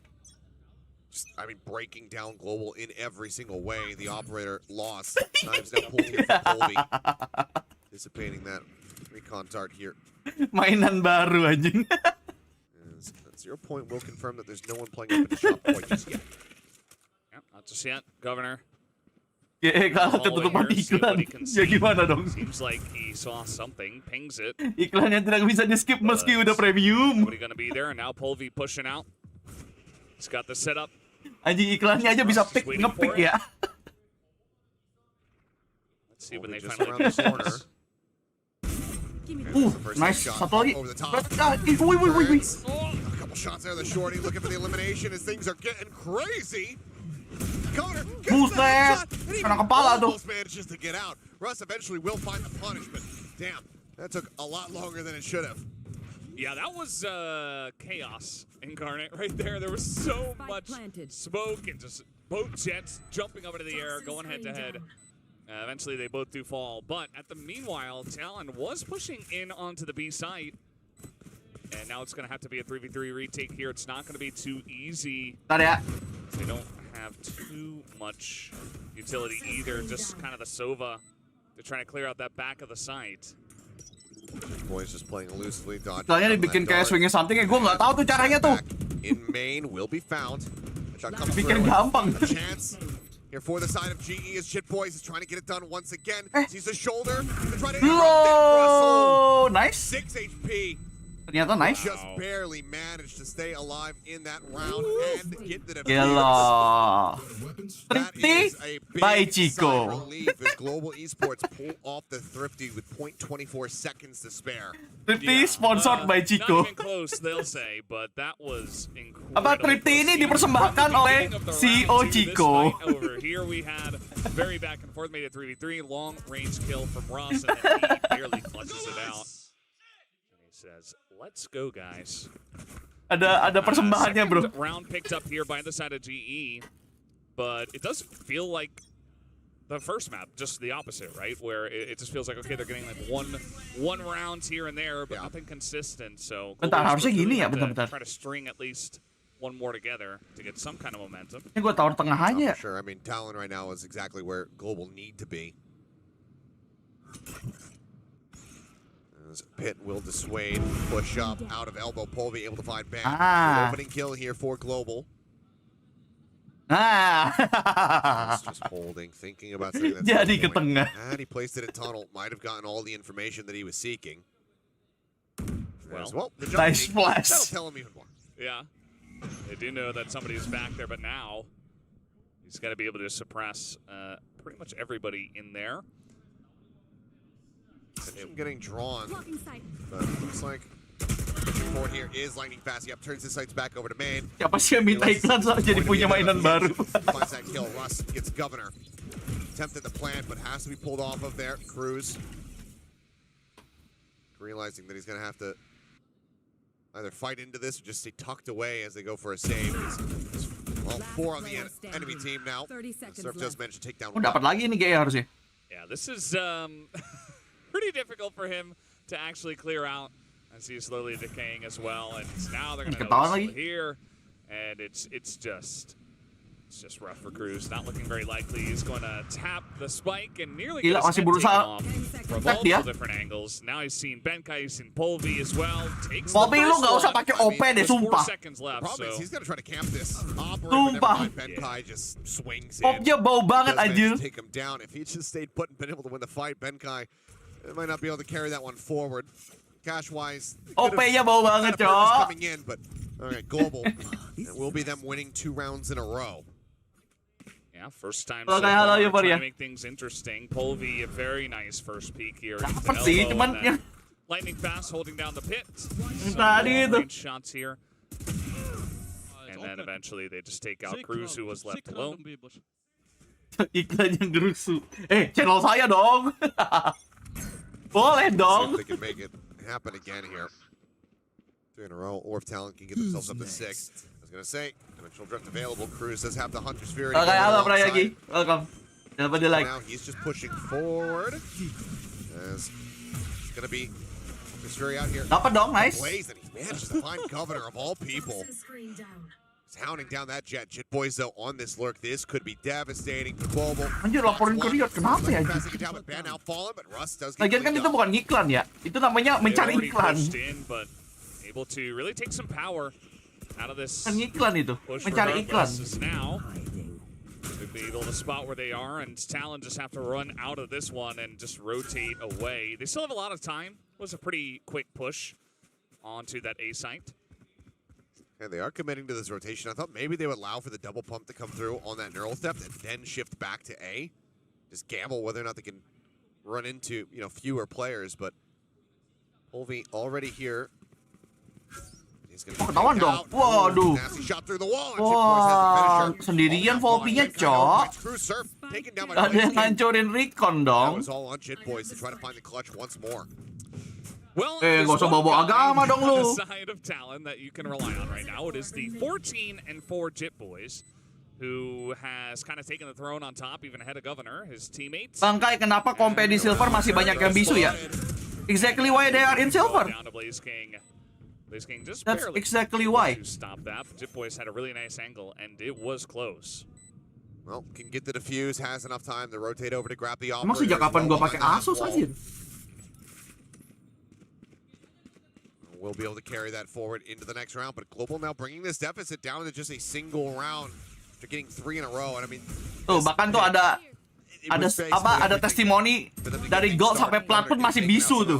Breaking down Global in every single way. The operator lost. Knives now pulled here from Colby. Dissipating that recon dart here. Mainan baru anjing. 0 point will confirm that there's no one playing up in the shop point just yet. Yeah, not just yet, Governor. Kalau ketutupan iklan, ya gimana dong? Seems like he saw something, pings it. Iklan yang tidak bisa di skip meski udah premium. Nobody gonna be there, and now Polvi pushing out. He's got the setup. Anjing iklannya aja bisa pick ngepick ya. Let's see when they just finally around the corner. Nice. Satu lagi. Over the top. Wih. A couple shots there, the shorty looking for the elimination as things are getting crazy. Connor gets that shot, and he Kena kepala tuh. almost manages to get out. Russ eventually will find the punishment. Damn, that took a lot longer than it should have. Yeah, that was chaos incarnate right there. There was so much smoke and just both jets jumping up into the air, going head to head. Eventually, they both do fall. But at the meanwhile, Talon was pushing in onto the B site. And now it's going to have to be a 3v3 retake here. It's not going to be too easy. They don't have too much utility either. Just kind of the Sova. They're trying to clear out that back of the site. Boys just playing loosely, dodging. Soalnya dibikin kayak swingnya something ya, gue nggak tahu tuh caranya tuh. In main will be found. Shot comes Bikin through. gampang. A chance here for the side of GE as Jit Boys is trying to get it done once again. Sees the shoulder to try to interrupt it. Russell. Nice. 6 HP. Ternyata nice. Just barely managed to stay alive in that round and get the defense. Gila. That Thrifty is a by big Chico. sigh of relief as Global Esports pull off the Thrifty with 0.24 seconds to spare. Thrifty sponsored by Chico. Not even close, they'll say, but that was incredible. Apa Thrifty ini dipersembahkan oleh CEO Chico. Over here we had very back and forth, made it 3v3, long range kill from Ross, and then he barely flushes it out. And he says, "Let's go, guys." Ada persembahannya, bro. Round picked up here by the side of GE, but it does feel like the first map, just the opposite, right? Where it just feels like, okay, they're getting like one rounds here and there, but nothing consistent. So Bentar, harusnya gini ya, bentar. Try to string at least one more together to get some kind of momentum. Ini gue taruh tengah aja. Sure, I mean, Talon right now is exactly where Global need to be. Pit will dissuade, push up out of elbow. Polvi able to find back. Good opening kill here for Global. Just holding, thinking about something that's Jadi ke tengah. And he placed it in tunnel. Might have gotten all the information that he was seeking. Well, the nice flash. That'll tell him even more. Yeah, they do know that somebody is back there, but now he's got to be able to suppress pretty much everybody in there. Him getting drawn, but it looks like Ford here is lightning fast. Yep, turns his sights back over to main. Siapa sih yang minta iklan soal jadi punya mainan baru? Finds that kill. Russ gets Governor. Attempted the plant, but has to be pulled off of there. Cruz realizing that he's going to have to either fight into this or just stay tucked away as they go for a save. Well, 4 on the enemy team now. Surf just managed to take down. Dapat lagi nih kayaknya harusnya. Yeah, this is pretty difficult for him to actually clear out as he's slowly decaying as well. And now they're going to know here, and it's just rough for Cruz. Not looking very likely. He's going to tap the spike and nearly get his head taken off from multiple different angles. Now he's seen Benkai, he's seen Polvi as well. Takes Polvi lu nggak usah pakai OP deh, sumpah. 4 seconds left. The problem is he's going to try to camp this. Sumpah. Benkai just swings in. Opnya bau banget anjir. Take him down. If he just stayed put and been able to win the fight, Benkai might not be able to carry that one forward. Cash-wise, OP-nya bau banget, cok. coming in, but all right, Global. It will be them winning 2 rounds in a row. Yeah, first time so far, trying to make things interesting. Polvi, a very nice first peak here. Dapat sih, cuman yang lightning fast, holding down the pit. Tadi itu. Shots here. And then eventually they just take out Cruz, who was left alone. Iklan yang gerusu. Channel saya dong. Boleh See dong. if they can make it happen again here. 3 in a row, or if Talon can get themselves up to 6. I was gonna say, dimensional drift available. Cruz does have the Hunter's Fury. Okay, halo Prayagi. Welcome. Dapat di like. Now he's just pushing forward. As it's gonna be Hunter's Fury out here. Dapat dong, nice. Blaze, and he manages to find Governor of all people. He's hounding down that jet. Jit Boys though on this lurk. This could be devastating for Global. Anjir, laporin ke Riot. Kenapa ya? Lagian kan itu bukan iklan ya. Itu namanya mencari iklan. But able to really take some power out of this. Kan iklan itu. Mencari iklan. Now they'll be able to spot where they are, and Talon just have to run out of this one and just rotate away. They still have a lot of time. It was a pretty quick push onto that A site. And they are committing to this rotation. I thought maybe they would allow for the double pump to come through on that neural theft and then shift back to A. Just gamble whether or not they can run into, fewer players. But Polvi already here. He's going to ketahuan dong. Waduh. nasty shot through the wall. And Wah, sendirian Volpi-nya, Cok. Ada yang ngancurin Recon That dong. was all on Jit Boys to try to find the clutch once more. Well, nggak usah bawa agama dong lu. the side of Talon that you can rely on right now. It is the 14-4 Jit Boys, who has kind of taken the throne on top, even ahead of Governor, his teammates. Bangkai, kenapa kompe di silver masih banyak yang bisu ya? Exactly why they are in silver. Down to Blaze King. Blaze King just That's barely exactly why. to stop that. Jit Boys had a really nice angle, and it was close. Well, can get the defuse, has enough time to rotate over to grab the operator. Emang sejak kapan gua pakai Asus aja? We'll be able to carry that forward into the next round, but Global now bringing this deficit down to just a single round. They're getting 3 in a row, and I mean, Tuh, bahkan tuh ada testimoni dari gold sampai plat pun masih bisu tuh.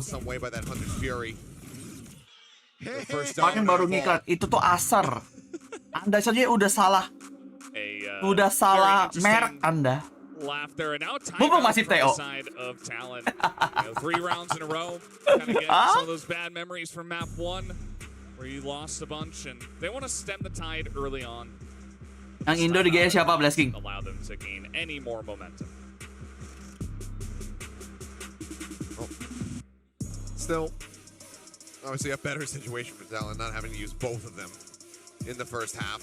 Makin baru ngiklan, itu tuh asar. Anda saja udah salah merek Anda. Laughter, and now Mumpung masih from the Teo. side of Talon. 3 rounds in a row. Kind of get some of those bad memories from map 1, where you lost a bunch, and they want to stem the tide early on. Yang Indo di GS siapa, Blast King? Allow them to gain any more momentum. Still, obviously a better situation for Talon, not having to use both of them in the first half.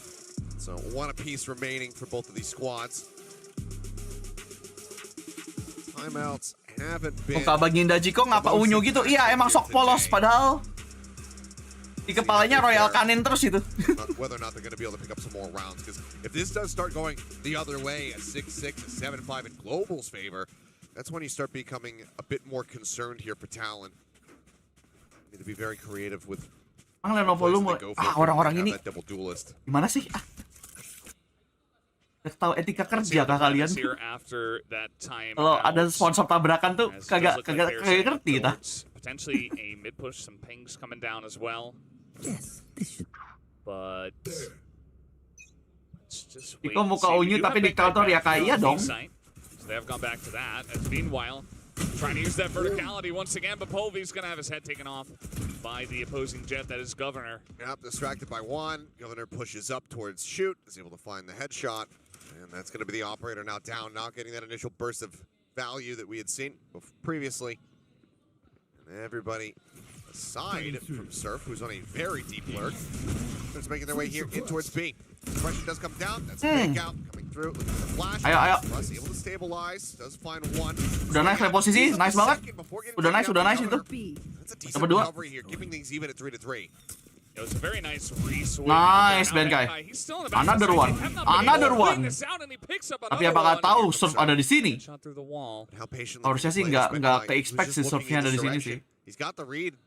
So 1 apiece remaining for both of these squads. Timeouts haven't been. Muka Baginda Jiko ngapa unyu gitu? Iya, emang sok polos padahal di kepalanya Royal Canin terus itu. Whether or not they're going to be able to pick up some more rounds, because if this does start going the other way, a 6-6, a 7-5 in Global's favor, that's when you start becoming a bit more concerned here for Talon. Need to be very creative with. Lenovo lu orang-orang ini double duelist. gimana sih? Tahu etika kerja kah kalian? Kalau ada sponsor tabrakan tuh kagak ngerti kita. Potentially a mid push, some pings coming down as well. Yes, this should. But just Iko muka unyu tapi di counter ya kayak dong. So they have gone back to that. As meanwhile, trying to use that verticality once again, but Polvi's gonna have his head taken off by the opposing jet. That is Governor. Yep, distracted by 1. Governor pushes up towards shoot, is able to find the headshot. And that's going to be the operator now down, not getting that initial burst of value that we had seen previously. And everybody aside from Surf, who's on a very deep lurk, starts making their way here in towards B. The pressure does come down. That's a fake out coming through. Looking for the flash. Ayo. Russ able to stabilize. Does find 1. Udah nice reposisi, nice banget. Udah nice itu. That's a decent recovery here, keeping things even at 3-3. It was a very nice resource. Nice, Benkai. Another one. Tapi apakah tahu Surf ada di sini? Harusnya sih nggak ke-expect si Surfnya ada di sini sih. He's got the read.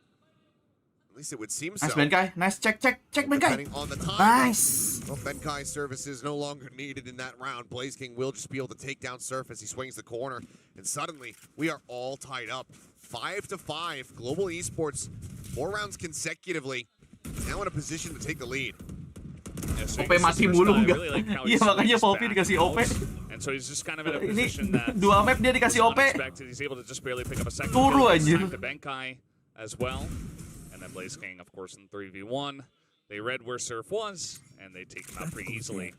At least it would seem so. Nice, Benkai. Nice, check Benkai. Nice. Well, Benkai's service is no longer needed in that round. Blaze King will just be able to take down Surf as he swings the corner. And suddenly, we are all tied up. 5-5. Global Esports, 4 rounds consecutively. Now in a position to take the lead. OP mati mulu enggak? Iya makanya Poppy dikasih OP. Ini 2 map dia dikasih OP. Turu anjir. as well. And then Blaze King, of course, in 3v1. They read where Surf was, and they take him out pretty easily.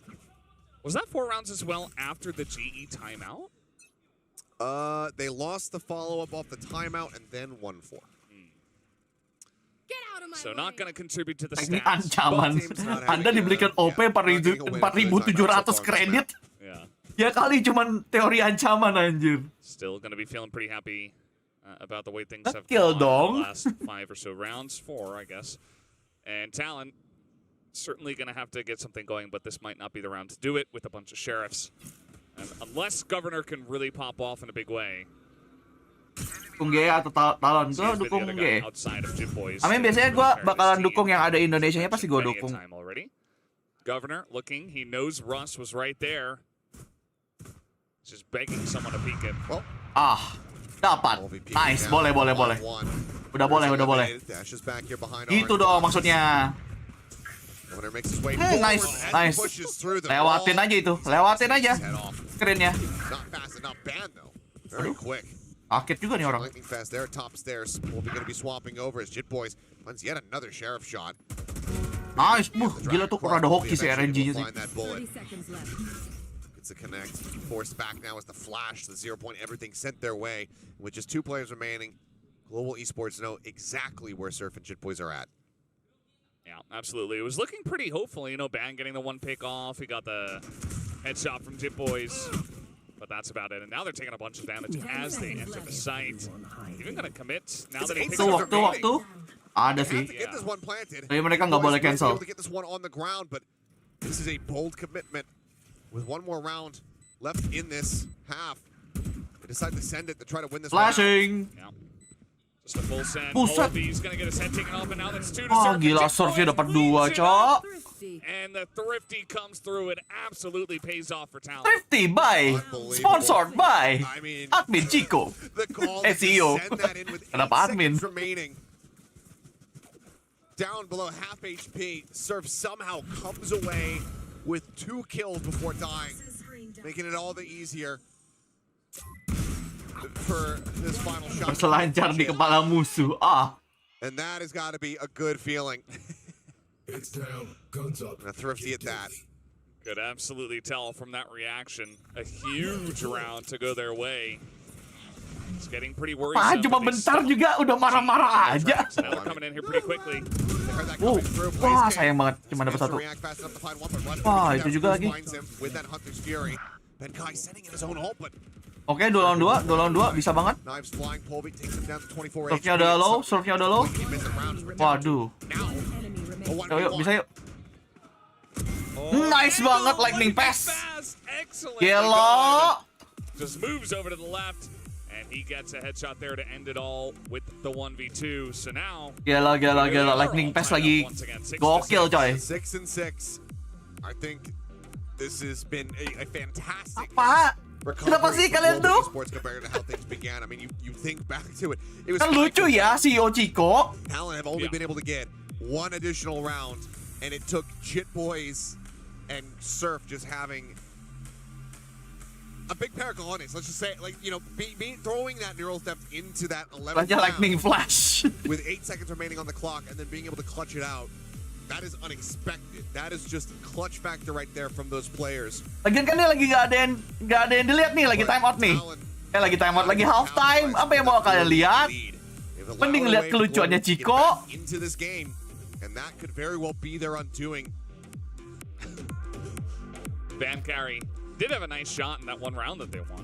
Was that 4 rounds as well after the GE timeout? They lost the follow-up off the timeout and then won 4. Get out of my So way. not going to contribute to the Ini stats. ancaman. Anda dibelikan OP 4.700 kredit. Yeah. Ya kali cuman teori ancaman anjir. Still going to be feeling pretty happy about the way things have Kill gone dong. the last 5 or so rounds. 4, I guess. And Talon certainly going to have to get something going, but this might not be the round to do it with a bunch of sheriffs. And unless Governor can really pop off in a big way. Dukung G atau Talon, gue dukung G. Amin biasanya gue bakalan dukung yang ada Indonesianya, pasti gue dukung. Governor looking, he knows Russ was right there. Just begging someone to peek him. Dapat. Nice, boleh. Udah boleh. Gitu dong maksudnya. Nice. Lewatin aja. Kerennya. Akit juga nih orang. Lightning fast there, top stairs. Will be going to be swapping over as Jit Boys finds yet another sheriff shot. Nice, gila tuh rada hoki si RNG-nya sih. 30 seconds left. It's a connect. Forced back now as the flash, the 0 point, everything sent their way. With just 2 players remaining, Global Esports know exactly where Surf and Jit Boys are at. Yeah, absolutely. It was looking pretty hopeful. You know, Ban getting the 1 pick off. He got the headshot from Jit Boys. But that's about it. And now they're taking a bunch of damage as they enter the site. Even going to commit now that he picks up their Waktu ada sih. Get this one planted. Tapi mereka nggak boleh cancel. To get this one on the ground, but this is a bold commitment. With 1 more round left in this half, they decide to send it to try to win this Flashing. Yeah. Just a full send. Buset. He's going to get his head taken off, and now that's 2 to Wah, Surf. gila Surfnya dapat 2, cok. And the Thrifty comes through. It absolutely pays off for Talon. Thrifty by sponsored by admin Chico. The call SEO. send that in with 8 Kenapa admin? seconds remaining. Down below half HP, Surf somehow comes away with 2 kills before dying, making it all the easier for this final shot. Berselancar di kepala musuh. And that has got to be a good feeling. It's down, guns up. And a Thrifty at that. Could absolutely tell from that reaction. A huge round to go their way. It's getting pretty worrisome. Cuma bentar juga udah marah-marah aja. Now they're coming in here pretty quickly. Wah, sayang banget cuma dapat 1. Wah, itu juga lagi. Oke, 2 lawan 2 bisa banget. Surfnya udah low. Waduh. Yuk, bisa yuk. Nice banget lightning pass. Gila. Just moves over to the left. And he gets a headshot there to end it all with the 1v2. So now, Gila. Lightning pass lagi gokil, coy. 6 and 6. I think this has been a fantastic. Apa? Kenapa sih kalian tuh? Sports compared to how things began. I mean, you think back to it. It was Kan lucu ya si Ochiko. Talon have only been able to get 1 additional round, and it took Jit Boys and Surf just having a big pair of cojones. Let's just say, like, you know, throwing that neural theft into that 11th round Lightning flash. with 8 seconds remaining on the clock, and then being able to clutch it out. That is unexpected. That is just clutch factor right there from those players. Lagian kan dia lagi nggak ada yang dilihat nih, lagi time out nih. Lagi time out, lagi half time. Apa yang mau kalian lihat? Mending lihat kelucuannya Chico. Into this game, and that could very well be their undoing. Van Carry did have a nice shot in that 1 round that they won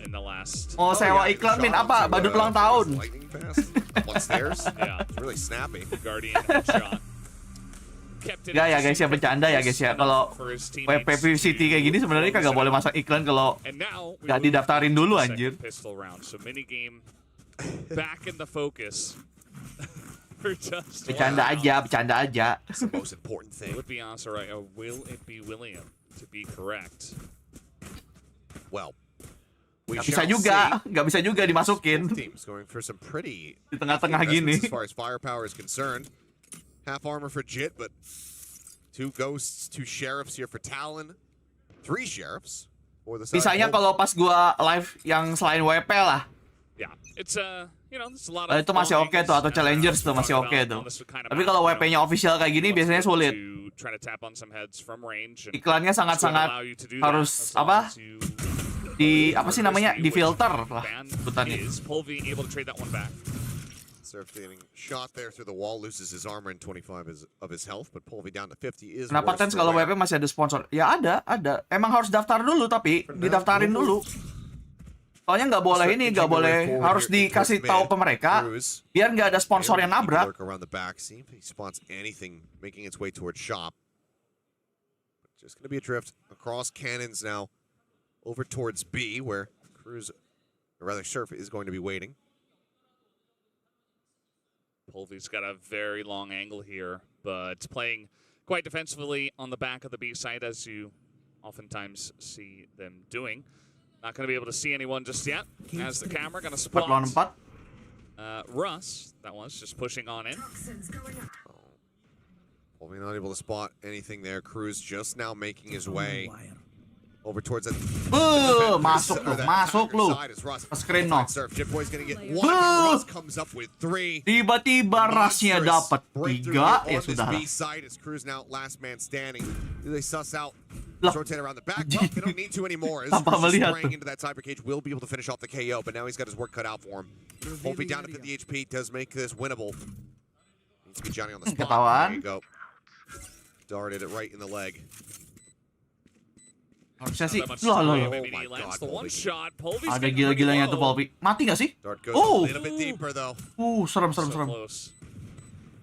in the last. Mau sewa iklan min apa? Badut ulang tahun. Lightning fast upstairs. Yeah, It's really snappy. Guardian headshot. Gak ya guys ya, bercanda ya guys ya. Kalau WP VCT kayak gini sebenarnya kagak boleh masang iklan kalau gak didaftarin dulu anjir. Pistol round. So mini game back in the focus. Bercanda aja. That's the most important thing. Would be answer right? Or will it be William to be correct? Well, Gak bisa juga dimasukin teams going for some pretty di tengah-tengah gini. as far as firepower is concerned. Half armor for Jit, but 2 ghosts, 2 sheriffs here for Talon, 3 sheriffs for the side. Bisanya kalau pas gua live yang selain WP lah. Yeah, it's Itu masih oke tuh, atau challengers tuh masih oke tuh. Tapi kalau WP-nya official kayak gini biasanya sulit. Iklannya sangat-sangat harus apa? Apa sih namanya? Difilter lah sebutannya. Surf getting shot there through the wall, loses his armor and 25 of his health, but Polvi down to 50 is Kenapa Tens kalau WP masih ada sponsor? Ya ada. Emang harus daftar dulu, tapi didaftarin dulu. Soalnya nggak boleh ini, nggak boleh, harus dikasih tahu ke mereka biar nggak ada sponsor yang nabrak. Just gonna be a drift across cannons now over towards B, where Cruz, or rather Surf, is going to be waiting. Polvi's got a very long angle here, but playing quite defensively on the back of the B side, as you oftentimes see them doing. Not going to be able to see anyone just yet, as the camera going to spot Russ, that was, just pushing on in. Polvi not able to spot anything there. Cruz just now making his way over towards it. Masuk lu. Screen no. Tiba-tiba Rush-nya dapat 3, ya sudah. Cruz now last man standing. Do they suss out? Rotate around the back. Well, they don't need to anymore. Tanpa melihat spraying into that cyber cage will be able to finish off the KO, but now he's got his work cut out for him. Polvi down to 50 HP does make this winnable. Needs to be Johnny on the spot. There you go. Darted it right in the leg. Harusnya sih, ada Ada gila-gilanya tuh Polvi. Mati gak sih? Serem.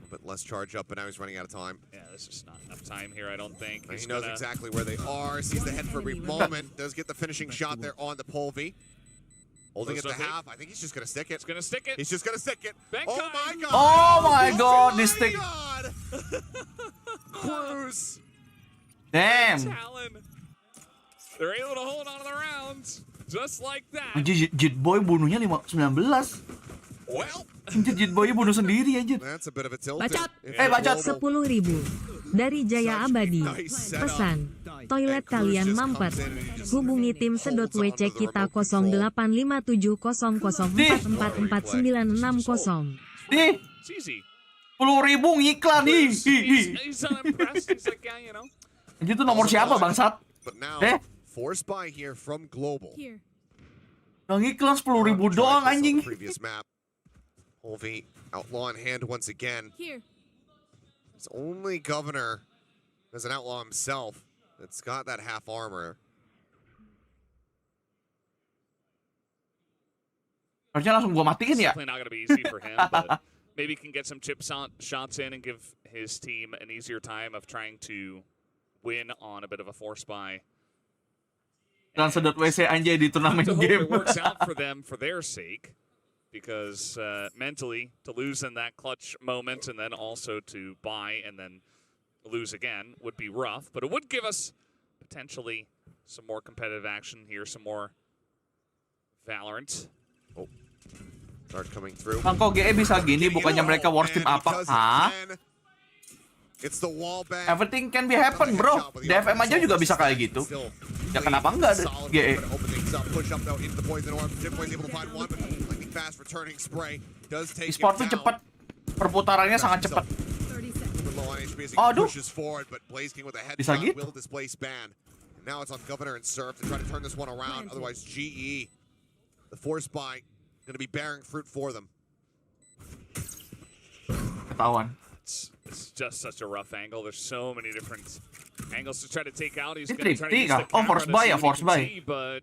But less charge up, but now he's running out of time. Yeah, there's just not enough time here, I don't think. He knows exactly where they are, sees the head for a brief moment, does get the finishing shot there on the Polvi. Holding it to half, I think he's just gonna stick it. He's just gonna stick it. Oh my god! Oh my god, this thing. Cruz. Damn. They're able to hold on to the rounds, just like that. Anjir, Jitboy bunuhnya 19. Well, anjir, Jitboy bunuh sendiri anjir. That's a bit of a tilt. Bacot. Bacot. 10.000 dari Jaya Abadi. Pesan, toilet kalian mampet. Hubungi tim sedot.wc kita 081500444960. Nih, 10.000 ngiklan nih. Anjir, itu nomor siapa bangsat? Force buy here from Global. Yang iklan 10.000 doang anjing. Previous map. Polvi outlaw in hand once again. It's only Governor as an outlaw himself that's got that half armor. Harusnya langsung gua matiin ya. Not gonna be easy for him, but maybe he can get some chip shots in and give his team an easier time of trying to win on a bit of a force buy. Dan sedot WC anjay di turnamen game. It works out for them for their sake, because mentally to lose in that clutch moment and then also to buy and then lose again would be rough, but it would give us potentially some more competitive action here, some more Valorant. Oh, start coming through. Kok GE bisa gini, bukannya mereka worst team apa? Hah? It's the wall bang. Everything can be happen, bro. DFM aja juga bisa kayak gitu. Ya kenapa enggak GE? E-sport tuh cepat. Perputarannya sangat cepat. Aduh. Bisa gitu. Now it's on Governor and Surf to try to turn this one around. Otherwise, GE, the force buy, going to be bearing fruit for them. Ketahuan. It's just such a rough angle. There's so many different angles to try to take out. He's going to try to use the camera force buy ya, force buy. But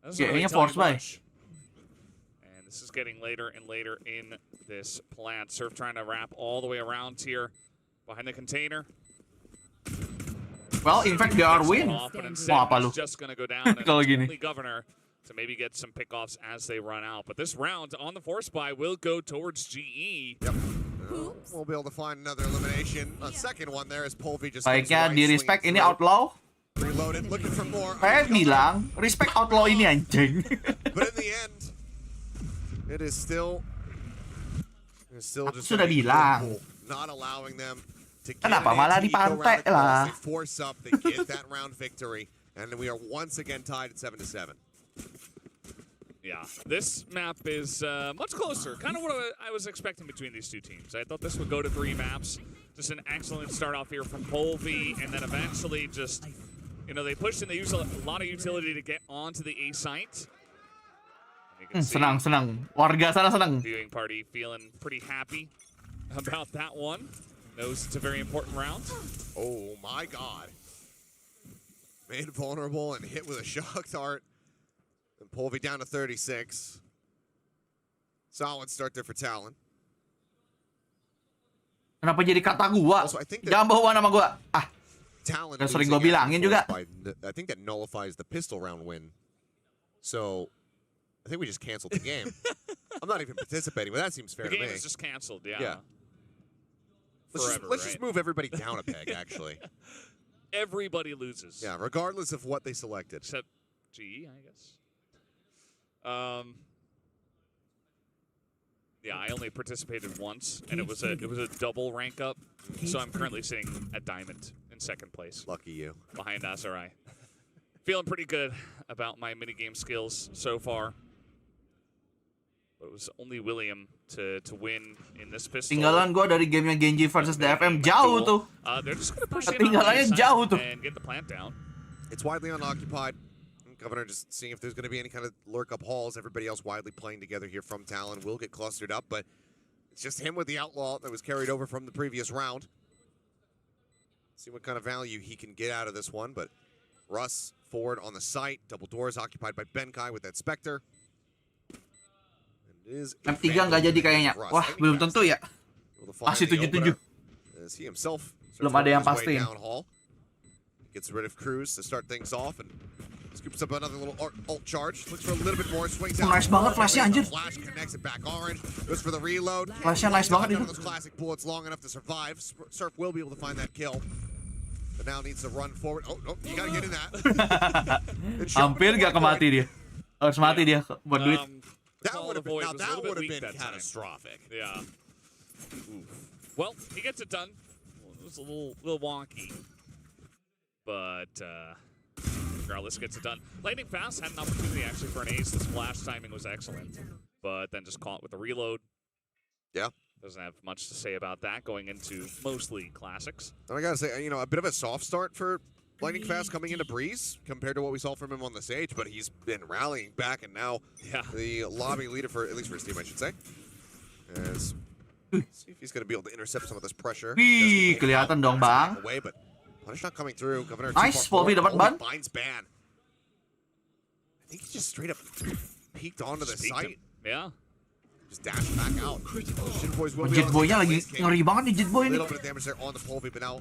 kayaknya force buy. And this is getting later and later in this plant. Surf trying to wrap all the way around here behind the container. Well, in fact, they are win. Mau apa lu? Just going to go down and kalau gini. only Governor to maybe get some pickoffs as they run out. But this round on the force buy will go towards GE. Yep. We'll be able to find another elimination. A second one there is Polvi just. Baiknya di respect ini outlaw. Reloaded, looking for more. Saya bilang respect outlaw ini anjing. But in the end, it is still just. Sudah bilang. Not allowing them to get Kenapa malah dipantai lah? They force up, they get that round victory, and we are once again tied at 7-7. Yeah, this map is much closer. Kind of what I was expecting between these two teams. I thought this would go to 3 maps. Just an excellent start off here from Polvi, and then eventually just, you know, they pushed and they used a lot of utility to get onto the A site. Senang. Warga sana senang. Viewing party feeling pretty happy about that one. Knows it's a very important round. Oh my god. Made vulnerable and hit with a shock dart. And Polvi down to 36. Solid start there for Talon. Kenapa jadi kata gua? Also, I think Jangan bawa nama gua. Talon udah sering gua bilangin juga. I think that nullifies the pistol round win. So, I think we just canceled the game. I'm not even participating, but that seems fair to me. The game is just canceled, yeah. Let's just move everybody down a peg, actually. Everybody loses. Yeah, regardless of what they selected. Except G, I guess. Yeah, I only participated once, and it was a double rank up. So I'm currently sitting at Diamond in 2nd place. Lucky you. Behind Asarai. Feeling pretty good about my minigame skills so far. But it was only William to win in this pistol. Tinggalan gua dari gamenya Gen.G versus DFM jauh tuh. They're just gonna push in Ketinggalannya jauh tuh. and get the plant down. It's widely unoccupied. Governor just seeing if there's going to be any kind of lurk-up hauls. Everybody else widely playing together here from Talon will get clustered up, but it's just him with the Outlaw that was carried over from the previous round. See what kind of value he can get out of this one, but Russ forward on the site. Double doors occupied by Benkai with that Spectre. M3 nggak jadi kayaknya. Wah, belum tentu ya. Masih 77. Belum ada yang pasti. Gets rid of Cruz to start things off and scoops up another little ult charge. Looks for a little bit more. Swings out. Nice banget flashnya anjir. Flash connects it back orange. Goes for the reload. Flashnya nice banget itu. Those classic bullets long enough to survive. Surf will be able to find that kill. But now needs to run forward. Oh, you gotta get in that. Hampir gak kemati dia. Harus mati dia buat duit. That would have been catastrophic. Yeah. Oof. Well, he gets it done. It was a little wonky. But regardless, gets it done. Lightning Fast had an opportunity actually for an ace. The splash timing was excellent, but then just caught with the reload. Yeah. Doesn't have much to say about that going into mostly classics. And I gotta say, you know, a bit of a soft start for Lightning Fast coming into Breeze compared to what we saw from him on the stage, but he's been rallying back, and now the lobby leader for, at least for his team, I should say. As, see if he's gonna be able to intercept some of this pressure. Wih, kelihatan dong, Bang. Away, but Punish not coming through. Governor Nice, Polvi dapat ban. Binds ban. I think he just straight up peeked onto the site. Yeah. Just dashed back out. Jadboy-nya lagi ngeri banget nih Jadboy ini. A little bit of damage there on the Polvi, but now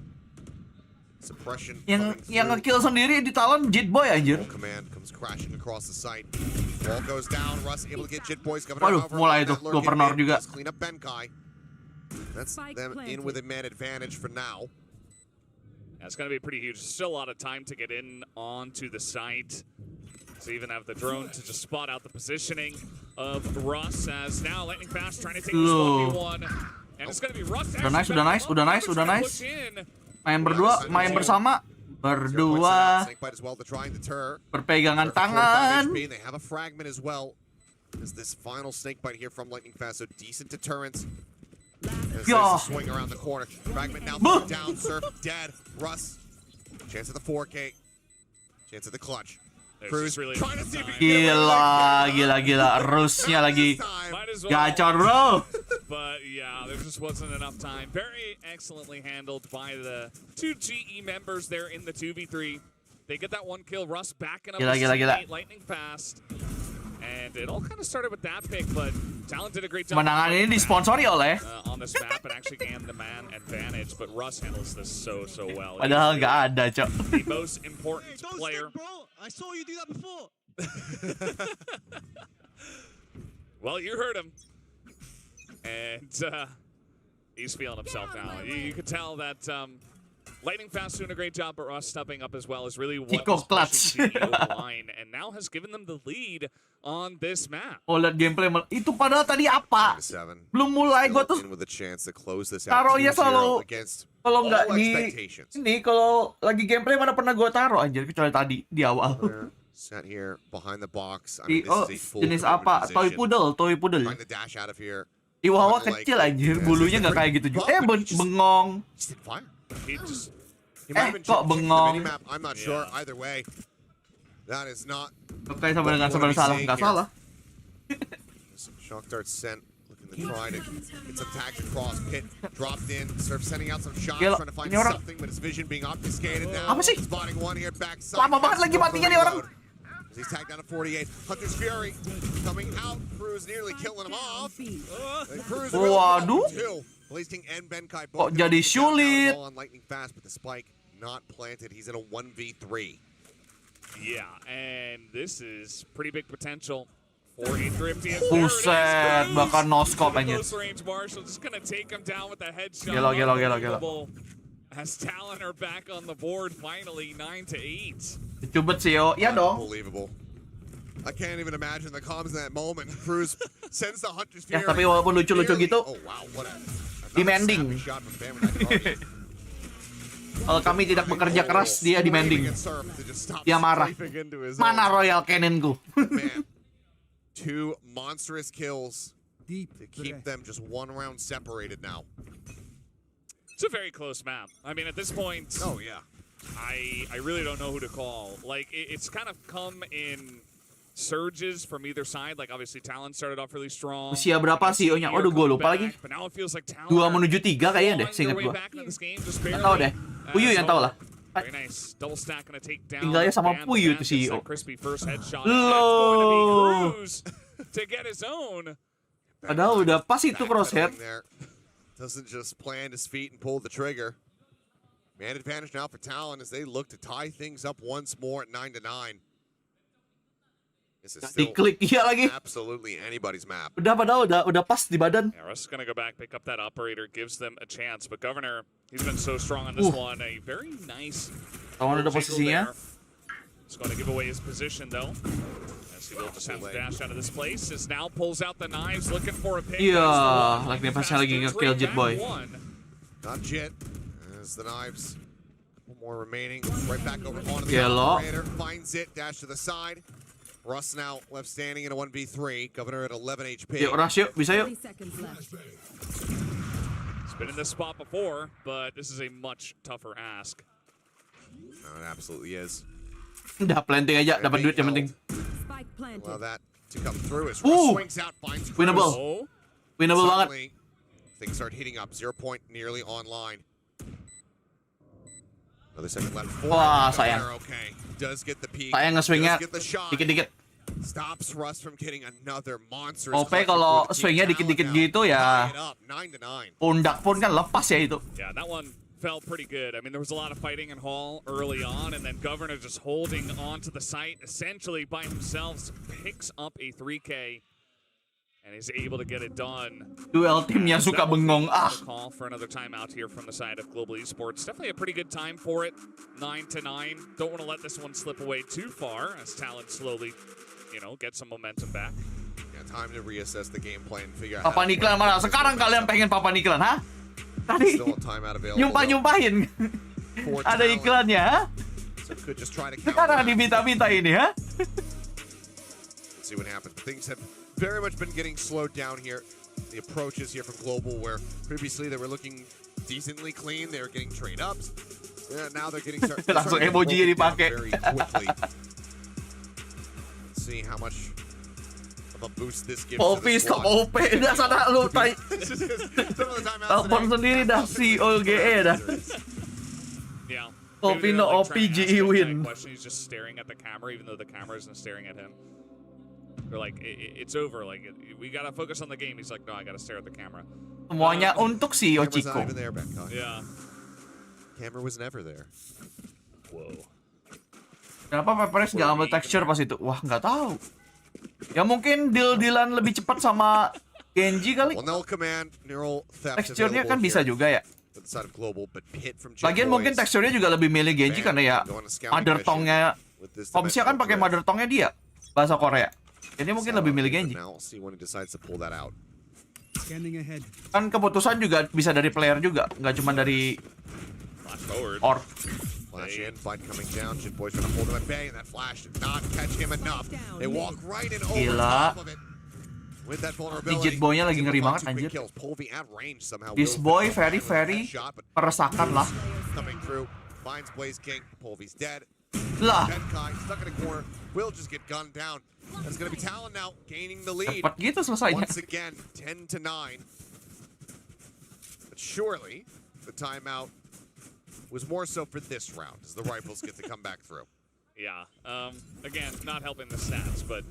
suppression. Yang nge-kill sendiri di Talon Jadboy anjir. Command comes crashing across the site. Ball goes down. Russ able to get Jadboy's. Waduh, mulai tuh Governor juga. Clean up Benkai. That's them in with a man advantage for now. That's going to be pretty huge. Still a lot of time to get in onto the site. To even have the drone to just spot out the positioning of Russ, as now Lightning Fast trying to take this 1v1. And it's going to be Russ. Udah nice. Main berdua, main bersama. Berdua. Berpegangan tangan. They have a fragment as well. As this final snakebite here from Lightning Fast, so decent deterrence. Swing around the corner. Fragment now down. Surf dead. Russ. Chance at the 4K. Chance at the clutch. Cruz really trying to see if Gila. Rusnya lagi gacor, bro. But yeah, there just wasn't enough time. Very excellently handled by the 2 GE members there in the 2v3. They get that one kill. Russ backing up Lightning Fast. And it all kind of started with that pick, but Talon did a great job. Kemenangan ini disponsori oleh on this map and actually gained the man advantage, but Russ handles this so well. Padahal nggak ada, Cok. The most important player. Bro, I saw you do that before. Well, you heard him. And he's feeling himself now. You could tell that Lightning Fast doing a great job, but Russ stepping up as well is really what is pushing GE over the line, and now has given them the lead on this map. Oh, lihat gameplay itu padahal tadi apa? Belum mulai gua tuh. Taruhnya selalu kalau nggak di ini, kalau lagi gameplay mana pernah gua taruh anjir, kecuali tadi di awal. Set here behind the box. I mean, this Oh, is a full jenis commitment apa? Toy position. poodle. Trying to dash out of here. Iwawa kecil anjir, bulunya nggak kayak gitu juga. Bengong. Just didn't fire. He Eh, might have been kok checking the bengong? minimap. I'm not sure. Either way, that is not. Oke, sama dengan sebenarnya salah, nggak salah. Shock dart sent, looking to try to get some tags across. Pit dropped in, sort of sending out some shots, Gila, trying to find ini orang- something, but his vision being obfuscated now. Apa sih? Spotting one here backside. Lama banget lagi matinya nih orang. He's tagged down to 48. Hunter's Fury coming out. Cruz nearly killing him off. Cruz Waduh. Placing and Benkai Kok jadi sulit? on lightning fast, but the spike not planted. He's in a 1v3. Yeah, and this is pretty big potential for a thrifty. Buset, bakal no scope anjir. Close range Marshall just gonna take him down with a headshot. Gelo. Unbelievable. As Talon are back on the board finally 9-8. Cubet sih yo, iya dong. Unbelievable. I can't even imagine the comms in that moment. Cruz sends the Hunter's Ya, Fury. tapi walaupun lucu-lucu Nearly- gitu, Oh wow, what a demanding. snappy shot from Bam and Arctis. Kalau kami tidak bekerja keras, dia demanding. Dia marah. Mana Royal Cannonku? Man, 2 monstrous kills to keep them just 1 round separated now. It's a very close map. I mean, at this point, Oh yeah. I really don't know who to call. Like, it's kind of come in surges from either side. Like, obviously, Talon started off really strong. Usia berapa CEO-nya? Waduh, gue lupa lagi. But now it feels like Talon 2 menuju 3 kayaknya deh, clawing seingat their way gue. back into this game, just Nggak tahu deh. Puyu yang tahu lah. Very nice. Double stack gonna take down. Tinggalnya sama Bam, Puyu Bam tuh gets CEO. that crispy first headshot. Loh. That's going to be Cruz to get his own. Padahal udah pas itu crosshair. Backpedaling there. Doesn't just plant his feet and pull the trigger. Man advantage now for Talon as they look to tie things up once more at 9-9. This is still Diklik iya lagi. absolutely anybody's map. Padahal udah pas di badan. Yeah, Russ is gonna go back, pick up that operator, gives them a chance. But Governor, he's been so strong on this one. A very nice. Tawan udah jiggle posisinya. there. He's going to give away his position though. As he will just have to dash out of this place. As now pulls out the knives, looking for a pick. Iya, like pasnya lagi nge-kill Jet Boy. Not Jet. As the knives. Couple more remaining. Right back over onto the Yellow. operator. Finds it. Dash to the side. Russ now left standing in a 1v3. Governor at 11 HP. Yuk, rush yuk, bisa yuk. He's been in this spot before, but this is a much tougher ask. No, it absolutely is. Udah planting aja, dapat duit yang penting. Allow that to come through as Russ swings out, finds Cruz. Winnable. Oh, Winnable banget. Suddenly, things start heating up. 0 point nearly online. Another second left. Wah, sayang. Okay. Does get the peak. Sayang nge-swingnya Does get the shot. dikit-dikit. Stops Russ from getting another monstrous. OP clutch kalau before the swingnya team dikit-dikit Talon gitu now ya. tie it up, 9-9. Pundak pun kan lepas ya itu. yeah, that one felt pretty good. I mean, there was a lot of fighting in Hall early on, and then Governor just holding on to the site essentially by himself, picks up a 3K, and is able to get it done. Duel timnya suka bengong. Ah, Call for another timeout here from the side of Global Esports. Definitely a pretty good time for it. 9-9. Don't want to let this one slip away too far as Talon slowly, get some momentum back. Yeah, time to reassess the game plan and figure out. Papa Niklan mana? Sekarang kalian pengen Papa Niklan, ha? Tadi Still a timeout available. nyumpahin. For Ada Talon. iklannya, ha? So could just try to Sekarang counter. diminta-minta ini, ha? Let's see what happens. Things have very much been getting slowed down here. The approaches here from Global, where previously they were looking decently clean, they were getting trade ups. Yeah, now they're getting Langsung emoji-nya dipakai. very quickly. Let's see how much of a boost this gives. Poppy stop OP, dah sana lu, tai. Telepon sendiri dah COGE dah. Yeah. Poppy Maybe no they're, OP trying to ask GE him that win. question. He's just staring at the camera, even though the camera isn't staring at him. They're like, it's over. Like, we gotta focus on the game. He's like, no, I gotta stare at the camera. Semuanya untuk CEO Camera's Chico. not even there, Benkai. Yeah. Camera was never there. Whoa. Kenapa Peperes nggak ambil texture pas itu? Wah, nggak tahu. Ya mungkin deal-dealan lebih cepat sama Gen.G kali. Well, no command, neural theft. Teksturnya kan bisa juga ya. To the side of Global, but Pit from Lagian mungkin teksturnya juga lebih milih Gen.G karena ya mother tongue-nya Komsia kan pakai mother tongue-nya dia bahasa Korea. Jadi mungkin lebih milih Gen.G. Now we'll see when he decides to pull that out. Scanning ahead. Kan keputusan juga bisa dari player juga, nggak cuma dari Flash forward. orb. Flash in, fight coming down. Jit Boy's trying to hold him at bay, and that flash did not catch him enough. They walk right in over Gila. top of it. With that Di vulnerability. Jit Boy-nya lagi ngeri banget anjir. Kills. Polvi at range somehow. This will boy finish very with a headshot, but meresahkan lah. coming through, finds Blaze King. Polvi's dead. Lah, Benkai stuck in a corner. Will just get gunned down. That's going to be Talon now gaining the lead. cepet gitu selesainya. Once again, 10-9. But surely the timeout was more so for this round as the rifles get to come back through. Yeah. Again, not helping the stats, but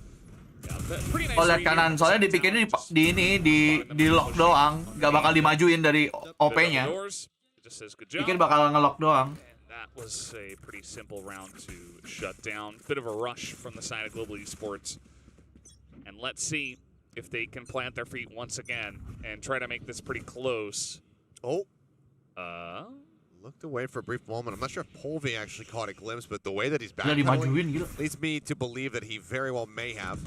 yeah, pretty nice. Oh, lihat kanan, soalnya dipikirnya di lock doang, gak bakal dimajuin dari OP-nya. Pikir bakal nge-lock doang. That was a pretty simple round to shut down. Bit of a rush from the side of Global Esports. And let's see if they can plant their feet once again and try to make this pretty close. Oh. Looked away for a brief moment. I'm not sure if Polvi actually caught a glimpse, but the way that he's backpedaling leads me to believe that he very well may have.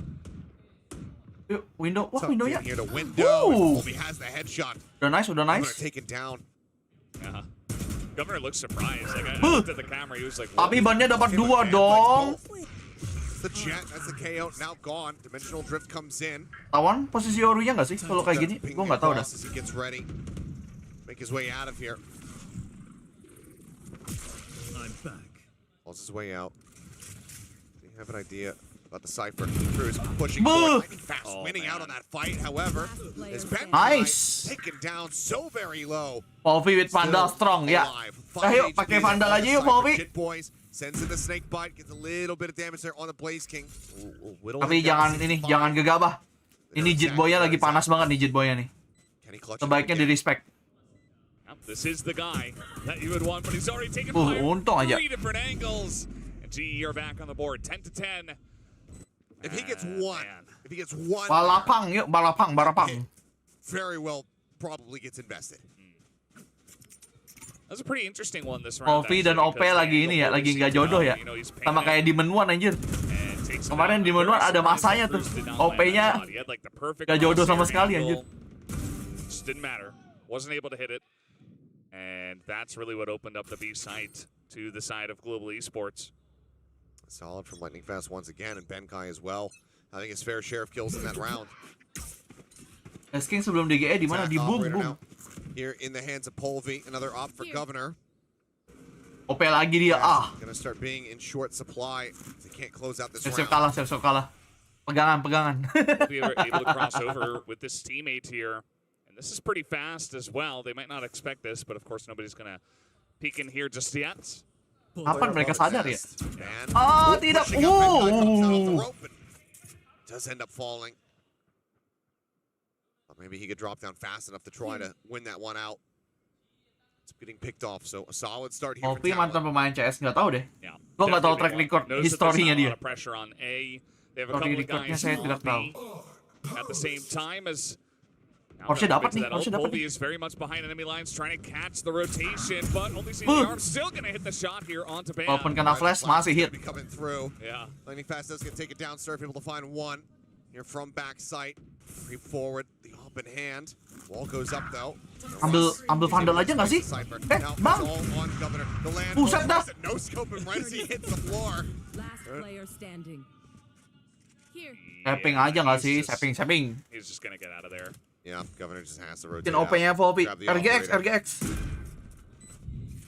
Window, wah windownya. Here to window. Polvi has the headshot. Udah nice. Taken down. Yeah. Governor looks surprised. Like I looked at the camera, he was like, Tapi bannya dapat 2 dong. The jet, that's the KO, now gone. Dimensional drift comes in. Tawan posisi Orunya nggak sih kalau kayak gini? Gua nggak tahu dah. As he gets ready, make his way out of here. I'm back. Pulls his way out. Do you have an idea about the Cypher? Cruz pushing forward, lightning fast, winning out on that fight. However, is Ben taken down so very low. Polvi with Vandal strong ya. Ayo pakai Vandal aja yuk Polvi. Sends in the snake bite, gets a little bit of damage there on the Blaze King. Tapi jangan gegabah. Ini Jit Boy-nya lagi panas banget nih Jit Boy-nya nih. Sebaiknya di respect. This is the guy that you would want, but he's already taken fire. Untung aja. 3 different angles. And GE are back on the board, 10-10. If he gets one, Balapang yuk, balapang. Very well probably gets invested. That's a pretty interesting one this round. Polvi dan OP lagi ini ya, lagi nggak jodoh ya. Sama kayak Demon One anjir. Kemarin Demon One ada masanya tuh. OP-nya nggak jodoh sama sekali anjir. Just didn't matter. Wasn't able to hit it. And that's really what opened up the B site to the side of Global Esports. Solid from Lightning Fast once again, and Benkai as well. Having his fair share of kills in that round. King sebelum DGE di mana? Di boom. Here in the hands of Polvi, another op for Governor. OP lagi dia. Gonna start being in short supply. They can't close out this siap round. kalah. Pegangan. We were able to cross over with this teammate here. And this is pretty fast as well. They might not expect this, but of course nobody's gonna peek in here just yet. Kapan mereka sadar ya? Tidak. Does end up falling. Maybe he could drop down fast enough to try to win that one out. It's getting picked off, so a solid start here. Polvi mantan pemain CS, nggak tahu deh. Yeah. Gue nggak tahu track record historinya dia. Pressure on A. They have a couple of guys saya tidak tahu. At the same time as Harusnya dapat nih, Polvi is very much behind enemy lines, trying to catch the rotation, but only seeing the arm. Still gonna hit the shot here onto Bam. Walaupun kena flash, masih hit. Coming through. Yeah. Lightning Fast does get taken down. Surf able to find one here from back sight. Creep forward, the open hand. Wall goes up though. Ambil Vandal aja nggak sih? Bang. Buset dah. No scope and right as he hits the floor. Last player standing. Here. Sapping aja nggak sih? Sapping. He's just gonna get out of there. Yeah, Governor just has to rotate. Skin OP-nya Polvi. RGX.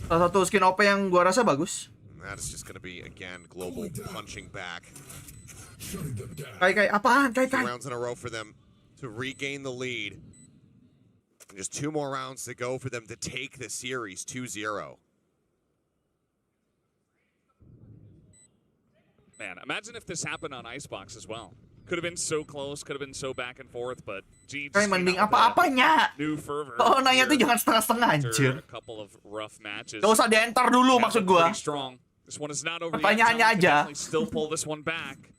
Salah satu skin OP yang gua rasa bagus. That is just gonna be again global punching back. Kai apaan? Kai. 2 rounds in a row for them to regain the lead. And just 2 more rounds to go for them to take the series 2-0. Man, imagine if this happened on Icebox as well. Could have been so close, could have been so back and forth, but G Kai mending apa-apanya. New fervor. Oh, nanya tuh jangan setengah-setengah anjir. A couple of rough matches. Gak usah di-enter dulu maksud gua. This one is not over yet. Pertanyaannya aja. Still pull this one back.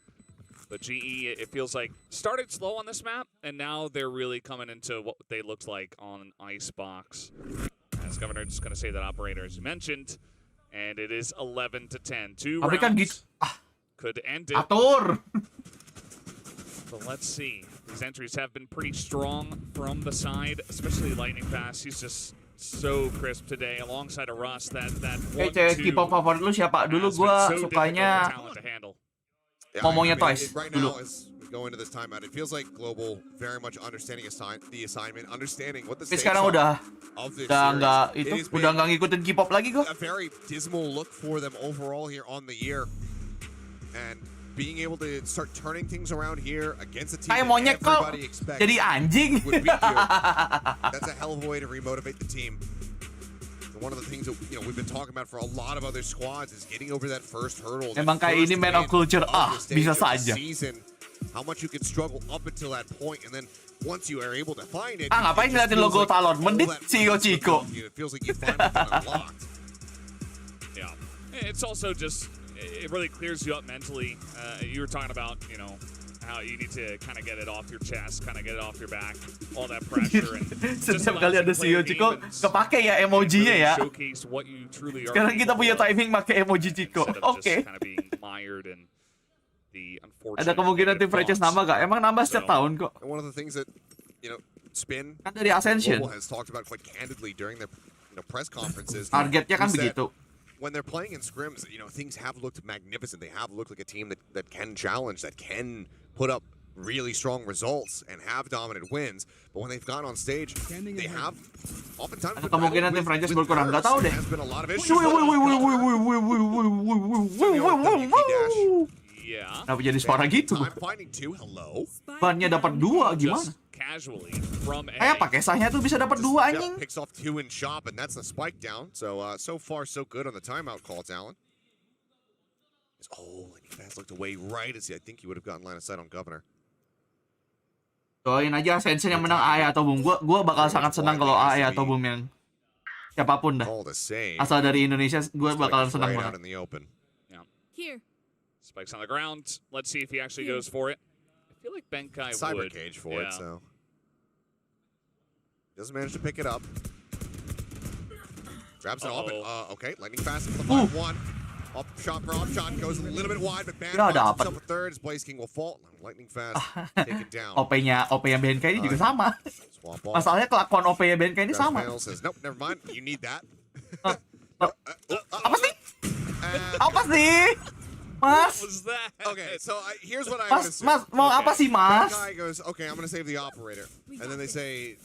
But GE, it feels like, started slow on this map, and now they're really coming into what they looked like on Icebox. As Governor just going to say that operator, as you mentioned, and it is 11-10. 2 rounds could end it. Atur. But let's see. These entries have been pretty strong from the side, especially Lightning Fast. He's just so crisp today alongside a Russ that K-pop favorit lu siapa? Dulu gua sukanya ngomongnya Twice right dulu. now, as we go into this timeout, it feels like Global very much understanding the assignment, understanding what the Tapi stakes sekarang are of this series. udah nggak ngikutin K-pop lagi gua. A very dismal look for them overall here on the year, and being able to start turning things around here against a team Kayak that monyet kok everybody expects jadi anjing. would beat you. That's a hell of a way to remotivate the team. One of the things that we've been talking about for a lot of other squads is getting over that first hurdle. Emang kayak ini man of culture, bisa saja. How much you can struggle up until that point, and then once you are able to find it. Ngapain ngeliatin logo Talon? Mending Chico. It feels like you finally got unlocked. Yeah, it's also just it really clears you up mentally. You were talking about how you need to kind of get it off your chest, kind of get it off your back, all that pressure. And setiap kali ada Chico, kepake ya emojinya ya. Showcase what you truly are. Sekarang kita punya timing pakai emoji Chico. Oke. Ada kemungkinan tim franchise nambah gak? Emang nambah setiap tahun kok. One of the things that Spin kan dari Ascension has talked about quite candidly during their press conferences. Targetnya kan begitu. When they're playing in scrims, things have looked magnificent. They have looked like a team that can challenge, that can put up really strong results and have dominant wins. But when they've gone on stage, they have oftentimes. Ada kemungkinan tim franchise berkurang, nggak tahu deh. Yeah. Kenapa jadi suara gitu? Bannya dapat 2 gimana? Kayak pakai sahnya tuh bisa dapat 2 anjing. Picks off 2 in shop, and that's the spike down. So far so good on the timeout call, Talon. Lightning Fast looked away right as I think he would have gotten line of sight on Governor. Doain aja Sensen yang menang AE atau Boom. Gua bakal sangat senang kalau AE atau Boom yang siapapun dah. Asal dari Indonesia, gua bakal senang banget. Here. Spikes on the ground. Let's see if he actually goes for it. I feel like Benkai Cyber would. cage for it, so doesn't manage to pick it up. Grabs it off. Okay, Lightning Fast for the 5-1. Up shot for off shot goes a little bit wide, but Ban finds himself a third as Blaze King will fall. Lightning Fast take it down. OP-nya BNK ini juga sama. Masalahnya kelakuan OP-nya BNK ini sama. Says, nope, never mind. You need that. Apa sih? Apa sih? Mas. Okay, so here's what I Mas, mau apa sih, Mas? Guy goes, okay, I'm gonna save the operator, and then they say,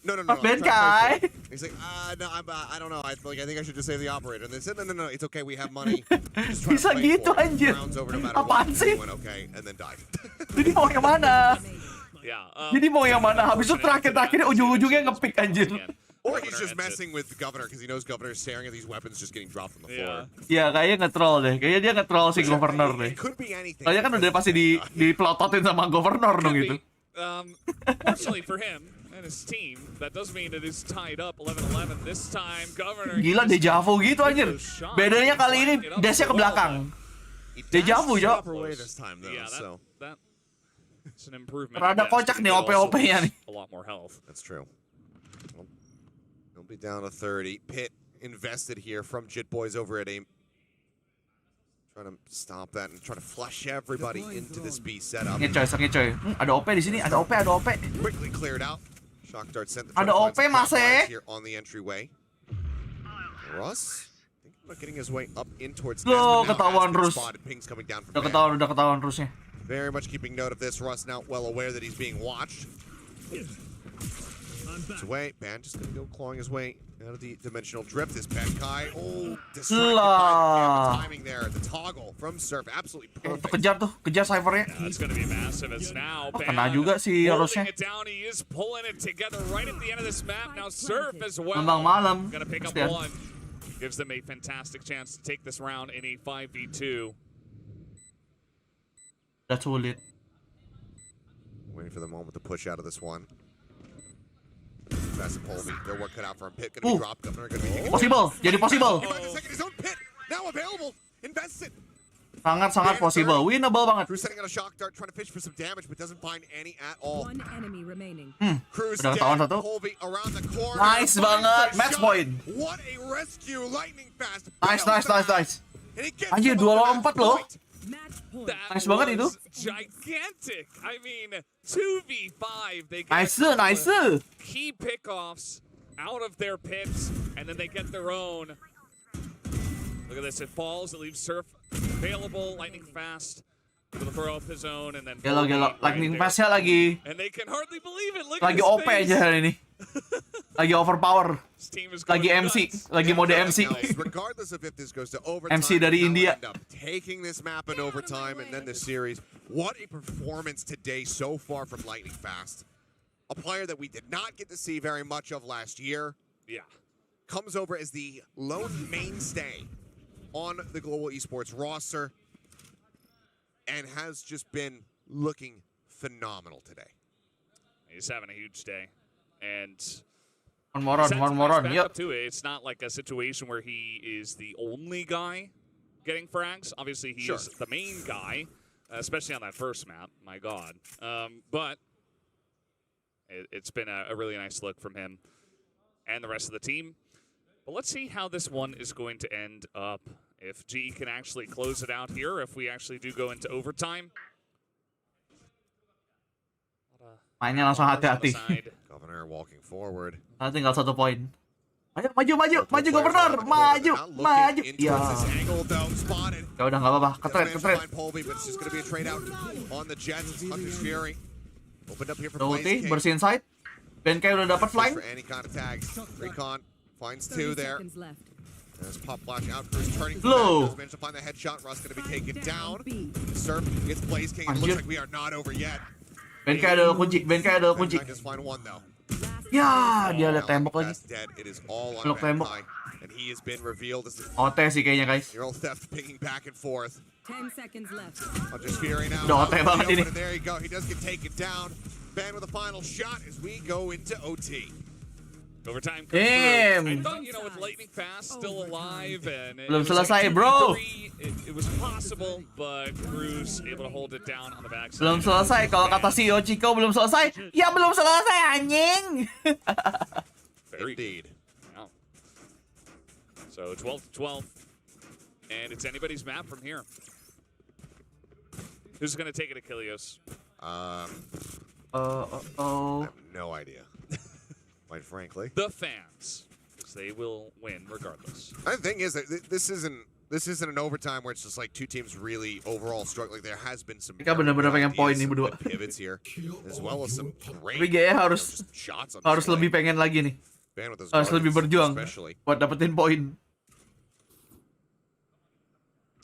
no. Ben Kai. He's like, no, I don't know. I think I should just save the operator. And they said, no, it's okay. We have money. Bisa gitu anjir. Apaan sih? Okay, and then died. Jadi mau yang mana? Jadi mau yang mana? Habis itu terakhir-terakhirnya ujung-ujungnya ngepick anjir. Or he's just messing with the Governor because he knows Governor is staring at these weapons just getting dropped on the floor. Iya, kayaknya nge-troll deh. Kayaknya dia nge-troll si Governor deh. Soalnya kan udah pasti dipelototin sama Governor dong gitu. Fortunately for him and his team, that does mean it is tied up 11-11 this time. Governor. Gila deja vu gitu anjir. Bedanya kali ini dashnya ke belakang. Deja vu, Jo. It's an improvement. Rada kocak nih OP-OP-nya nih. A lot more health. That's true. He'll be down to 30. Pit invested here from Jit Boys over at AIM. Trying to stop that and try to flush everybody into this B setup. Sakit coy. Ada OP di sini, ada OP. Quickly cleared out. Shock dart sent the ada OP masih here on the entryway. Russ thinking about getting his way up in towards Loh, ketahuan Rus. Udah ketahuan Rusnya. Very much keeping note of this. Russ now well aware that he's being watched. It's away. Ban just gonna go clawing his way out of the dimensional drift. This Benkai. Distracted by the timing there. The toggle from Surf. Absolutely perfect. Kejar Cyphernya. It's gonna be massive as now. Kena juga si Rusnya. It down. He is pulling it together right at the end of this map. Now Surf as well. Malam. Gonna pick up one. Gives them a fantastic chance to take this round in a 5v2. That's sulit. Waiting for the moment to push out of this one. Fast and Polby, their work cut out for him. Pit gonna be dropped. Governor gonna be possible. Jadi possible. His own pit now available. Invest it. Sangat possible. Winnable banget. Cruz setting on a shock dart, trying to fish for some damage, but doesn't find any at all. One enemy remaining. Cruz udah ketahuan satu. Polby around the corner. Nice banget. Match point. What a rescue. Lightning Fast. Nice. Anjir 2-4 loh. Nice banget itu. Gigantic. I mean, 2v5. They get nice. key pickoffs out of their pits, and then they get their own. Look at this, it falls, it leaves Surf available, lightning fast. Able to throw up his own, and then Gelo, lightning fast-nya lagi. And they can hardly believe it. Look Lagi at his OP face. aja hari ini. Lagi overpower. His team is Lagi going MC, nuts. lagi mode MC. Regardless of if this goes to overtime, MC dari they'll India. end up taking this map in overtime and then the series. What a performance today so far from Lightning Fast. A player that we did not get to see very much of last year. Yeah. Comes over as the lone mainstay on the global esports roster and has just been looking phenomenal today. He's having a huge day. And One more on, yep. too. It's not like a situation where he is the only guy getting frags. Obviously, he is the main guy, especially on that first map. My God. But it's been a really nice look from him and the rest of the team. But let's see how this one is going to end up. If GE can actually close it out here, if we actually do go into overtime. Mainnya langsung hati-hati. Governor walking forward. Tinggal 1 poin. Maju Governor, maju. Ya. Ya udah nggak apa-apa, ketret. Ulti, bersihin side. Benkai udah dapat flank. Recon finds 2 there. There's pop flash out for his turning. Low. Managed to find the headshot. Russ going to be taken down. Surf gets Blaze King. It looks like we are not over yet. Benkai ada kunci. Just find one though. Ya, dia lihat tembok lagi. Dead. It is all on Blok tembok. and he has been revealed as the OT sih kayaknya guys. Neural Theft pinging back and forth. 10 seconds left. Just Fury now. Udah OT banget ini. There you go. He does get taken down. Ben with a final shot as we go into OT. Overtime comes Damn. through. I thought, with Lightning Fast still alive and Belum it was selesai, like bro. 2-3. It was possible, but Cruz able to hold it down on the backside. Belum selesai, kalau kata CEO Chico belum selesai. Ya belum selesai anjing. Indeed. Wow. So 12-12, and it's anybody's map from here. Who's gonna take it, Achilles? I have no idea. Quite frankly, the fans, because they will win regardless. The thing is that this isn't an overtime where it's just like two teams really overall struggling. There has been some benar-benar pengen poin nih berdua. pivots here, as well as some great Tapi GE harus lebih pengen lagi nih. Harus lebih berjuang buat dapetin poin.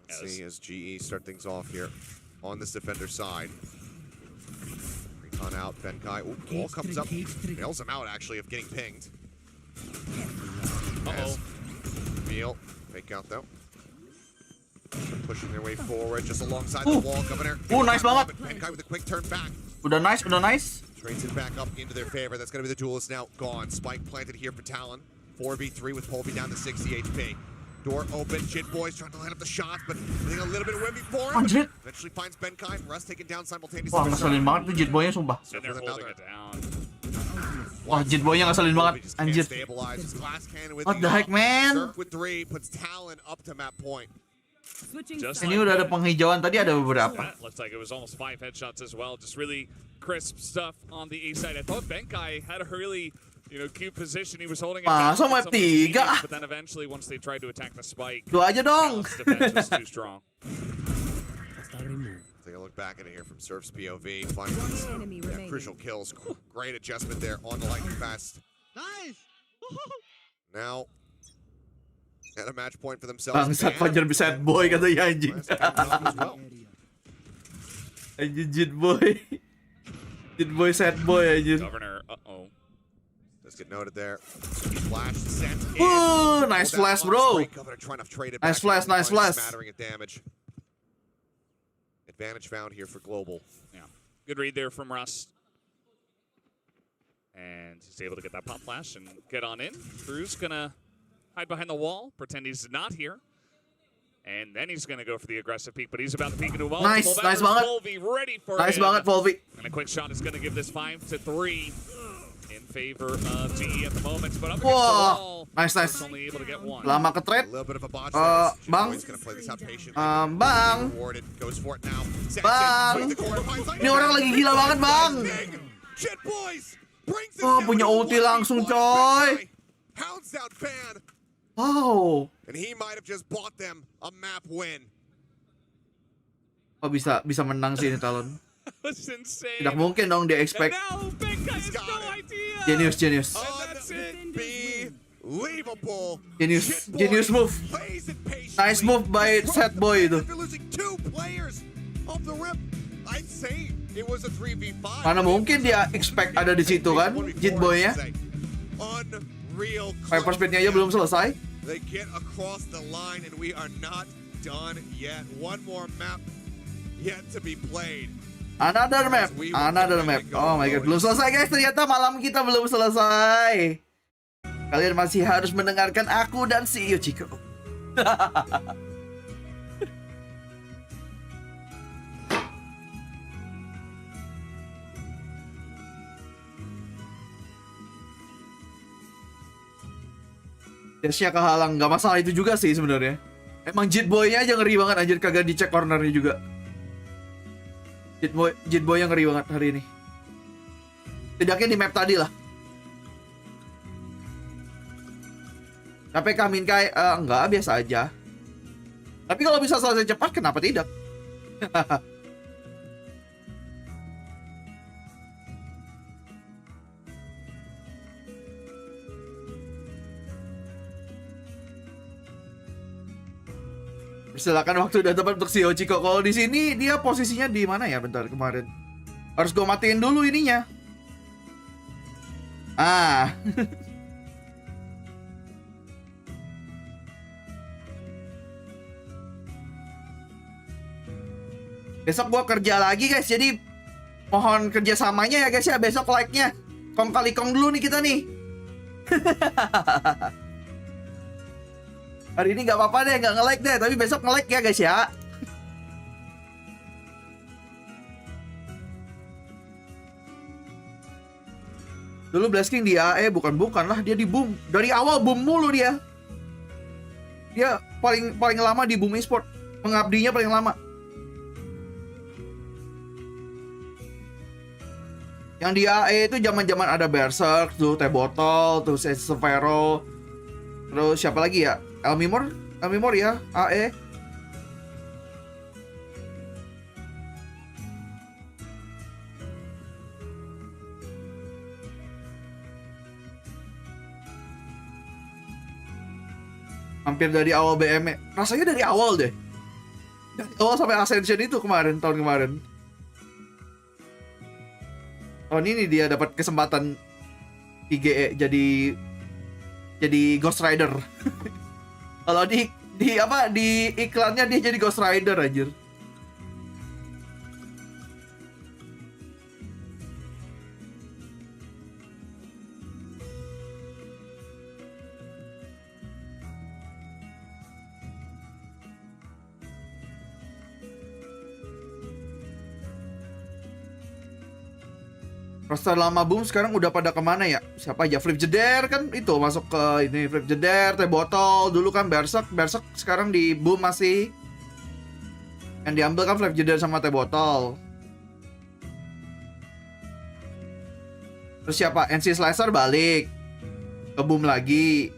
Let's see as GE start things off here on this defender side. Recon out, Benkai. Wall comes up, bails him out actually of getting pinged. Reveal, fake out though. Pushing their way forward just alongside the wall, Governor. Nice banget. Benkai with a quick turn back. Udah nice. Trades it back up into their favor. That's going to be the duelist now gone. Spike planted here for Talon. 4v3 with Polby down to 60 HP. Door open. Jit Boys trying to line up the shots, but getting a little bit of win before him. Anjir. Eventually finds Benkai. Russ taken down simultaneously. Wah, ngeselin banget tuh Jet Boy-nya sumpah. And they're holding it down. Wah, Jet Boy-nya ngeselin banget. Anjir. What the heck, man? Surf with 3 puts Talon up to map point. Ini udah ada penghijauan tadi, ada beberapa. That looks like it was almost 5 headshots as well. Just really crisp stuff on the A side. I thought Benkai had a really cute position. He was holding it down. Masa map 3? But then eventually, once they tried to attack the spike, 2 aja dong. the defense was too strong. Take a look back at it here from Surf's POV. Finding these crucial kills. Great adjustment there on the Lightning Fast. Nice. Now, at a match point for themselves. Bangsat Fajar sad boy katanya anjing. Anjing Jet Boy. Jet Boy sad boy anjing. Governor, Let's get noted there. Flash sent in. Ooh, nice flash, bro. Nice flash. Smattering of damage. Advantage found here for Global. Yeah, good read there from Russ. And he's able to get that pop flash and get on in. Cruz gonna hide behind the wall, pretend he's not here. And then he's gonna go for the aggressive peek, but he's about to peek into a wall. Nice banget. Volvi ready for Nice him. banget, Volvi. And a quick shot is gonna give this 5-3 in favor of GE at the moment. But up against the Wah, wall, nice. only able to get one. Lama ke trade. Bang. Bang. Goes for it now. Bang. Ini orang lagi gila banget, Bang. Jet Boys brings it Oh, down punya to ulti langsung, coy. Hounds down Fan. Wow. And he might have just bought them a map win. Oh bisa menang sih ini Talon. That's insane. Tidak mungkin dong dia expect. And now Benkai has no idea. Genius. Unbelievable. Genius move. Nice move by Set Boy itu. After losing 2 players off the rip, I'd say it was a 3v5. Mana mungkin dia expect ada di situ kan, Jit Boy-nya. Unreal. Hyper speed-nya aja belum selesai. They get across the line and we are not done yet. One more map yet to be played. Another map. Oh my god, belum selesai guys. Ternyata malam kita belum selesai. Kalian masih harus mendengarkan aku dan si Yochiko. Dashnya kehalang, nggak masalah itu juga sih sebenarnya. Emang Jit Boy-nya aja ngeri banget anjir, kagak dicek cornernya juga. Jit Boy yang ngeri banget hari ini. Tidaknya di map tadi lah. Tapi Kamin Kai enggak, biasa aja. Tapi kalau bisa selesai cepat kenapa tidak? Silakan, waktu udah tepat untuk si Yochiko. Kalau di sini dia posisinya di mana ya? Bentar, kemarin. Harus gue matiin dulu ininya. Besok gue kerja lagi guys, jadi mohon kerjasamanya ya guys ya. Besok like-nya kong kali kong dulu nih kita nih. Hari ini nggak apa-apa deh, nggak nge-like deh, tapi besok nge-like ya guys ya. Dulu Blasking di AE, bukan lah, dia di boom. Dari awal boom mulu dia. Dia paling lama di boom esport, pengabdinya paling lama. Yang di AE itu zaman-zaman ada Berserk, tuh T-Bottle, terus Severo, terus siapa lagi ya? Elmimor ya, AE. Hampir dari awal BM. Rasanya dari awal deh. Dari awal sampai Ascension itu tahun kemarin. Tahun ini dia dapat kesempatan IGE jadi Ghost Rider. Kalau di iklannya dia jadi Ghost Rider anjir. Roster lama boom sekarang udah pada kemana ya? Siapa aja? Flip Jeder kan itu masuk ke ini. Flip Jeder, T-Bottle, dulu kan Berserk sekarang di boom masih. Yang diambil kan Flip Jeder sama T-Bottle. Terus siapa? NC Slicer balik ke boom lagi.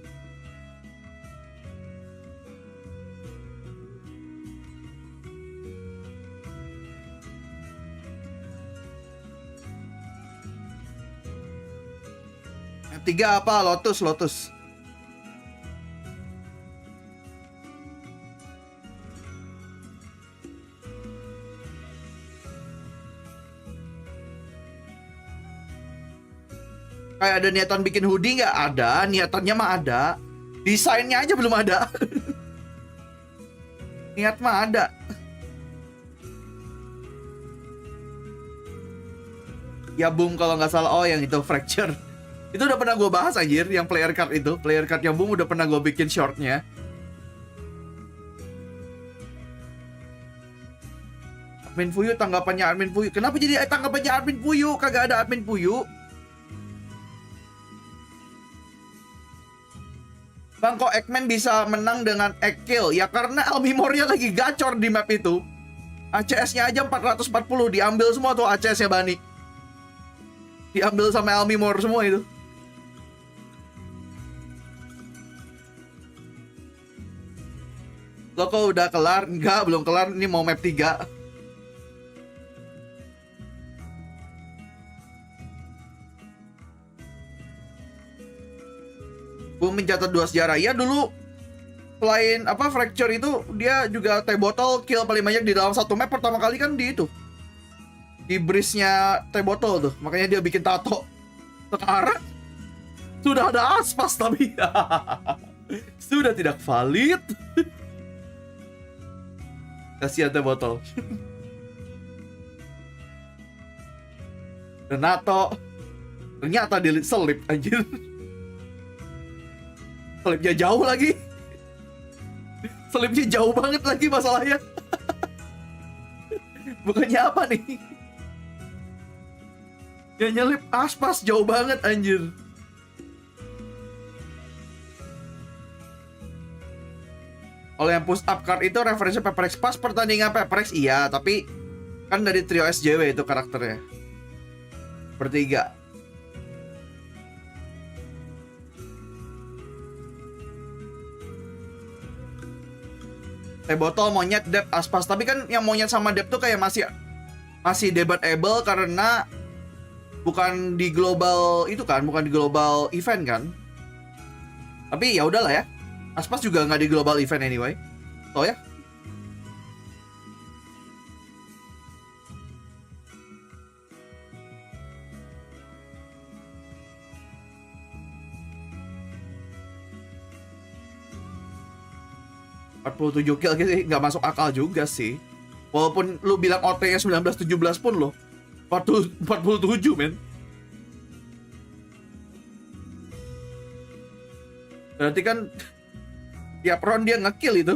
Tiga apa? Lotus. Kayak ada niatan bikin hoodie nggak? Ada, niatannya mah ada. Desainnya aja belum ada. Niat mah ada. Ya boom kalau nggak salah. Oh yang itu Fracture. Itu udah pernah gue bahas anjir, yang player card itu. Player card yang boom udah pernah gue bikin shortnya. Admin Fuyu, tanggapannya admin Fuyu. Kenapa jadi tanggapannya admin Fuyu? Kagak ada admin Fuyu. Bang, kok Eggman bisa menang dengan egg kill? Ya karena Almimornya lagi gacor di map itu. ACS-nya aja 440, diambil semua tuh ACS-nya Bani. Diambil sama Almimor semua itu. Koko udah kelar? Enggak, belum kelar. Ini mau map 3. Gue mencatat 2 sejarah. Ya dulu selain apa fracture itu dia juga T-bottle kill paling banyak di dalam satu map pertama kali kan di itu. Di bridge-nya T-bottle tuh. Makanya dia bikin tato. Sekarang sudah ada aspas tapi sudah tidak valid. Kasihan T-bottle. Renato ternyata diselip anjir. Selipnya jauh lagi. Selipnya jauh banget lagi masalahnya. Bukannya apa nih? Dia nyelip aspas jauh banget anjir. Kalau yang push up card itu referensi PPX pas pertandingan PPX iya, tapi kan dari trio SJW itu karakternya. Bertiga. Botol, monyet, dep, aspas. Tapi kan yang monyet sama dep tuh kayak masih debatable karena bukan di global itu kan, bukan di global event kan. Tapi ya udahlah ya. Aspas juga nggak di global event anyway. Toh ya. ...47 kill sih nggak masuk akal juga sih. Walaupun lu bilang OT-nya 19-17 pun loh. 47 men. Berarti kan tiap round dia nge-kill itu.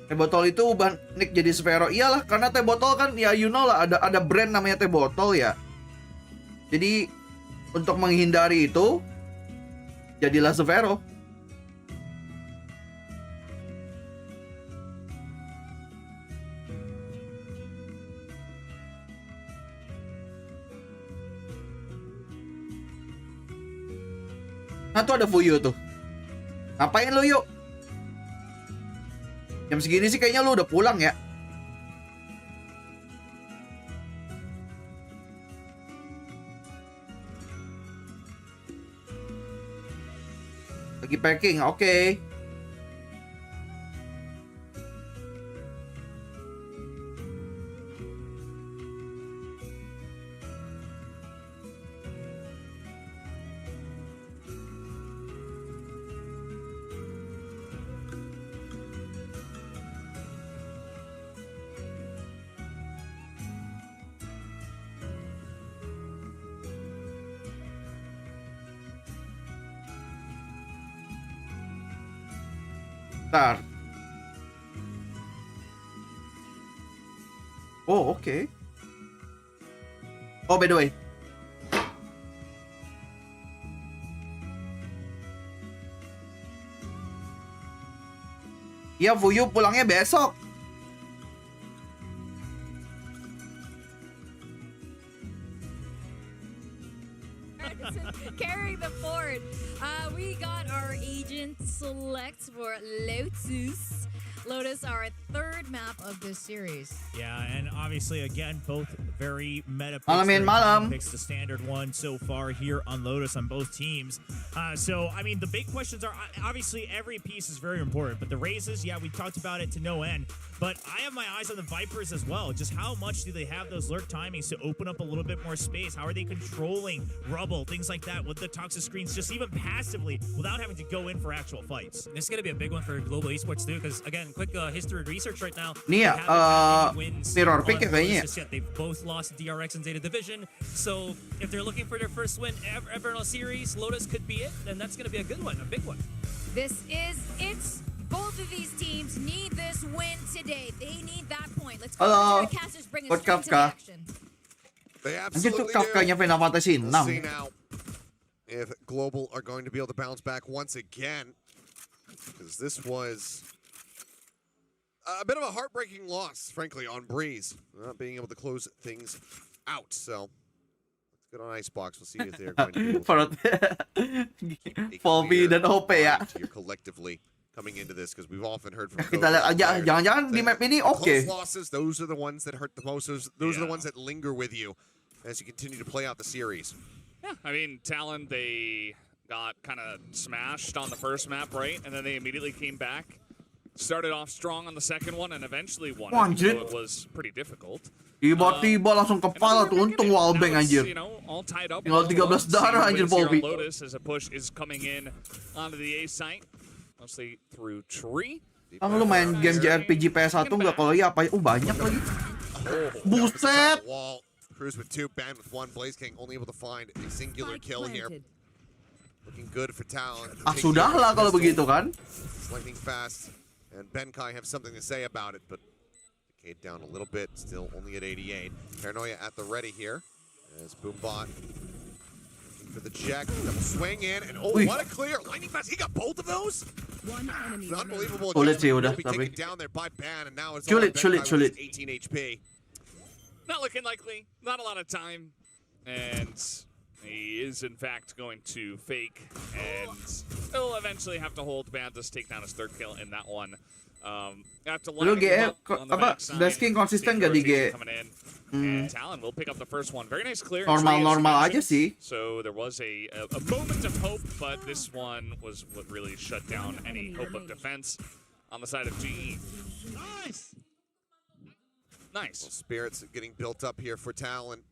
T-botol itu ubah nick jadi Sphero. Iyalah, karena T-botol kan ya you know lah, ada brand namanya T-botol ya. Jadi untuk menghindari itu jadilah Sphero. Nah tuh ada fuyu tuh. Ngapain lu yuk? Jam segini sih kayaknya lu udah pulang ya. Lagi packing, oke. Bentar. Oh, oke. Oh, by the way. Ya, Fuyu pulangnya besok. Carrying the fort. We got our agent select for Lotus. Lotus, our third map of this series. Yeah, and obviously, again, both very meta picks. Malam. Picks the standard one so far here on Lotus on both teams. So, I mean, the big questions are, obviously, every piece is very important. But the raises, yeah, we talked about it to no end. But I have my eyes on the Vipers as well. Just how much do they have those lurk timings to open up a little bit more space? How are they controlling rubble, things like that, with the toxic screens, just even passively, without having to go in for actual fights? This is going to be a big one for global esports too, because again, quick history research right now. Nih ya, mirror pick ya kayaknya. They've both lost DRX and Zeta Division, so if they're looking for their first win ever in a series, Lotus could be it, and that's going to be a good one, a big one. This is it. Both of these teams need this win today. They need that point. Let's go. Halo, The casters bring us Coach straight to the Kafka. action. They Anjir tuh absolutely Kafkanya do. Final Fantasy 6. We'll see now if Global are going to be able to bounce back once again, because this was a bit of a heartbreaking loss, frankly, on Breeze, not being able to close things out. So Good on Icebox. We'll see if they're going to be able Perut to Volpi dan OP ya. here collectively coming into this, because we've often heard from Kita lihat aja, jangan-jangan di map ini oke. close losses, those are the ones that hurt the most. Those are the ones that linger with you as you continue to play out the series. Yeah, I mean, Talon, they got kind of smashed on the first map, right? And then they immediately came back, started off strong on the second one, and eventually won it. So it was pretty difficult. Tiba-tiba langsung kepala tuh, untung wallbang anjir. Tinggal 13 darah anjir Volpi. Lotus as a push is coming in onto the A site, mostly through tree. Lu main game JRPG PS1 nggak? Kalau iya apa? Banyak lagi. Buset. Cruz with 2, Ban with 1. Blaze King only able to find a singular kill here. Looking good for Talon. Sudahlah kalau begitu kan. Lightning fast, and Benkai have something to say about it, but Decade down a little bit, still only at 88. Paranoia at the ready here as Boombot looking for the check, double swing in, and oh, what a clear! Lightning fast, he got both of those. One enemy Unbelievable. Sulit sih udah, be tapi taken down there by Ban, and now it's sulit. 18 HP. Not looking likely, not a lot of time, and he is in fact going to fake, and he'll eventually have to hold Banthas take down his third kill in that one. After Lu GE apa Dasking konsisten gak di GE? Talon will pick up the first one. Very nice clear. Normal aja sih. So there was a moment of hope, but this one was what really shut down any hope of defense on the side of GE. Nice. Nice. Well, spirits getting built up here for Talon.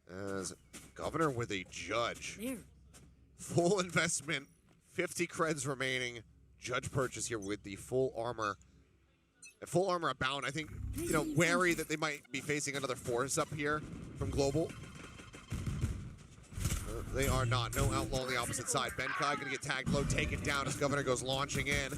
As Governor with a judge. Full investment, 50 creds remaining. Judge purchase here with the full armor. Full armor abound. I think, you know, wary that they might be facing another force up here from Global. They are not. No outlaw on the opposite side. Benkai going to get tagged low, taken down as Governor goes launching in.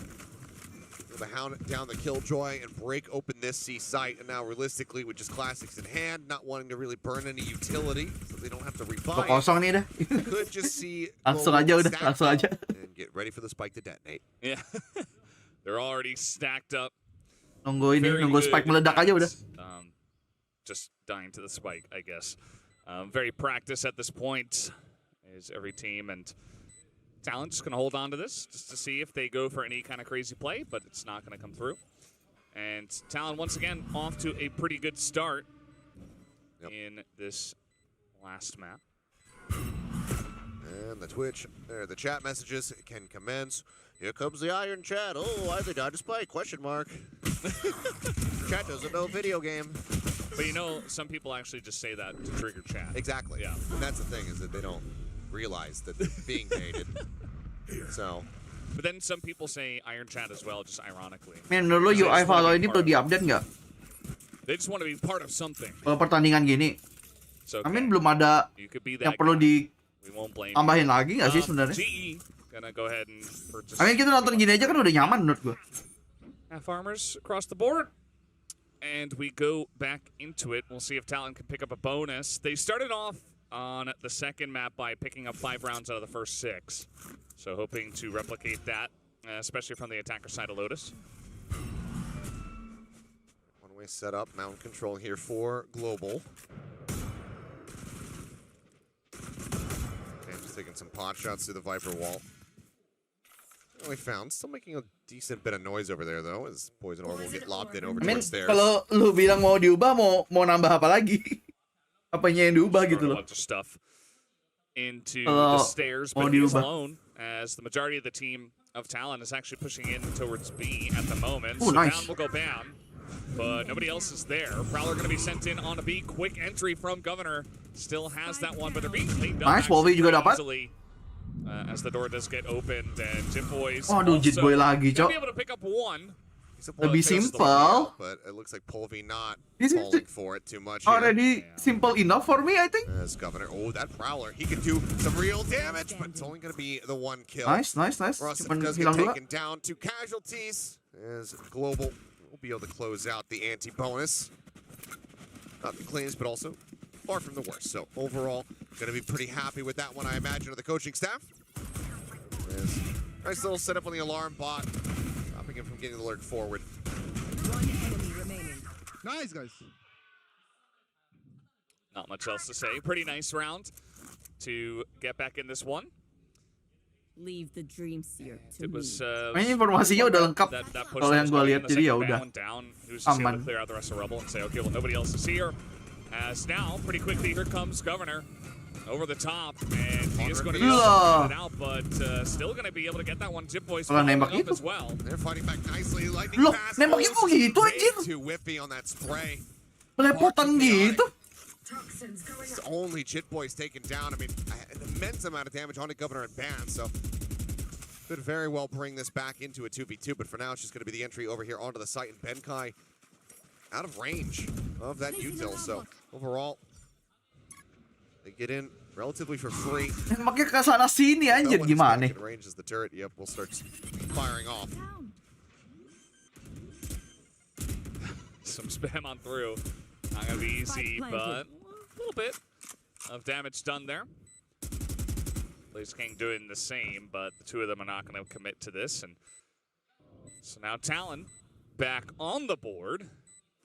To hound down the Killjoy and break open this C site. And now realistically, with just classics in hand, not wanting to really burn any utility, so they don't have to rebuy. Kosong nih dah. Could just see langsung aja udah, langsung aja. And get ready for the spike to detonate. Yeah. They're already stacked up. Nunggu spike meledak aja udah. Just dying to the spike, I guess. Very practiced at this point is every team, and Talon just going to hold on to this just to see if they go for any kind of crazy play, but it's not going to come through. And Talon, once again, off to a pretty good start in this last map. And the chat messages can commence. Here comes the Iron Chat. Oh, I think I just play, question mark. Chat doesn't know video game. But you know, some people actually just say that to trigger chat. Exactly. Yeah. And that's the thing, is that they don't realize that they're being baited. So. But then some people say Iron Chat as well, just ironically. Men, menurut lu UI follow ini perlu di-update nggak? They just want to be part of something. Kalau pertandingan gini. So, I mean, belum ada yang perlu ditambahin lagi nggak sih sebenarnya? Gonna go ahead and purchase. I mean, kita nonton gini aja kan udah nyaman menurut gua. Farmers across the board. And we go back into it. We'll see if Talon can pick up a bonus. They started off on the second map by picking up 5 rounds out of the first 6. So hoping to replicate that, especially from the attacker side of Lotus. One-way setup, mount control here for Global. Okay, just taking some pot shots through the Viper wall. We found, still making a decent bit of noise over there though, as Poison Orb will get lobbed in over towards stairs. Kalau lu bilang mau diubah, mau nambah apa lagi? Apanya yang diubah gitu loh? A bunch of stuff into the stairs, but he's alone, as the majority of the team of Talon is actually pushing in towards B at the moment. Oh, so nice. down will go Bam, but nobody else is there. Prowler going to be sent in on a B. Quick entry from Governor. Still has that one, but they're being cleaned up. Nice, Wolvie juga dapat. As the door does get opened, and Jit Boys Waduh, Jit Boy lagi, Cok. be able to pick up one. Lebih simple. But it looks like Polvi not falling for it too much here. Already simple enough for me, I think. As Governor, oh, that Prowler, he can do some real damage, but it's only going to be the one kill. Nice. Russ does get taken down to casualties, as Global will be able to close out the anti-bonus. Not the cleanest, but also far from the worst. So overall, going to be pretty happy with that one, I imagine, of the coaching staff. Nice little setup on the alarm bot, stopping him from getting the alert forward. One enemy remaining. Nice, guys. Not much else to say. Pretty nice round to get back in this one. Leave the dream seer to It me. was Kayaknya informasinya udah lengkap kalau yang gue lihat, jadi ya udah aman. Clear out the rest of Rebel and say, okay, well, nobody else is here. As now, pretty quickly, here comes Governor over the top, and he is going to be able to get it out, but still going to be able to get that one. Jip Boys following up as well. They're fighting back nicely. Lightning Loh, fast. nembaknya kok gitu anjir? Too whiffy on that spray. Pelepotan gitu. It's only Jit Boys taken down. I mean, an immense amount of damage on the Governor and Ban, so could very well bring this back into a 2v2, but for now it's just going to be the entry over here onto the site, and Benkai out of range of that util, so overall they get in relatively for free. Nembaknya ke sana sini anjir, gimana nih? Range is the turret. Yep, we'll start firing off. Some spam on through. Not going to be easy, but a little bit of damage done there. Blaze King doing the same, but the two of them are not going to commit to this. And so now Talon back on the board,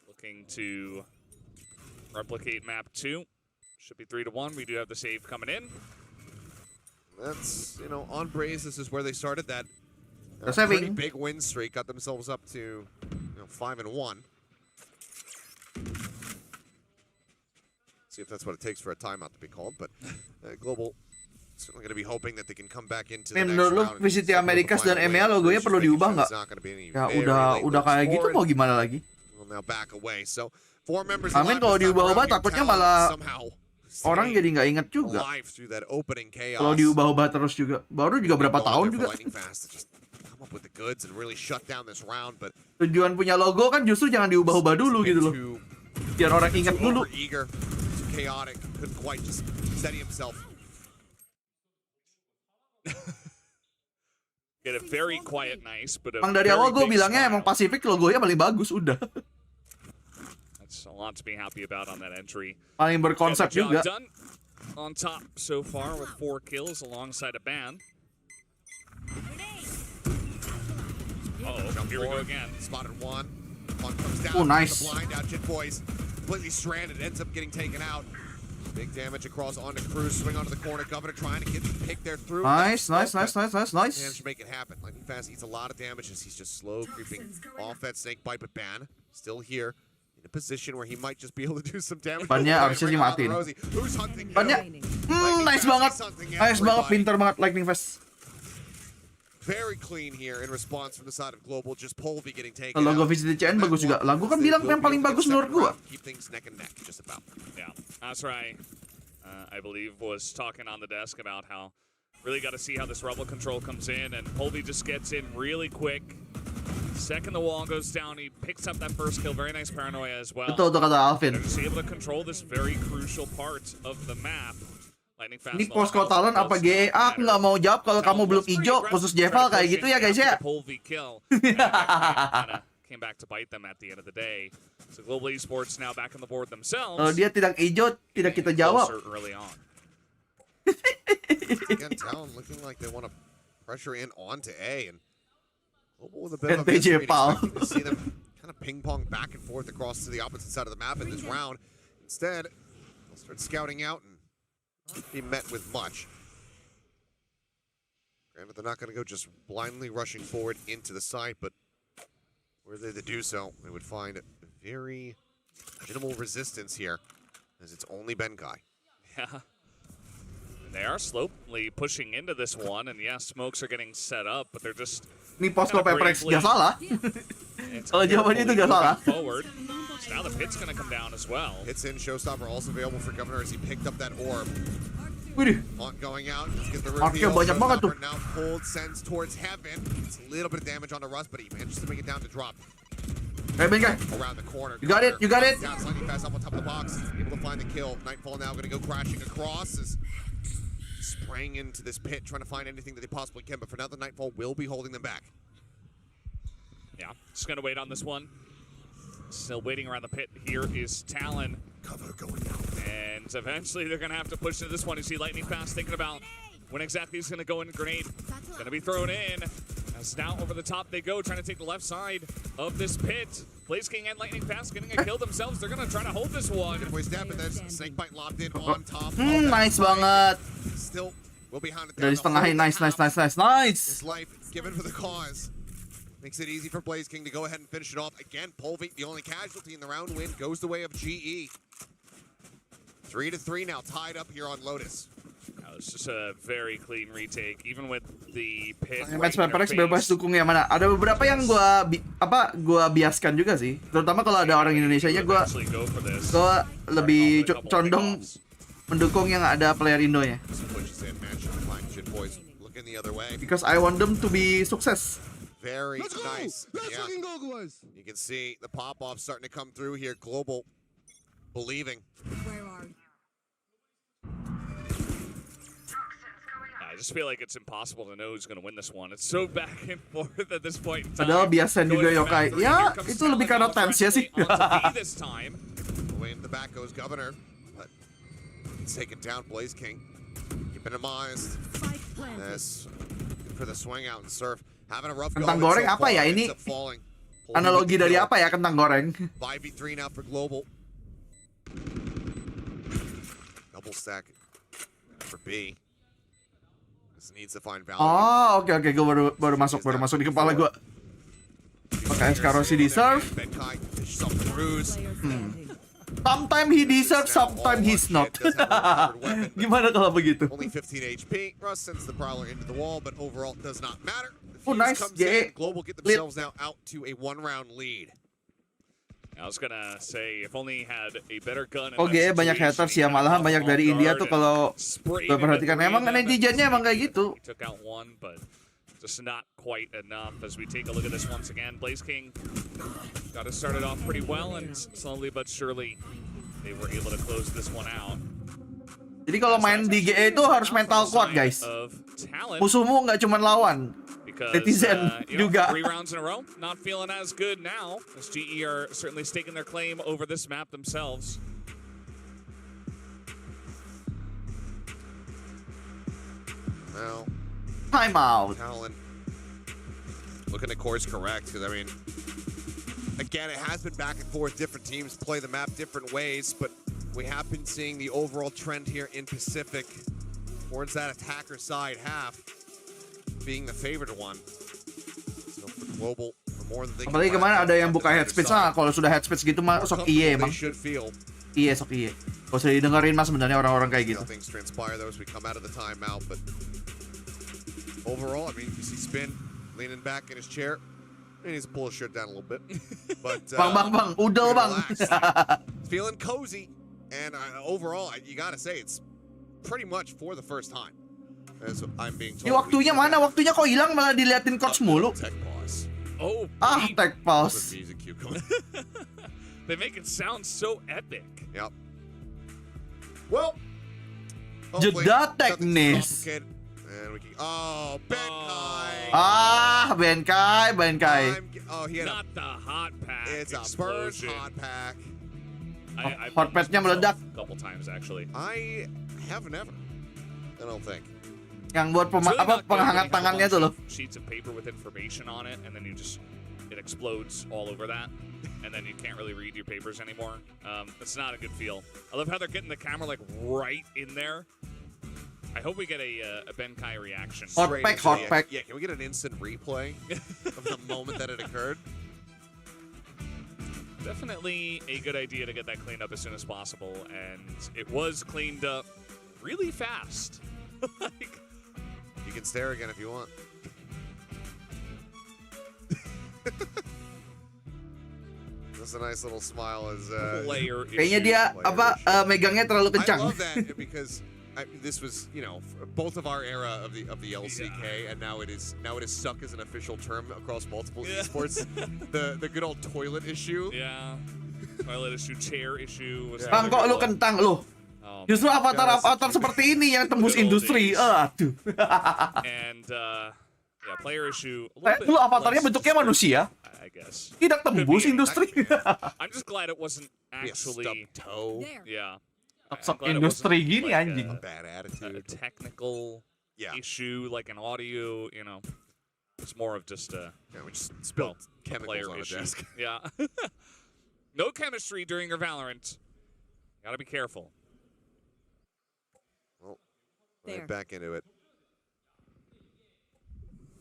looking to replicate map 2. Should be 3-1. We do have the save coming in. That's, you know, on Braze, this is where they started that Saving. pretty big win streak, got themselves up to 5-1. See if that's what it takes for a timeout to be called, but Global certainly going to be hoping that they can come back into the next Menurut lu round. VCT Americas dan EMEA logonya perlu diubah nggak? Ya udah kayak gitu mau gimana lagi? Well, now back away. So, 4 members Amin kalau diubah-ubah takutnya malah orang jadi nggak inget juga. Kalau diubah-ubah terus juga. Baru juga berapa tahun juga. Tujuan punya logo kan justru jangan diubah-ubah dulu gitu loh. Biar orang ingat dulu. Chaotic, couldn't quite just steady himself. Get a very quiet nice, but Emang dari awal gue bilangnya emang Pacific logonya paling bagus, udah. That's a lot to be happy about on that entry. Paling berkonsep juga. Done on top so far with 4 kills alongside a ban. Here we go again. Spotted one. One comes down. Nice. The blind out. Jit Boys completely stranded. Ends up getting taken out. Big damage across onto Cruz. Swing onto the corner. Governor trying to get the pick there through. Nice. Managed to make it happen. Lightning Fast eats a lot of damage as he's just slow creeping off that snake bite. But Ban still here in a position where he might just be able to do some damage. Bannya harusnya dimatiin. Bannya, nice banget. Nice banget, pinter banget Lightning Fast. Very clean here in response from the side of Global. Just Polvi getting taken. Logo VCTCN bagus juga. Lagu kan bilang yang paling bagus menurut gua. Keep things neck and neck, just about. Yeah, that's right. I believe was talking on the desk about how really got to see how this rebel control comes in, and Polvi just gets in really quick. Second the wall goes down, he picks up that first kill. Very nice paranoia as well. Betul kata Alvin. Just able to control this very crucial part of the map. Ini posko talent apa GEA? Aku nggak mau jawab kalau kamu belum hijau, khusus Jeval kayak gitu ya guys ya. Came back to bite them at the end of the day. So Global Esports now back on the board themselves. Kalau dia tidak hijau, tidak kita jawab. Early on. Again, Talon looking like they want to pressure in onto A, and Global with a bit of a mystery, expecting to see them kind of ping pong back and forth across to the opposite side of the map in this round. Instead, they'll start scouting out and not be met with much. Granted, they're not going to go just blindly rushing forward into the site, but were they to do so, they would find very minimal resistance here, as it's only Benkai. Yeah. And they are slowly pushing into this one, and yeah, smokes are getting set up, but they're just... Ini posko Peprex gak salah. Kalau jawabannya itu gak salah. Forward. So now the pit's going to come down as well. Hits in, Showstopper also available for Governor as he picked up that orb. Widih. Going out, get the Arctis banyak banget tuh. Now pulled sends towards heaven. It's a little bit of damage on the Rust, but he manages to make it down to drop. Hey, big guy. Around the corner. You got it, you got it. Down slightly fast up on top of the box. Able to find the kill. Nightfall now going to go crashing across. Is spraying into this pit, trying to find anything that they possibly can. But for now, the Nightfall will be holding them back. Yeah, just going to wait on this one. Still waiting around the pit. Here is Talon. Cover going out. And eventually they're going to have to push into this one. You see Lightning Fast thinking about when exactly he's going to go in. Grenade going to be thrown in As now over the top they go, trying to take the left side of this pit. Blaze King and Lightning Fast getting a kill themselves. They're gonna try to hold this one. Good voice step, and then Senpai locked in on top. Nice banget. Still will be hunted Dari down. setengahin, nice. His life given for the cause. Makes it easy for Blaze King to go ahead and finish it off. Again, Polvi, the only casualty in the round win, goes the way of GE. 3-3 now, tied up here on Lotus. It's just a very clean retake, even with the pit. Match Perplex bebas dukung yang mana. Ada beberapa yang gua biaskan juga sih. Terutama kalau ada orang Indonesianya gua lebih condong mendukung yang ada player Indonya. Because I want them to be sukses. Very nice. Yeah. You can see the pop-off starting to come through here. Global believing. I just feel like it's impossible to know who's going to win this one. It's so back and forth at this point in time. Padahal biasa juga yokai. Ya, itu lebih karena tense ya sih. Away in the back goes Governor, but it's taken down Blaze King. Keep minimized. Yes, good for the swing out and surf. Having a rough go. Kentang goreng apa ya ini? Analogi dari apa ya kentang goreng? 5v3 now for Global. Double stack for B. This needs to find value. Oh, oke. Gue baru masuk di kepala gue. Oke, sekarang si deserve. Sometimes he deserves, sometimes he's not. Gimana kalau begitu? Only 15 HP. Russ sends the Prowler into the wall, but overall does not matter. Oh, nice. Global get themselves now out to a 1-round lead. I was gonna say, if only had a better gun. Oke, banyak haters ya, malahan banyak dari India tuh kalau gue perhatikan. Emang netizennya emang kayak gitu. Took out one, but just not quite enough. As we take a look at this once again, Blaze King got it started off pretty well, and slowly but surely they were able to close this one out. Jadi kalau main di GE itu harus mental kuat, guys. Musuhmu nggak cuma lawan, netizen juga. 3 rounds in a row, not feeling as good now, as GE are certainly staking their claim over this map themselves. Well, timeout. Talon looking at course correct, because I mean, again, it has been back and forth. Different teams play the map different ways, but we have been seeing the overall trend here in Pacific towards that attacker side half being the favored one. So for Global, for more than they can. Apalagi kemarin ada yang buka headspace, kalau sudah headspace gitu mah sok iye emang. Iya sok iye. Kalau usah didengerin mas sebenarnya orang-orang kayak gitu. Things transpire though as we come out of the timeout, but overall, I mean, you see Spin leaning back in his chair. He needs to pull his shirt down a little bit, but bang, udel bang. Feeling cozy, and overall, you gotta say it's pretty much for the first time. As I'm being told. Waktunya mana? Waktunya kok hilang malah diliatin coach mulu. Tech pause. Oh, tech pause. They make it sound so epic. Yep. Well, jeda teknis. And we can, Benkai. Benkai. He had not the hot pack. It's explosion. a burst hot pack. Hot packnya meledak. A couple times actually. I have never. I don't think. Yang buat penghangat tangannya tuh loh. Sheets of paper with information on it, and then it explodes all over that, and then you can't really read your papers anymore. That's not a good feel. I love how they're getting the camera like right in there. I hope we get a Benkai reaction. Hot pack. Yeah, can we get an instant replay of the moment that it occurred? Definitely a good idea to get that cleaned up as soon as possible, and it was cleaned up really fast. Like, you can stare again if you want. That's a nice little smile as kayaknya dia megangnya terlalu kencang. I love that because this was, both of our era of the LCK, and now it is stuck as an official term across multiple esports. The good old toilet issue. Yeah, toilet issue, chair issue. Bang, kok lu kentang lu? Justru avatar seperti ini yang tembus industri. Aduh. And player issue. Lu avatarnya bentuknya manusia. I guess. Tidak tembus industri. I'm just glad it wasn't actually stubbed toe. Yeah. Industri gini like anjing. A bad attitude. A technical issue like an audio, It's more of just a we just spilled chemicals player on the issue. desk. Yeah. No chemistry during your Valorant. Gotta be careful. Well, There. right back into it.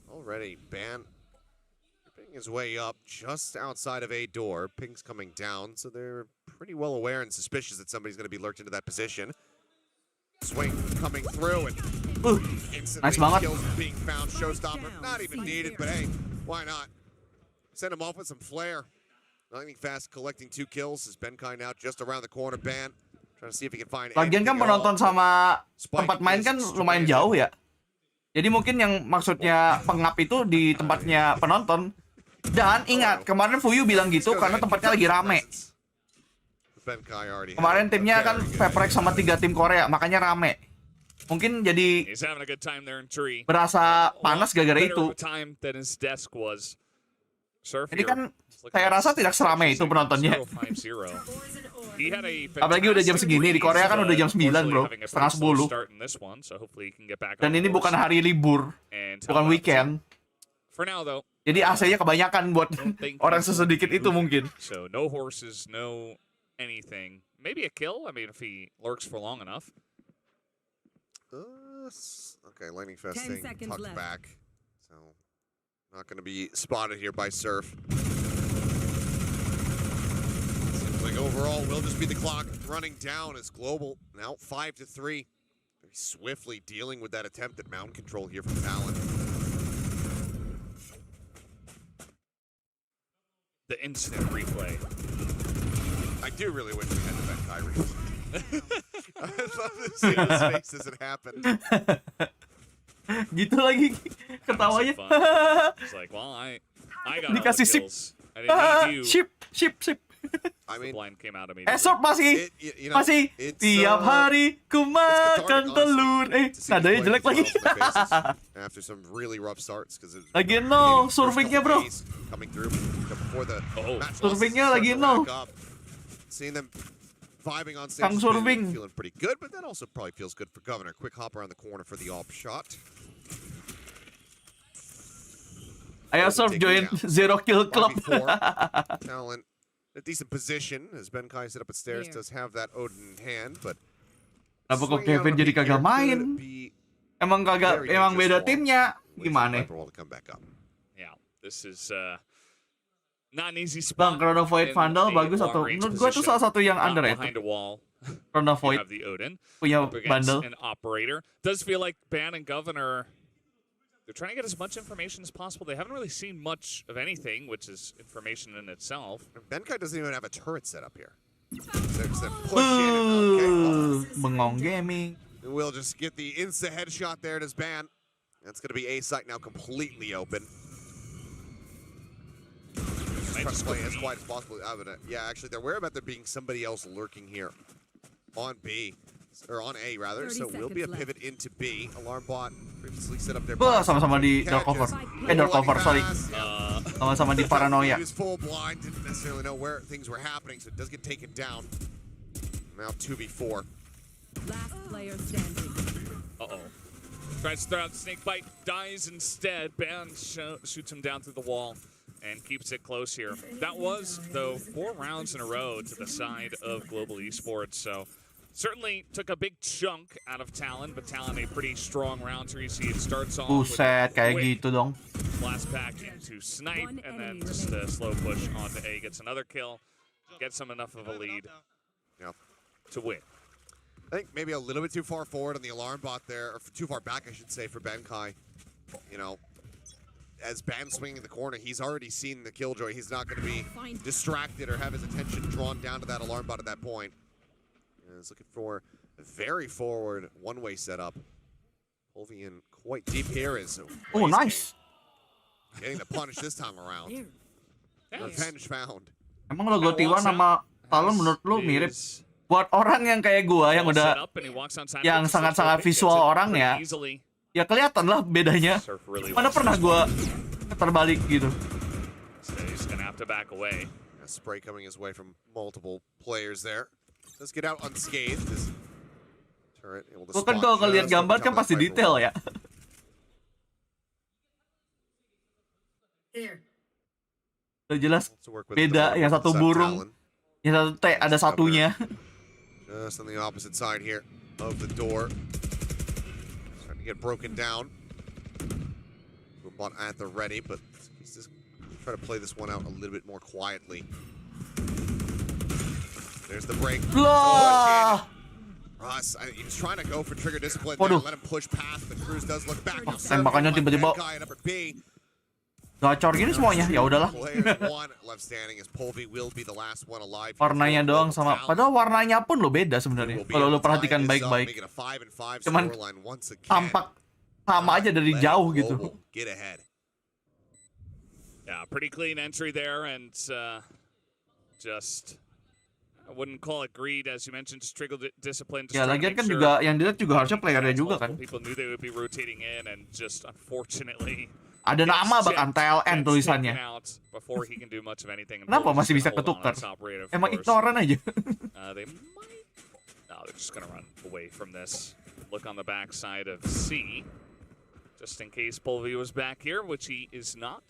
Already, Ban ping his way up just outside of A door. Ping's coming down, so they're pretty well aware and suspicious that somebody's going to be lurked into that position. Swing coming through and instantly Nice banget. kills being found. Showstopper, not even needed, but hey, why not? Send him off with some flair. Lightning fast collecting 2 kills as Benkai now just around the corner. Ban trying to see if he can find Lagian kan anything at all. penonton sama Spike tempat main is kan lumayan jauh ya. Jadi mungkin yang maksudnya pengap itu di tempatnya penonton. Dan ingat, kemarin Fuyu bilang gitu karena tempatnya lagi rame. Benkai already Kemarin had timnya a kan very Peprek sama 3 tim Korea, makanya rame. Mungkin jadi He's having a good time there in tree. berasa panas gara-gara Better itu. of a time than his desk was. Surf Jadi here. kan saya rasa tidak seramai itu penontonnya. 050. He had a Apalagi udah jam segini, di Korea kan udah jam 9 bro, setengah 10. start in this one, so hopefully he can get back Dan on ini course bukan hari libur, and bukan help out. weekend. For now though, Jadi AC-nya kebanyakan buat don't think orang he's sesedikit itu mungkin. So no horses, no anything. Maybe a kill. I mean, if he lurks for long enough. Okay, lightning fast 10 thing seconds tucked left. back. So not going to be spotted here by Surf. Seems like overall will just be the clock running down as Global now 5-3. Very swiftly dealing with that attempt at mountain control here from Talon. The instant replay. I do really wish we had the Benkai replay. I'd love to see his face as it happened. Gitu lagi ketawanya. It's like, well, I got all the Dikasih sip. kills. I didn't need you. Ship. I The mean, blind came out immediately. Esok masih you know, masih it's, tiap hari ku makan cathartic, telur. to see Nadanya these jelek players lagi. smile on their faces after some really rough starts because Lagi no surfingnya bro. coming through before the match Surfingnya losses lagi start to no. rack up. Seeing them vibing on stage, Kang has been surfing. feeling pretty good, but that also probably feels good for Governor. Quick hop around the corner for the AWP shot. Ayo surf join Zero Kill Club. 5v4. Talent, a decent position as Benkai set up at stairs, Here. does have that Odin in hand, but Kenapa kok swinging out Kevin on jadi the kagak air main? could be Emang beda timnya. Gimana? Viper to come back up. Yeah, this is not an easy Bang, spot. Chronovoid in Vandal a bagus atau long-range menurut gua tuh position. salah satu yang Not underrated. behind a wall. You Chronovoid have the Odin punya up against bundle. an operator. Does feel like Ban and Governor, they're trying to get as much information as possible. They haven't really seen much of anything, which is information in itself. Benkai doesn't even have a turret set up here. They're push in. Okay, Bengong Gaming. we'll just get the insta headshot there. Does Ban? That's going to be A site now completely open. Trying to play as quiet as possible. Yeah, actually, they're aware about there being somebody else lurking here on B. Or on A, rather. 30 So will be a seconds pivot into B. Alarm bot previously set up their Wah, sama-sama di dark cover. Dark cover, sorry. Sama-sama di paranoia. He was full blind, didn't necessarily know where things were happening, so it does get taken down. Now 2v4. Last player standing. Uh-oh. Tries to throw out the snake bite, dies instead. Ban shoots him down through the wall and keeps it close here. That was, though, 4 rounds in a row to the side of Global Esports, so certainly took a big chunk out of Talon, but Talon a pretty strong round here. You see it starts off with Buset, kayak quick gitu dong. blast pack into Snipe, and then just a slow push onto A. Gets another kill, gets him enough of a lead to win. I think maybe a little bit too far forward on the alarm bot there, or too far back, I should say, for Benkai. You know, as Ban swinging the corner, he's already seen the killjoy. He's not going to be distracted or have his attention drawn down to that alarm bot at that point. And he's looking for a very forward one-way setup. Polvian quite deep here is Oh, nice. getting the punish this time around. Revenge found. Emang logo T1 sama Talon menurut lu mirip? Buat orang yang kayak gua yang udah yang sangat-sangat visual orang ya kelihatan lah bedanya. Mana pernah gua terbalik gitu. Spray coming his way from multiple players there. Let's get out unscathed. This turret able to Gua kan kalau lihat gambar kan pasti detail ya. Udah jelas To work with beda, the yang satu side burung, Talon. yang satu T ada satunya. Just on the opposite side here of the door. Starting to get broken down. Bought at the ready, but he's just try to play this one out a little bit more quietly. There's the break. Lah. Russ, he's trying to go for trigger discipline Waduh. there. Let him push past, but Cruz does look back. Tembakannya tiba-tiba gacor gini semuanya. Ya udahlah. Warnanya doang sama, padahal warnanya pun lo beda sebenarnya. Kalau lo perhatikan baik-baik. Cuman tampak sama aja dari jauh gitu. Yeah, pretty clean entry there, and just I wouldn't call it greed, as you mentioned, just trigger discipline. Ya lagian kan juga yang dilihat juga harusnya playernya juga kan. People knew they would be rotating in, and just unfortunately ada nama bahkan TLN tulisannya. Kenapa masih bisa ketukar? Emang ignoran aja. They might. No, they're just gonna run away from this. Look on the backside of C, just in case Polvi was back here, which he is not.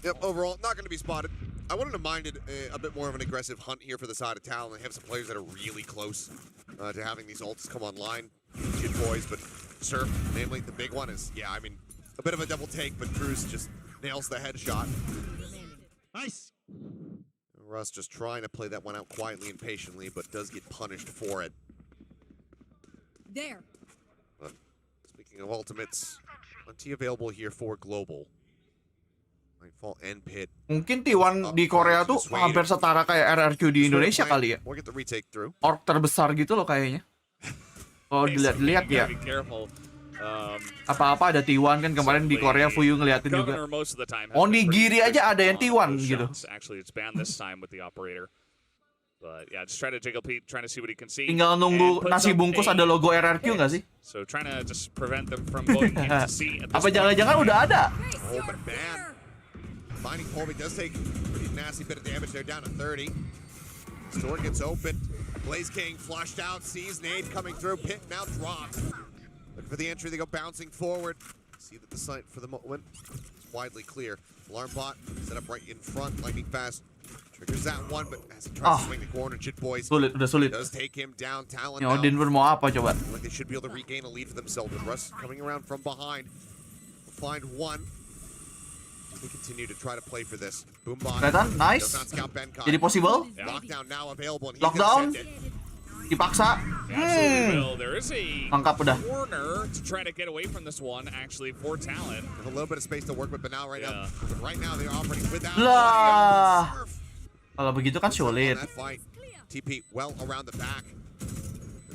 Yep, overall, not going to be spotted. I wouldn't have minded a bit more of an aggressive hunt here for the side of Talon. They have some players that are really close to having these ults come online. Shit boys, but Surf, namely the big one, is, yeah, I mean, a bit of a double take, but Cruz just nails the headshot. Nice. Russ just trying to play that one out quietly and patiently, but does get punished for it. There. But speaking of ultimates, plenty available here for Global. Nightfall and Pit. Mungkin T1 di Korea tuh hampir setara kayak RRQ di Indonesia kali ya. Org terbesar gitu loh kayaknya. Kalau dilihat-lihat ya. Apa-apa ada T1 kan, kemarin di Korea Fuyu ngeliatin juga. Onigiri aja ada yang T1 gitu. Tinggal nunggu nasi bungkus ada logo RRQ nggak sih? Apa jangan-jangan udah ada? Finding Colby does take a pretty nasty bit of damage there, down to 30. Store gets open. Blaze King flushed out, sees nade coming through. Pit now dropped. Looking for the entry, they go bouncing forward. See that the site for the moment is widely clear. Alarm bot set up right in front, lightning fast. Triggers that one, but as he tries to swing the corner, Jit Boys udah sulit. does take him down. Talon Ya Odin pun mau apa coba? like they should be able to regain a lead for themselves. With Russ coming around from behind, will find one. We continue to try to play for this. Boombot. Kelihatan, nice. Jadi possible. Lockdown now available. And Lockdown. Dipaksa. Lengkap udah. Corner to try to get away from this one, actually, for Talon. A little bit of space to work with, but now right now they're operating without. Lah. Kalau begitu kan sulit. TP well around the back.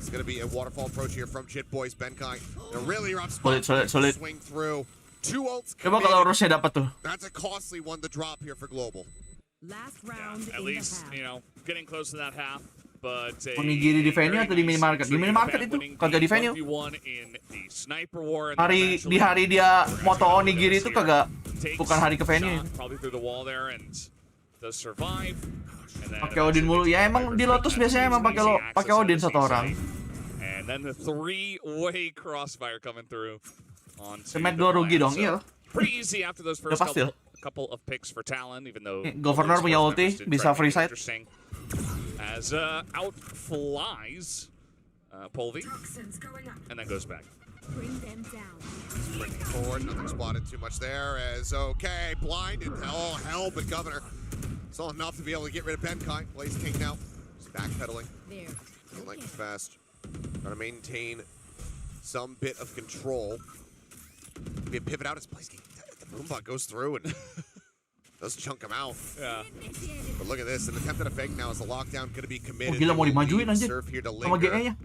It's going to be a waterfall approach here from Jit Boys. Benkai. A really rough spot. Sulit. Swing through. Two ults. Coba kalau Rusnya dapat tuh. That's a costly one to drop here for Global. Last round at least, you know, getting close to that half. But Onigiri di venue atau di minimarket? Di minimarket itu, kagak di venue. Di hari dia moto Onigiri itu kagak, bukan hari ke venue. Pakai Odin mulu. Ya emang di Lotus biasanya emang pakai Odin satu orang. And then the three-way crossfire coming through. Semet 2 rugi dong, iya. Pretty easy after those first couple of picks for Talon, even though Governor punya ulti, bisa free side. As out flies Polvi, and then goes back. Bring them down. Bringing forward, nothing spotted too much there. As okay, blinded, all hell but Governor. It's all enough to be able to get rid of Benkai. Blaze King now, just backpedaling. There. Like fast, trying to maintain some bit of control. Maybe a pivot out as Blaze King. The Boombot goes through and does chunk him out. Yeah. But look at this, an attempt at a fake now as the lockdown going to be committed. Gila mau dimajuin anjir. Sama GE-nya.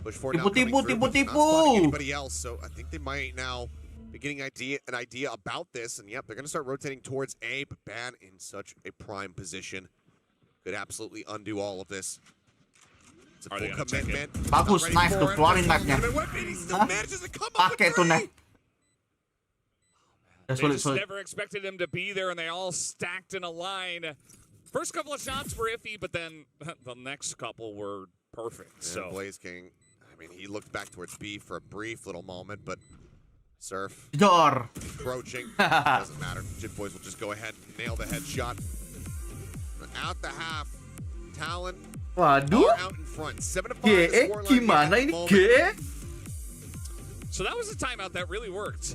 Tipu. Anybody else? So I think they might now be getting an idea about this, and yep, they're going to start rotating towards A, but Ban in such a prime position could absolutely undo all of this. It's a full commitment. Bagus, knife tuh, keluarin knife-nya. Pakai tuh knife. Just never expected him to be there, and they all stacked in a line. First couple of shots were iffy, but then the next couple were perfect. So Blaze King, I mean, he looked back towards B for a brief little moment, but Surf Jor. approaching. Doesn't matter. Jit Boys will just go ahead and nail the headshot. Out the half. Talon Waduh. out in front. 7-5. GE gimana ini GE? So that was a timeout that really worked.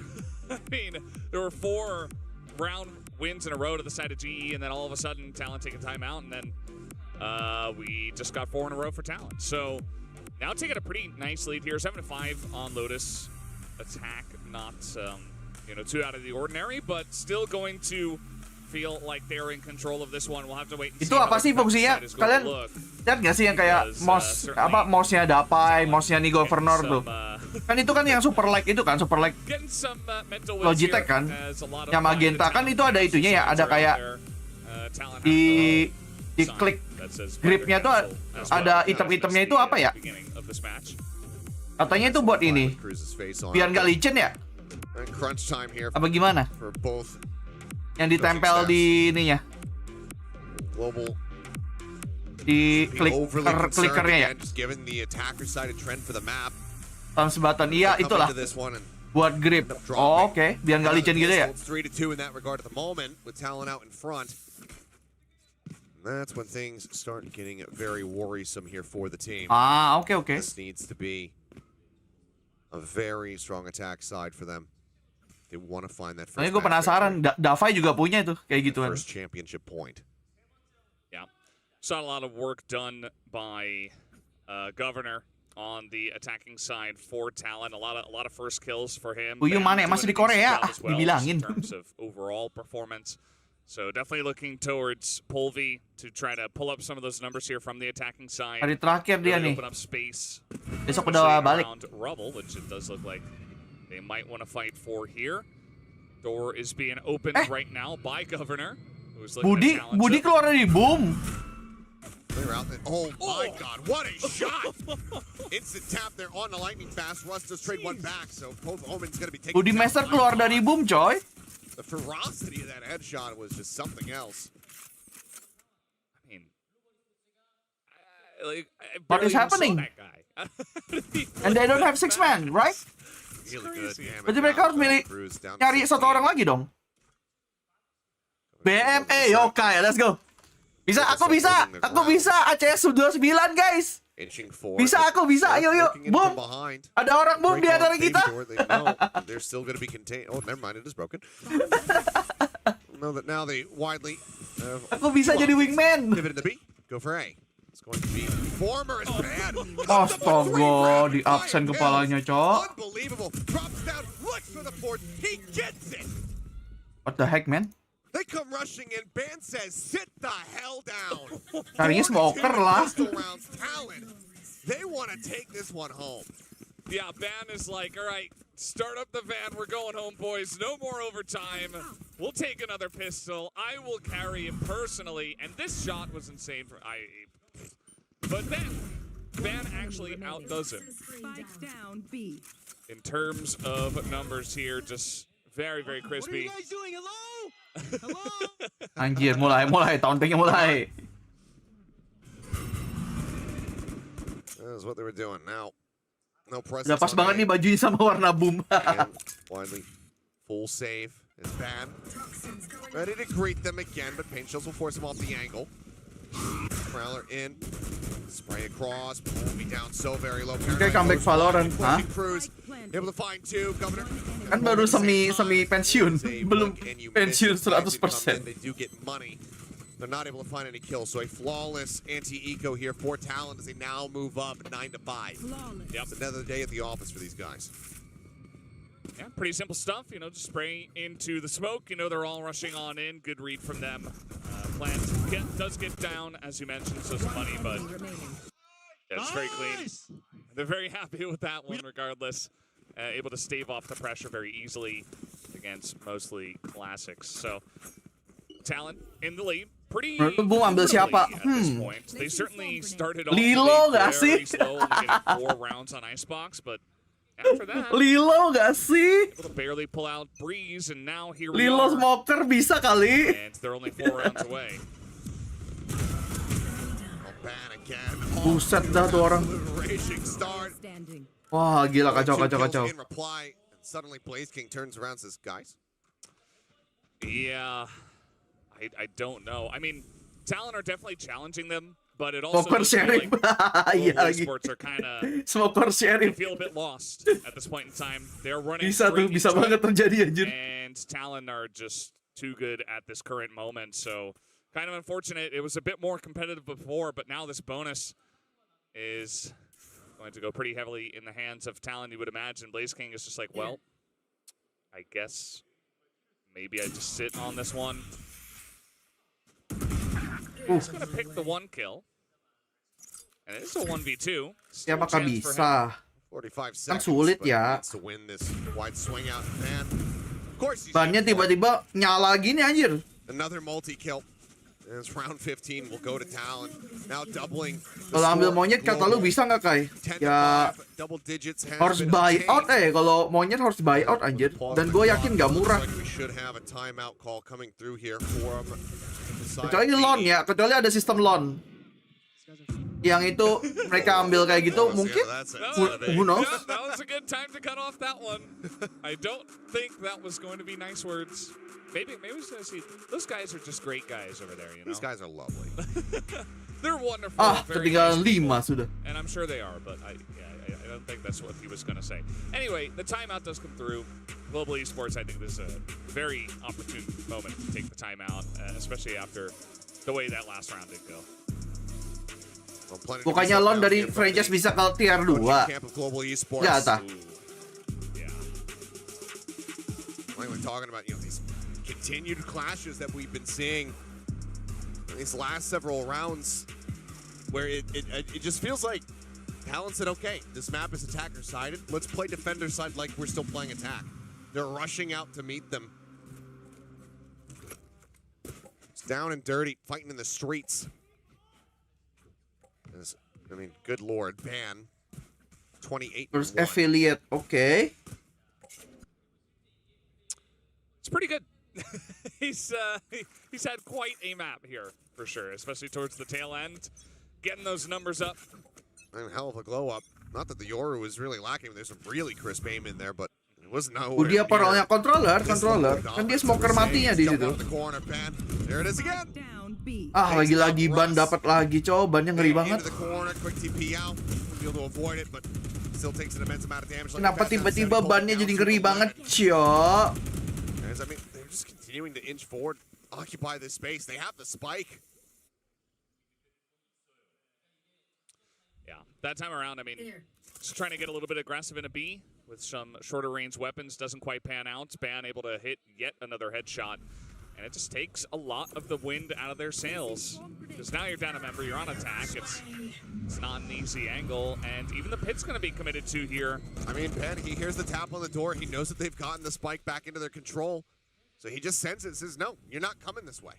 I mean, there were 4 round wins in a row to the side of GE, and then all of a sudden, Talon take a timeout, and then we just got 4 in a row for Talon. So now taking a pretty nice lead here, 7-5 on Lotus. Attack not, too out of the ordinary, but still going to feel like they're in control of this one. We'll have to wait and see. Itu apa sih fungsinya? Kalian lihat nggak sih yang kayak mouse-nya Dapai, mouse-nya nih Governor tuh? Kan itu kan yang super like itu kan, super like Logitech kan? Yang magenta kan itu ada itunya ya, ada kayak di klik gripnya tuh ada item-itemnya itu apa ya? Katanya itu buat ini, biar nggak licin ya? Apa gimana? Yang ditempel di ininya, di klikernya ya? Tambatan, iya itulah buat grip. Oh, oke. Biar nggak licin gitu ya? That's when things start getting very worrisome here for the team. Ah, oke. This needs to be a very strong attack side for them. They want to find that first. Soalnya gue penasaran, Davai juga punya tuh kayak gituan. First championship point. Yeah, saw a lot of work done by Governor on the attacking side for Talon. A lot of first kills for him. Fuyu mana masih di Korea? Dibilangin. In terms of overall performance. So definitely looking towards Polvi to try to pull up some of those numbers here from the attacking side. Hari terakhir dia nih. Open up space. Besok udah balik. Rubble, which it does look like they might want to fight for here. Door is being opened right now by Governor. Budi keluar dari boom. Oh my God! What a shot! Instant tap there on the lightning fast. Russ does trade one back, so both Omen's gonna be taking. Budi Master keluar dari boom, coy. The ferocity of that headshot was just something else. I mean, I what is happening? And they don't have 6 man, right? Berarti mereka harus milih nyari 1 orang lagi dong. BME yokai, let's go. Bisa, aku bisa. ACS 29 guys. Bisa, aku bisa. Ayo, boom. Ada orang boom di antara kita. They're still going to be contained. Oh, never mind, it is broken. Know that now they widely. Aku bisa jadi wingman. Pivot in the B. Go for A. It's going to be former is bad. Astaga, di aksen kepalanya, cok. Unbelievable. Drops down, looks for the port. He gets it. What the heck, man? They come rushing in. Ban says, "Sit the hell down." Carinya smoker lah. They want to take this one home. Yeah, Ban is like, all right, start up the van. We're going home, boys. No more overtime. We'll take another pistol. I will carry him personally. And this shot was insane for But then, Ban actually outdoes him. In terms of numbers here, just very, very crispy. What are you guys doing? Hello? Anjir, mulai tauntingnya mulai. That's what they were doing. Now, no presence. Udah pas banget nih bajunya sama warna boom. Widely full save is bad. Ready to greet them again, but paint shells will force him off the angle. Prowler in, spray across, pull me down so very low. Okay, comeback Valorant, huh? Able to find 2, Governor. Kan baru semi pensiun, belum pensiun 100%. They do get money. They're not able to find any kills, so a flawless anti-eco here for Talon as they now move up 9-5. Yep, another day at the office for these guys. Yeah, pretty simple stuff, just spray into the smoke. They're all rushing on in. Good read from them. Plant does get down, as you mentioned, so some money, but yeah, it's very clean. They're very happy with that one, regardless. Able to stave off the pressure very easily against mostly classics. So, Talon in the lead. Pretty ambil siapa? at this point. They certainly started off Lilo gak very sih? slow, only getting 4 rounds on Icebox, but after that, Lilo gak sih? able to barely pull out Breeze, and now here we Lilo are. smoker bisa kali. And they're only 4 rounds away. Buset dah tuh orang. Wah, gila kacau. suddenly Blaze King turns around and says, guys? Yeah, I don't know. I mean, Talon are definitely challenging them, but it also Smoker does feel sharing. like Iya global lagi. esports are kind of Smoker sharing. feel a bit lost at this point in time. They're running Bisa tuh, straight bisa into banget it, terjadi anjir. and Talon are just too good at this current moment. So kind of unfortunate. It was a bit more competitive before, but now this bonus is going to go pretty heavily in the hands of Talon, you would imagine. Blaze King is just like, well, I guess maybe I just sit on this one. He's going to pick the 1 kill. And it is a 1v2. Ya bakal bisa. 45 seconds. Kan sulit but ya. needs to win this wide swing out. And of course he's Bannya tiba-tiba nyala gini anjir. another multi-kill. And it's round 15 will go to Talon. Now doubling. Kalau ambil monyet kata lu bisa nggak Kai? 10 to Ya 5, double digits has harus been buy obtained. out kalau monyet harus buy out anjir. Dan gue yakin nggak murah. Looks like we should have a timeout call coming through here for the side Kecuali B. loan ya, kecuali ada sistem loan. Yang itu mereka ambil kayak gitu mungkin. Who knows? Yeah, that was a good time to cut off that one. I don't think that was going to be nice words. Maybe we should see. Those guys are just great guys over there, you know. These guys are lovely. They're wonderful. Very Ketinggalan nice 5 sudah. and I'm sure they are, but I don't think that's what he was going to say. Anyway, the timeout does come through. Global Esports, I think this is a very opportune moment to take the timeout, especially after the way that last round did go. Bukannya loan dari franchise bisa ke tier 2. Camp of Global Esports. Ya, tah. Yeah. We're talking about, these continued clashes that we've been seeing in these last several rounds, where it just feels like Talon said, okay, this map is attacker sided. Let's play defender side like we're still playing attack. They're rushing out to meet them. It's down and dirty, fighting in the streets. I mean, good lord, ban 28. Terus affiliate, okay. It's pretty good. He's had quite a map here for sure, especially towards the tail end, getting those numbers up. And hell of a glow up. Not that the Yoru was really lacking. There's some really crisp aim in there, but it was no. Dia parolnya controller. Kan dia smoker matinya di situ. There it is again. Down B. Lagi-lagi ban dapat lagi, cow. Bannya ngeri banget. Kenapa tiba-tiba bannya jadi ngeri banget, cow? I mean, they're just continuing to inch forward, occupy this space. They have the spike. Yeah, that time around, I mean, just trying to get a little bit aggressive in a B with some shorter range weapons. Doesn't quite pan out. Ban able to hit yet another headshot. And it just takes a lot of the wind out of their sails. Because now you're down a member, you're on attack. It's not an easy angle. And even the pit's going to be committed to here. I mean, Ben, he hears the tap on the door. He knows that they've gotten the spike back into their control. So he just sends it and says, no, you're not coming this way.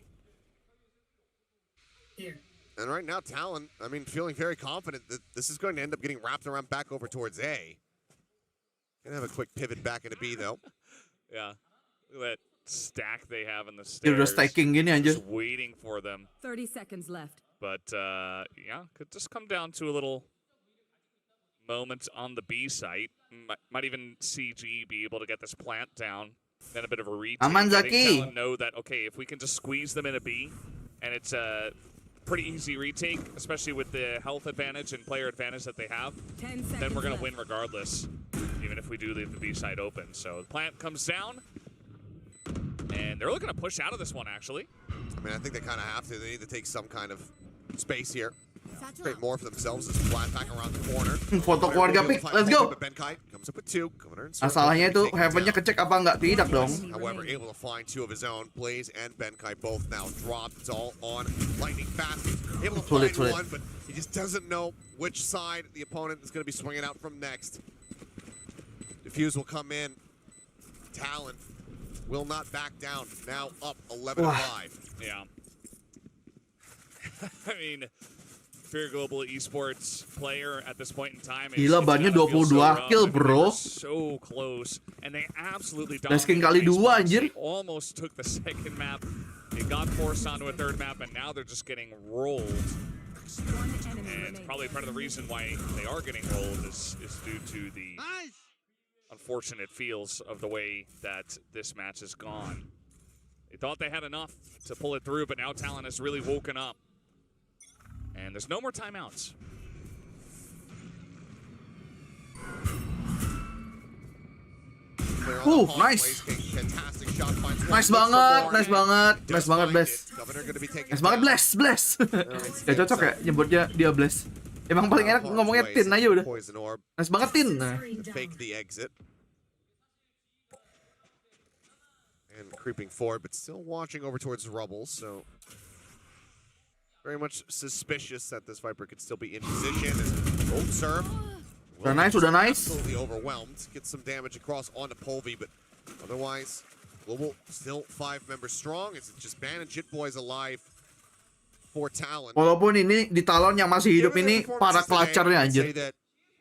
Here. And right now, Talon, I mean, feeling very confident that this is going to end up getting wrapped around back over towards A. Gonna have a quick pivot back into B, though. Yeah, look at that stack they have in the Dia udah stairs. stacking gini anjir. Just waiting for them. 30 seconds left. But, yeah, could just come down to a little moment on the B site. Might even see G be able to get this plant down. Then a bit of a retake. Aman, I think Zaki. Talon know that, okay, if we can just squeeze them in a B, and it's a pretty easy retake, especially with the health advantage and player advantage that they have, 10 seconds then we're going left. to win regardless, even if we do leave the B side open. So the plant comes down, and they're looking to push out of this one, actually. I mean, I think they kind of have to. They need to take some kind of space here. Create more for themselves as flat back around the corner. Foto keluarga pick, let's go. Benkai comes up with 2. Masalahnya itu Heaven-nya kecek apa nggak? Tidak dong. However, able to find 2 of his own. Blaze and Benkai both now dropped. It's all on lightning fast. Able to find one, but he just doesn't know which side the opponent is going to be swinging out from next. Defuse will come in. Talon will not back down. Now up 11-5. Yeah. I mean, Fear Global Esports player at this point in time. Gila, bannya 22 kill, bro. So close, and they absolutely Lasking dominated. kali 2 anjir. They almost took the second map. They got forced onto a third map, and now they're just getting rolled. And probably part of the reason why they are getting rolled is due to the unfortunate feels of the way that this match has gone. They thought they had enough to pull it through, but now Talon has really woken up. And there's no more timeouts. Nice. Nice banget, Bless. Gak cocok ya nyebutnya dia Bless. Emang paling enak ngomongnya Tin aja udah. Nice banget Tin. Fake the exit. And creeping forward, but still watching over towards rubble, so very much suspicious that this Viper could still be in position. Old serve. Udah nice. Absolutely overwhelmed. Gets some damage across onto Polvi, but otherwise, Global still 5 members strong. It's just Ban and Jit Boys alive for Talon. Walaupun ini di Talon yang masih hidup ini para clutchernya anjir.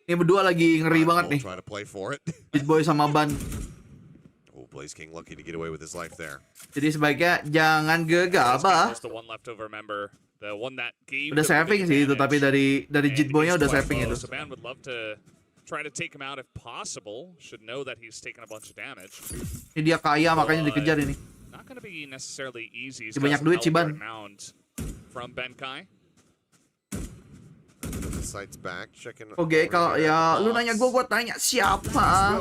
Ini berdua lagi ngeri banget nih. Jit Boy sama Ban. Blaze King lucky to get away with his life there. Jadi sebaiknya jangan gegabah. Udah saving sih itu, tapi dari Jit Boy-nya udah saving itu. Try to take him out if possible. Should know that he's taken a bunch of damage. Ini dia kaya makanya dikejar ini. Not going to be necessarily easy. Banyak duit sih Ban. From Benkai. Sights back, checking. Oke, kalau ya lu nanya gue tanya siapa?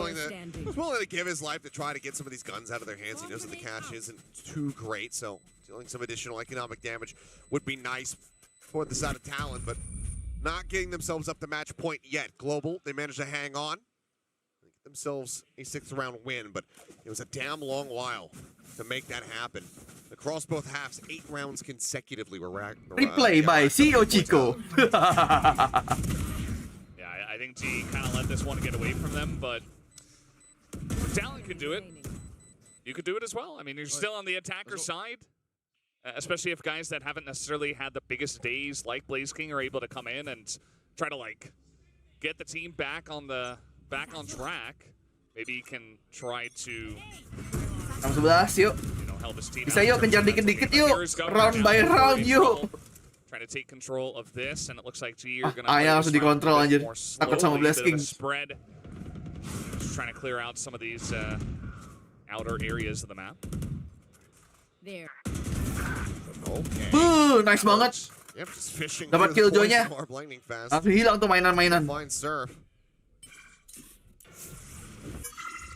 He's willing to give his life to try to get some of these guns out of their hands. He knows that the cash isn't too great, so dealing some additional economic damage would be nice for the side of Talon, but not getting themselves up to match point yet. Global, they managed to hang on. They get themselves a 6th round win, but it was a damn long while to make that happen. Across both halves, 8 rounds consecutively were replay by CEO Chico. Yeah, I think G kind of let this one get away from them, but Talon could do it. You could do it as well. I mean, you're still on the attacker side, especially if guys that haven't necessarily had the biggest days like Blaze King are able to come in and try to like get the team back on track. Maybe you can try to. 11 yuk. Bisa yuk kejar dikit-dikit yuk. Round by round yuk. Trying to take control of this, and it looks like G Ayah langsung dikontrol anjir. Takut sama Blaze King. Just trying to clear out some of these outer areas of the map. There. Okay. Nice banget. Dapat killjoy-nya. Langsung hilang tuh mainan-mainan.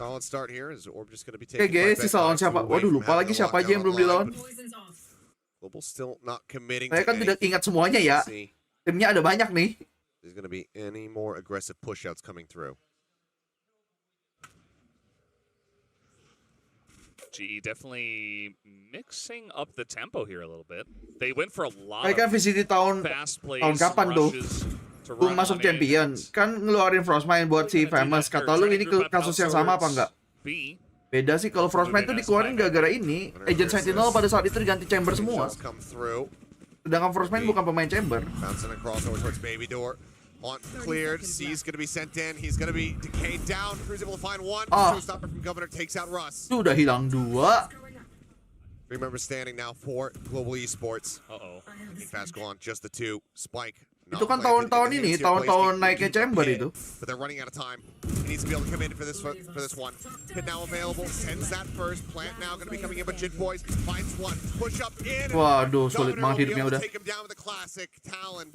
Solid start here. Is Orb just going to be taking guys, sisa lawan siapa? Waduh, lupa lagi siapa aja yang belum dilawan. Global still not committing. Saya kan tidak ingat semuanya ya. Timnya ada banyak nih. There's going to be any more aggressive push-outs coming through. GE definitely mixing up the tempo here a little bit. They went for a lot of VCT tahun kapan tuh? Belum masuk champion, kan ngeluarin Frostmine buat si Famous. Kata lu ini kasus yang sama apa enggak? Beda sih, kalau Frostmine tuh dikeluarin gara-gara ini Agent Sentinel pada saat itu diganti Chamber semua. Sedangkan Frostmine bukan pemain Chamber. Cleared, C's gonna be sent in, he's gonna be decayed down, Crew's able to find one, showstopper from Governor takes out Russ. Sudah hilang 2. Remember standing now for Global Esports. Fast go on, just the 2, Spike. Itu kan tahun-tahun ini, tahun-tahun naiknya Chamber itu. But they're running out of time. He needs to be able to come in for this one. Hit now available, sends that first. Plant now going to be coming in, but Jit Boys finds one. Push up in. Waduh, sulit banget hidupnya udah. Take him down with the classic Talon.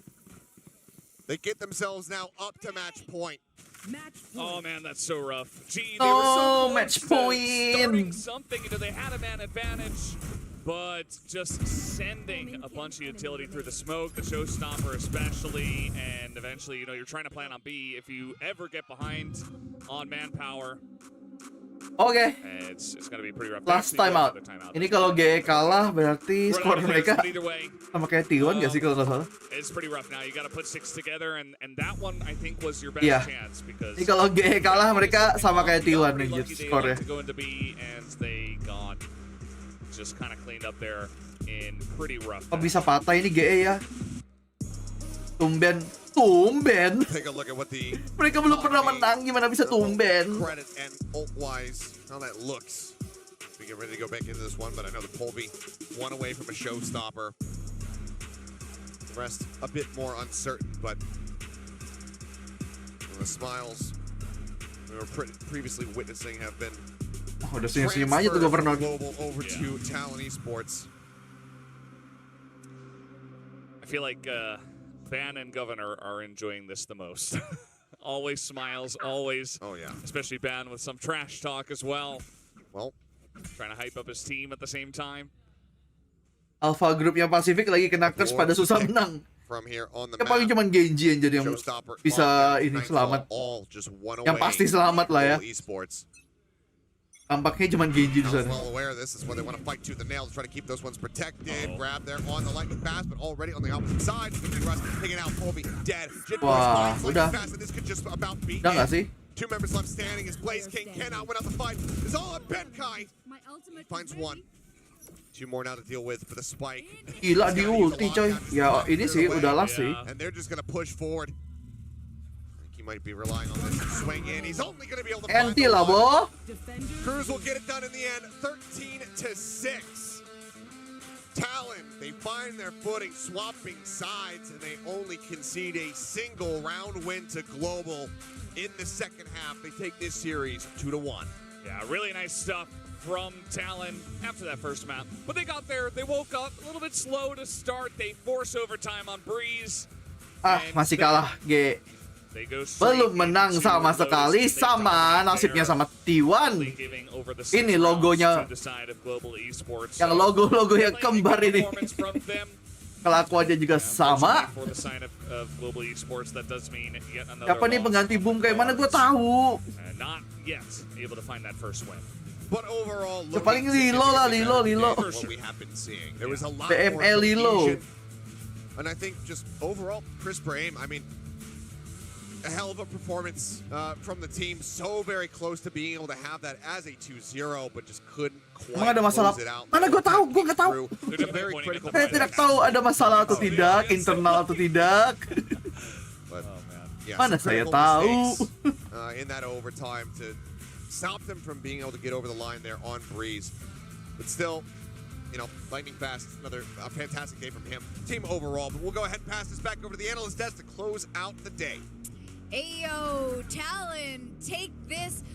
They get themselves now up to match point. Oh man, that's so rough. Gee, they were so match point. Starting something, they had a man advantage. But just sending a bunch of utility through the smoke, the showstopper especially, and eventually, you're trying to plan on B. If you ever get behind on manpower, it's going to be pretty rough. Last time out. Ini kalau GE kalah berarti skor mereka sama kayak T1 gak sih kalau nggak salah? It's pretty rough now. You got to put 6 together, and that one I think was your best chance because. Ini kalau GE kalah mereka sama kayak T1 nih skornya. Just kind of cleaned up there in pretty rough. Oh, bisa patah ini GE ya. Tumben. Take a look at what the mereka belum pernah menang, gimana bisa tumben? Credit and ult-wise, how that looks. We get ready to go back into this one, but I know the Polby one away from a showstopper. The rest a bit more uncertain, but the smiles we were previously witnessing have been Oh, udah senyum-senyum aja tuh Governor. global over to Talon Esports. I feel like Ban and Governor are enjoying this the most. Always smiles, always. Oh yeah. Especially Ban with some trash talk as well. Well, trying to hype up his team at the same time. Alpha Group yang Pasifik lagi kena curse pada susah menang. From here on the Yang paling cuman Gen.G yang jadi yang bisa ini selamat. Yang pasti selamat lah ya. Tampaknya cuman Gen.G di sana. Well aware of this is where they want to fight tooth and nail to try to keep those ones protected. Grab there on the lightning fast, but already on the opposite side. Russ taking out Colby dead. Wah, udah. This could just about be Udah nggak sih? Two members left standing as Blaze King cannot win out the fight. It's all on Benkai. He finds one. Two more now to deal with for the spike. Gila di ulti coy. Ya ini sih udah last sih. And they're just gonna push forward. He might be relying on this swing in. He's only gonna be able to find NT lah, Bo. Cruz will get it done in the end, 13-6. Talon, they find their footing, swapping sides, and they only concede a single round win to Global in the second half. They take this series 2-1. Yeah, really nice stuff from Talon after that first map. But they got there, they woke up a little bit slow to start. They force overtime on Breeze. Masih kalah G. Belum menang sama sekali, sama nasibnya sama T1. Ini logonya, yang logo-logo yang kembar ini. Kelakuannya juga sama. Siapa nih pengganti Boom kayak mana gue tahu. Paling Lilo lah, Lilo. DML Lilo. And I think just overall, Chris Brame, I mean, a hell of a performance from the team. So very close to being able to have that as a 2-0, but just couldn't quite ada masalah. close it out. Mana gue tahu, gue nggak tahu. Saya tidak tahu ada masalah atau tidak, internal atau tidak. But, yeah, mana saya tahu. In that overtime to stop them from being able to get over the line there on Breeze. But still, you know, lightning fast, another fantastic day from him. Team overall, but we'll go ahead and pass this back over to the analyst desk to close out the day. Ayo, Talon, take this.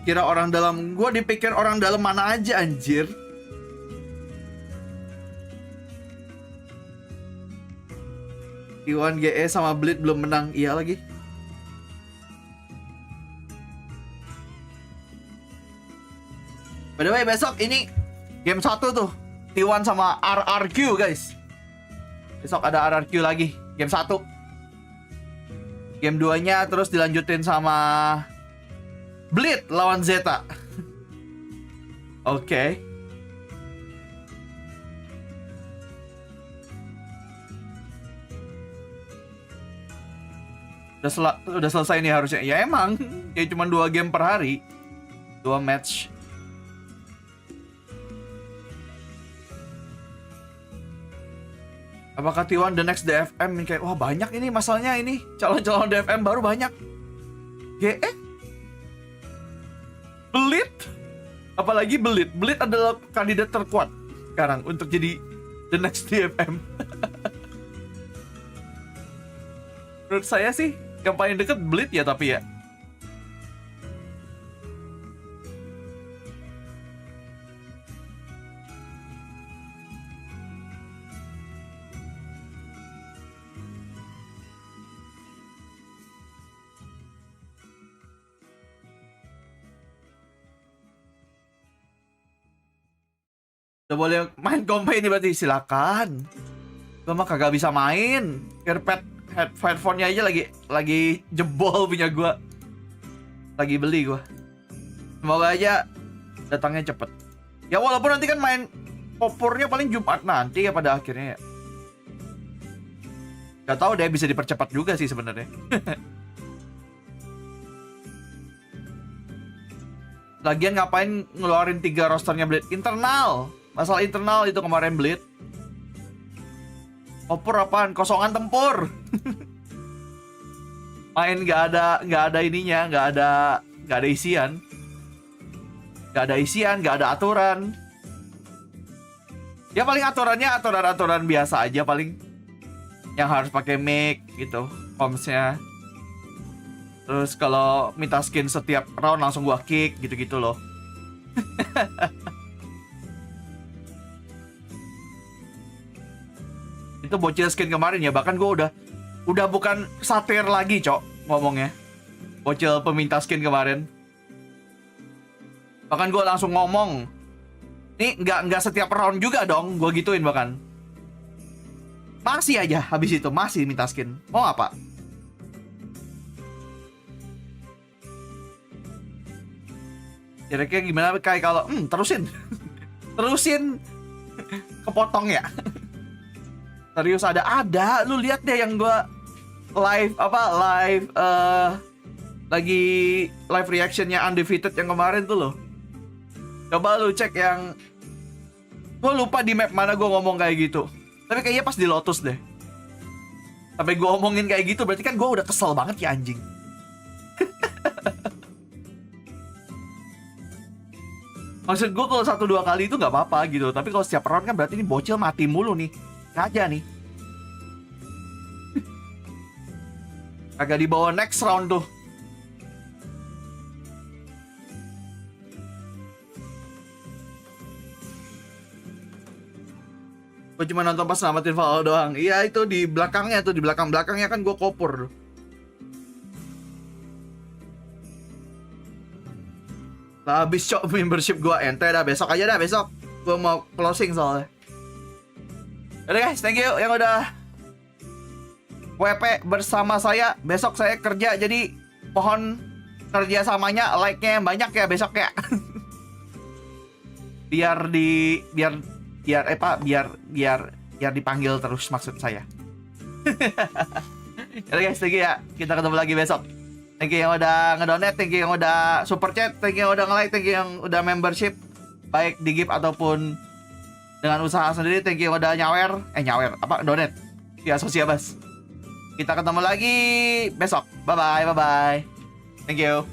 Kira orang dalam, gue dipikir orang dalam mana aja anjir. Iwan GE sama Bleed belum menang, iya lagi. By the way, besok ini game 1 tuh, T1 sama RRQ guys. Besok ada RRQ lagi, game 1. Game 2-nya terus dilanjutin sama Bleed lawan Zeta. Oke. Udah selesai nih harusnya. Ya emang, kayak cuma 2 game per hari. 2 match. Apakah T1 the next DFM? Kayak, wah banyak ini masalahnya ini. Calon-calon DFM baru banyak. GE? Bleed? Apalagi Bleed. Bleed adalah kandidat terkuat sekarang untuk jadi the next DFM. Menurut saya sih, yang paling deket Bleed ya tapi ya. Udah boleh main kompe ini berarti silakan. Gua mah kagak bisa main. Headphone-nya aja lagi jebol punya gua. Lagi beli gua. Semoga aja datangnya cepet. Ya walaupun nanti kan main popurnya paling Jumat nanti ya pada akhirnya ya. Gak tahu deh, bisa dipercepat juga sih sebenarnya. Lagian ngapain ngeluarin 3 rosternya Blade? Internal. Masalah internal itu kemarin Blade. Opor apaan? Kosongan tempur. Main nggak ada ininya, nggak ada isian. Nggak ada isian, nggak ada aturan. Ya paling aturannya aturan biasa aja paling. yang harus pakai mic gitu, comms-nya. Terus kalau minta skin setiap round langsung gua kick gitu-gitu loh. Itu bocil skin kemarin ya, bahkan gua udah bukan satir lagi, Cok, ngomongnya. Bocil peminta skin kemarin. Bahkan gua langsung ngomong, nih nggak setiap round juga dong, gua gituin bahkan. Masih aja habis itu masih minta skin. Mau apa? Kira-kira gimana kayak kalau terusin. Terusin kepotong ya. Serius ada lu lihat deh yang gua live lagi live reactionnya Undefeated yang kemarin tuh loh. Coba lu cek yang gua lupa di map mana gua ngomong kayak gitu. Tapi kayaknya pas di Lotus deh. Sampai gua ngomongin kayak gitu berarti kan gua udah kesel banget ya anjing. Maksud gue kalau 1-2 kali itu nggak apa-apa gitu, tapi kalau setiap round kan berarti ini bocil mati mulu nih, aja nih. Agak dibawa next round tuh. Gue cuma nonton pas selamatin Val doang. Iya itu di belakangnya tuh, di belakangnya kan gue kopur. Nah, habis cok membership gua ente dah, besok aja dah, besok gua mau closing soalnya. Oke guys, thank you yang udah WP bersama saya. Besok saya kerja, jadi pohon kerjasamanya, like-nya yang banyak ya besok ya. biar dipanggil terus maksud saya. Oke guys, thank you ya. Kita ketemu lagi besok. Thank you yang udah ngedonate, thank you yang udah super chat, thank you yang udah nge-like, thank you yang udah membership, baik di gift ataupun dengan usaha sendiri, thank you yang udah nyawer, donate via Sosiabas. Kita ketemu lagi besok. Bye bye. Thank you.